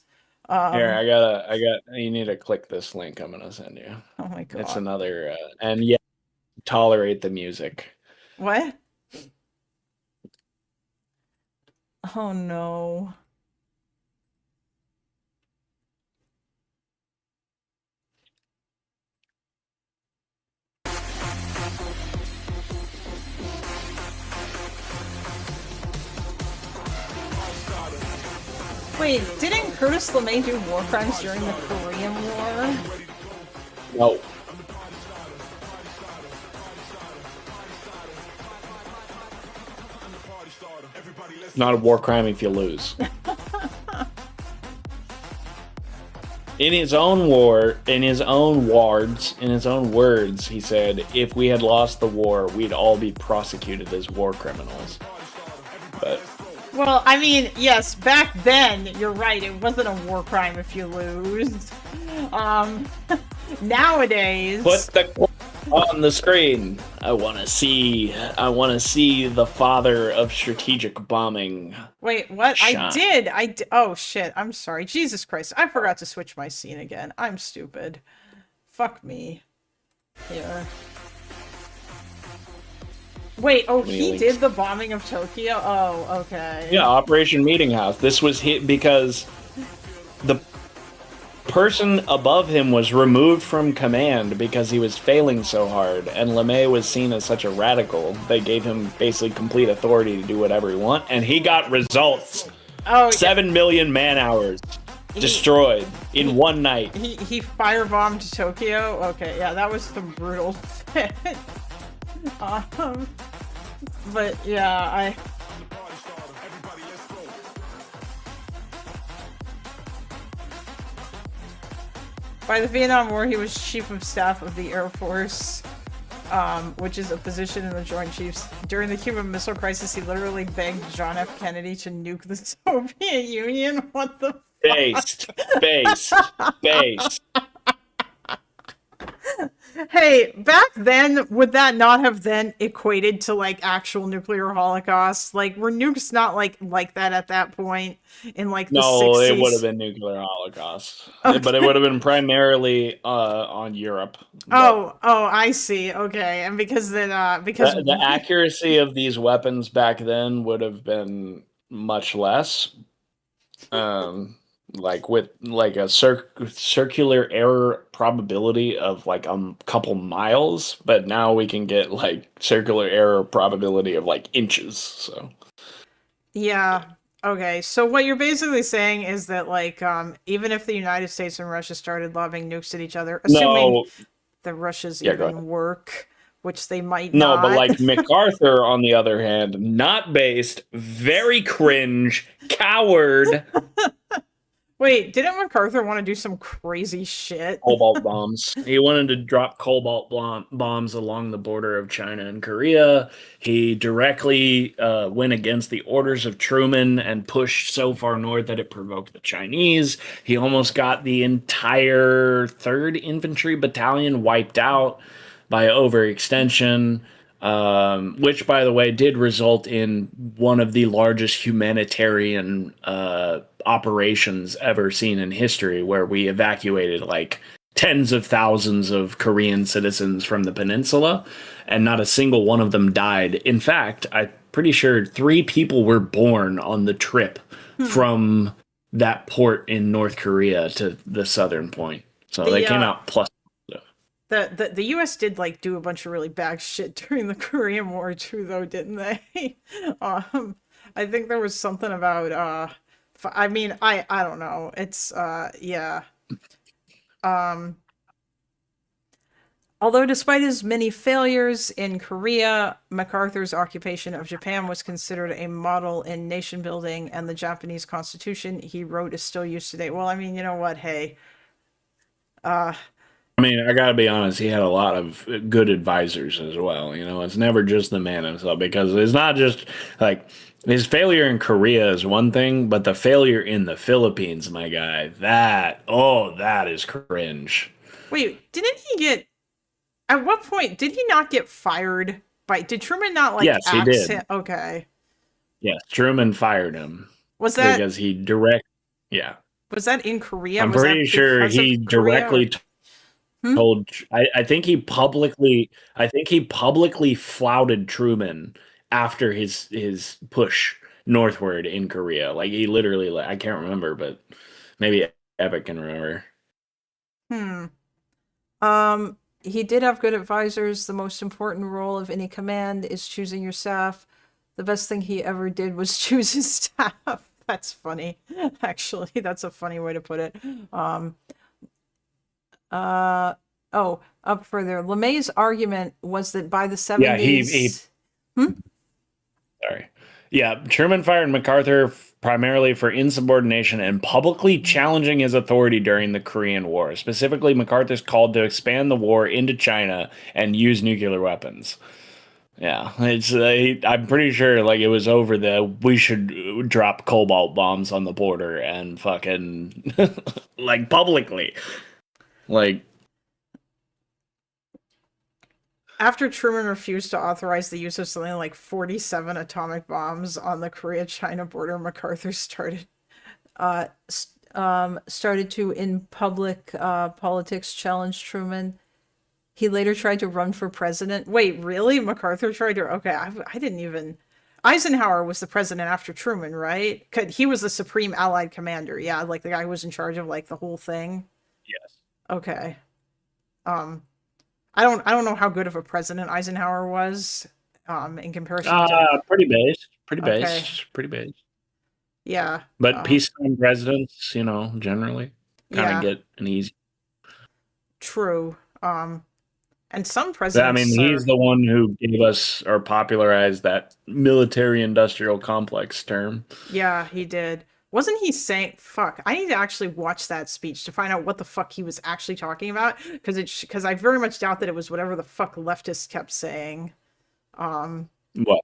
Here, you need to click this link I'm gonna send you. Oh my god. It's another, and yeah, tolerate the music. What? Oh no. Wait, didn't Curtis LeMay do war crimes during the Korean War? No. Not a war crime if you lose. In his own words, he said, if we had lost the war, we'd all be prosecuted as war criminals. But well, I mean, yes, back then, you're right, it wasn't a war crime if you lose. Nowadays... Put the quote on the screen. I want to see the father of strategic bombing. Wait, what? Shine. I did. Oh, shit. I'm sorry. Jesus Christ. I forgot to switch my scene again. I'm stupid. Fuck me. Here. Wait, oh, he did the bombing of Tokyo? Oh, okay. Yeah, Operation Meeting House. This was hit because the person above him was removed from command because he was failing so hard, and LeMay was seen as such a radical. They gave him basically complete authority to do whatever he want, and he got results. Oh, 7 million man hours destroyed in one night. He firebombed Tokyo? Okay, yeah, that was some brutal shit. But yeah, By the Vietnam War, he was chief of staff of the Air Force, which is a position in the Joint Chiefs. During the Cuban Missile Crisis, he literally begged John F. Kennedy to nuke the Soviet Union. What the Based. Hey, back then, would that not have then equated to like actual nuclear holocaust? Like, were nukes not like that at that point in like the 60s? It would have been nuclear holocaust, Okay. but it would have been primarily on Europe. Oh, I see. Okay, and because then, because The accuracy of these weapons back then would have been much less. Like with like a circular error probability of like a couple miles, but now we can get like circular error probability of like inches. So yeah. Okay, so what you're basically saying is that like even if the United States and Russia started lobbing nukes at each other, assuming the Russias go even ahead. work, which they might No, not. but like MacArthur, on the other hand, not based, very cringe, coward. Wait, didn't MacArthur want to do some crazy shit? Cobalt bombs. He wanted to drop cobalt bombs along the border of China and Korea. He directly went against the orders of Truman and pushed so far north that it provoked the Chinese. He almost got the entire 3rd Infantry Battalion wiped out by overextension, which, by the way, did result in one of the largest humanitarian operations ever seen in history, where we evacuated like tens of thousands of Korean citizens from the peninsula, and not a single one of them died. In fact, I'm pretty sure 3 people were born on the trip from that port in North Korea to the southern point. So they came out plus. The U.S. did like do a bunch of really bad shit during the Korean War too, though, didn't they? I think there was something about I mean, I don't know. It's yeah. Although despite his many failures in Korea, MacArthur's occupation of Japan was considered a model in nation building, and the Japanese constitution he wrote is still used today. Well, I mean, you know what? Hey. I mean, I gotta be honest, he had a lot of good advisors as well. You know, it's never just the man himself, because it's not just like his failure in Korea is one thing, but the failure in the Philippines, my guy, that is cringe. Wait, didn't he get, at what point, did he not get fired by, did Truman not like Yes, he did. him? Okay. Yes, Truman fired him. Was that, because he was that in Korea? I'm Was that pretty sure because he of Korea, directly or- told. I think he publicly flouted Truman after his push northward in Korea. Like he literally, I can't remember, but maybe Epic can remember. He did have good advisors. The most important role of any command is choosing your staff. The best thing he ever did was choose his staff. That's funny. Actually, that's a funny way to put it. Up further. LeMay's argument was that by the 70s... Yeah, he sorry. Yeah, Truman fired MacArthur primarily for insubordination and publicly challenging his authority during the Korean War. Specifically, MacArthur's called to expand the war into China and use nuclear weapons. Yeah, it's I'm pretty sure like it was over we should drop cobalt bombs on the border and fucking like publicly. Like after Truman refused to authorize the use of something like 47 atomic bombs on the Korea-China border, MacArthur started to in public politics challenge Truman. He later tried to run for president. Wait, really? MacArthur tried to... Okay, I didn't even... Eisenhower was the president after Truman, right? He was the supreme Allied commander. Yeah, like the guy who was in charge of like the whole thing. Yes. Okay. I don't know how good of a president Eisenhower was in comparison to... Pretty based. Okay. Pretty based. Yeah. But peacetime presidents, you know, generally kind of Yeah. get an easy... True. And some presidents... I mean, he's the one who gave us or popularized that military-industrial complex term. Yeah, he did. wasn't he saying, fuck, I need to actually watch that speech to find out what the fuck he was actually talking about, because I very much doubt that it was whatever the fuck leftists kept saying. What?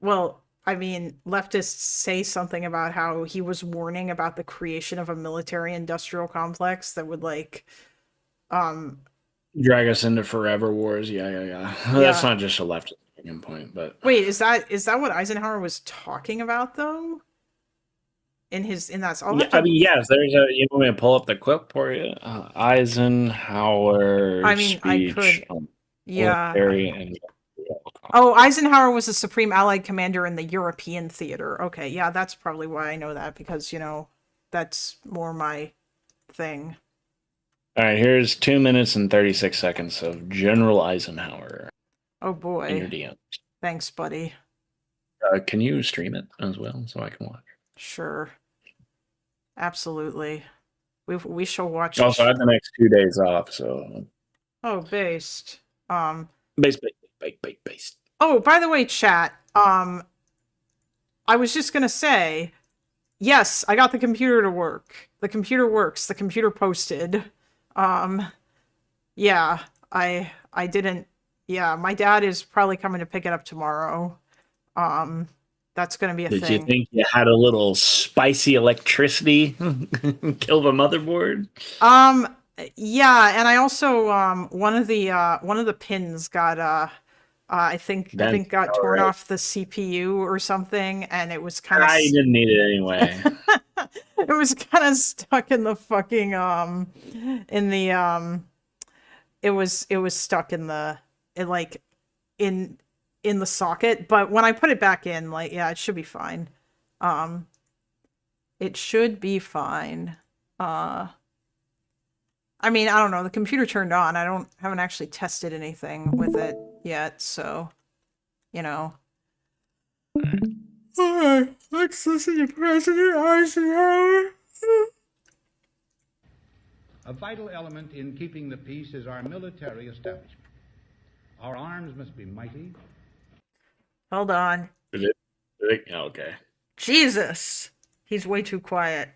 Well, I mean, leftists say something about how he was warning about the creation of a military-industrial complex that would, like, Drag us into forever wars. Yeah. That's not just a leftist point, but wait, is that what Eisenhower was talking about though? In that, I mean, yes. There's a. You want me to pull up the clip for you? Eisenhower. I mean, I speech could. on Yeah. military and Oh, Eisenhower was the Supreme Allied Commander in the European theater. Okay, yeah, that's probably why I know that, because, you know, that's more my thing. All right, here's 2 minutes and 36 seconds of General Eisenhower. Oh In your boy. DMs. Thanks, buddy. Can you stream it as well so I can watch? Sure. Absolutely. We shall watch. Also, I have the next 2 days off, so Oh, based. based. Oh, by the way, chat. I was just gonna say, yes, I got the computer to work. The computer works. The computer posted. Yeah, I didn't. Yeah, my dad is probably coming to pick it up tomorrow. That's gonna be a Did thing. you think you had a little spicy electricity kill the motherboard? Yeah, and I also one of the pins got I think got torn off the CPU or something, and it was kind of I didn't need it anyway. it was kind of stuck in the fucking it was stuck in the in the socket, but when I put it back in, like, yeah, it should be fine. It should be fine. I mean, I don't know. The computer turned on. Haven't actually tested anything with it yet, so, you know. Alright, let's listen to President Eisenhower. A vital element in keeping the peace is our military establishment. Our arms must be mighty. Hold on. Okay. Jesus! He's way too quiet.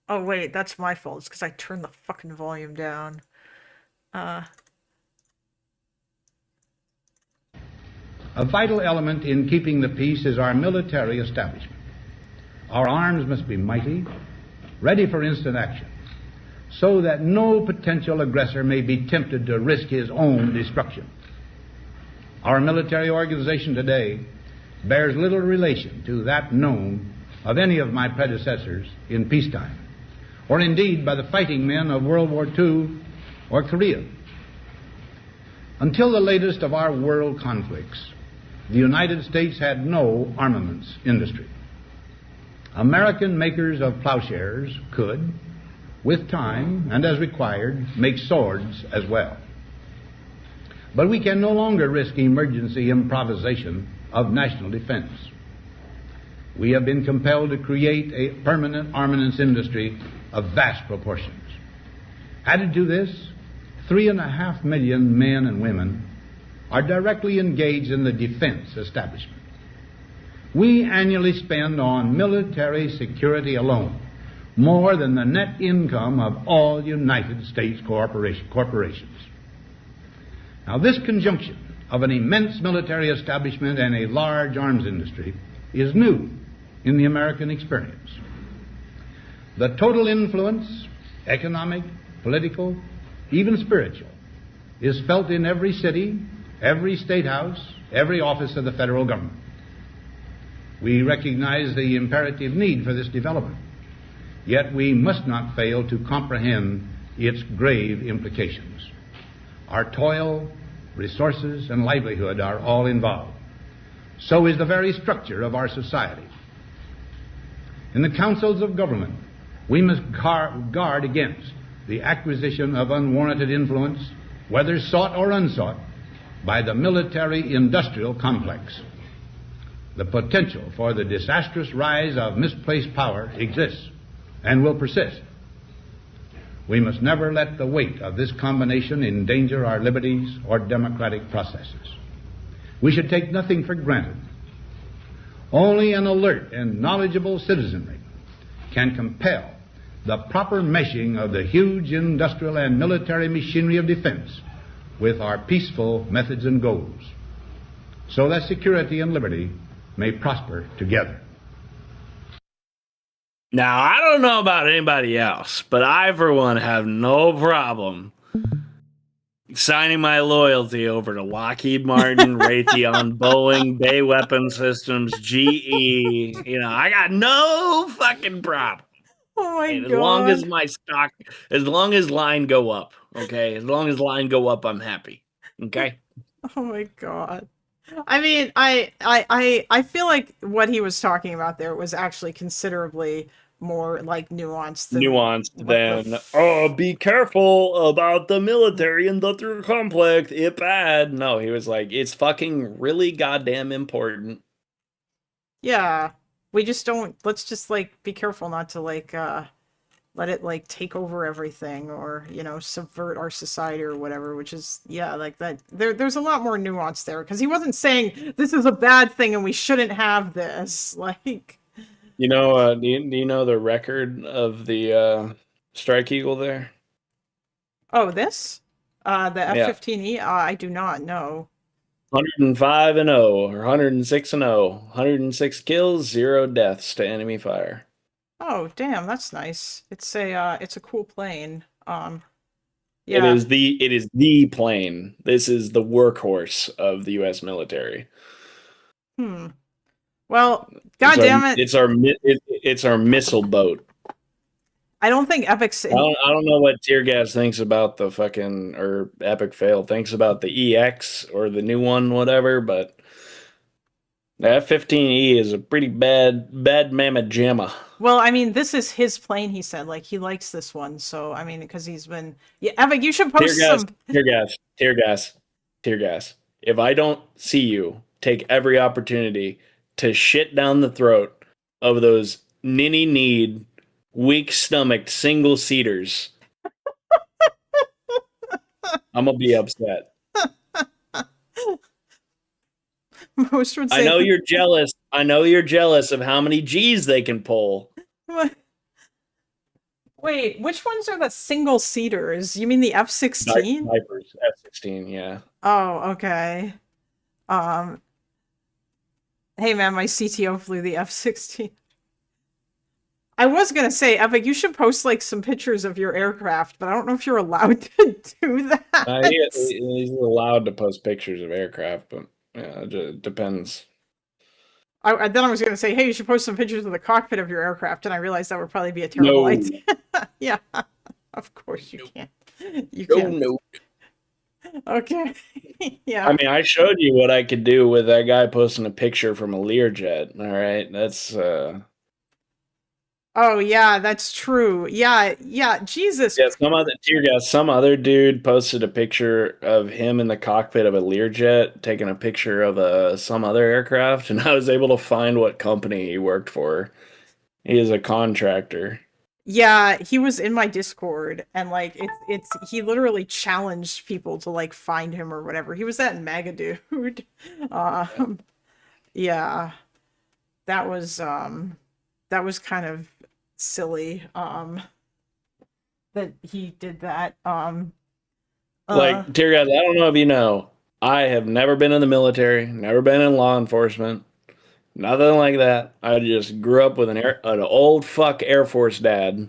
Oh, wait, that's my fault. It's because I turned the fucking volume down. A vital element in keeping the peace is our military establishment. Our arms must be mighty, ready for instant action, so that no potential aggressor may be tempted to risk his own destruction. Our military organization today bears little relation to that known of any of my predecessors in peacetime, or indeed by the fighting men of World War II or Korea. Until the latest of our world conflicts, the United States had no armaments industry. American makers of plowshares could, with time and as required, make swords as well. But we can no longer risk emergency improvisation of national defense. We have been compelled to create a permanent armaments industry of vast proportions. Added to this, 3.5 million men and women are directly engaged in the defense establishment. We annually spend on military security alone more than the net income of all United States corporations. Now, this conjunction of an immense military establishment and a large arms industry is new in the American experience. The total influence, economic, political, even spiritual, is felt in every city, every state house, every office of the federal government. We recognize the imperative need for this development, yet we must not fail to comprehend its grave implications. Our toil, resources, and livelihood are all involved. So is the very structure of our society. In the councils of government, we must guard against the acquisition of unwarranted influence, whether sought or unsought, by the military-industrial complex. The potential for the disastrous rise of misplaced power exists and will persist. We must never let the weight of this combination endanger our liberties or democratic processes. We should take nothing for granted. Only an alert and knowledgeable citizenry can compel the proper meshing of the huge industrial and military machinery of defense with our peaceful methods and goals, so that security and liberty may prosper together. Now, I don't know about anybody else, but I, for one, have no problem signing my loyalty over to Lockheed Martin, Raytheon, Boeing, Bay Weapon Systems, GE. You know, I got no fucking problem. Oh my And god. as long as my stock, as long as line go up, okay? As long as line go up, I'm happy. Okay? Oh my god. I mean, I feel like what he was talking about there was actually considerably more like nuanced than oh, be careful about the military industrial complex. It bad. No, he was like, it's fucking really goddamn important. Yeah. We just don't, let's just like be careful not to like let it like take over everything or, you know, subvert our society or whatever, which is, yeah, like that there's a lot more nuance there because he wasn't saying this is a bad thing and we shouldn't have this. Like, You know, do you know the record of the Strike Eagle there? oh, this? The F-15E? I do not know. 105 and 0, or 106 and 0, 106 kills, 0 deaths to enemy fire. Oh, damn, that's nice. It's a cool plane. It Yeah. is the plane. This is the workhorse of the U.S. military. Well, god damn it. It's our missile boat. I don't think Epic's I don't know what Tear Gas thinks about the fucking, or Epic Fail thinks about the EX or the new one, whatever, but the F-15E is a pretty bad mamma jamma. Well, I mean, this is his plane, he said. Like, he likes this one. So, I mean, because he's been... Yeah, Epic, you should post some... Tear gas. If I don't see you take every opportunity to shit down the throat of those ninny-kneed, weak-stomached single-seaters, I'm going to be upset. Most would say... I know you're jealous. I know you're jealous of how many G's they can pull. What? Wait, which ones are the single-seaters? You mean the F-16? Vipers, F-16, yeah. Oh, okay. Hey man, my CTO flew the F-16. I was gonna say, Epic, you should post like some pictures of your aircraft, but I don't know if you're allowed to do that. He's allowed to post pictures of aircraft, but yeah, it depends. Then I was gonna say, hey, you should post some pictures of the cockpit of your aircraft, and I realized that would probably be a terrible No. idea. Yeah, of course you can't. You can't. No. Okay. Yeah. I mean, I showed you what I could do with that guy posting a picture from a Learjet. All right, that's Oh yeah, that's true. Yeah, Jesus. yeah. Some other dude posted a picture of him in the cockpit of a Learjet taking a picture of some other aircraft, and I was able to find what company he worked for. He is a contractor. Yeah, he was in my Discord, and like he literally challenged people to like find him or whatever. He was that mega dude. Yeah, that was kind of silly. That he did that. Like, dear guys, I don't know if you know, I have never been in the military, never been in law enforcement. Nothing like that. I just grew up with an old fuck Air Force dad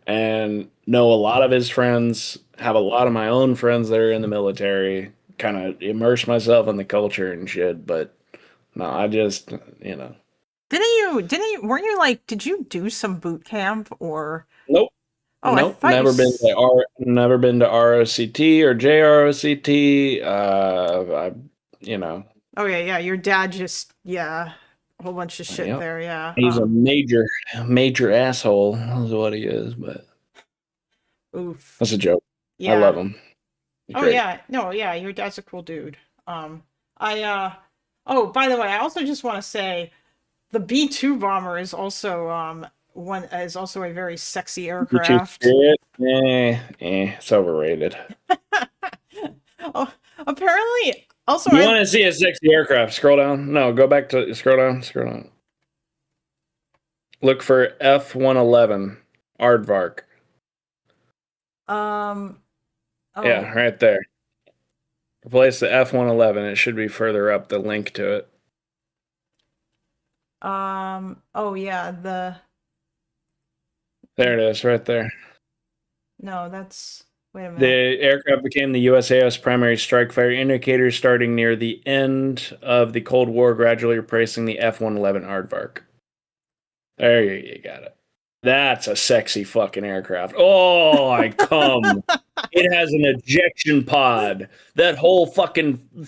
and know a lot of his friends, have a lot of my own friends that are in the military, kind of immerse myself in the culture and shit. But no, I just, you know. Weren't you like, did you do some boot camp or? Nope. Oh, nope. I thought Never been to ROCT or JROCT. You know. Oh yeah, your dad just a whole bunch of shit Yep. there, yeah. He's a major asshole, is what he is, but Oof. that's a joke. Yeah. I love him. He's Oh great. yeah, no, yeah, your dad's a cool dude. Oh, by the way, I also just want to say the B-2 bomber is also a very sexy aircraft. It's overrated. Oh, apparently also You want to see a sexy aircraft? Scroll down. No, go back to scroll down. Look for F-111 Aardvark. Oh, Yeah, right there. Replace the F-111. It should be further up, the link to it. oh yeah, There it is, right there. no, that's, wait a minute. The aircraft became the USAF's primary strike fighter indicator starting near the end of the Cold War, gradually replacing the F-111 Aardvark. There you got it. That's a sexy fucking aircraft. Oh, I come. It has an ejection pod. That whole fucking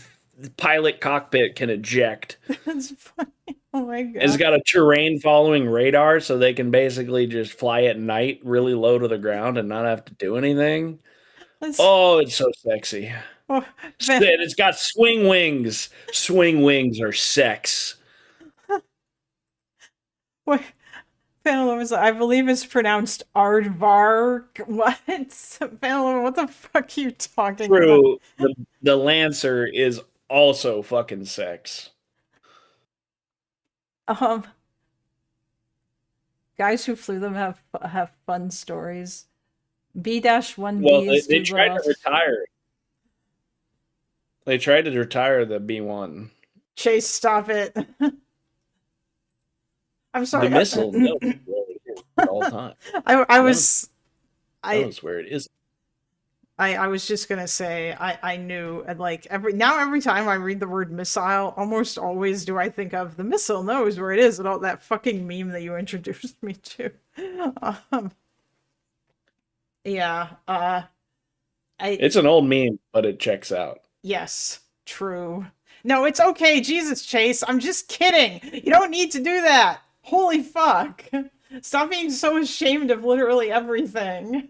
pilot cockpit can eject. That's funny. Oh my god. It's got a terrain following radar, so they can basically just fly at night really low to the ground and not have to do anything. Oh, it's so sexy. Oh, And it's got swing wings. Swing wings are sex. Wait, Paneloma, I believe it's pronounced Aardvark. What? Paneloma, what the fuck are you talking True. The Lancer is also fucking sex. about? Guys who flew them have fun stories. B-1B Well, is they too tried low. to retire. They tried to retire the B-1. Chase, stop it. I'm sorry. The missile knows where it is at all time. I was knows where it is. I was just gonna say I knew, and like every time I read the word missile, almost always do I think of the missile knows where it is, and all that fucking meme that you introduced me to. Yeah. It's an old meme, but it checks out. Yes, true. No, it's okay, Jesus, Chase. I'm just kidding. You don't need to do that. Holy fuck. Stop being so ashamed of literally everything.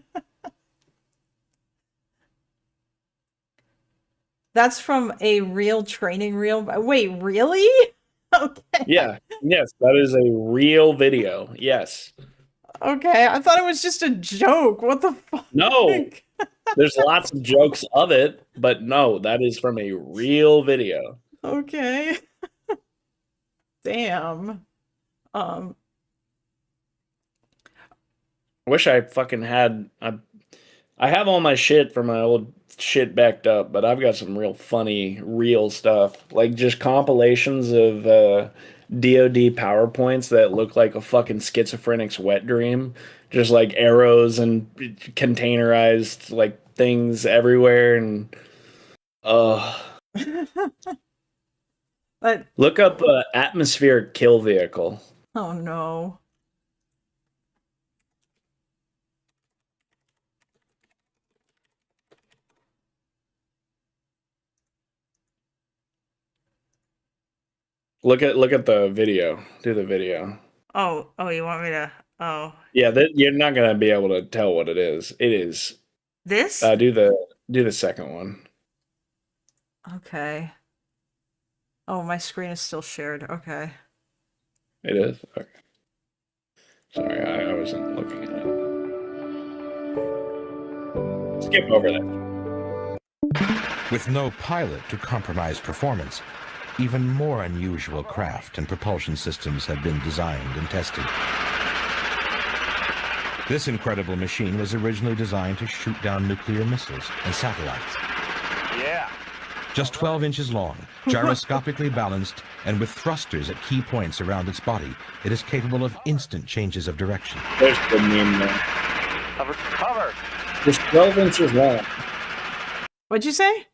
That's from a real training reel. Wait, really? Okay. Yeah. Yes, that is a real video. Yes. Okay, I thought it was just a joke. What the fuck? No. There's lots of jokes of it, but no, that is from a real video. Okay. Damn. I wish I fucking had. I have all my shit from my old shit backed up, but I've got some real funny, real stuff. Like just compilations of DoD PowerPoints that look like a fucking schizophrenic's wet dream. Just like arrows and containerized like things everywhere, and But look up atmospheric kill vehicle. oh no. Look at the video. Do the video. Oh, you want me to? Oh, Yeah, you're not gonna be able to tell what it is. It is. this? Do the second one. Okay. Oh, my screen is still shared. Okay. It is? Okay. Sorry, I wasn't looking at it. Skip over that. With no pilot to compromise performance, even more unusual craft and propulsion systems have been designed and tested. This incredible machine was originally designed to shoot down nuclear missiles and satellites. Yeah. Just 12 inches long, gyroscopically balanced, and with thrusters at key points around its body, it is capable of instant changes of direction. There's the meme there. Cover. Just 12 inches long. What'd you say?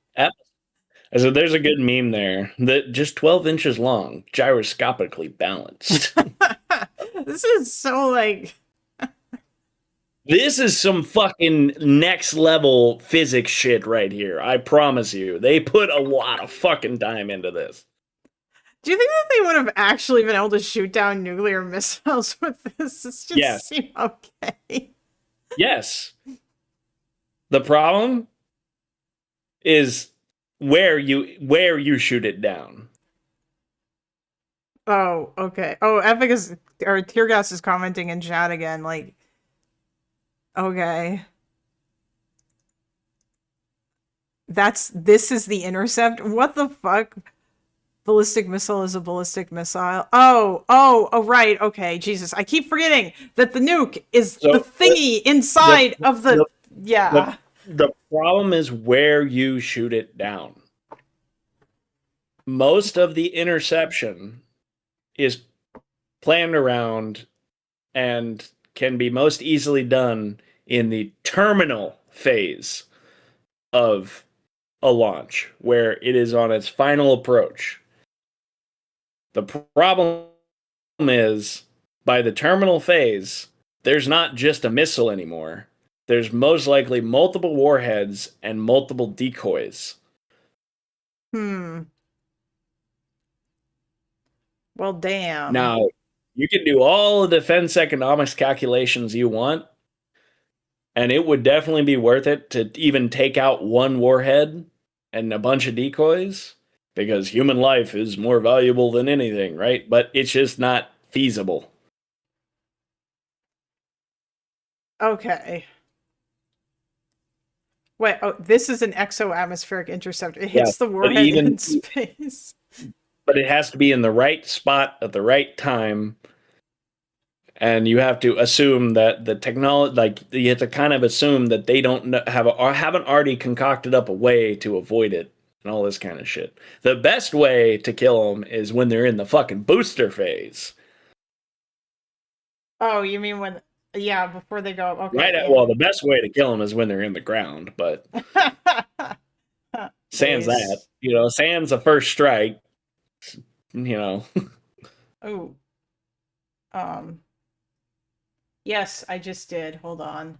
I said there's a good meme there. That just 12 inches long, gyroscopically balanced. This is so like. This is some fucking next level physics shit right here. I promise you. They put a lot of fucking time into this. Do you think that they would have actually been able to shoot down nuclear missiles with this? This just Yes. seems okay. Yes. The problem is where you shoot it down. Oh, okay. Oh, Epic is or Tear Gas is commenting in chat again. Like, okay, this is the intercept. What the fuck? ballistic missile is a ballistic missile. Oh, right. Okay, Jesus. I keep forgetting that the nuke is So, the thingy inside of the yeah. The problem is where you shoot it down. Most of the interception is planned around and can be most easily done in the terminal phase of a launch, where it is on its final approach. The problem is, by the terminal phase, there's not just a missile anymore. There's most likely multiple warheads and multiple decoys. Well, damn. Now, you can do all the defense economics calculations you want, and it would definitely be worth it to even take out one warhead and a bunch of decoys, because human life is more valuable than anything, right? But it's just not feasible. Okay. Wait, this is an exo-atmospheric interceptor. It hits the warhead in space. But it has to be in the right spot at the right time. And you have to assume that the technology, like, you have to kind of assume that they don't haven't already concocted up a way to avoid it and all this kind of shit. The best way to kill them is when they're in the fucking booster phase. Oh, you mean when... Yeah, before they go... Okay. Right. Yeah. Well, the best way to kill them is when they're in the ground, but... sans that. You know, sans a first strike. You know. Oh. Yes, I just did. Hold on.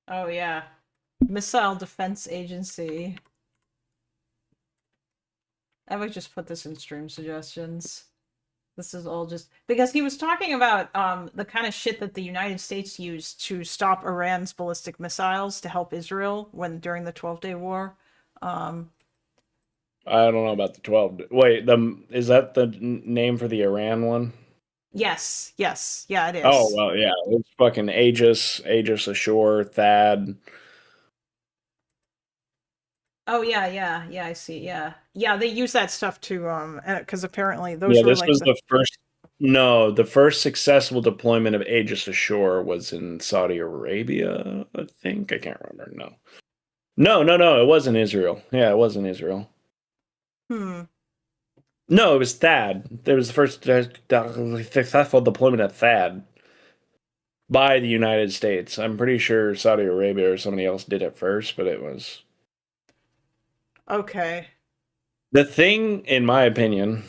Oh, yeah. Missile Defense Agency. I would just put this in stream suggestions. This is all just... Because he was talking about the kind of shit that the United States used to stop Iran's ballistic missiles to help Israel during the 12-Day War. I don't know about the 12. Wait, is that the name for the Iran one? Yes. Yeah, it is. Oh, well, yeah. It's fucking Aegis Ashore, THAAD. Oh, yeah, I see, yeah. Yeah, they use that stuff to, because apparently those were This like... was the first... No, the first successful deployment of Aegis Ashore was in Saudi Arabia, I think. I can't remember, no. No, it wasn't Israel. Yeah, it wasn't Israel. No, it was THAAD. There was the first successful deployment of THAAD by the United States. I'm pretty sure Saudi Arabia or somebody else did it first, but it was... Okay. The thing, in my opinion,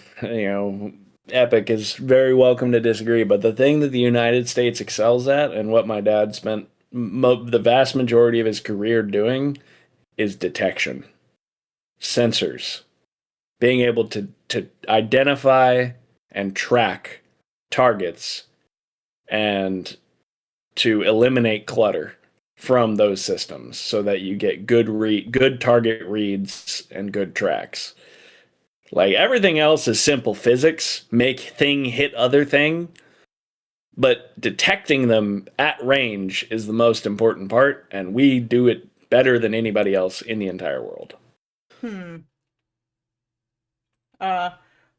Epic is very welcome to disagree, but the thing that the United States excels at, and what my dad spent the vast majority of his career doing, is detection. Sensors. Being able to identify and track targets and to eliminate clutter from those systems so that you get good target reads and good tracks. Like, everything else is simple physics, make thing hit other thing, but detecting them at range is the most important part, and we do it better than anybody else in the entire world.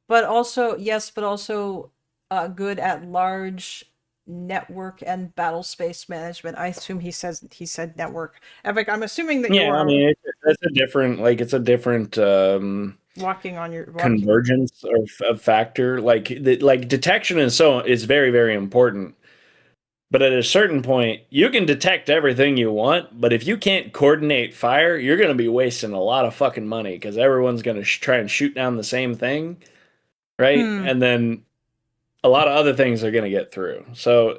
But also good at large network and battle space management. I assume he said network. Epic, I'm assuming that Yeah, I mean, it's a different walking on your convergence of factor. Like detection is very, very important. But at a certain point, you can detect everything you want, but if you can't coordinate fire, you're going to be wasting a lot of fucking money, because everyone's going to try and shoot down the same thing, right? And then a lot of other things are going to get through. So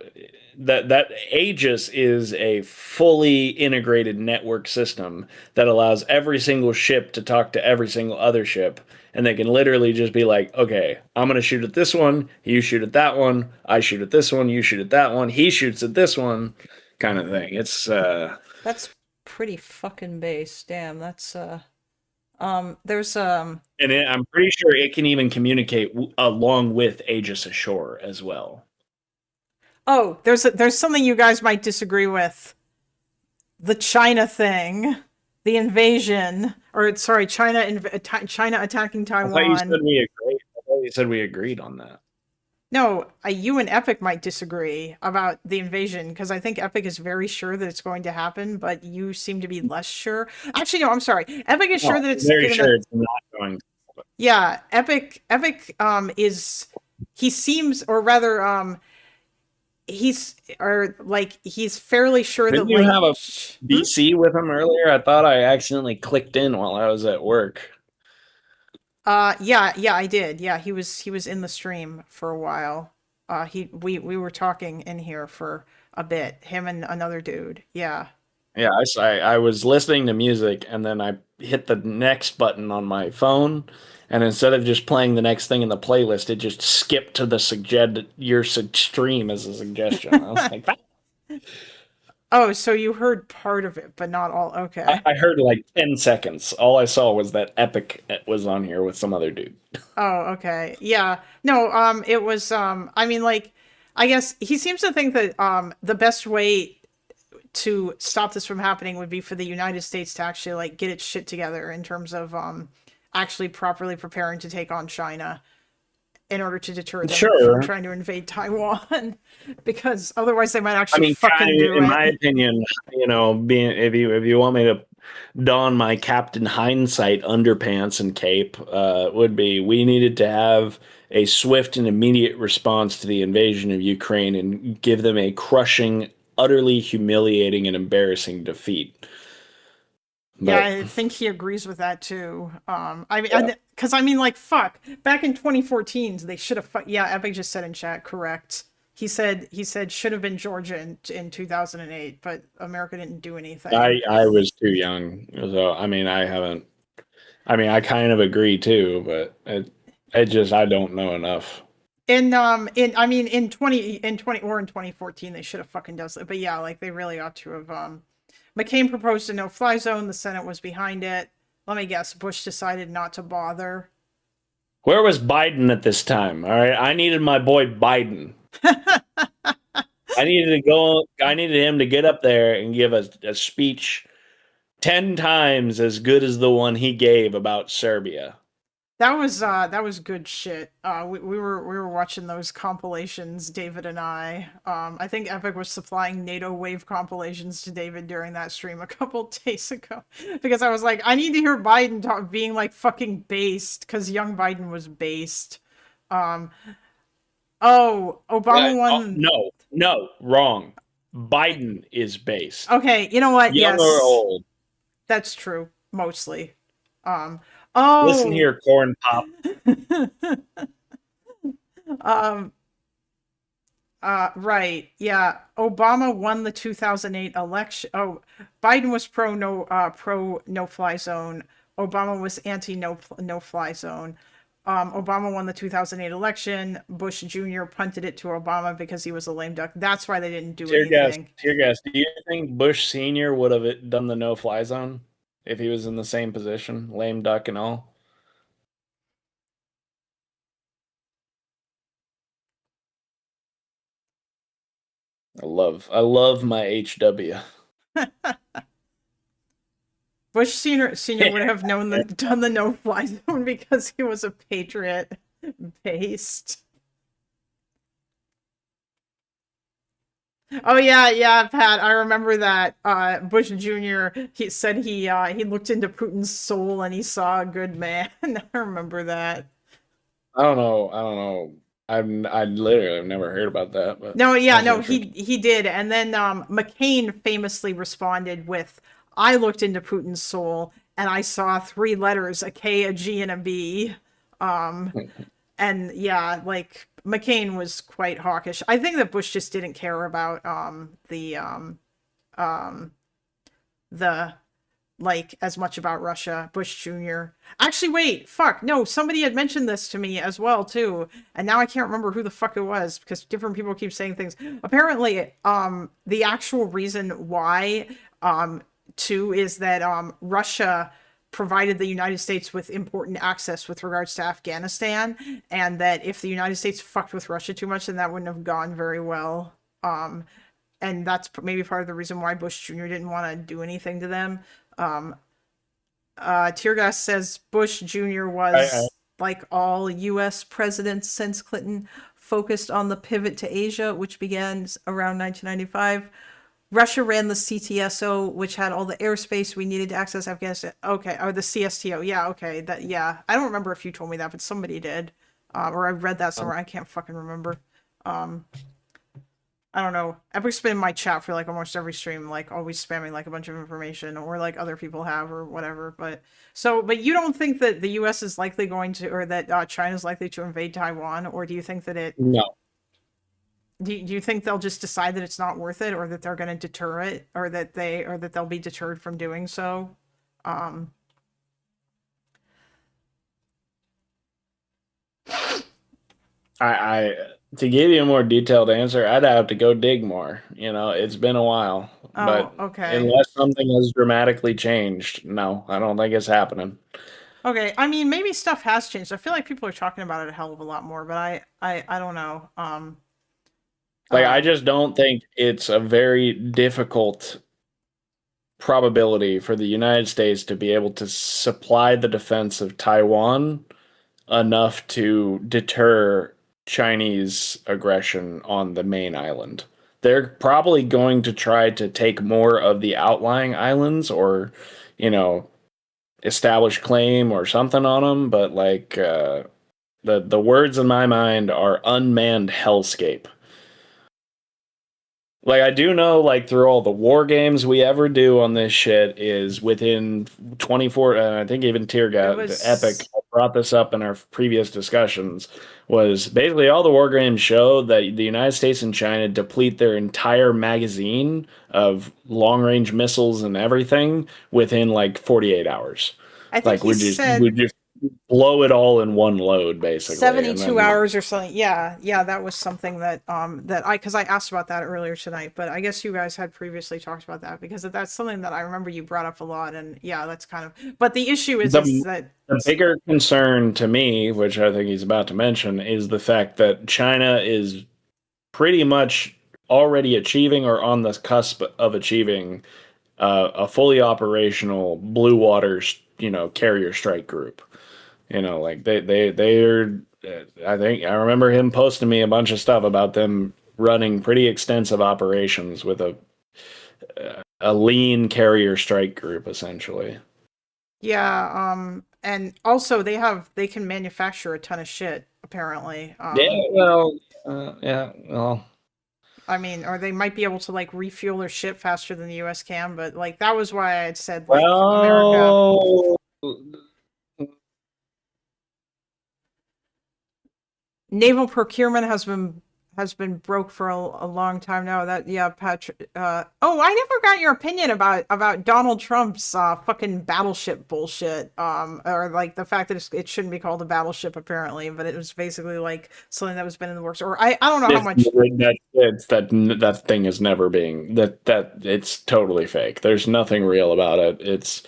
that Aegis is a fully integrated network system that allows every single ship to talk to every single other ship, and they can literally just be like, okay, I'm going to shoot at this one, you shoot at that one, I shoot at this one, you shoot at that one, he shoots at this one, kind of thing. It's that's pretty fucking base. Damn, that's there's and I'm pretty sure it can even communicate along with Aegis Ashore as well. Oh, there's something you guys might disagree with. The China thing. the invasion, or sorry, China attacking I thought you said Taiwan. we agreed. I thought you said we agreed on that. No, you and Epic might disagree about the invasion because I think Epic is very sure that it's going to happen, but you seem to be less sure. Actually, no, I'm sorry. Epic is sure that it's very gonna. sure it's not going. Yeah, Epic is he seems, or rather he's fairly sure Didn't that you like have a VC with him earlier? I thought I accidentally clicked in while I was at work. yeah, I did. Yeah, he was in the stream for a while. We were talking in here for a bit, him and another dude. Yeah. Yeah, I was listening to music and then I hit the next button on my phone, and instead of just playing the next thing in the playlist, it just skipped to the your stream as a suggestion. I was like, Oh, so you heard part of it, but not all. Okay. I heard like 10 seconds. All I saw was that Epic was on here with some other dude. Oh, okay. Yeah. No, it was, I mean, like, I guess he seems to think that, the best way to stop this from happening would be for the United States to actually, like, get its shit together in terms of, actually properly preparing to take on China in order to deter them from trying to invade Taiwan, because otherwise they might actually fucking do it. In my opinion, you know, if you want me to don my Captain Hindsight underpants and cape, would be we needed to have a swift and immediate response to the invasion of Ukraine and give them a crushing, utterly humiliating and embarrassing defeat. Yeah, I think he agrees with that too. I mean, because I mean, like, fuck. Back in 2014, they should have. Yeah, Epic just said in chat, correct. He said should have been Georgia in 2008, but America didn't do anything. I was too young, so I mean, I haven't. I mean, I kind of agree too, but I don't know enough. In 2014, they should have fucking done it. But yeah, like they really ought to have. McCain proposed a no-fly zone. The Senate was behind it. Let me guess, Bush decided not to bother. Where was Biden at this time? All right, I needed my boy Biden. I needed him to get up there and give a speech 10 times as good as the one he gave about Serbia. That was good shit. We were watching those compilations, David and I. I think Epic was supplying NATO wave compilations to David during that stream a couple days ago, because I was like, I need to hear Biden being like fucking based, because young Biden was based. Obama won. No, wrong. Biden is based. Okay, you know what? Young or old. That's true, mostly. Listen here, corn pop. Right. Yeah. Obama won the 2008 election. Oh, Biden was pro no fly zone. Obama was anti no fly zone. Obama won the 2008 election. Bush Jr. punted it to Obama because he was a lame duck. That's why they didn't do anything. Tear gas. Do you think Bush Sr. would have done the no-fly zone if he was in the same position, lame duck and all? I love my HW. Bush Senior would have done the no-fly zone because he was a patriot based. Oh yeah, Pat. I remember that. Bush Jr. He said he looked into Putin's soul and he saw a good man. I remember that. I don't know. I literally have never heard about that. But no, yeah, no, he did. And then McCain famously responded with, "I looked into Putin's soul and I saw 3 letters, a K, a G, and a B." And yeah, like McCain was quite hawkish. I think that Bush just didn't care about the like as much about Russia. Bush Jr. Actually, wait, fuck, no, somebody had mentioned this to me as well too, and now I can't remember who the fuck it was because different people keep saying things. Apparently, the actual reason why too is that Russia provided the United States with important access with regards to Afghanistan, and that if the United States fucked with Russia too much, then that wouldn't have gone very well. And that's maybe part of the reason why Bush Jr. didn't want to do anything to them. Tear Gas says Bush Jr. was like all U.S. presidents since Clinton, focused on the pivot to Asia, which began around 1995. Russia ran the CTSO, which had all the airspace we needed to access Afghanistan. Okay, or the CSTO. Yeah, okay. I don't remember if you told me that, but somebody did. Or I read that somewhere. I can't fucking remember. I don't know. Epic's been in my chat for like almost every stream, like always spamming like a bunch of information, or like other people have, or whatever. But you don't think that the U.S. is likely going to, or that China is likely to invade Taiwan, or do you think that it? No. Do you think they'll just decide that it's not worth it, or that they're going to deter it, or that they'll be deterred from doing so? I to give you a more detailed answer, I'd have to go dig more. It's been a while. Oh, but okay. unless something has dramatically changed, no, I don't think it's happening. Okay, I mean, maybe stuff has changed. I feel like people are talking about it a hell of a lot more, but I don't know. I just don't think it's a very difficult probability for the United States to be able to supply the defense of Taiwan enough to deter Chinese aggression on the main island. They're probably going to try to take more of the outlying islands, or, establish claim or something on them. But the words in my mind are unmanned hellscape. I do know, through all the war games we ever do on this shit is within 24, I think even Tear Gas, Epic brought this up in our previous discussions, was basically all the war games show that the United States and China deplete their entire magazine of long-range missiles and everything within 48 hours. I think we just blow it all in one load, basically. 72 hours or something. Yeah, that was something that because I asked about that earlier tonight, but I guess you guys had previously talked about that, because that's something that I remember you brought up a lot, and yeah, that's kind of. But the issue is that the bigger concern to me, which I think he's about to mention, is the fact that China is pretty much already achieving or on the cusp of achieving a fully operational blue water, carrier strike group. They're. I think I remember him posting me a bunch of stuff about them running pretty extensive operations with a lean carrier strike group, essentially. Yeah, and also they can manufacture a ton of shit, apparently. I mean, or they might be able to refuel their shit faster than the US can, but that was why I had said America. Naval procurement has been broke for a long time now. Patrick. I never got your opinion about Donald Trump's fucking battleship bullshit. Or the fact that it shouldn't be called a battleship, apparently, but it was basically something that was been in the works. Or I don't know how much. That thing is never being that it's totally fake. There's nothing real about it.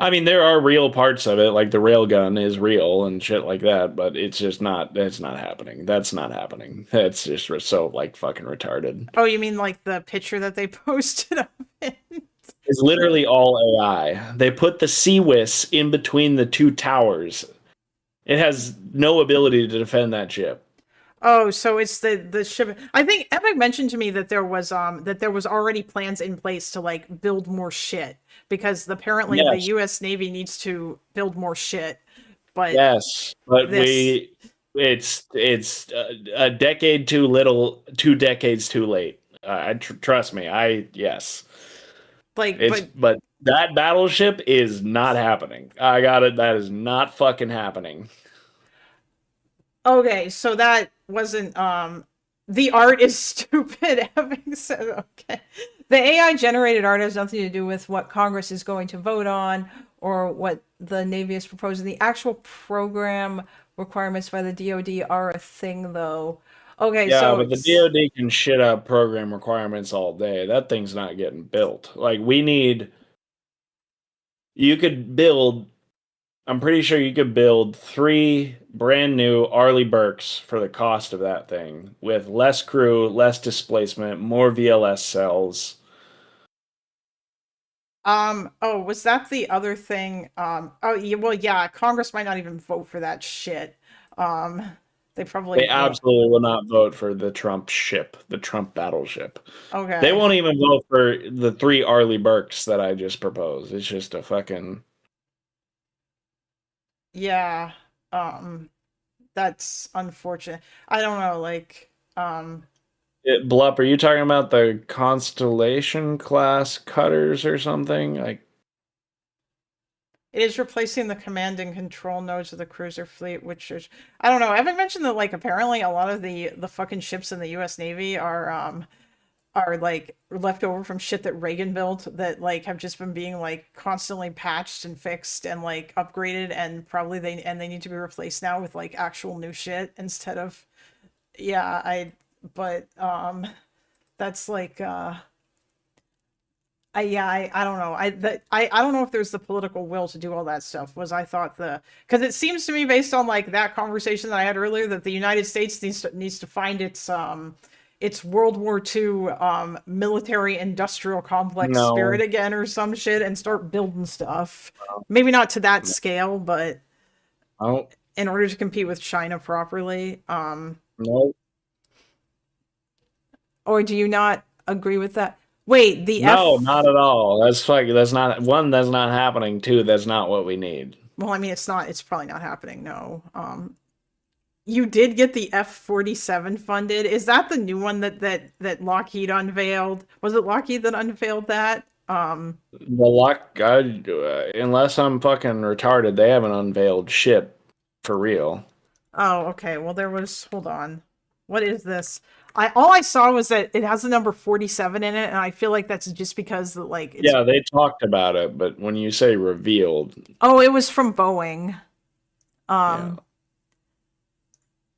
There are real parts of it, like the railgun is real and shit like that, but it's just not. It's not happening. That's not happening. It's just so fucking retarded. Oh, you mean the picture that they posted of it? It's literally all AI. They put the CWIS in between the two towers. It has no ability to defend that ship. Oh, so it's the ship. I think Epic mentioned to me that there was already plans in place to build more shit, because apparently the U.S. Navy needs to build more shit. But it's a decade too little, 2 decades too late. Trust me. Yes. But that battleship is not happening. I got it. That is not fucking happening. Okay, so that wasn't the art is stupid. Having said okay, the AI generated art has nothing to do with what Congress is going to vote on or what the Navy is proposing. The actual program requirements by the DoD are a thing, though. Okay, yeah, but the DoD can shit up program requirements all day. That thing's not getting built. You could build. I'm pretty sure you could build 3 brand new Arleigh Burkes for the cost of that thing, with less crew, less displacement, more VLS cells. Oh, was that the other thing? Oh, yeah, well, yeah, Congress might not even vote for that shit. They probably They won't. absolutely will not vote for the Trump ship, the Trump battleship. Okay. They won't even vote for the 3 Arleigh Burkes that I just proposed. It's just a fucking. Yeah. That's unfortunate. I don't know, like, Blup, are you talking about the Constellation class cutters or something? Like, it is replacing the command and control nodes of the cruiser fleet, which is, I don't know. I haven't mentioned that, like, apparently a lot of the fucking ships in the U.S. Navy are like left over from shit that Reagan built that like have just been being like constantly patched and fixed and like upgraded, and probably they need to be replaced now with like actual new shit instead of, yeah, that's like I don't know. I don't know if there's the political will to do all that stuff. I thought because it seems to me, based on like that conversation that I had earlier, that the United States needs to find its World War II military industrial complex No. spirit again or some shit and start building stuff. Maybe not to that scale, but in order to compete with China properly. No. Or do you not agree with that? Wait, No, not at all. That's not one. That's not happening. 2, that's not what we need. Well, I mean, it's probably not happening. No. You did get the F-47 funded. Is that the new one that Lockheed unveiled? Was it Lockheed that unveiled that? Unless I'm fucking retarded, they haven't unveiled shit for real. Oh, okay. Well, hold on. What is this? All I saw was that it has the number 47 in it, and I feel like that's just because Yeah, they talked about it, but when you say revealed, oh, it was from Boeing.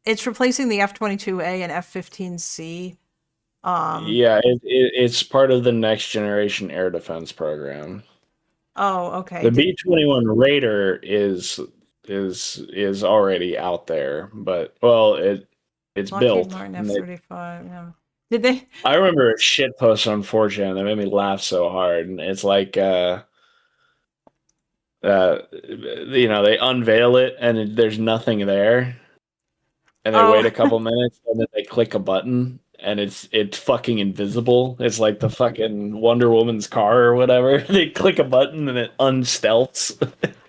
It's replacing the F-22A and F-15C. yeah, it's part of the Next Generation Air Defense Program. Oh, okay. The B-21 Raider is already out there, but it's Lockheed built. Martin and F-35. Yeah. Did they? I remember a shit post on 4chan that made me laugh so hard, and it's like they unveil it and there's nothing there, and they wait a couple minutes, and then they click a button and it's fucking invisible. It's like the fucking Wonder Woman's car or whatever. They click a button and it unstealths.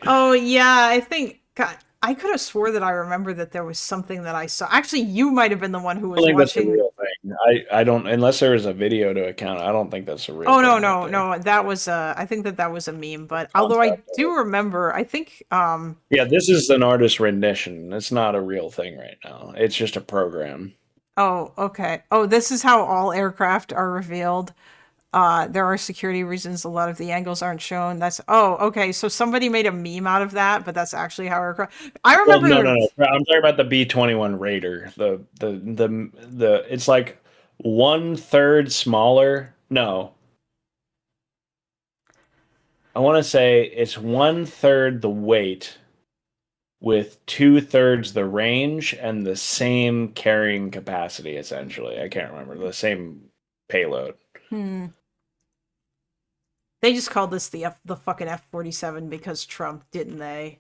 Oh yeah, I think God, I could have swore that I remember that there was something that I saw. Actually, you might have been the one who I was don't think that's a watching. real thing. I don't, unless there was a video to account. I don't think that's a real. Oh no, thing no, right there. no. That was I think that was a meme. But although I do remember, I think Yeah, this is an artist rendition. It's not a real thing right now. It's just a program. Oh, okay. Oh, this is how all aircraft are revealed. There are security reasons a lot of the angles aren't shown. Okay. So somebody made a meme out of that, but that's actually how aircraft. I remember. Well, no. I'm talking about the B-21 Raider. The it's like 1/3 smaller. No, I want to say it's 1/3 the weight, with 2/3 the range and the same carrying capacity. Essentially, I can't remember the same payload. They just called this the fucking F-47 because Trump, didn't they?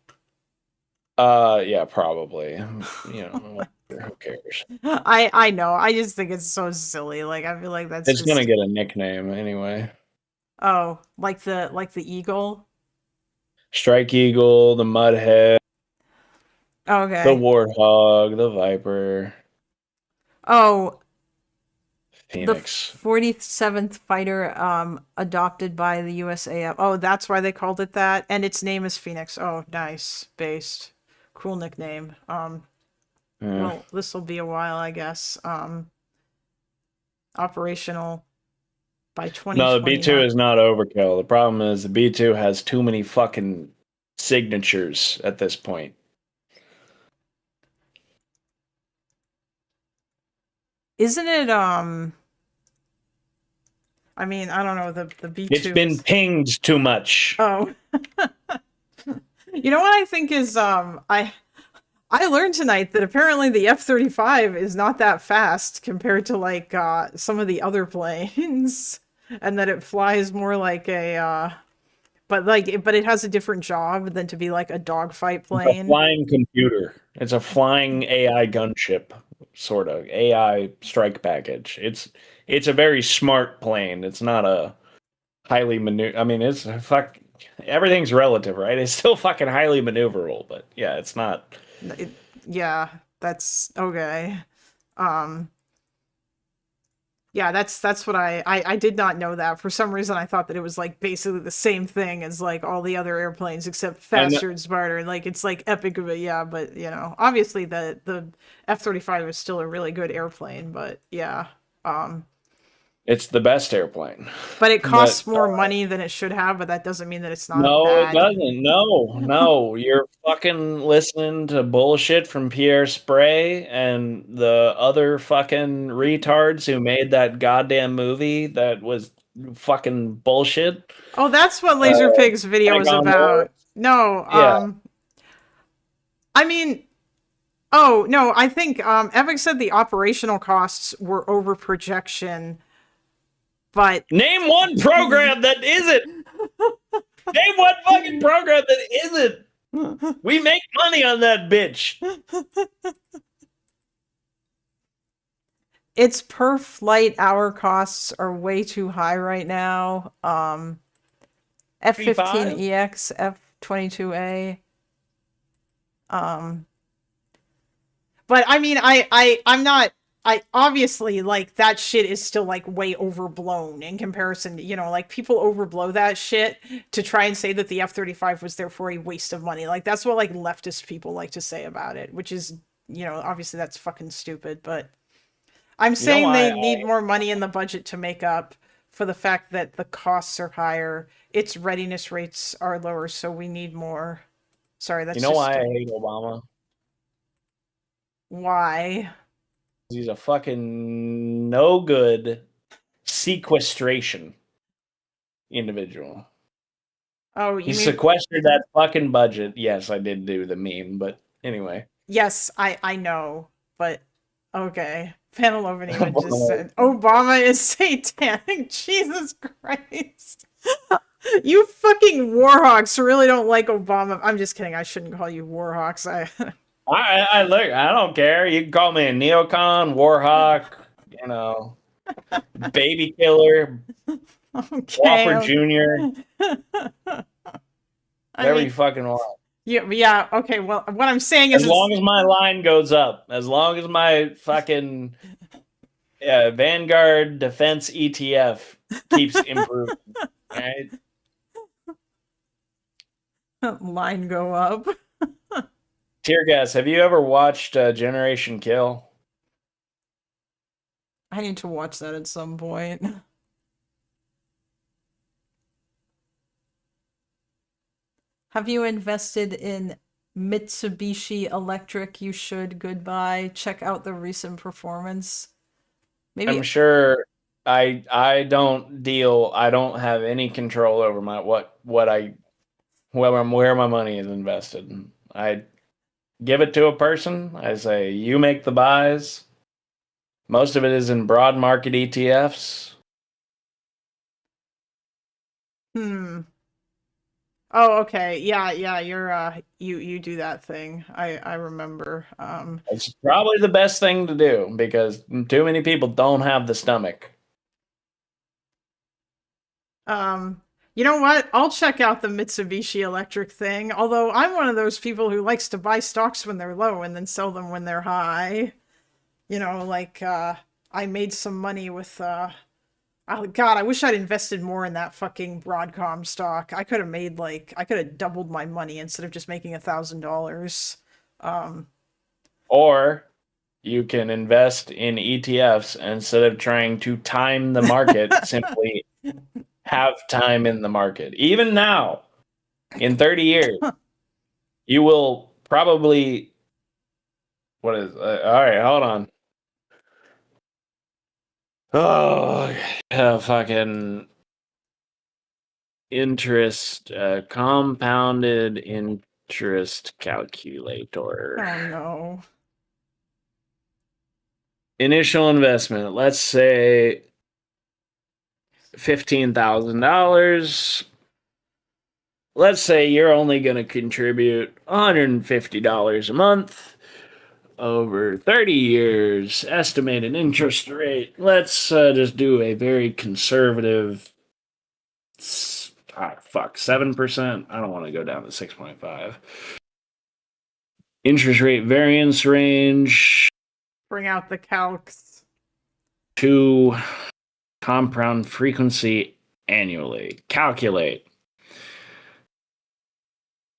Yeah, probably. You know, who cares? I know. I just think it's so silly. Like I feel like that's It's just... gonna get a nickname anyway. Oh, like the Eagle. Strike Eagle, the Mudhead, Okay. the Warthog, the Viper, Oh, Phoenix. the 47th fighter adopted by the USAF. Oh, that's why they called it that, and its name is Phoenix. Oh, nice. Based. Cool nickname. Well, this will be a while, I guess. Operational by 2020. No, the B2 is not overkill. The problem is the B2 has too many fucking signatures at this point. Isn't it I mean, I don't know, the B2 It's been pinged too much. Oh. You know what I think is I learned tonight that apparently the F-35 is not that fast compared to like some of the other planes, and that it flies more like a but it has a different job than to be like a dogfight It's a plane. flying computer. It's a flying AI gunship, sort of AI strike package. It's a very smart plane. It's not a highly maneuver. I mean, it's fuck. Everything's relative, right? It's still fucking highly maneuverable, but yeah, it's not. Yeah, that's okay. Yeah, that's what I did not know that. For some reason, I thought that it was like basically the same thing as like all the other airplanes, except faster and smarter. Like it's like epic, but yeah, but you know, obviously the F-35 is still a really good airplane, but yeah, It's the best airplane. but it costs more money than it should have. But that doesn't mean that it's not No, bad. it doesn't. No. You're fucking listening to bullshit from Pierre Spray and the other fucking retards who made that goddamn movie that was fucking bullshit. Oh, that's what Laser Pig's video is Saigon about. War? No, Yeah. I mean, oh no, I think Epic said the operational costs were over projection, but Name one program that isn't. Name one fucking program that isn't. We make money on that bitch. its per flight hour costs are way too high right now. F-15EX, F-22A. But I mean, I'm not. I obviously like that shit is still like way overblown in comparison to, you know, like people overblow that shit to try and say that the F-35 was therefore a waste of money. Like that's what like leftist people like to say about it, which is, you know, obviously that's fucking stupid, but I'm saying they need more money in the budget to make up for the fact that the costs are higher, its readiness rates are lower, so we need more. Sorry, that's You know why I hate Obama? Why? He's a fucking no good sequestration individual. Oh, He you mean sequestered that fucking budget. Yes, I did do the meme, but anyway. yes, I know, but okay. Panel even just said Obama is satanic. Jesus Christ. You fucking warhawks really don't like Obama. I'm just kidding. I shouldn't call you warhawks. I look. I don't care. You can call me a neocon, warhawk, you know, baby killer, Whopper Jr. Whatever you fucking want. Yeah. Okay. Well, what I'm saying is, As long as my line goes up, as long as my fucking Vanguard Defense ETF keeps improving, right? Line go up. Tear gas. Have you ever watched Generation Kill? I need to watch that at some point. Have you invested in Mitsubishi Electric? You should. Goodbye. Check out the recent performance. Maybe I'm sure I don't deal. I don't have any control over my where my money is invested. I give it to a person. I say, you make the buys. Most of it is in broad market ETFs. Oh, okay. Yeah, you're you do that thing. I remember. It's probably the best thing to do because too many people don't have the stomach. You know what? I'll check out the Mitsubishi Electric thing. Although I'm one of those people who likes to buy stocks when they're low and then sell them when they're high. You know, like I made some money with oh god, I wish I'd invested more in that fucking Broadcom stock. I could have doubled my money instead of just making $1,000. Or you can invest in ETFs instead of trying to time the market, simply have time in the market. Even now, in 30 years, you will probably... What is... all right, hold on. Oh, fucking interest, compounded interest calculator. Oh no. Initial investment, let's say $15,000. let's say you're only going to contribute $150 a month over 30 years, estimated interest rate. Let's just do a very conservative 7%. I don't want to go down to 6.5. Interest rate variance range Bring out the calcs. to compound frequency annually. Calculate.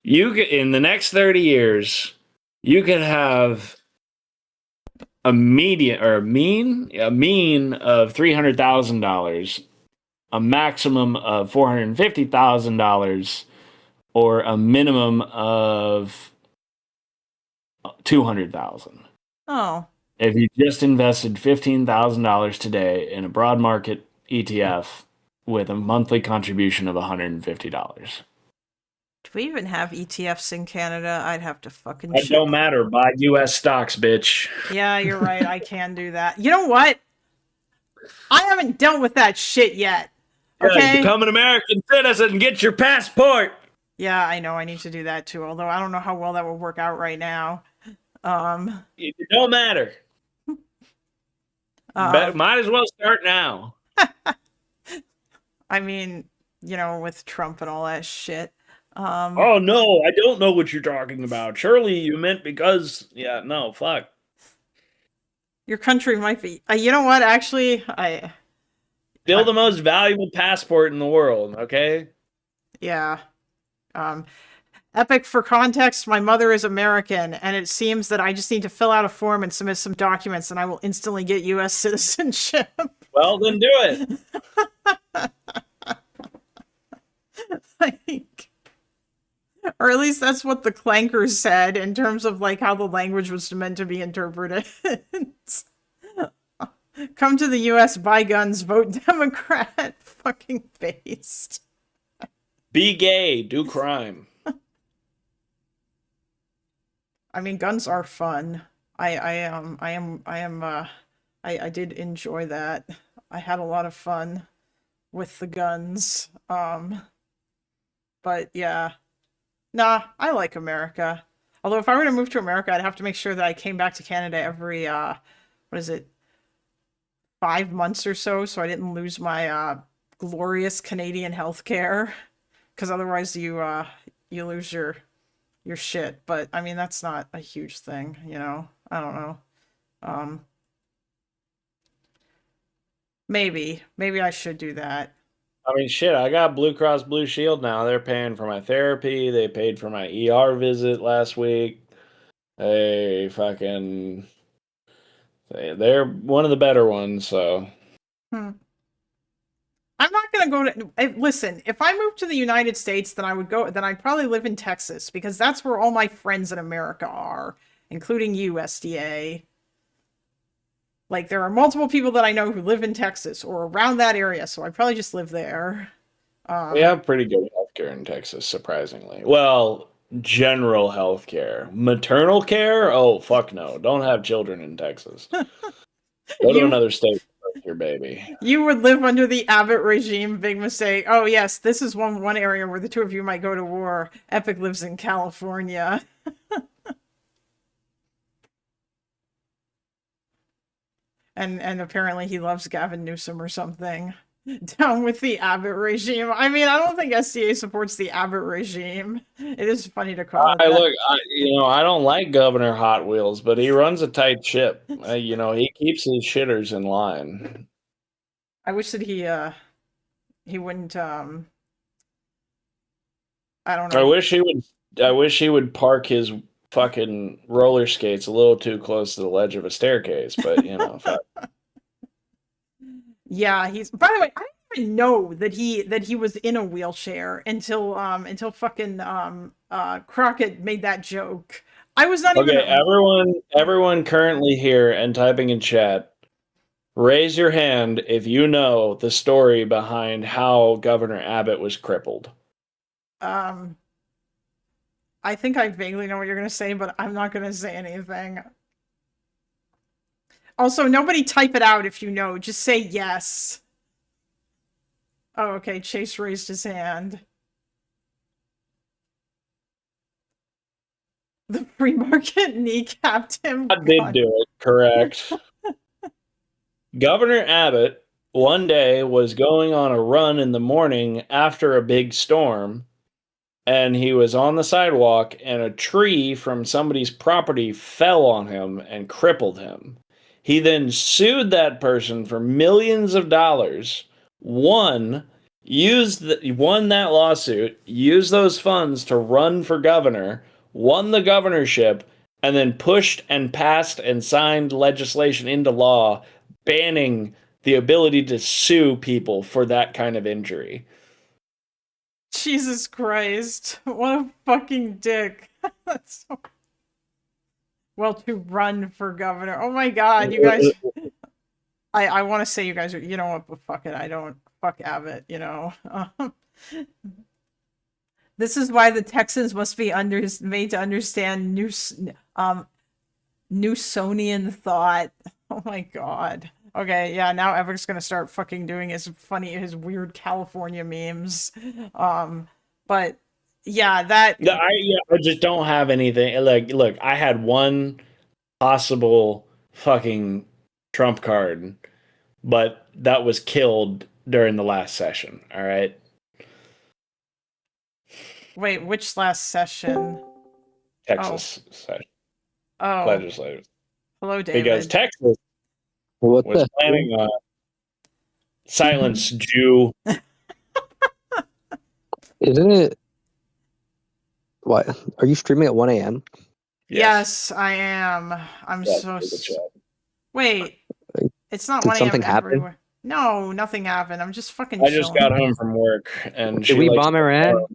In the next 30 years, you could have a mean of $300,000, a maximum of $450,000, or a minimum of $200,000. Oh. If you just invested $15,000 today in a broad market ETF with a monthly contribution of $150. Do we even have ETFs in Canada? I'd have to fucking It check. don't matter. Buy U.S. stocks, bitch. Yeah, you're right. I can do that. You know what? I haven't dealt with that shit yet. Okay. Yeah, become an American citizen and get your passport. Yeah, I know. I need to do that too. Although I don't know how well that will work out right now. It don't matter. Might as well start now. I mean, you know, with Trump and all that shit. Oh no, I don't know what you're talking about. Surely you meant because fuck. Your country might be. You know what? Actually, Still the most valuable passport in the world. Okay. Yeah. Epic, for context, my mother is American, and it seems that I just need to fill out a form and submit some documents, and I will instantly get U.S. citizenship. Well, then do it. Or at least that's what the clankers said in terms of like how the language was meant to be interpreted. Come to the U.S., buy guns, vote Democrat. Fucking based. Be gay, do crime. I mean, guns are fun. I did enjoy that. I had a lot of fun with the guns. But yeah. Nah, I like America. Although if I were to move to America, I'd have to make sure that I came back to Canada every 5 months or so I didn't lose my glorious Canadian healthcare. Because otherwise you lose your shit. But I mean, that's not a huge thing, you know. I don't know. Maybe I should do that. I mean, shit, I got Blue Cross Blue Shield now. They're paying for my therapy. They paid for my ER visit last week. They're one of the better ones, so. I'm not gonna go to. Listen, if I moved to the United States, then I'd probably live in Texas because that's where all my friends in America are, including you, SDA. Like, there are multiple people that I know who live in Texas or around that area, so I'd probably just live there. We have pretty good healthcare in Texas, surprisingly. Well, general healthcare. Maternal care? Oh, fuck no. Don't have children in Texas. Go to another state with your baby. You would live under the Abbott regime. Big mistake. Oh, yes, this is one area where the two of you might go to war. Epic lives in California. And apparently he loves Gavin Newsom or something. Down with the Abbott regime. I mean, I don't think SDA supports the Abbott regime. It is funny to call it that. Look, I don't like Governor Hot Wheels, but he runs a tight ship. He keeps his shitters in line. I wish that he wouldn't. I don't know. I wish he would park his fucking roller skates a little too close to the ledge of a staircase, but fuck. Yeah, by the way, I didn't even know that he was in a wheelchair until fucking Crockett made that joke. I was not even. Everyone currently here and typing in chat, raise your hand if you know the story behind how Governor Abbott was crippled. I think I vaguely know what you're going to say, but I'm not going to say anything. Also, nobody type it out if you know. Just say yes. Oh, okay. Chase raised his hand. The free market kneecapped him. I did do it, correct. Governor Abbott one day was going on a run in the morning after a big storm, and he was on the sidewalk, and a tree from somebody's property fell on him and crippled him. He then sued that person for millions of dollars, won that lawsuit, used those funds to run for governor, won the governorship, and then pushed and passed and signed legislation into law banning the ability to sue people for that kind of injury. Jesus Christ. What a fucking dick. That's so... Well, to run for governor. Oh my god, you guys... I want to say you guys are... You know what, but fuck it. I don't... Fuck Abbott, you know. This is why the Texans must be made to understand Newsonian thought. Oh my god. Okay, yeah, now Everett's gonna start fucking doing his weird California memes. But yeah, I just don't have anything. Like, look, I had one possible fucking trump card, but that was killed during the last session. All right. Wait, which last session? Texas session. Oh. Legislative. Hello, David. Because Texas was planning on silence Jew. Isn't it? What? Are you streaming at 1 a.m.? Yes, I am. I'm so... Wait. It's not Did 1 a.m. something happen? everywhere. No, nothing happened. I'm just fucking I just chilling. got home from work and Did we bomb Iran?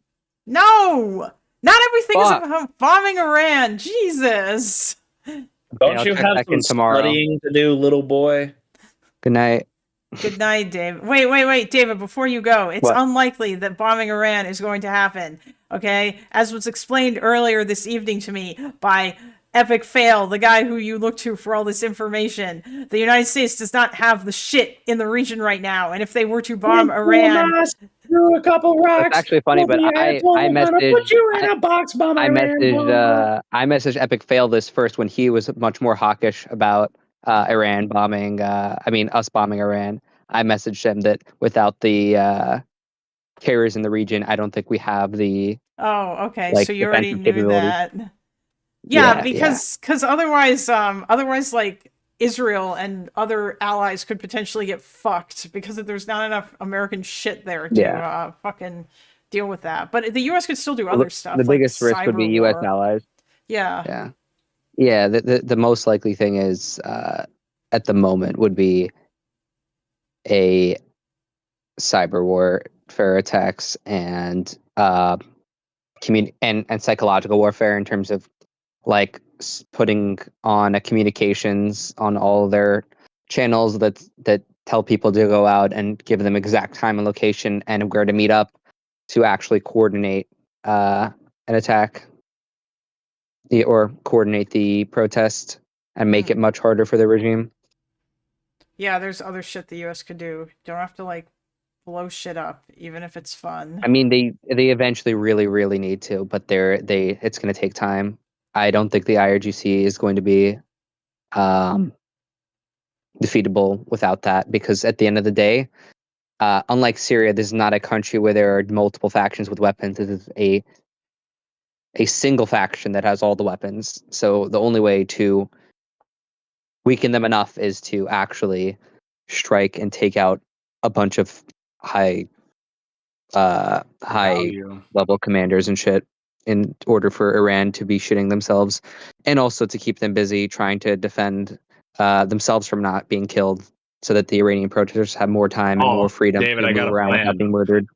No! Not everything Fuck. is about bombing Iran. Jesus. Don't I'll you check have back some in tomorrow. studying to do, little boy? Good night. Good night, David. Wait, David, before you go, it's What? unlikely that bombing Iran is going to happen, okay? As was explained earlier this evening to me by Epic Fail, the guy who you look to for all this information. The United States does not have the shit in the region right now, and if they were to bomb Iran... Threw a couple rocks. That's actually funny, but I messaged put you in a box bomb. I messaged Epic Fail this first when he was much more hawkish about Iran bombing. Us bombing Iran. I messaged him that without the carriers in the region, I don't think we have the okay, like, so you already defensive knew capabilities. that. Yeah, Yeah, because otherwise, like, Israel and other allies could potentially get fucked because there's not enough American shit there to fucking deal with that. But the U.S. could still do other stuff. The like biggest risk would be cyber U.S. war. allies. Yeah. Yeah. The most likely thing is at the moment would be a cyber warfare attacks and and psychological warfare in terms of like putting on a communications on all their channels that tell people to go out and give them exact time and location and where to meet up to actually coordinate an attack or coordinate the protest and make it much harder for the regime. Yeah, there's other shit the U.S. could do. Don't have to, like, blow shit up, even if it's fun. I mean, they eventually really need to, but it's going to take time. I don't think the IRGC is going to be defeatable without that, because at the end of the day, unlike Syria, this is not a country where there are multiple factions with weapons. This is a single faction that has all the weapons. So the only way to weaken them enough is to actually strike and take out a bunch of high level commanders and shit in order for Iran to be shitting themselves, and also to keep them busy trying to defend themselves from not being killed, so that the Iranian protesters have more time and more freedom David, to I got move a around plan. without being murdered.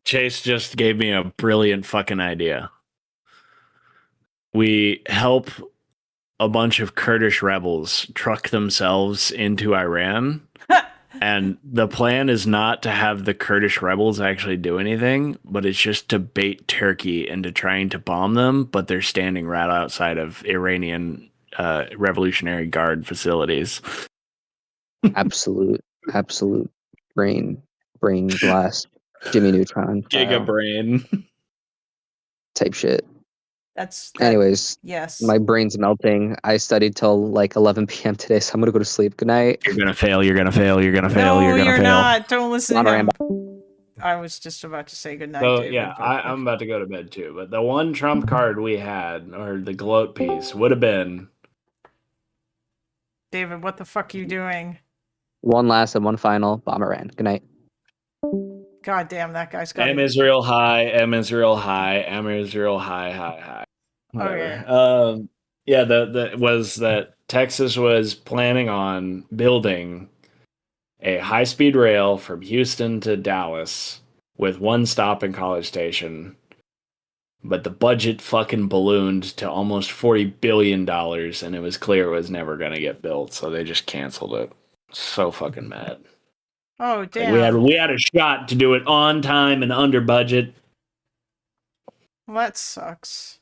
Chase just gave me a brilliant fucking idea. We help a bunch of Kurdish rebels truck themselves into Iran. And the plan is not to have the Kurdish rebels actually do anything, but it's just to bait Turkey into trying to bomb them, but they're standing right outside of Iranian Revolutionary Guard facilities. Absolute brain blast, Jimmy Neutron Giga brain type shit. That's Anyways, yes. my brain's melting. I studied till like 11 p.m. today, so I'm gonna go to sleep. Good night. You're gonna fail. You're gonna fail. You're gonna fail. No, You're gonna you're fail. not. Don't listen to Bomber him. Ram. I was just about to say goodnight, So David. yeah, but- I'm about to go to bed too. But the one trump card we had, or the gloat piece, would have been David, what the fuck are you doing? One last and one final. Bomber ran. Good night. God damn, that guy's got M Israel high, M Israel high, M Israel high, high, high. Whatever. Okay. Yeah, the was that Texas was planning on building a high-speed rail from Houston to Dallas with one stop in College Station. But the budget fucking ballooned to almost $40 billion, and it was clear it was never going to get built, so they just canceled it. So fucking mad. Oh Like, damn. we had a shot to do it on time and under budget. Well, that sucks.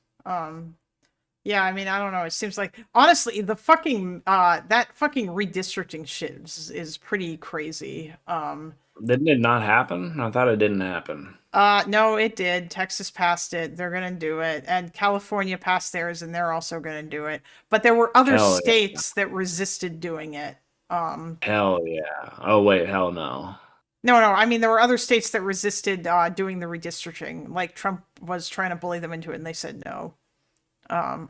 Yeah, I mean, I don't know. It seems like honestly, the fucking that fucking redistricting shit is pretty crazy. Didn't it not happen? I thought it didn't happen. No, it did. Texas passed it. They're gonna do it, and California passed theirs, and they're also gonna do it. But there were other Hell yeah. states that resisted doing it. Hell yeah. Oh wait, hell no. No, I mean there were other states that resisted doing the redistricting. Like Trump was trying to bully them into it, and they said no.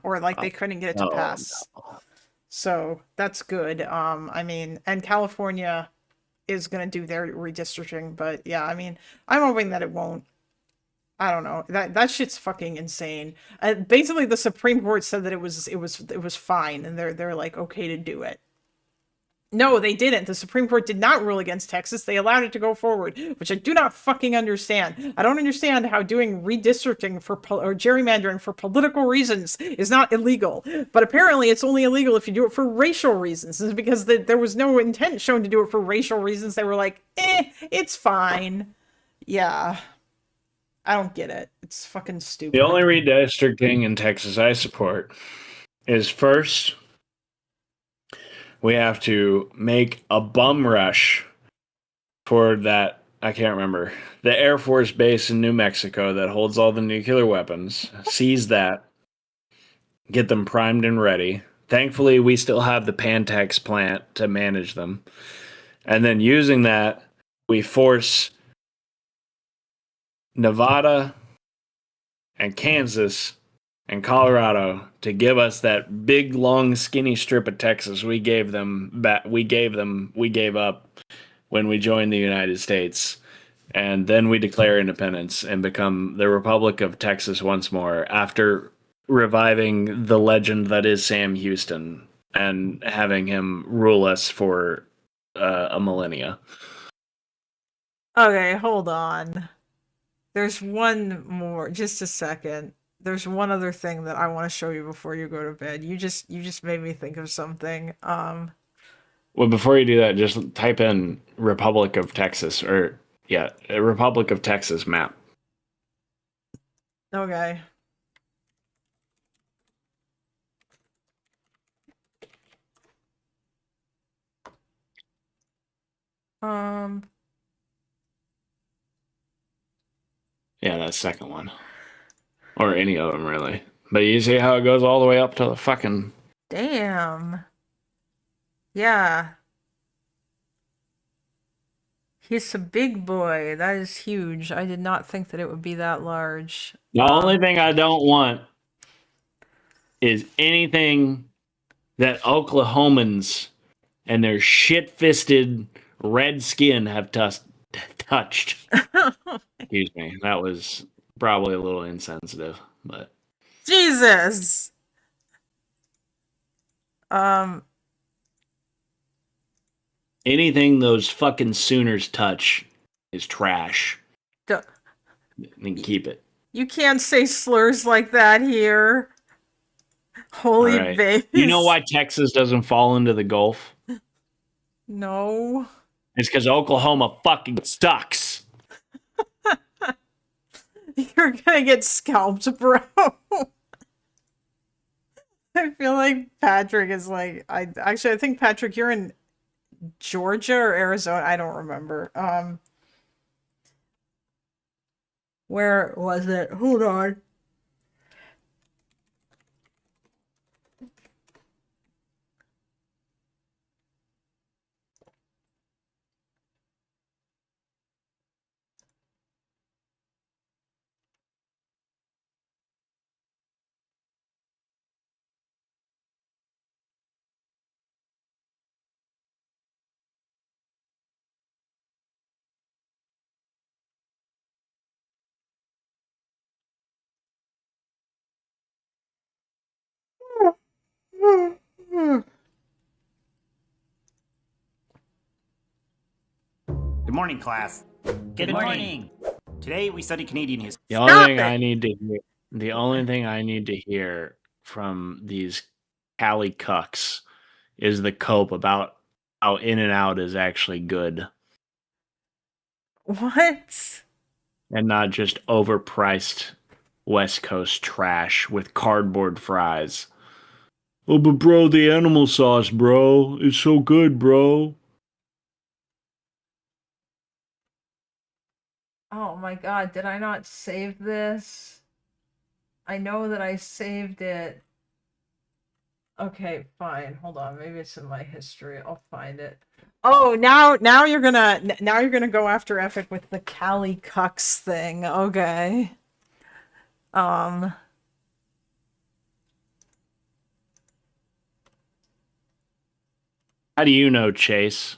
Or like they couldn't get it to Oh, pass. So that's good. I mean, and California is going to do their redistricting, but yeah, I mean, I'm hoping that it won't. I don't know. That shit's fucking insane. Basically, the Supreme Court said that it was fine, and they're like okay to do it. No, they didn't. The Supreme Court did not rule against Texas. They allowed it to go forward, which I do not fucking understand. I don't understand how doing redistricting or gerrymandering for political reasons is not illegal. But apparently it's only illegal if you do it for racial reasons. It's because there was no intent shown to do it for racial reasons. They were like, it's fine. Yeah. I don't get it. It's fucking stupid. The only redistricting in Texas I support is first, we have to make a bum rush for that, I can't remember, the Air Force base in New Mexico that holds all the nuclear weapons, seize that, get them primed and ready. Thankfully, we still have the Pantex plant to manage them. And then using that, we force Nevada and Kansas and Colorado to give us that big, long, skinny strip of Texas we gave them back. We gave up when we joined the United States. And then we declare independence and become the Republic of Texas once more after reviving the legend that is Sam Houston and having him rule us for a millennia. Okay, hold on. There's one more, just a second. There's one other thing that I want to show you before you go to bed. You just made me think of something. Well, before you do that, just type in Republic of Texas a Republic of Texas map. Okay. Yeah, that second one. Or any of them, really. But you see how it goes all the way up to the fucking... Damn. Yeah. He's a big boy. That is huge. I did not think that it would be that large. The only thing I don't want is anything that Oklahomans and their shit-fisted red skin have touched. Excuse me. That was probably a little insensitive, but... Jesus! Anything those fucking Sooners touch is trash. And keep it. You can't say slurs like that here. Holy All right. babies. You know why Texas doesn't fall into the Gulf? No. It's because Oklahoma fucking sucks. You're gonna get scalped, bro. I feel like Patrick is like, I think Patrick, you're in Georgia or Arizona. I don't remember. Where was it? Hold on. Good morning, class. Good morning. Today we study Canadian history. The only thing I need to hear, the only thing I need to hear from these Cali cucks is the cope about how In and Out is actually good What? and not just overpriced West Coast trash with cardboard fries. Oh, but bro, the animal sauce, bro, it's so good, bro. Oh my god, did I not save this? I know that I saved it. Okay, fine. Hold on. Maybe it's in my history. I'll find it. Oh, now you're gonna go after Epic with the Cali Cucks thing. Okay. How do you know, Chase?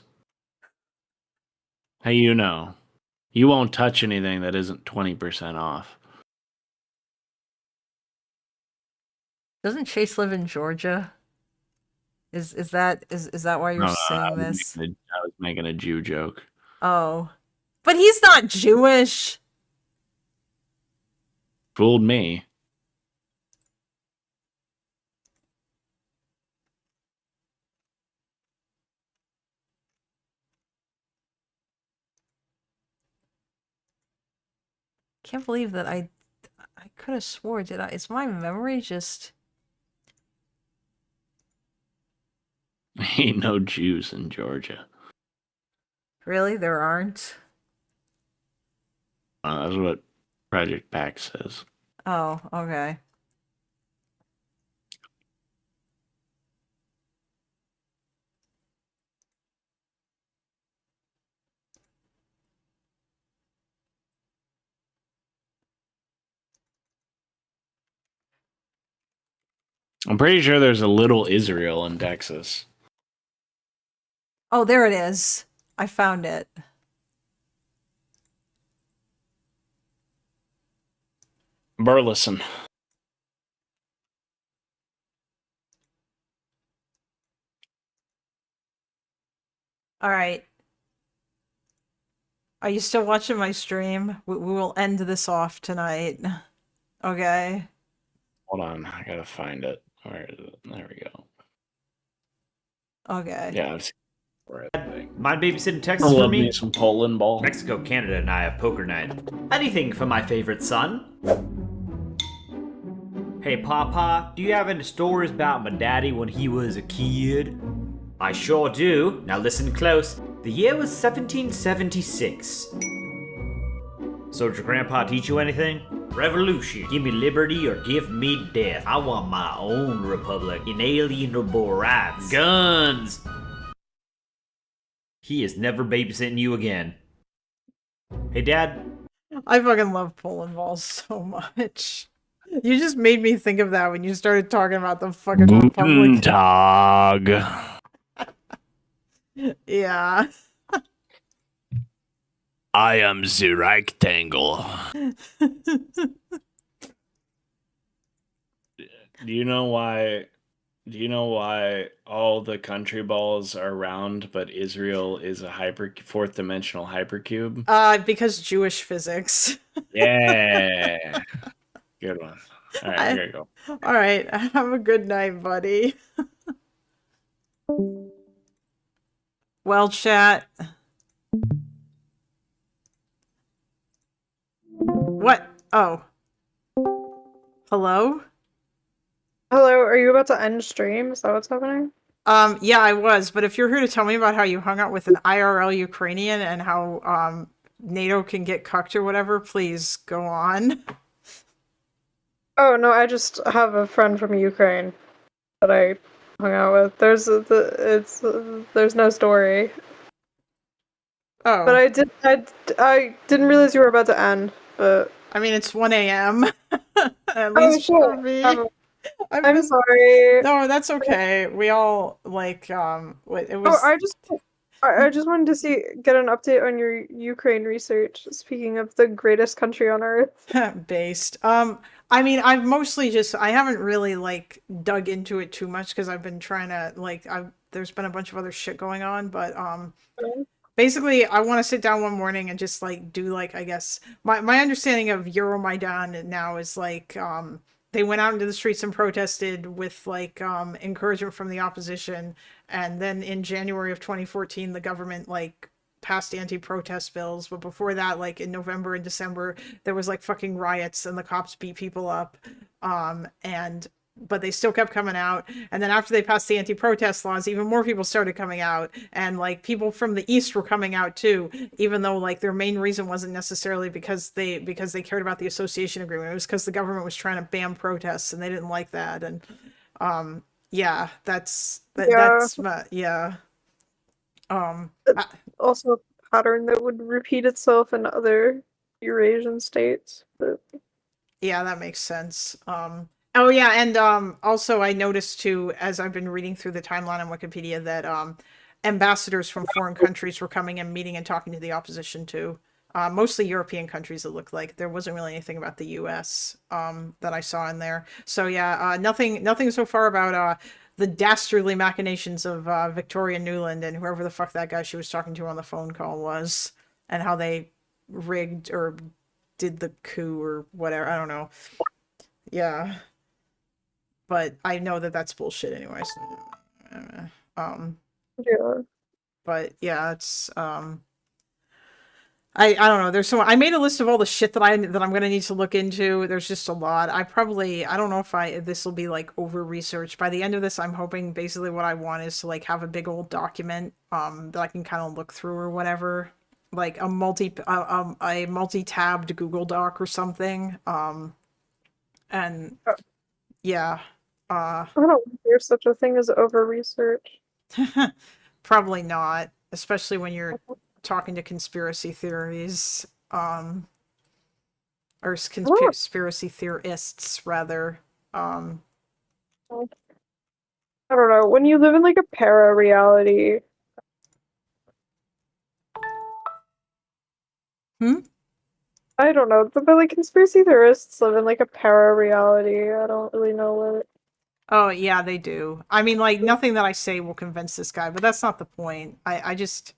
How you know? You won't touch anything that isn't 20% off. Doesn't Chase live in Georgia? Is that why you're saying this? I was making a Jew joke. Oh. But he's not Jewish. Fooled me. Can't believe that I could have swore, did I? Is my memory just... Ain't no Jews in Georgia. Really? There aren't? That's what Project PAC says. Oh, okay. I'm pretty sure there's a little Israel in Texas. Oh, there it is. I found it. Burleson. All right. Are you still watching my stream? We will end this off tonight. Okay. Hold on, I gotta find it. Where is it? There we go. Okay. Yeah, I've seen Mind babysitting Texas I for love me? me some Poland ball. Mexico, Canada, and I have poker night. Anything for my favorite son? Hey, Papa, do you have any stories about my daddy when he was a kid? I sure do. Now listen close. The year was 1776. So did your grandpa teach you anything? Revolution. Give me liberty or give me death. I want my own republic. Inalienable rights. Guns. He is never babysitting you again. Hey, Dad. I fucking love pulling balls so much. You just made me think of that when you started talking about the fucking Republic. Tag. Yeah. I am the rectangle. Do you know why all the country balls are round, but Israel is a fourth dimensional hypercube? Because Jewish physics. Yeah. Good one. All right, here you go. All right. Have a good night, buddy. Well, chat. What? Oh. Hello? Hello, are you about to end stream? Is that what's happening? Yeah, I was, but if you're here to tell me about how you hung out with an IRL Ukrainian and how NATO can get cucked or whatever, please go on. Oh no, I just have a friend from Ukraine that I hung out with. There's no story. Oh. But I didn't realize you were about to end, but I mean it's 1 a.m. At oh least shit. for me. I'm sorry. No, that's okay. We all like it was Oh, I just wanted to get an update on your Ukraine research. Speaking of the greatest country on earth. based. I mean, I haven't really like dug into it too much because I've been trying to there's been a bunch of other shit going on, but basically, I want to sit down one morning and just like do like, I guess my understanding of Euromaidan now is like they went out into the streets and protested with like encouragement from the opposition, and then in January of 2014 the government like passed anti-protest bills, but before that, like in November and December, there was like fucking riots and the cops beat people up, and but they still kept coming out. And then after they passed the anti-protest laws, even more people started coming out, and like people from the east were coming out too, even though like their main reason wasn't necessarily because they cared about the association agreement. It was because the government was trying to ban protests and they didn't like that. And yeah, that's yeah. Also a pattern that would repeat itself in other Eurasian states. But yeah, that makes sense. Oh yeah, and also I noticed too, as I've been reading through the timeline on Wikipedia, that ambassadors from foreign countries were coming and meeting and talking to the opposition too. Mostly European countries, it looked like. There wasn't really anything about the US that I saw in there. So yeah, nothing so far about the dastardly machinations of Victoria Nuland and whoever the fuck that guy she was talking to on the phone call was, and how they rigged or did the coup or whatever. I don't know. Yeah. But I know that that's bullshit anyways. Yeah. But yeah, it's I don't know. There's so I made a list of all the shit that I'm gonna need to look into. There's just a lot. I don't know if this will be like over researched. By the end of this, I'm hoping basically what I want is to like have a big old document that I can kind of look through or whatever, like a multi-tabbed Google Doc or something. And yeah. I don't think there's such a thing as over research. Probably not, especially when you're talking to conspiracy theories, or conspiracy theorists rather. I don't know. When you live in like a para reality. I don't know, but like conspiracy theorists live in like a para reality. I don't really know what. Oh yeah, they do. I mean, like nothing that I say will convince this guy, but that's not the point. I just,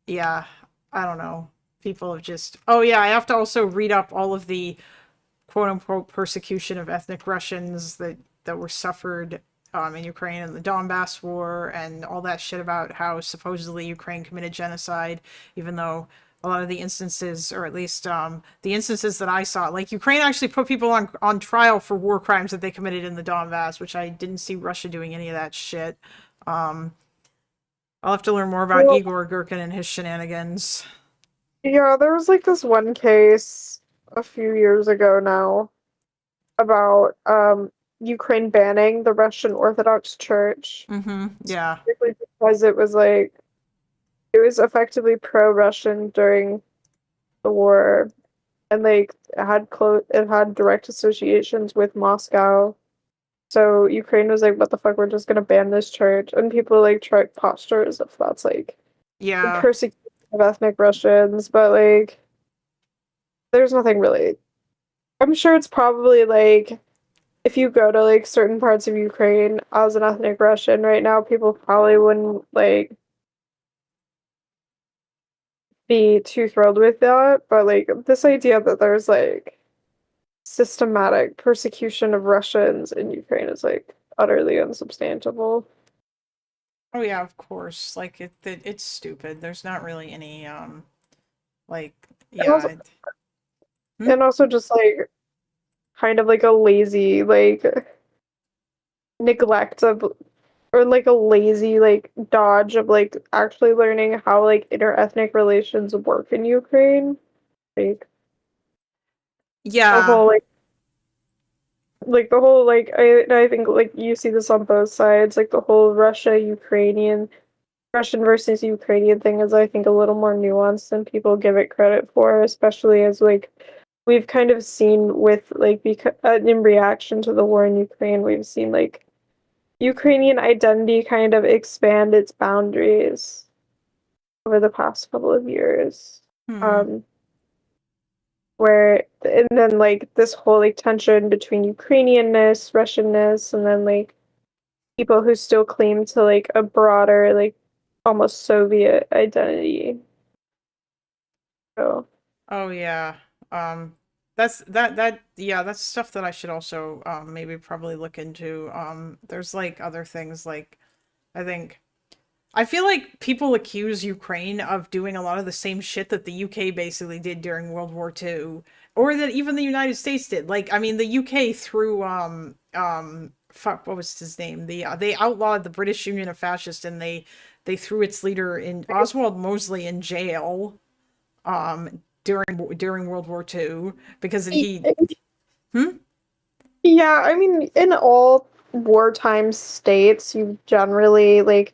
yeah, I don't know. People have just. Oh yeah, I have to also read up all of the quote unquote persecution of ethnic Russians that were suffered in Ukraine and the Donbass war and all that shit about how supposedly Ukraine committed genocide, even though a lot of the instances, or at least the instances that I saw, like Ukraine actually put people on trial for war crimes that they committed in the Donbass, which I didn't see Russia doing any of that shit. I'll have to learn more about Igor Girkin and his shenanigans. Yeah, there was like this one case a few years ago now about Ukraine banning the Russian Orthodox Church. Yeah. Because it was like, it was effectively pro-Russian during the war, and like it had direct associations with Moscow. So Ukraine was like, "What the fuck? We're just gonna ban this church." And people like try posture as if that's like yeah persecution of ethnic Russians, but like there's nothing really. I'm sure it's probably like if you go to like certain parts of Ukraine as an ethnic Russian right now, people probably wouldn't like be too thrilled with that, but like this idea that there's like systematic persecution of Russians in Ukraine is like utterly unsubstantiable. Oh yeah, of course. Like it's stupid. There's not really any like yeah. And also just like kind of like a lazy like neglect of, or like a lazy like dodge of like actually learning how like interethnic relations work in Ukraine. Like yeah, the whole like the whole like I think like you see this on both sides, like the whole Russian versus Ukrainian thing is I think a little more nuanced than people give it credit for, especially as like we've kind of seen with like in reaction to the war in Ukraine, we've seen like Ukrainian identity kind of expand its boundaries over the past couple of years. Where, and then like this whole like tension between Ukrainianness, Russianness, and then like people who still claim to like a broader like almost Soviet identity. So Oh yeah. That's that's stuff that I should also maybe probably look into. There's like other things like I feel like people accuse Ukraine of doing a lot of the same shit that the UK basically did during World War II, or that even the United States did. Like, I mean, the UK threw fuck, what was his name? They outlawed the British Union of Fascists, and they threw its leader in Oswald Mosley in jail during World War II because he yeah, I mean, in all wartime states, you generally like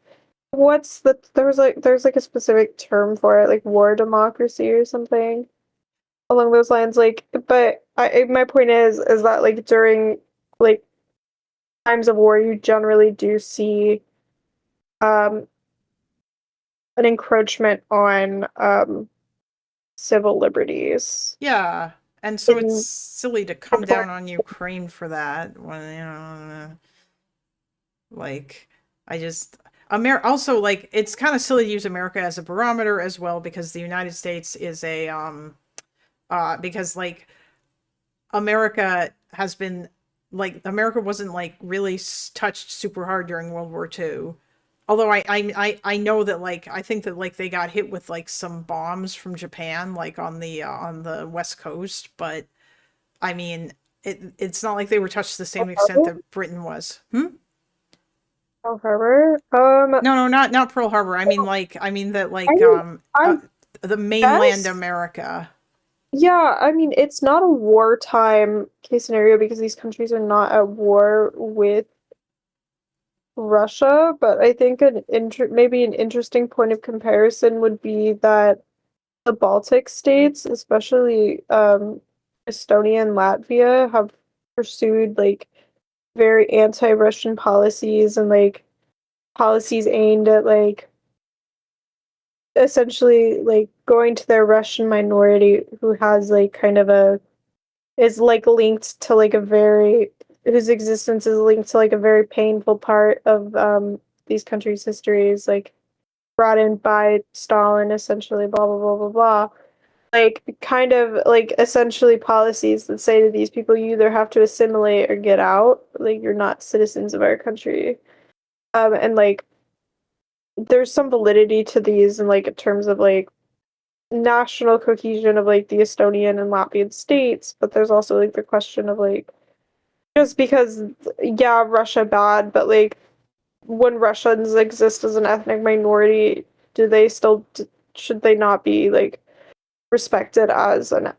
there's like a specific term for it, like war democracy or something along those lines. Like, but my point is that like during like times of war, you generally do see an encroachment on civil liberties. Yeah, and so it's silly to come down on Ukraine for that when, you know, like, I just also, like, it's kind of silly to use America as a barometer as well, because the United States is a because like America has been like America wasn't like really touched super hard during World War II. Although I know that, like, I think that like they got hit with like some bombs from Japan, like on the West Coast, but I mean it's not like they were touched to the same extent that Britain was. Pearl Harbor? No, not Pearl Harbor. I mean that like the mainland America. Yeah, I mean, it's not a wartime case scenario because these countries are not at war with Russia, but I think maybe an interesting point of comparison would be that the Baltic states, especially Estonia and Latvia, have pursued like very anti-Russian policies and like policies aimed at like essentially like going to their Russian minority who has like kind of is like linked to like whose existence is linked to like a very painful part of these countries' histories, like brought in by Stalin, essentially, blah blah blah blah blah. Like kind of like essentially policies that say to these people, you either have to assimilate or get out, like you're not citizens of our country. And like there's some validity to these in like in terms of like national cohesion of like the Estonian and Latvian states, but there's also like the question of like just because yeah, Russia bad, but like when Russians exist as an ethnic minority, should they not be like respected as a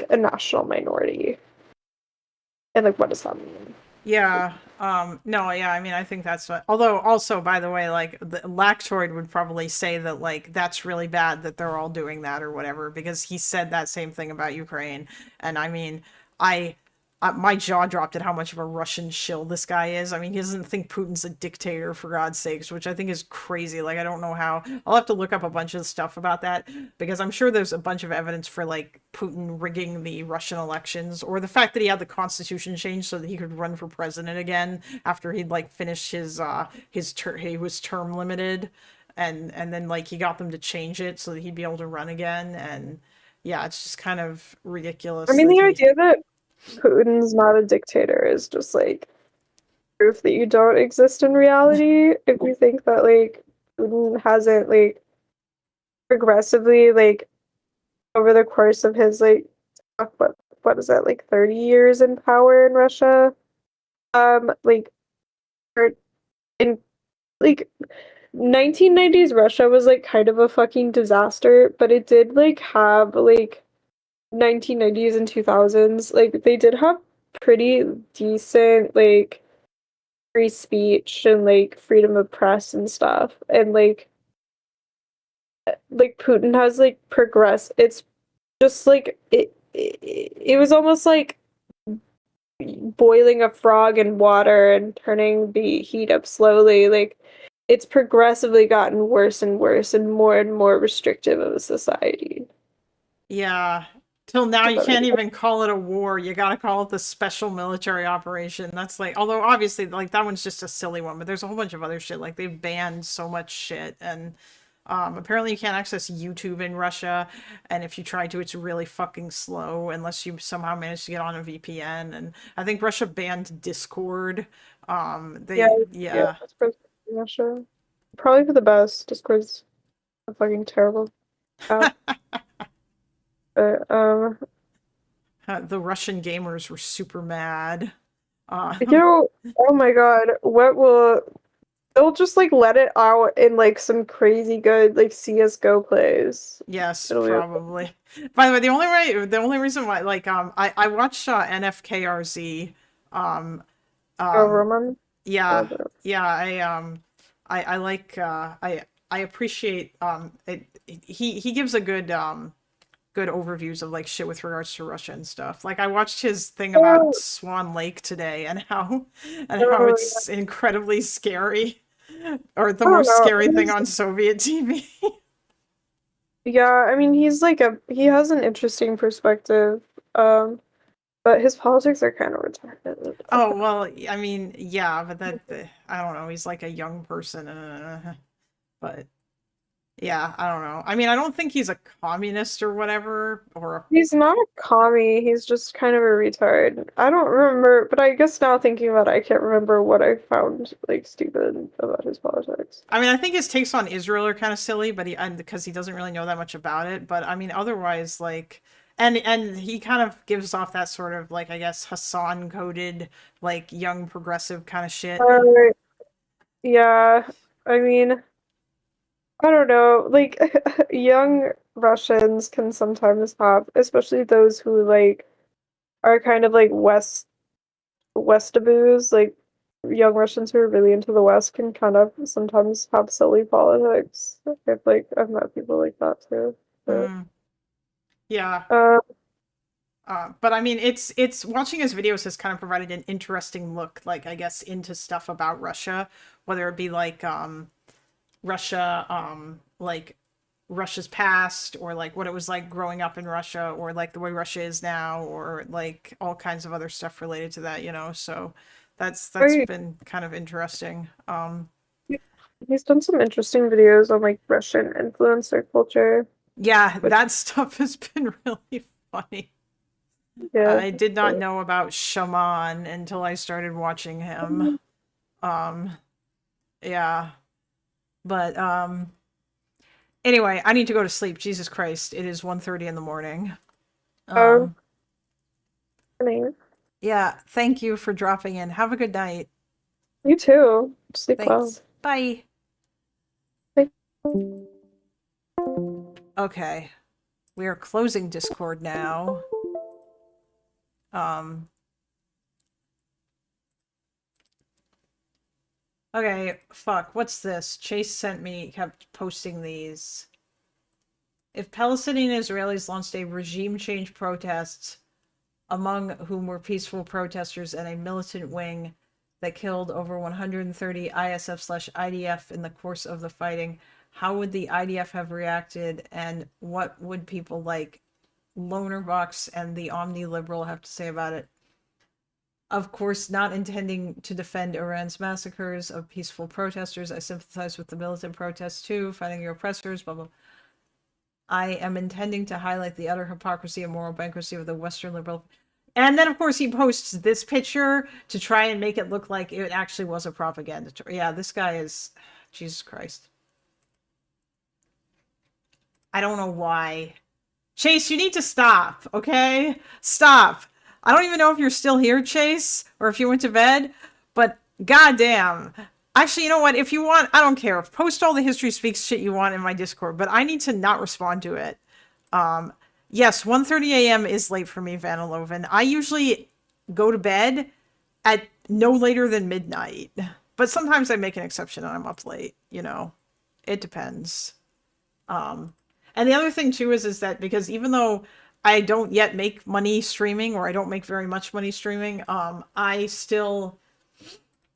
national minority? And like what does that mean? Yeah. No, yeah, I mean, I think that's what, although also, by the way, like the Lactoid would probably say that like that's really bad that they're all doing that or whatever, because he said that same thing about Ukraine. And I mean, my jaw dropped at how much of a Russian shill this guy is. I mean, he doesn't think Putin's a dictator, for God's sakes, which I think is crazy. Like, I don't know how. I'll have to look up a bunch of stuff about that, because I'm sure there's a bunch of evidence for, like, Putin rigging the Russian elections, or the fact that he had the constitution changed so that he could run for president again after he'd, like, finished he was term limited, and then, like, he got them to change it so that he'd be able to run again, and yeah, it's just kind of ridiculous. I mean, the idea that Putin's not a dictator is just like proof that you don't exist in reality. If you think that like Putin hasn't like progressively like over the course of his like what is that, like 30 years in power in Russia, like or in like 1990s Russia was like kind of a fucking disaster, but it did like have like 1990s and 2000s, like they did have pretty decent like free speech and like freedom of press and stuff, and like Putin has like progressed. It's just like it was almost like boiling a frog in water and turning the heat up slowly. Like it's progressively gotten worse and worse and more restrictive of a society. Yeah, Till now, you But can't even call it a war. You gotta call it the special military operation. That's like, although obviously, like that one's just a silly one, but there's a whole bunch of other shit. Like they've banned so much shit, and apparently you can't access YouTube in Russia, and if you try to, it's really fucking slow unless you somehow manage to get on a VPN. And I think Russia banned Discord. Yeah. Discord's Russia. Probably for the best. Discord's a fucking terrible app. But The Russian gamers were super mad. oh my god, they'll just like let it out in like some crazy good like CS:GO plays. Yes, It'll be- probably. By the way, the only reason why, like, I watched NFKRZ. Roman? Yeah, I like I appreciate it. He gives a good good overviews of like shit with regards to Russia and stuff. Like I watched his thing about Swan Lake today and how it's incredibly scary, or the most scary thing on Soviet TV. Yeah, I mean he has an interesting perspective. But his politics are kind of retarded. Oh well, I mean, yeah, but I don't know. He's like a young person, but yeah, I don't know. I mean, I don't think he's a communist or whatever, He's not a commie, he's just kind of a retard. I don't remember, but I guess now thinking about it, I can't remember what I found like stupid about his politics. I mean, I think his takes on Israel are kind of silly, but because he doesn't really know that much about it. But I mean, otherwise, like. And he kind of gives off that sort of like, I guess, Hassan coded like young progressive kind of shit. Yeah, I mean, I don't know. Like young Russians can sometimes have, especially those who like are kind of like Westaboos, like young Russians who are really into the West can kind of sometimes have silly politics. I've met people like that too. But, Yeah. But I mean, it's watching his videos has kind of provided an interesting look, like I guess, into stuff about Russia, whether it be like Russia, like Russia's past, or like what it was like growing up in Russia, or like the way Russia is now, or like all kinds of other stuff related to that, you know. So that's been kind of interesting. He's done some interesting videos on like Russian influencer culture. Yeah, that stuff has been really funny. Yeah, I did not know about Shaman until I started watching him. Yeah. But anyway, I need to go to sleep. Jesus Christ, it is 1:30 in the morning. Yeah, thank you for dropping in. Have a good night. You too. Sleep well. Thanks. Bye. Okay. We are closing Discord now. Okay, fuck. What's this? Chase kept posting these. If Palestinian Israelis launched a regime change protests, among whom were peaceful protesters and a militant wing that killed over 130 ISF/IDF in the course of the fighting, how would the IDF have reacted, and what would people like Lonerbox and the Omni Liberal have to say about it? Of course, not intending to defend Iran's massacres of peaceful protesters, I sympathize with the militant protests too, fighting your oppressors, blah, blah. I am intending to highlight the utter hypocrisy and moral bankruptcy of the Western liberal. And then, of course, he posts this picture to try and make it look like it actually was a propaganda. Yeah, this guy is... Jesus Christ. I don't know why. Chase, you need to stop, okay? Stop. I don't even know if you're still here, Chase, or if you went to bed, but goddamn. Actually, you know what? If you want, I don't care. Post all the History Speaks shit you want in my Discord, but I need to not respond to it. Yes, 1:30 a.m. is late for me, Vanaloven. I usually go to bed at no later than midnight, but sometimes I make an exception and I'm up late, you know. It depends. And the other thing, too, is that because even though I don't yet make money streaming, or I don't make very much money streaming, I'll still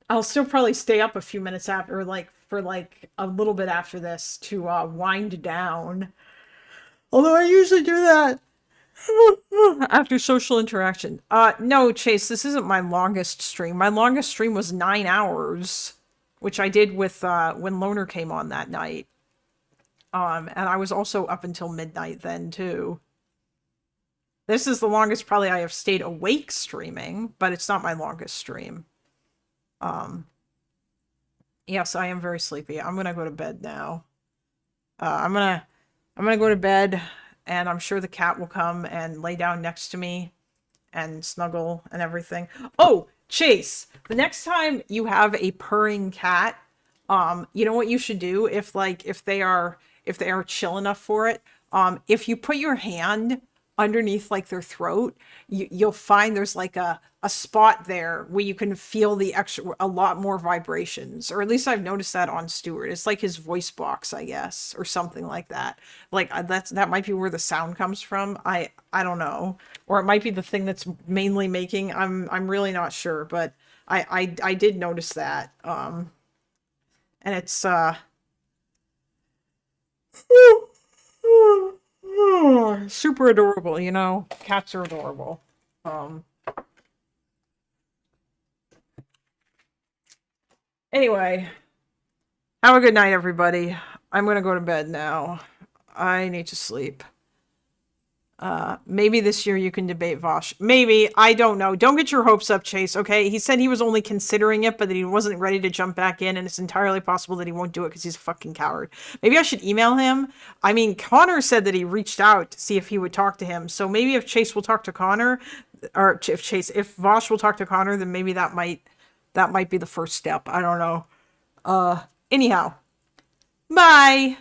probably stay up a few minutes after, for a little bit after this to wind down. Although I usually do that After social interaction. No, Chase, this isn't my longest stream. My longest stream was 9 hours, which I did with when Loner came on that night. And I was also up until midnight then too. This is the longest probably I have stayed awake streaming, but it's not my longest stream. Yes, I am very sleepy. I'm gonna go to bed now. I'm gonna go to bed, and I'm sure the cat will come and lay down next to me and snuggle and everything. Oh, Chase, the next time you have a purring cat, you know what you should do if they are chill enough for it? If you put your hand underneath like their throat, you'll find there's like a spot there where you can feel a lot more vibrations, or at least I've noticed that on Stuart. It's like his voice box, I guess, or something like that. Like that might be where the sound comes from. I don't know, or it might be the thing that's mainly making. I'm really not sure, but I did notice that. And it's super adorable, you know. Cats are adorable. Anyway, have a good night, everybody. I'm gonna go to bed now. I need to sleep. Maybe this year you can debate Vosh. Maybe. I don't know. Don't get your hopes up, Chase, okay? He said he was only considering it, but that he wasn't ready to jump back in, and it's entirely possible that he won't do it because he's a fucking coward. Maybe I should email him. I mean, Connor said that he reached out to see if he would talk to him. So maybe if Chase will talk to Connor, or if Vosh will talk to Connor, then maybe that might be the first step. I don't know. Anyhow. Bye!